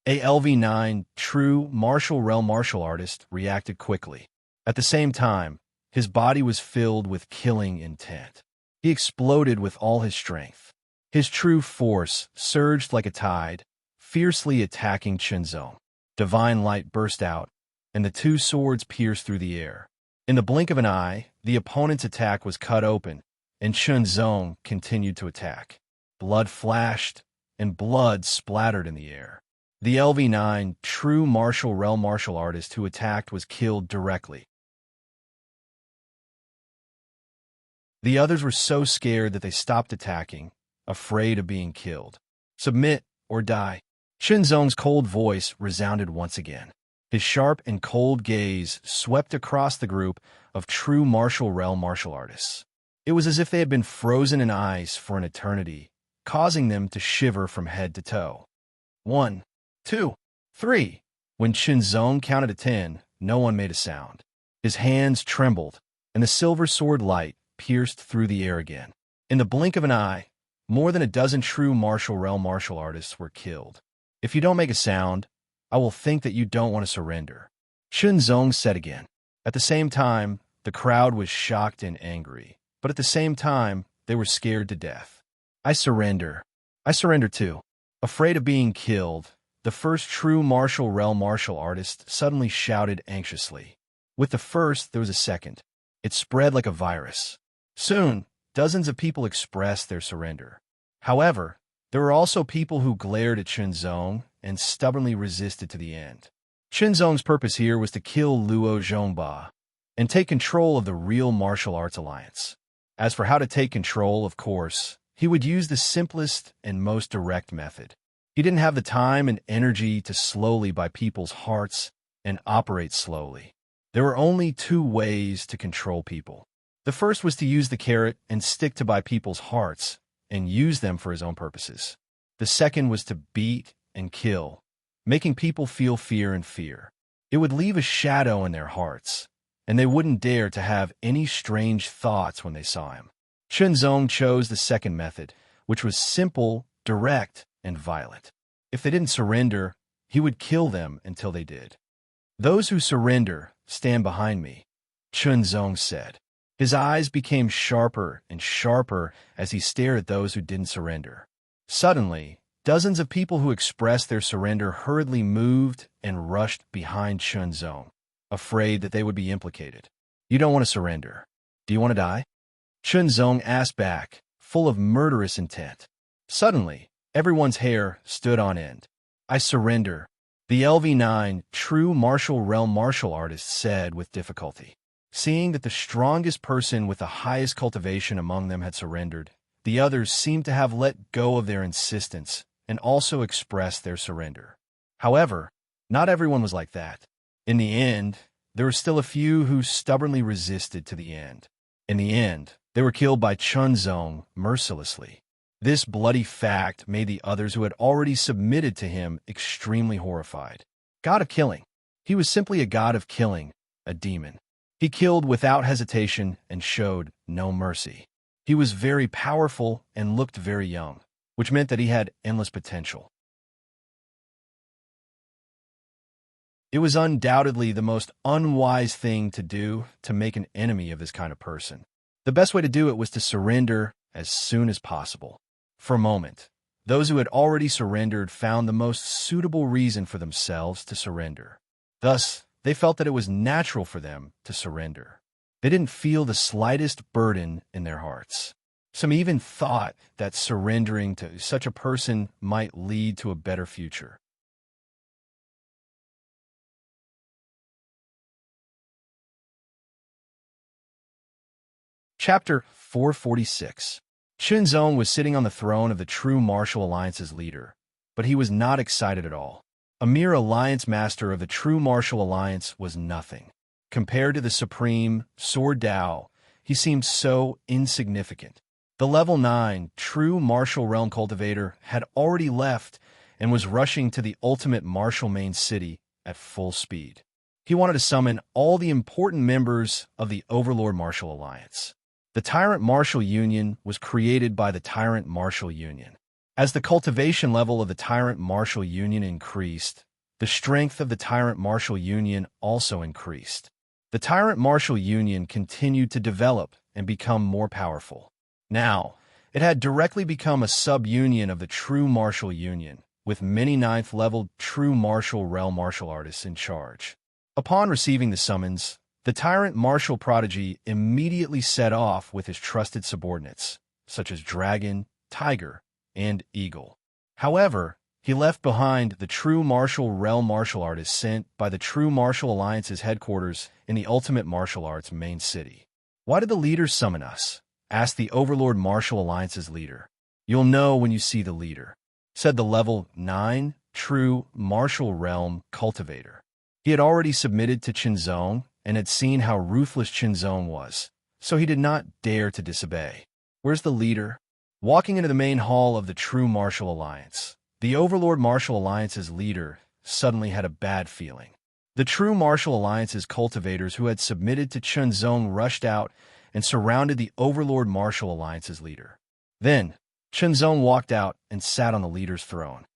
A LV9, true martial realm martial artist, reacted quickly. At the same time, his body was filled with killing intent. He exploded with all his strength. His true force surged like a tide, fiercely attacking Shenzong. Divine light burst out, and the two swords pierced through the air. In the blink of an eye, the opponent's attack was cut open, and Shenzong continued to attack. Blood flashed, and blood splattered in the air. The LV9, true martial realm martial artist who attacked, was killed directly. The others were so scared that they stopped attacking, afraid of being killed. Submit or die. Shenzong's cold voice resounded once again. His sharp and cold gaze swept across the group of true martial realm martial artists. It was as if they had been frozen in ice for an eternity, causing them to shiver from head to toe. 1, 2, 3. When Shenzong counted to 10, no one made a sound. His hands trembled, and the silver sword light pierced through the air again. In the blink of an eye, more than a dozen true martial realm martial artists were killed. If you don't make a sound, I will think that you don't want to surrender, Shenzong said again. At the same time, the crowd was shocked and angry, but at the same time, they were scared to death. I surrender. I surrender too. Afraid of being killed, the first true martial realm martial artist suddenly shouted anxiously. With the first, there was a second. It spread like a virus. Soon, dozens of people expressed their surrender. However, there were also people who glared at Shenzong and stubbornly resisted to the end. Shenzong's purpose here was to kill Luo Zhongba and take control of the real martial arts alliance. As for how to take control, of course, he would use the simplest and most direct method. He didn't have the time and energy to slowly buy people's hearts and operate slowly. There were only two ways to control people. The first was to use the carrot and stick to buy people's hearts and use them for his own purposes. The second was to beat and kill, making people feel fear and fear. It would leave a shadow in their hearts, and they wouldn't dare to have any strange thoughts when they saw him. Shenzong chose the second method, which was simple, direct, and violent. If they didn't surrender, he would kill them until they did. Those who surrender, stand behind me, Shenzong said. His eyes became sharper and sharper as he stared at those who didn't surrender. Suddenly, dozens of people who expressed their surrender hurriedly moved and rushed behind Shenzong, afraid that they would be implicated. You don't want to surrender. Do you want to die? Shenzong asked back, full of murderous intent. Suddenly, everyone's hair stood on end. I surrender, the LV9 true martial realm martial artist said with difficulty. Seeing that the strongest person with the highest cultivation among them had surrendered, the others seemed to have let go of their insistence and also expressed their surrender. However, not everyone was like that. In the end, there were still a few who stubbornly resisted to the end. In the end, they were killed by Shenzong mercilessly. This bloody fact made the others who had already submitted to him extremely horrified. God of killing. He was simply a god of killing, a demon. He killed without hesitation and showed no mercy. He was very powerful and looked very young, which meant that he had endless potential. It was undoubtedly the most unwise thing to do to make an enemy of this kind of person. The best way to do it was to surrender as soon as possible. For a moment, those who had already surrendered found the most suitable reason for themselves to surrender. Thus, they felt that it was natural for them to surrender. They didn't feel the slightest burden in their hearts. Some even thought that surrendering to such a person might lead to a better future. Chapter 446. Shenzong was sitting on the throne of the True Martial Alliance's leader, but he was not excited at all. A mere alliance master of the True Martial Alliance was nothing. Compared to the supreme Sword Dao, he seemed so insignificant. The level 9 True Martial Realm Cultivator had already left and was rushing to the ultimate martial main city at full speed. He wanted to summon all the important members of the Overlord Martial Alliance. The Tyrant Martial Union was created by the Tyrant Martial Union. As the cultivation level of the Tyrant Martial Union increased, the strength of the Tyrant Martial Union also increased. The Tyrant Martial Union continued to develop and become more powerful. Now, it had directly become a sub-union of the True Martial Union, with many ninth-level True Martial Realm martial artists in charge. Upon receiving the summons, the Tyrant Martial Prodigy immediately set off with his trusted subordinates, such as Dragon, Tiger, and Eagle. However, he left behind the True Martial Realm martial artists sent by the True Martial Alliance's headquarters in the Ultimate Martial Arts main city. "Why did the leaders summon us?" asked the Overlord Martial Alliance's leader. "You'll know when you see the leader," said the level 9 True Martial Realm cultivator. He had already submitted to Qinzong and had seen how ruthless Qinzong was, so he did not dare to disobey. "Where's the leader?" Walking into the main hall of the True Martial Alliance, the Overlord Martial Alliance's leader suddenly had a bad feeling. The True Martial Alliance's cultivators who had submitted to Qinzong rushed out and surrounded the Overlord Martial Alliance's leader. Then, Qinzong walked out and sat on the leader's throne.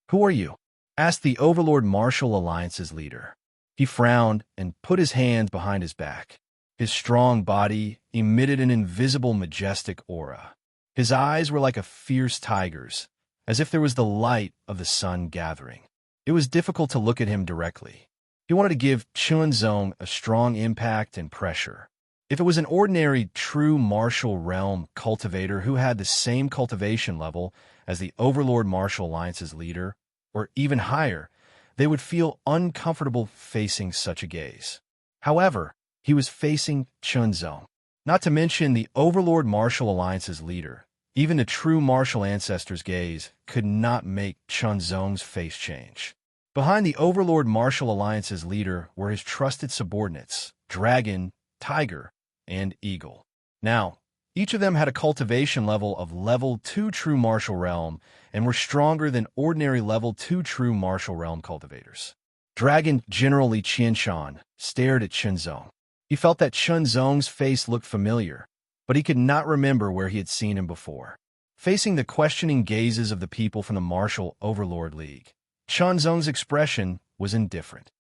"Who are you?" asked the Overlord Martial Alliance's leader. He frowned and put his hands behind his back. His strong body emitted an invisible, majestic aura. His eyes were like a fierce tiger's, as if there was the light of the sun gathering. It was difficult to look at him directly. He wanted to give Qinzong a strong impact and pressure. If it was an ordinary True Martial Realm cultivator who had the same cultivation level as the Overlord Martial Alliance's leader, or even higher, they would feel uncomfortable facing such a gaze. However, he was facing Qinzong, not to mention the Overlord Martial Alliance's leader. Even the True Martial Ancestor's gaze could not make Qinzong's face change. Behind the Overlord Martial Alliance's leader were his trusted subordinates, Dragon, Tiger, and Eagle. Now, each of them had a cultivation level of level 2 True Martial Realm and were stronger than ordinary level 2 True Martial Realm cultivators. Dragon General Li Qianshan stared at Qinzong. He felt that Qinzong's face looked familiar, but he could not remember where he had seen him before. Facing the questioning gazes of the people from the Martial Overlord League, Qinzong's expression was indifferent.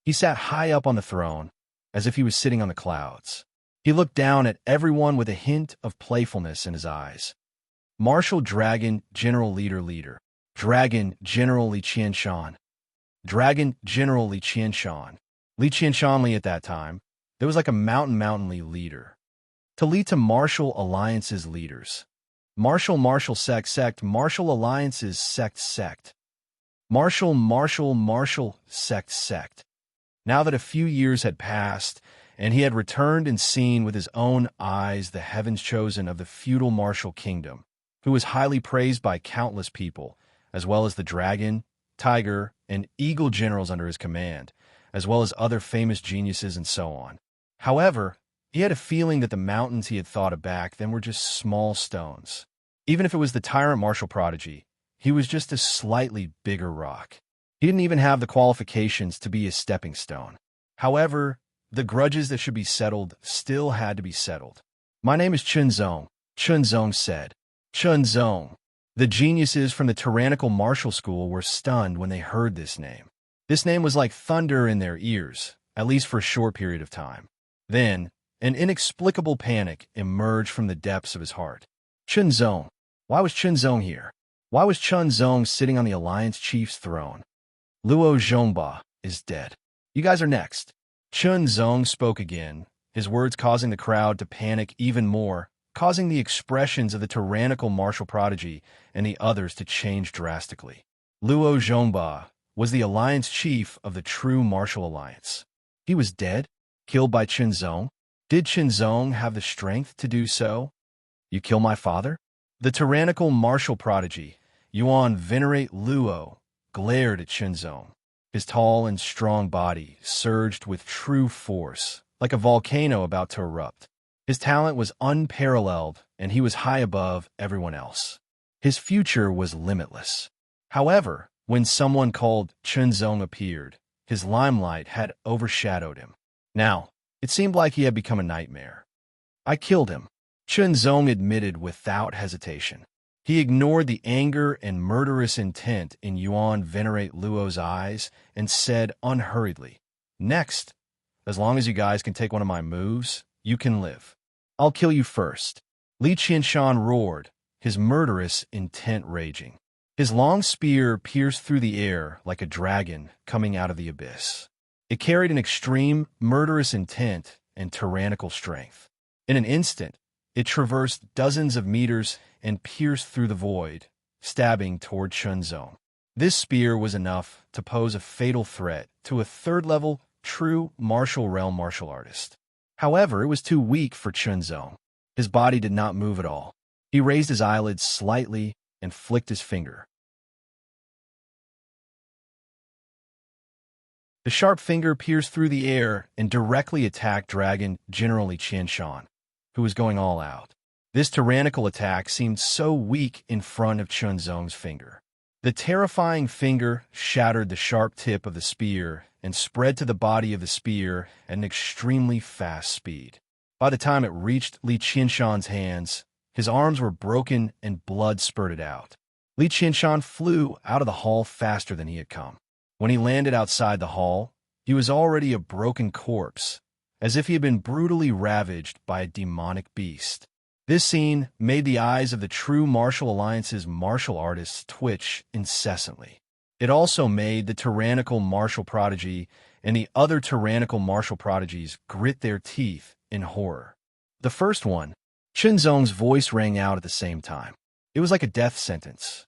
He sat high up on the throne, as if he was sitting on the clouds. He looked down at everyone with a hint of playfulness in his eyes. Martial Dragon General Leader, Dragon General Li Qianshan. Dragon General Li Qianshan. Li Qianshan at that time, there was like a Mountain Li leader. To lead to Martial Alliance's leaders. Martial Sect Martial Alliance's Sect. Martial Sect. Now that a few years had passed, and he had returned and seen with his own eyes the heavens chosen of the feudal Martial Kingdom, who was highly praised by countless people, as well as the Dragon, Tiger, and Eagle generals under his command, as well as other famous geniuses and so on. However, he had a feeling that the mountains he had thought of back then were just small stones. Even if it was the Tyrant Martial Prodigy, he was just a slightly bigger rock. He didn't even have the qualifications to be a stepping stone. However, the grudges that should be settled still had to be settled. "My name is Qinzong," Qinzong said. Qinzong. The geniuses from the tyrannical martial school were stunned when they heard this name. This name was like thunder in their ears, at least for a short period of time. Then, an inexplicable panic emerged from the depths of his heart. Qinzong. Why was Qinzong here? Why was Qinzong sitting on the Alliance Chief's throne? "Luo Zhongba is dead. You guys are next." Qinzong spoke again, his words causing the crowd to panic even more, causing the expressions of the tyrannical martial prodigy and the others to change drastically. Luo Zhongba was the Alliance Chief of the True Martial Alliance. He was dead? Killed by Qinzong? Did Qinzong have the strength to do so? "You kill my father?" The tyrannical martial prodigy, Yuan Venerate Luo, glared at Qinzong. His tall and strong body surged with true force, like a volcano about to erupt. His talent was unparalleled, and he was high above everyone else. His future was limitless. However, when someone called Qinzong appeared, his limelight had overshadowed him. Now, it seemed like he had become a nightmare. "I killed him." Chunzong admitted without hesitation. He ignored the anger and murderous intent in Yuan Venerate Luo's eyes and said unhurriedly, "Next, as long as you guys can take one of my moves, you can live. I'll kill you first." Li Qianshan roared, his murderous intent raging. His long spear pierced through the air like a dragon coming out of the abyss. It carried an extreme, murderous intent and tyrannical strength. In an instant, it traversed dozens of meters and pierced through the void, stabbing toward Chunzong. This spear was enough to pose a fatal threat to a third-level, true martial realm martial artist. However, it was too weak for Chunzong. His body did not move at all. He raised his eyelids slightly and flicked his finger. The sharp finger pierced through the air and directly attacked Dragon General Li Qianshan, who was going all out. This tyrannical attack seemed so weak in front of Chunzong's finger. The terrifying finger shattered the sharp tip of the spear and spread to the body of the spear at an extremely fast speed. By the time it reached Li Qianshan's hands, his arms were broken and blood spurted out. Li Qianshan flew out of the hall faster than he had come. When he landed outside the hall, he was already a broken corpse, as if he had been brutally ravaged by a demonic beast. This scene made the eyes of the true Martial Alliance's martial artists twitch incessantly. It also made the tyrannical martial prodigy and the other tyrannical martial prodigies grit their teeth in horror. The first one, Chunzong's voice rang out at the same time. It was like a death sentence.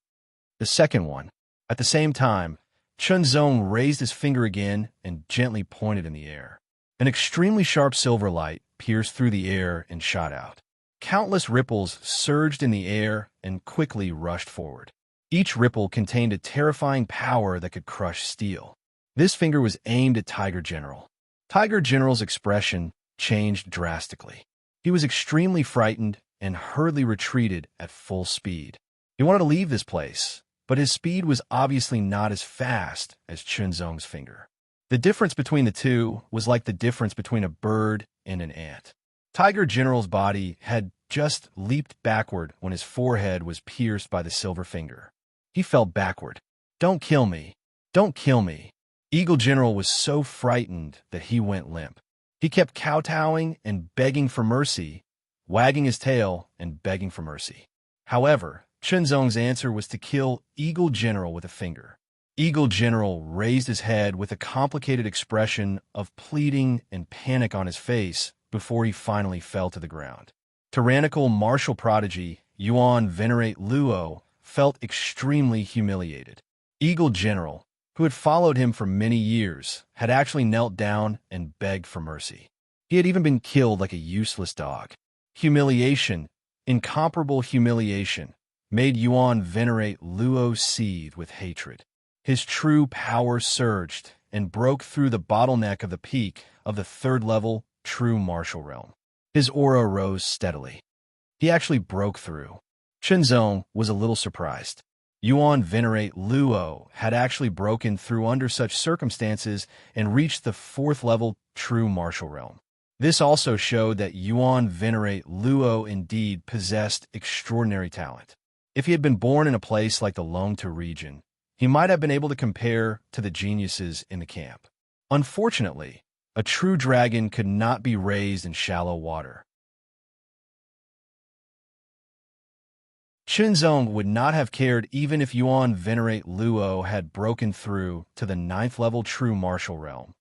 The second one, at the same time, Chunzong raised his finger again and gently pointed in the air. An extremely sharp silver light pierced through the air and shot out. Countless ripples surged in the air and quickly rushed forward. Each ripple contained a terrifying power that could crush steel. This finger was aimed at Tiger General. Tiger General's expression changed drastically. He was extremely frightened and hurriedly retreated at full speed. He wanted to leave this place, but his speed was obviously not as fast as Chunzong's finger. The difference between the two was like the difference between a bird and an ant. Tiger General's body had just leaped backward when his forehead was pierced by the silver finger. He fell backward. "Don't kill me! Don't kill me!" Eagle General was so frightened that he went limp. He kept kowtowing and begging for mercy, wagging his tail and begging for mercy. However, Chunzong's answer was to kill Eagle General with a finger. Eagle General raised his head with a complicated expression of pleading and panic on his face before he finally fell to the ground. Tyrannical martial prodigy Yuan Venerate Luo felt extremely humiliated. Eagle General, who had followed him for many years, had actually knelt down and begged for mercy. He had even been killed like a useless dog. Humiliation, incomparable humiliation, made Yuan Venerate Luo seethe with hatred. His true power surged and broke through the bottleneck of the peak of the third-level true martial realm. His aura rose steadily. He actually broke through. Chunzong was a little surprised. Yuan Venerate Luo had actually broken through under such circumstances and reached the fourth-level true martial realm. This also showed that Yuan Venerate Luo indeed possessed extraordinary talent. If he had been born in a place like the Longtu region, he might have been able to compare to the geniuses in the camp. Unfortunately, a true dragon could not be raised in shallow water. Chunzong would not have cared even if Yuan Venerate Luo had broken through to the ninth-level true martial realm,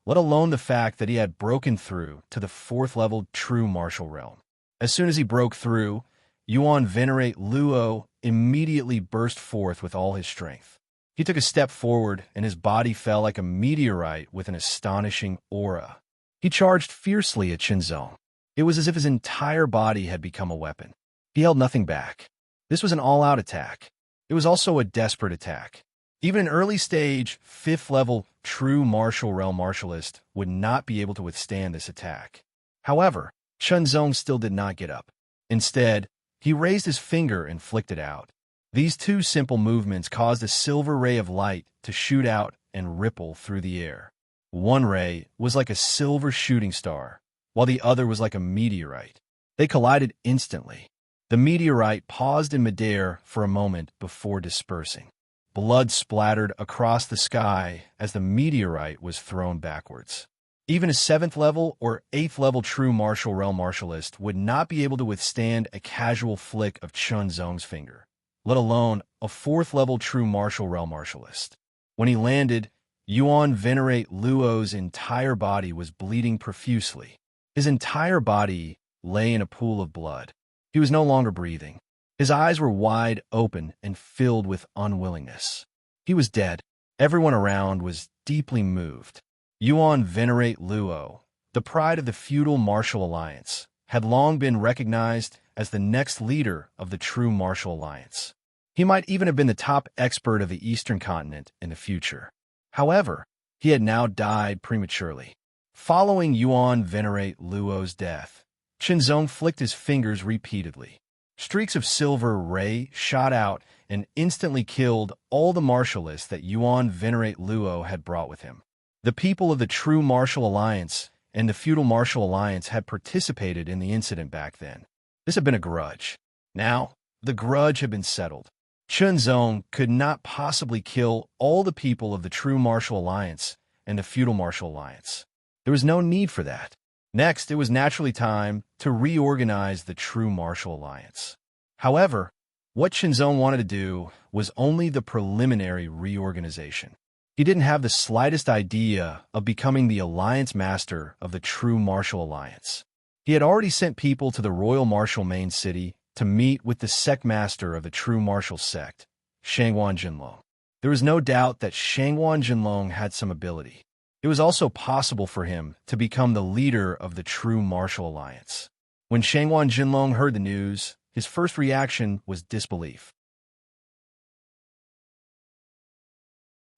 let alone the fact that he had broken through to the fourth-level true martial realm. As soon as he broke through, Yuan Venerate Luo immediately burst forth with all his strength. He took a step forward, and his body fell like a meteorite with an astonishing aura. He charged fiercely at Chunzong. It was as if his entire body had become a weapon. He held nothing back. This was an all-out attack. It was also a desperate attack. Even an early-stage, fifth-level, true martial realm martialist would not be able to withstand this attack. However, Chunzong still did not get up. Instead, he raised his finger and flicked it out. These two simple movements caused a silver ray of light to shoot out and ripple through the air. One ray was like a silver shooting star, while the other was like a meteorite. They collided instantly. The meteorite paused in midair for a moment before dispersing. Blood splattered across the sky as the meteorite was thrown backwards. Even a 7th level or 8th level true martial realm martialist would not be able to withstand a casual flick of Chun Zong's finger, let alone a 4th level true martial realm martialist. When he landed, Yuan Venerate Luo's entire body was bleeding profusely. His entire body lay in a pool of blood. He was no longer breathing. His eyes were wide open and filled with unwillingness. He was dead. Everyone around was deeply moved. Yuan Venerate Luo, the pride of the feudal martial alliance, had long been recognized as the next leader of the true martial alliance. He might even have been the top expert of the Eastern continent in the future. However, he had now died prematurely. Following Yuan Venerate Luo's death, Qinzong flicked his fingers repeatedly. Streaks of silver ray shot out and instantly killed all the martialists that Yuan Venerate Luo had brought with him. The people of the True Martial Alliance and the Feudal Martial Alliance had participated in the incident back then. This had been a grudge. Now, the grudge had been settled. Qinzong could not possibly kill all the people of the True Martial Alliance and the Feudal Martial Alliance. There was no need for that. Next, it was naturally time to reorganize the True Martial Alliance. However, what Qinzong wanted to do was only the preliminary reorganization. He didn't have the slightest idea of becoming the alliance master of the True Martial Alliance. He had already sent people to the Royal Martial Main City to meet with the sect master of the True Martial Sect, Shangwan Jinlong. There was no doubt that Shangwan Jinlong had some ability. It was also possible for him to become the leader of the True Martial Alliance. When Shangwan Jinlong heard the news, his first reaction was disbelief.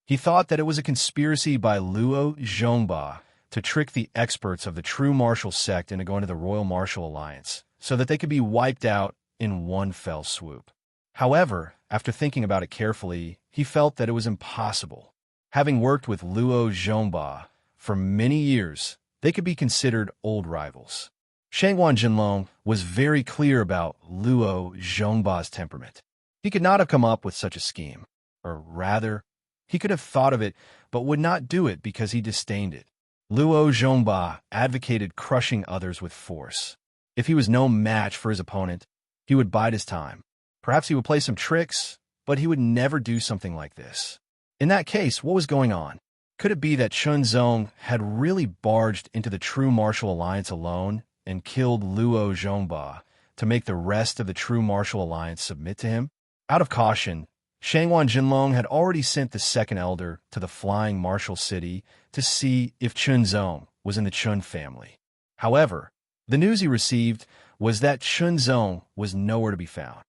He thought that it was a conspiracy by Luo Zhongba to trick the experts of the True Martial Sect into going to the Royal Martial Alliance so that they could be wiped out in one fell swoop. However, after thinking about it carefully, he felt that it was impossible. Having worked with Luo Zhongba for many years, they could be considered old rivals. Shangwan Jinlong was very clear about Luo Zhongba's temperament. He could not have come up with such a scheme. Or rather, he could have thought of it, but would not do it because he disdained it. Luo Zhongba advocated crushing others with force. If he was no match for his opponent, he would bide his time. Perhaps he would play some tricks, but he would never do something like this. In that case, what was going on? Could it be that Qinzong had really barged into the True Martial Alliance alone and killed Luo Zhongba to make the rest of the True Martial Alliance submit to him? Out of caution, Shangwan Jinlong had already sent the second elder to the Flying Martial City to see if Qinzong was in the Chun family. However, the news he received was that Qinzong was nowhere to be found.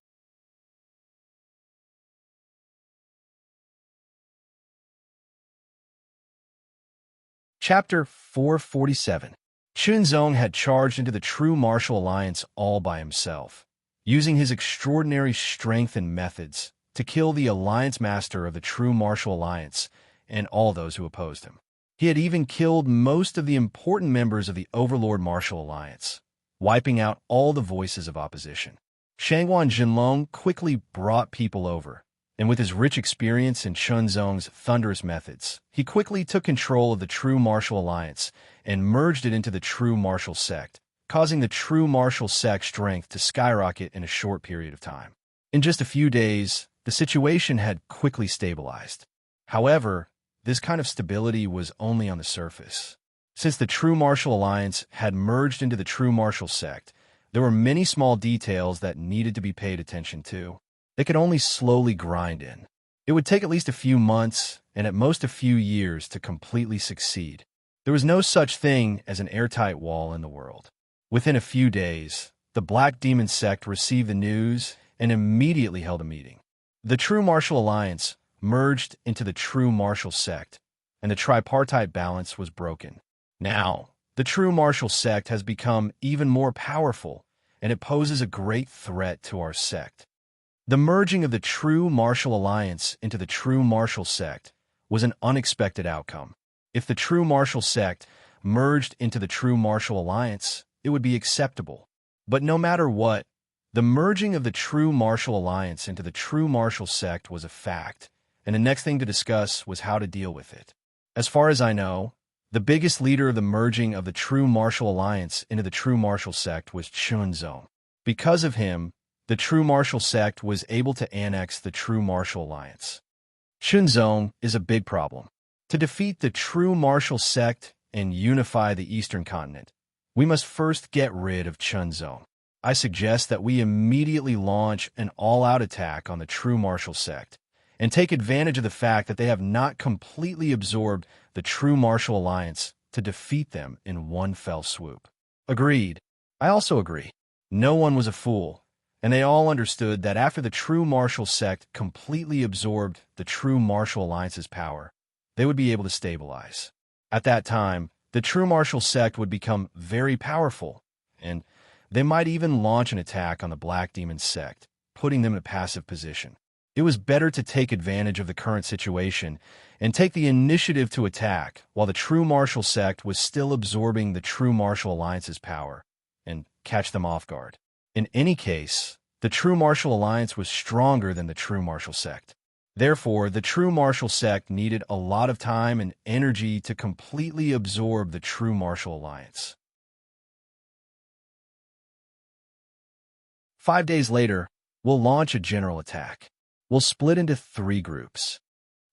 Chapter 447. Qinzong had charged into the True Martial Alliance all by himself, using his extraordinary strength and methods to kill the alliance master of the True Martial Alliance and all those who opposed him. He had even killed most of the important members of the Overlord Martial Alliance, wiping out all the voices of opposition. Shangwan Jinlong quickly brought people over, and with his rich experience in Qinzong's thunderous methods, he quickly took control of the True Martial Alliance and merged it into the True Martial Sect, causing the True Martial Sect's strength to skyrocket in a short period of time. In just a few days, the situation had quickly stabilized. However, this kind of stability was only on the surface. Since the True Martial Alliance had merged into the True Martial Sect, there were many small details that needed to be paid attention to. They could only slowly grind in. It would take at least a few months, and at most a few years, to completely succeed. There was no such thing as an airtight wall in the world. Within a few days, the Black Demon Sect received the news and immediately held a meeting. The True Martial Alliance merged into the True Martial Sect, and the tripartite balance was broken. Now, the True Martial Sect has become even more powerful, and it poses a great threat to our sect. The merging of the True Martial Alliance into the True Martial Sect was an unexpected outcome. If the True Martial Sect merged into the True Martial Alliance, it would be acceptable. But no matter what, the merging of the true martial alliance into the true martial sect was a fact, and the next thing to discuss was how to deal with it. As far as I know, the biggest leader of the merging of the true martial alliance into the true martial sect was Chunzong. Because of him, the true martial sect was able to annex the true martial alliance. Chunzong is a big problem. To defeat the true martial sect and unify the eastern continent, we must first get rid of Chunzong. I suggest that we immediately launch an all-out attack on the true martial sect and take advantage of the fact that they have not completely absorbed the true martial alliance to defeat them in one fell swoop. Agreed. I also agree. No one was a fool, and they all understood that after the true martial sect completely absorbed the true martial alliance's power, they would be able to stabilize. At that time, the true martial sect would become very powerful, and they might even launch an attack on the Black Demon sect, putting them in a passive position. It was better to take advantage of the current situation and take the initiative to attack while the true martial sect was still absorbing the true martial alliance's power, and catch them off guard. In any case, the true martial alliance was stronger than the true martial sect. Therefore, the true martial sect needed a lot of time and energy to completely absorb the true martial alliance. 5 days later, we'll launch a general attack. We'll split into 3 groups.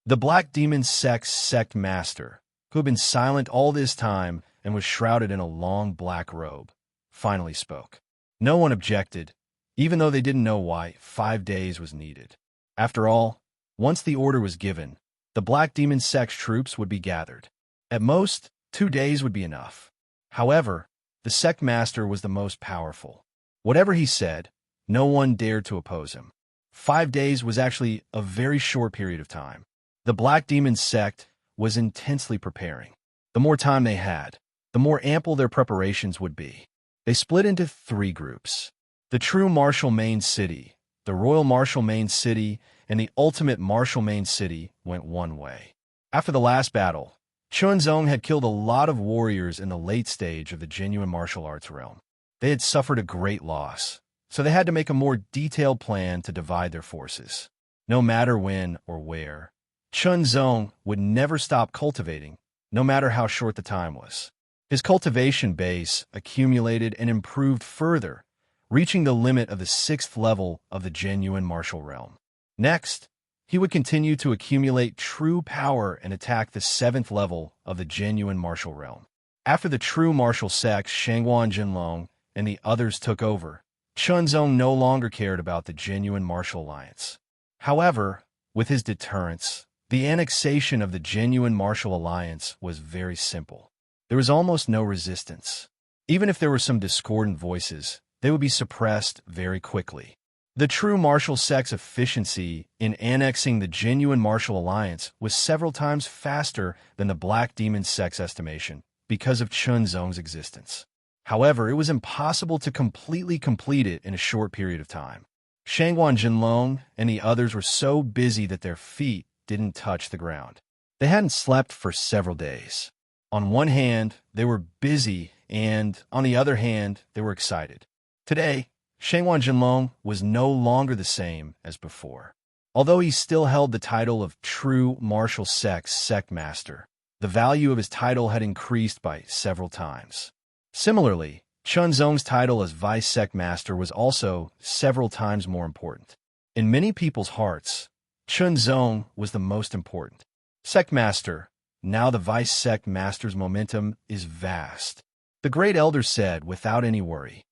The Black Demon sect's sect master, who had been silent all this time and was shrouded in a long black robe, finally spoke. No one objected, even though they didn't know why 5 days was needed. After all, once the order was given, the Black Demon sect's troops would be gathered. At most, 2 days would be enough. However, the sect master was the most powerful. Whatever he said, no one dared to oppose him. 5 days was actually a very short period of time. The Black Demon sect was intensely preparing. The more time they had, the more ample their preparations would be. They split into 3 groups. The True Martial Main City, the Royal Martial Main City, and the Ultimate Martial Main City went one way. After the last battle, Chunzong had killed a lot of warriors in the late stage of the genuine martial arts realm. They had suffered a great loss, so they had to make a more detailed plan to divide their forces. No matter when or where, Chunzong would never stop cultivating, no matter how short the time was. His cultivation base accumulated and improved further, reaching the limit of the 6th level of the genuine martial realm. Next, he would continue to accumulate true power and attack the 7th level of the genuine martial realm. After the true martial sects Shangguan Jinlong and the others took over, Chunzong no longer cared about the genuine martial alliance. However, with his deterrence, the annexation of the genuine martial alliance was very simple. There was almost no resistance. Even if there were some discordant voices, they would be suppressed very quickly. The true martial sect's efficiency in annexing the genuine martial alliance was several times faster than the Black Demon sect's estimation because of Chunzong's existence. However, it was impossible to completely complete it in a short period of time. Shangguan Jinlong and the others were so busy that their feet didn't touch the ground. They hadn't slept for several days. On one hand, they were busy, and on the other hand, they were excited. Today, Shangguan Jinlong was no longer the same as before. Although he still held the title of True Martial Sect's Sect Master, the value of his title had increased by several times. Similarly, Chunzong's title as Vice Sect Master was also several times more important. In many people's hearts, Chunzong was the most important. Sect Master, now the Vice Sect Master's momentum is vast. The Great Elder said without any worry,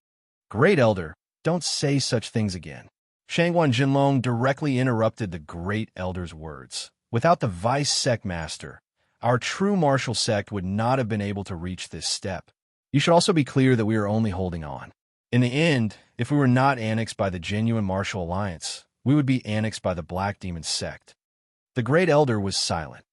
"Great Elder, don't say such things again." Shangguan Jinlong directly interrupted the Great Elder's words. Without the Vice Sect Master, our true martial sect would not have been able to reach this step. You should also be clear that we are only holding on. In the end, if we were not annexed by the genuine martial alliance, we would be annexed by the Black Demon sect. The Great Elder was silent.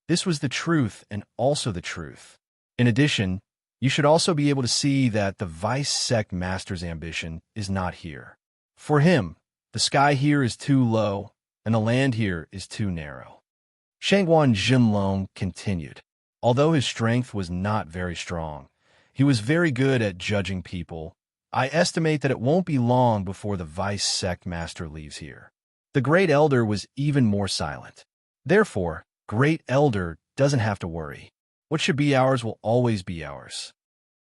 This was the truth and also the truth. In addition, you should also be able to see that the Vice Sect Master's ambition is not here. For him, the sky here is too low, and the land here is too narrow. Shangguan Jinlong continued. Although his strength was not very strong, He was very good at judging people. I estimate that it won't be long before the vice sect master leaves here. The Great Elder was even more silent. Therefore, Great Elder doesn't have to worry. What should be ours will always be ours.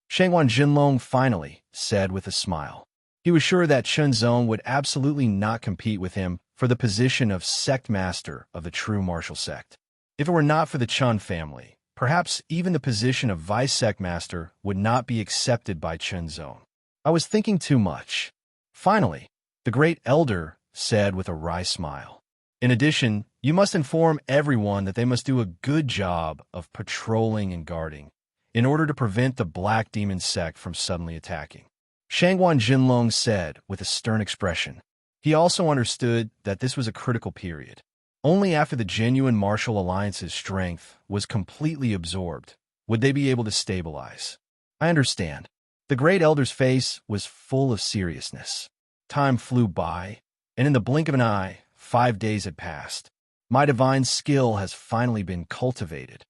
Shangwan Jinlong finally said with a smile. He was sure that Chen Zong would absolutely not compete with him for the position of sect master of the true martial sect. If it were not for the Chun family, perhaps even the position of vice sect master would not be accepted by Chen Zong. I was thinking too much. Finally, the Great Elder said with a wry smile. In addition, you must inform everyone that they must do a good job of patrolling and guarding in order to prevent the Black Demon sect from suddenly attacking. Shangwan Jinlong said with a stern expression. He also understood that this was a critical period. Only after the genuine martial alliance's strength was completely absorbed would they be able to stabilize. I understand. The Great Elder's face was full of seriousness. Time flew by, and in the blink of an eye, 5 days had passed. My divine skill has finally been cultivated.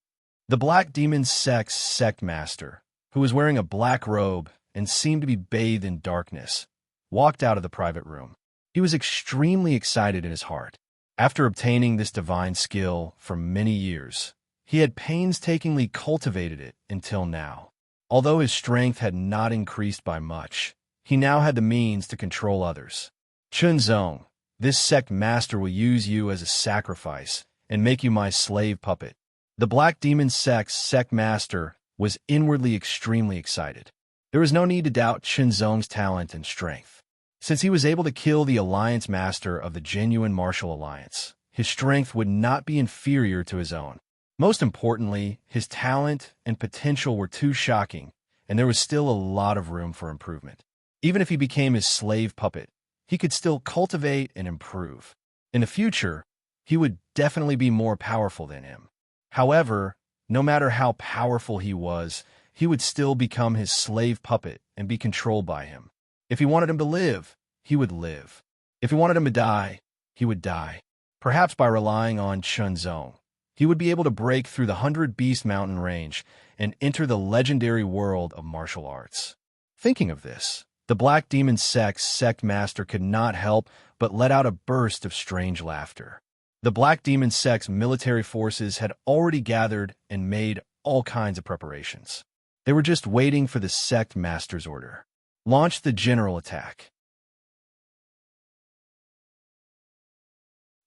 The Black Demon sect's sect master, who was wearing a black robe and seemed to be bathed in darkness, walked out of the private room. He was extremely excited in his heart. After obtaining this divine skill for many years, he had painstakingly cultivated it until now. Although his strength had not increased by much, he now had the means to control others. Chen Zong, this sect master will use you as a sacrifice and make you my slave puppet. The Black Demon sect's sect master was inwardly extremely excited. There was no need to doubt Chen Zong's talent and strength. Since he was able to kill the alliance master of the genuine martial alliance, his strength would not be inferior to his own. Most importantly, his talent and potential were too shocking, and there was still a lot of room for improvement. Even if he became his slave puppet, he could still cultivate and improve. In the future, he would definitely be more powerful than him. However, no matter how powerful he was, he would still become his slave puppet and be controlled by him. If he wanted him to live, he would live. If he wanted him to die, he would die. Perhaps by relying on Chen Zong, he would be able to break through the 100 Beast Mountain range and enter the legendary world of martial arts. Thinking of this, the Black Demon sect's sect master could not help but let out a burst of strange laughter. The Black Demon sect's military forces had already gathered and made all kinds of preparations. They were just waiting for the sect master's order. Launch the general attack.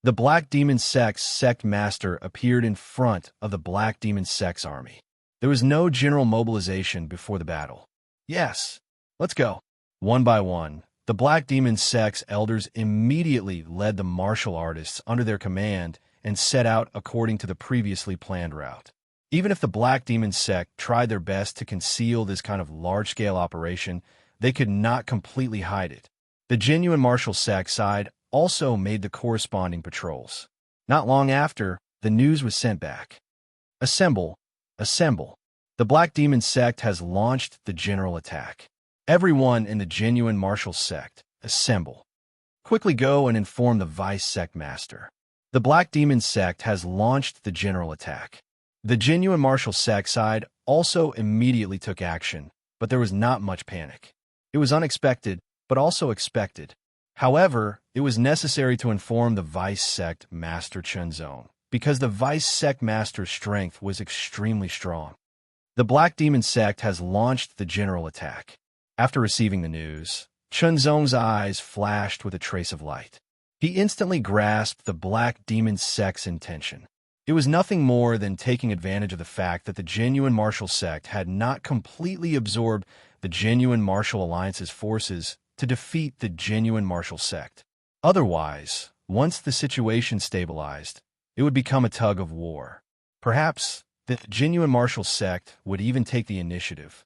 The Black Demon sect's sect master appeared in front of the Black Demon sect's army. There was no general mobilization before the battle. Yes, let's go. One by one, the Black Demon sect's elders immediately led the martial artists under their command and set out according to the previously planned route. Even if the Black Demon sect tried their best to conceal this kind of large-scale operation, they could not completely hide it. The genuine martial sect side also made the corresponding patrols. Not long after, the news was sent back. Assemble, assemble. The Black Demon sect has launched the general attack. Everyone in the genuine martial sect, assemble. Quickly go and inform the vice sect master. The Black Demon sect has launched the general attack. The genuine martial sect side also immediately took action, but there was not much panic. It was unexpected, but also expected. However, it was necessary to inform the vice sect master Chen Zong, because the vice sect master's strength was extremely strong. The Black Demon sect has launched the general attack. After receiving the news, Chen Zong's eyes flashed with a trace of light. He instantly grasped the Black Demon sect's intention. It was nothing more than taking advantage of the fact that the genuine martial sect had not completely absorbed the genuine martial alliance's forces to defeat the genuine martial sect. Otherwise, once the situation stabilized, it would become a tug of war. Perhaps the genuine martial sect would even take the initiative.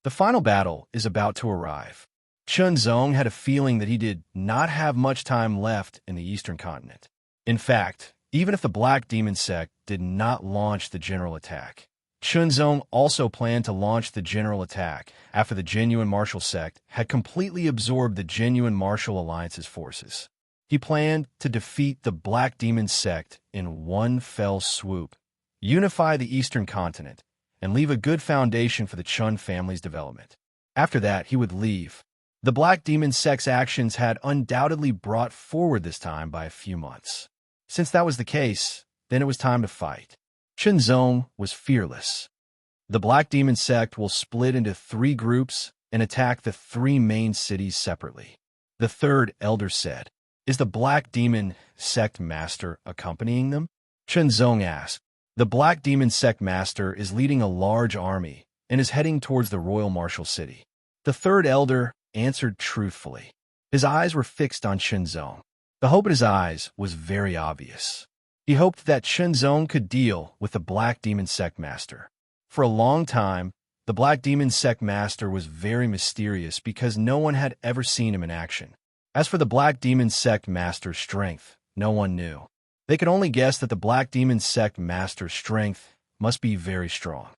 The final battle is about to arrive. Chen Zong had a feeling that he did not have much time left in the Eastern continent. In fact, even if the Black Demon sect did not launch the general attack, Chen Zong also planned to launch the general attack after the genuine martial sect had completely absorbed the genuine martial alliance's forces. He planned to defeat the Black Demon sect in one fell swoop, unify the Eastern continent, and leave a good foundation for the Chun family's development. After that, he would leave. The Black Demon sect's actions had undoubtedly brought forward this time by a few months. Since that was the case, then it was time to fight. Chunzong was fearless. The Black Demon sect will split into 3 groups and attack the 3 main cities separately. The third elder said, "Is the Black Demon sect master accompanying them?" Chunzong asked. The Black Demon sect master is leading a large army and is heading towards the royal martial city. The third elder answered truthfully. His eyes were fixed on Chunzong. The hope in his eyes was very obvious. He hoped that Chunzong could deal with the Black Demon sect master. For a long time, the Black Demon sect master was very mysterious because no one had ever seen him in action. As for the Black Demon sect master's strength, no one knew. They could only guess that the Black Demon sect master's strength must be very strong.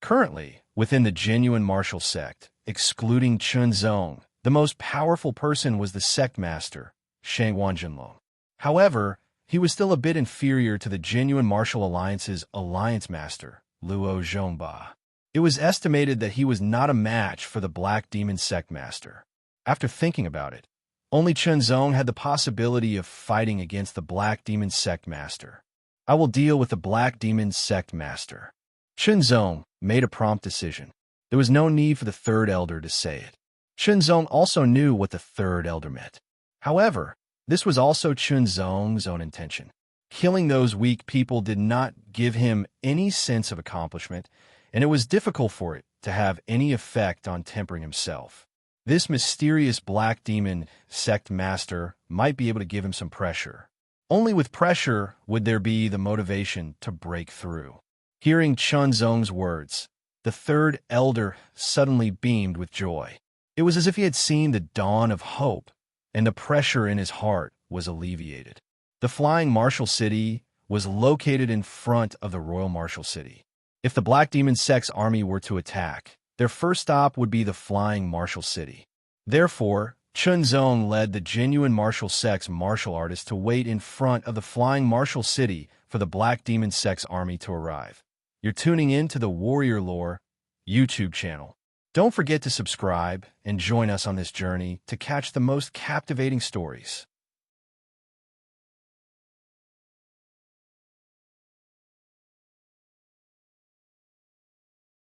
Currently, within the genuine martial sect, excluding Chunzong, the most powerful person was the sect master, Shang Wanjinlong. However, he was still a bit inferior to the genuine martial alliance's alliance master, Luo Zhongba. It was estimated that he was not a match for the Black Demon sect master. After thinking about it, only Chunzong had the possibility of fighting against the Black Demon sect master. I will deal with the Black Demon sect master. Chunzong made a prompt decision. There was no need for the third elder to say it. Chunzong also knew what the third elder meant. However, this was also Chunzong's own intention. Killing those weak people did not give him any sense of accomplishment, and it was difficult for it to have any effect on tempering himself. This mysterious Black Demon sect master might be able to give him some pressure. Only with pressure would there be the motivation to break through. Hearing Chunzong's words, the third elder suddenly beamed with joy. It was as if he had seen the dawn of hope, and the pressure in his heart was alleviated. The Flying Martial City was located in front of the Royal Martial City. If the Black Demon sect's army were to attack, their first stop would be the Flying Martial City. Therefore, Chunzong led the genuine martial sect's martial artists to wait in front of the Flying Martial City for the Black Demon sect's army to arrive. You're tuning in to the Warrior Lore YouTube channel. Don't forget to subscribe and join us on this journey to catch the most captivating stories.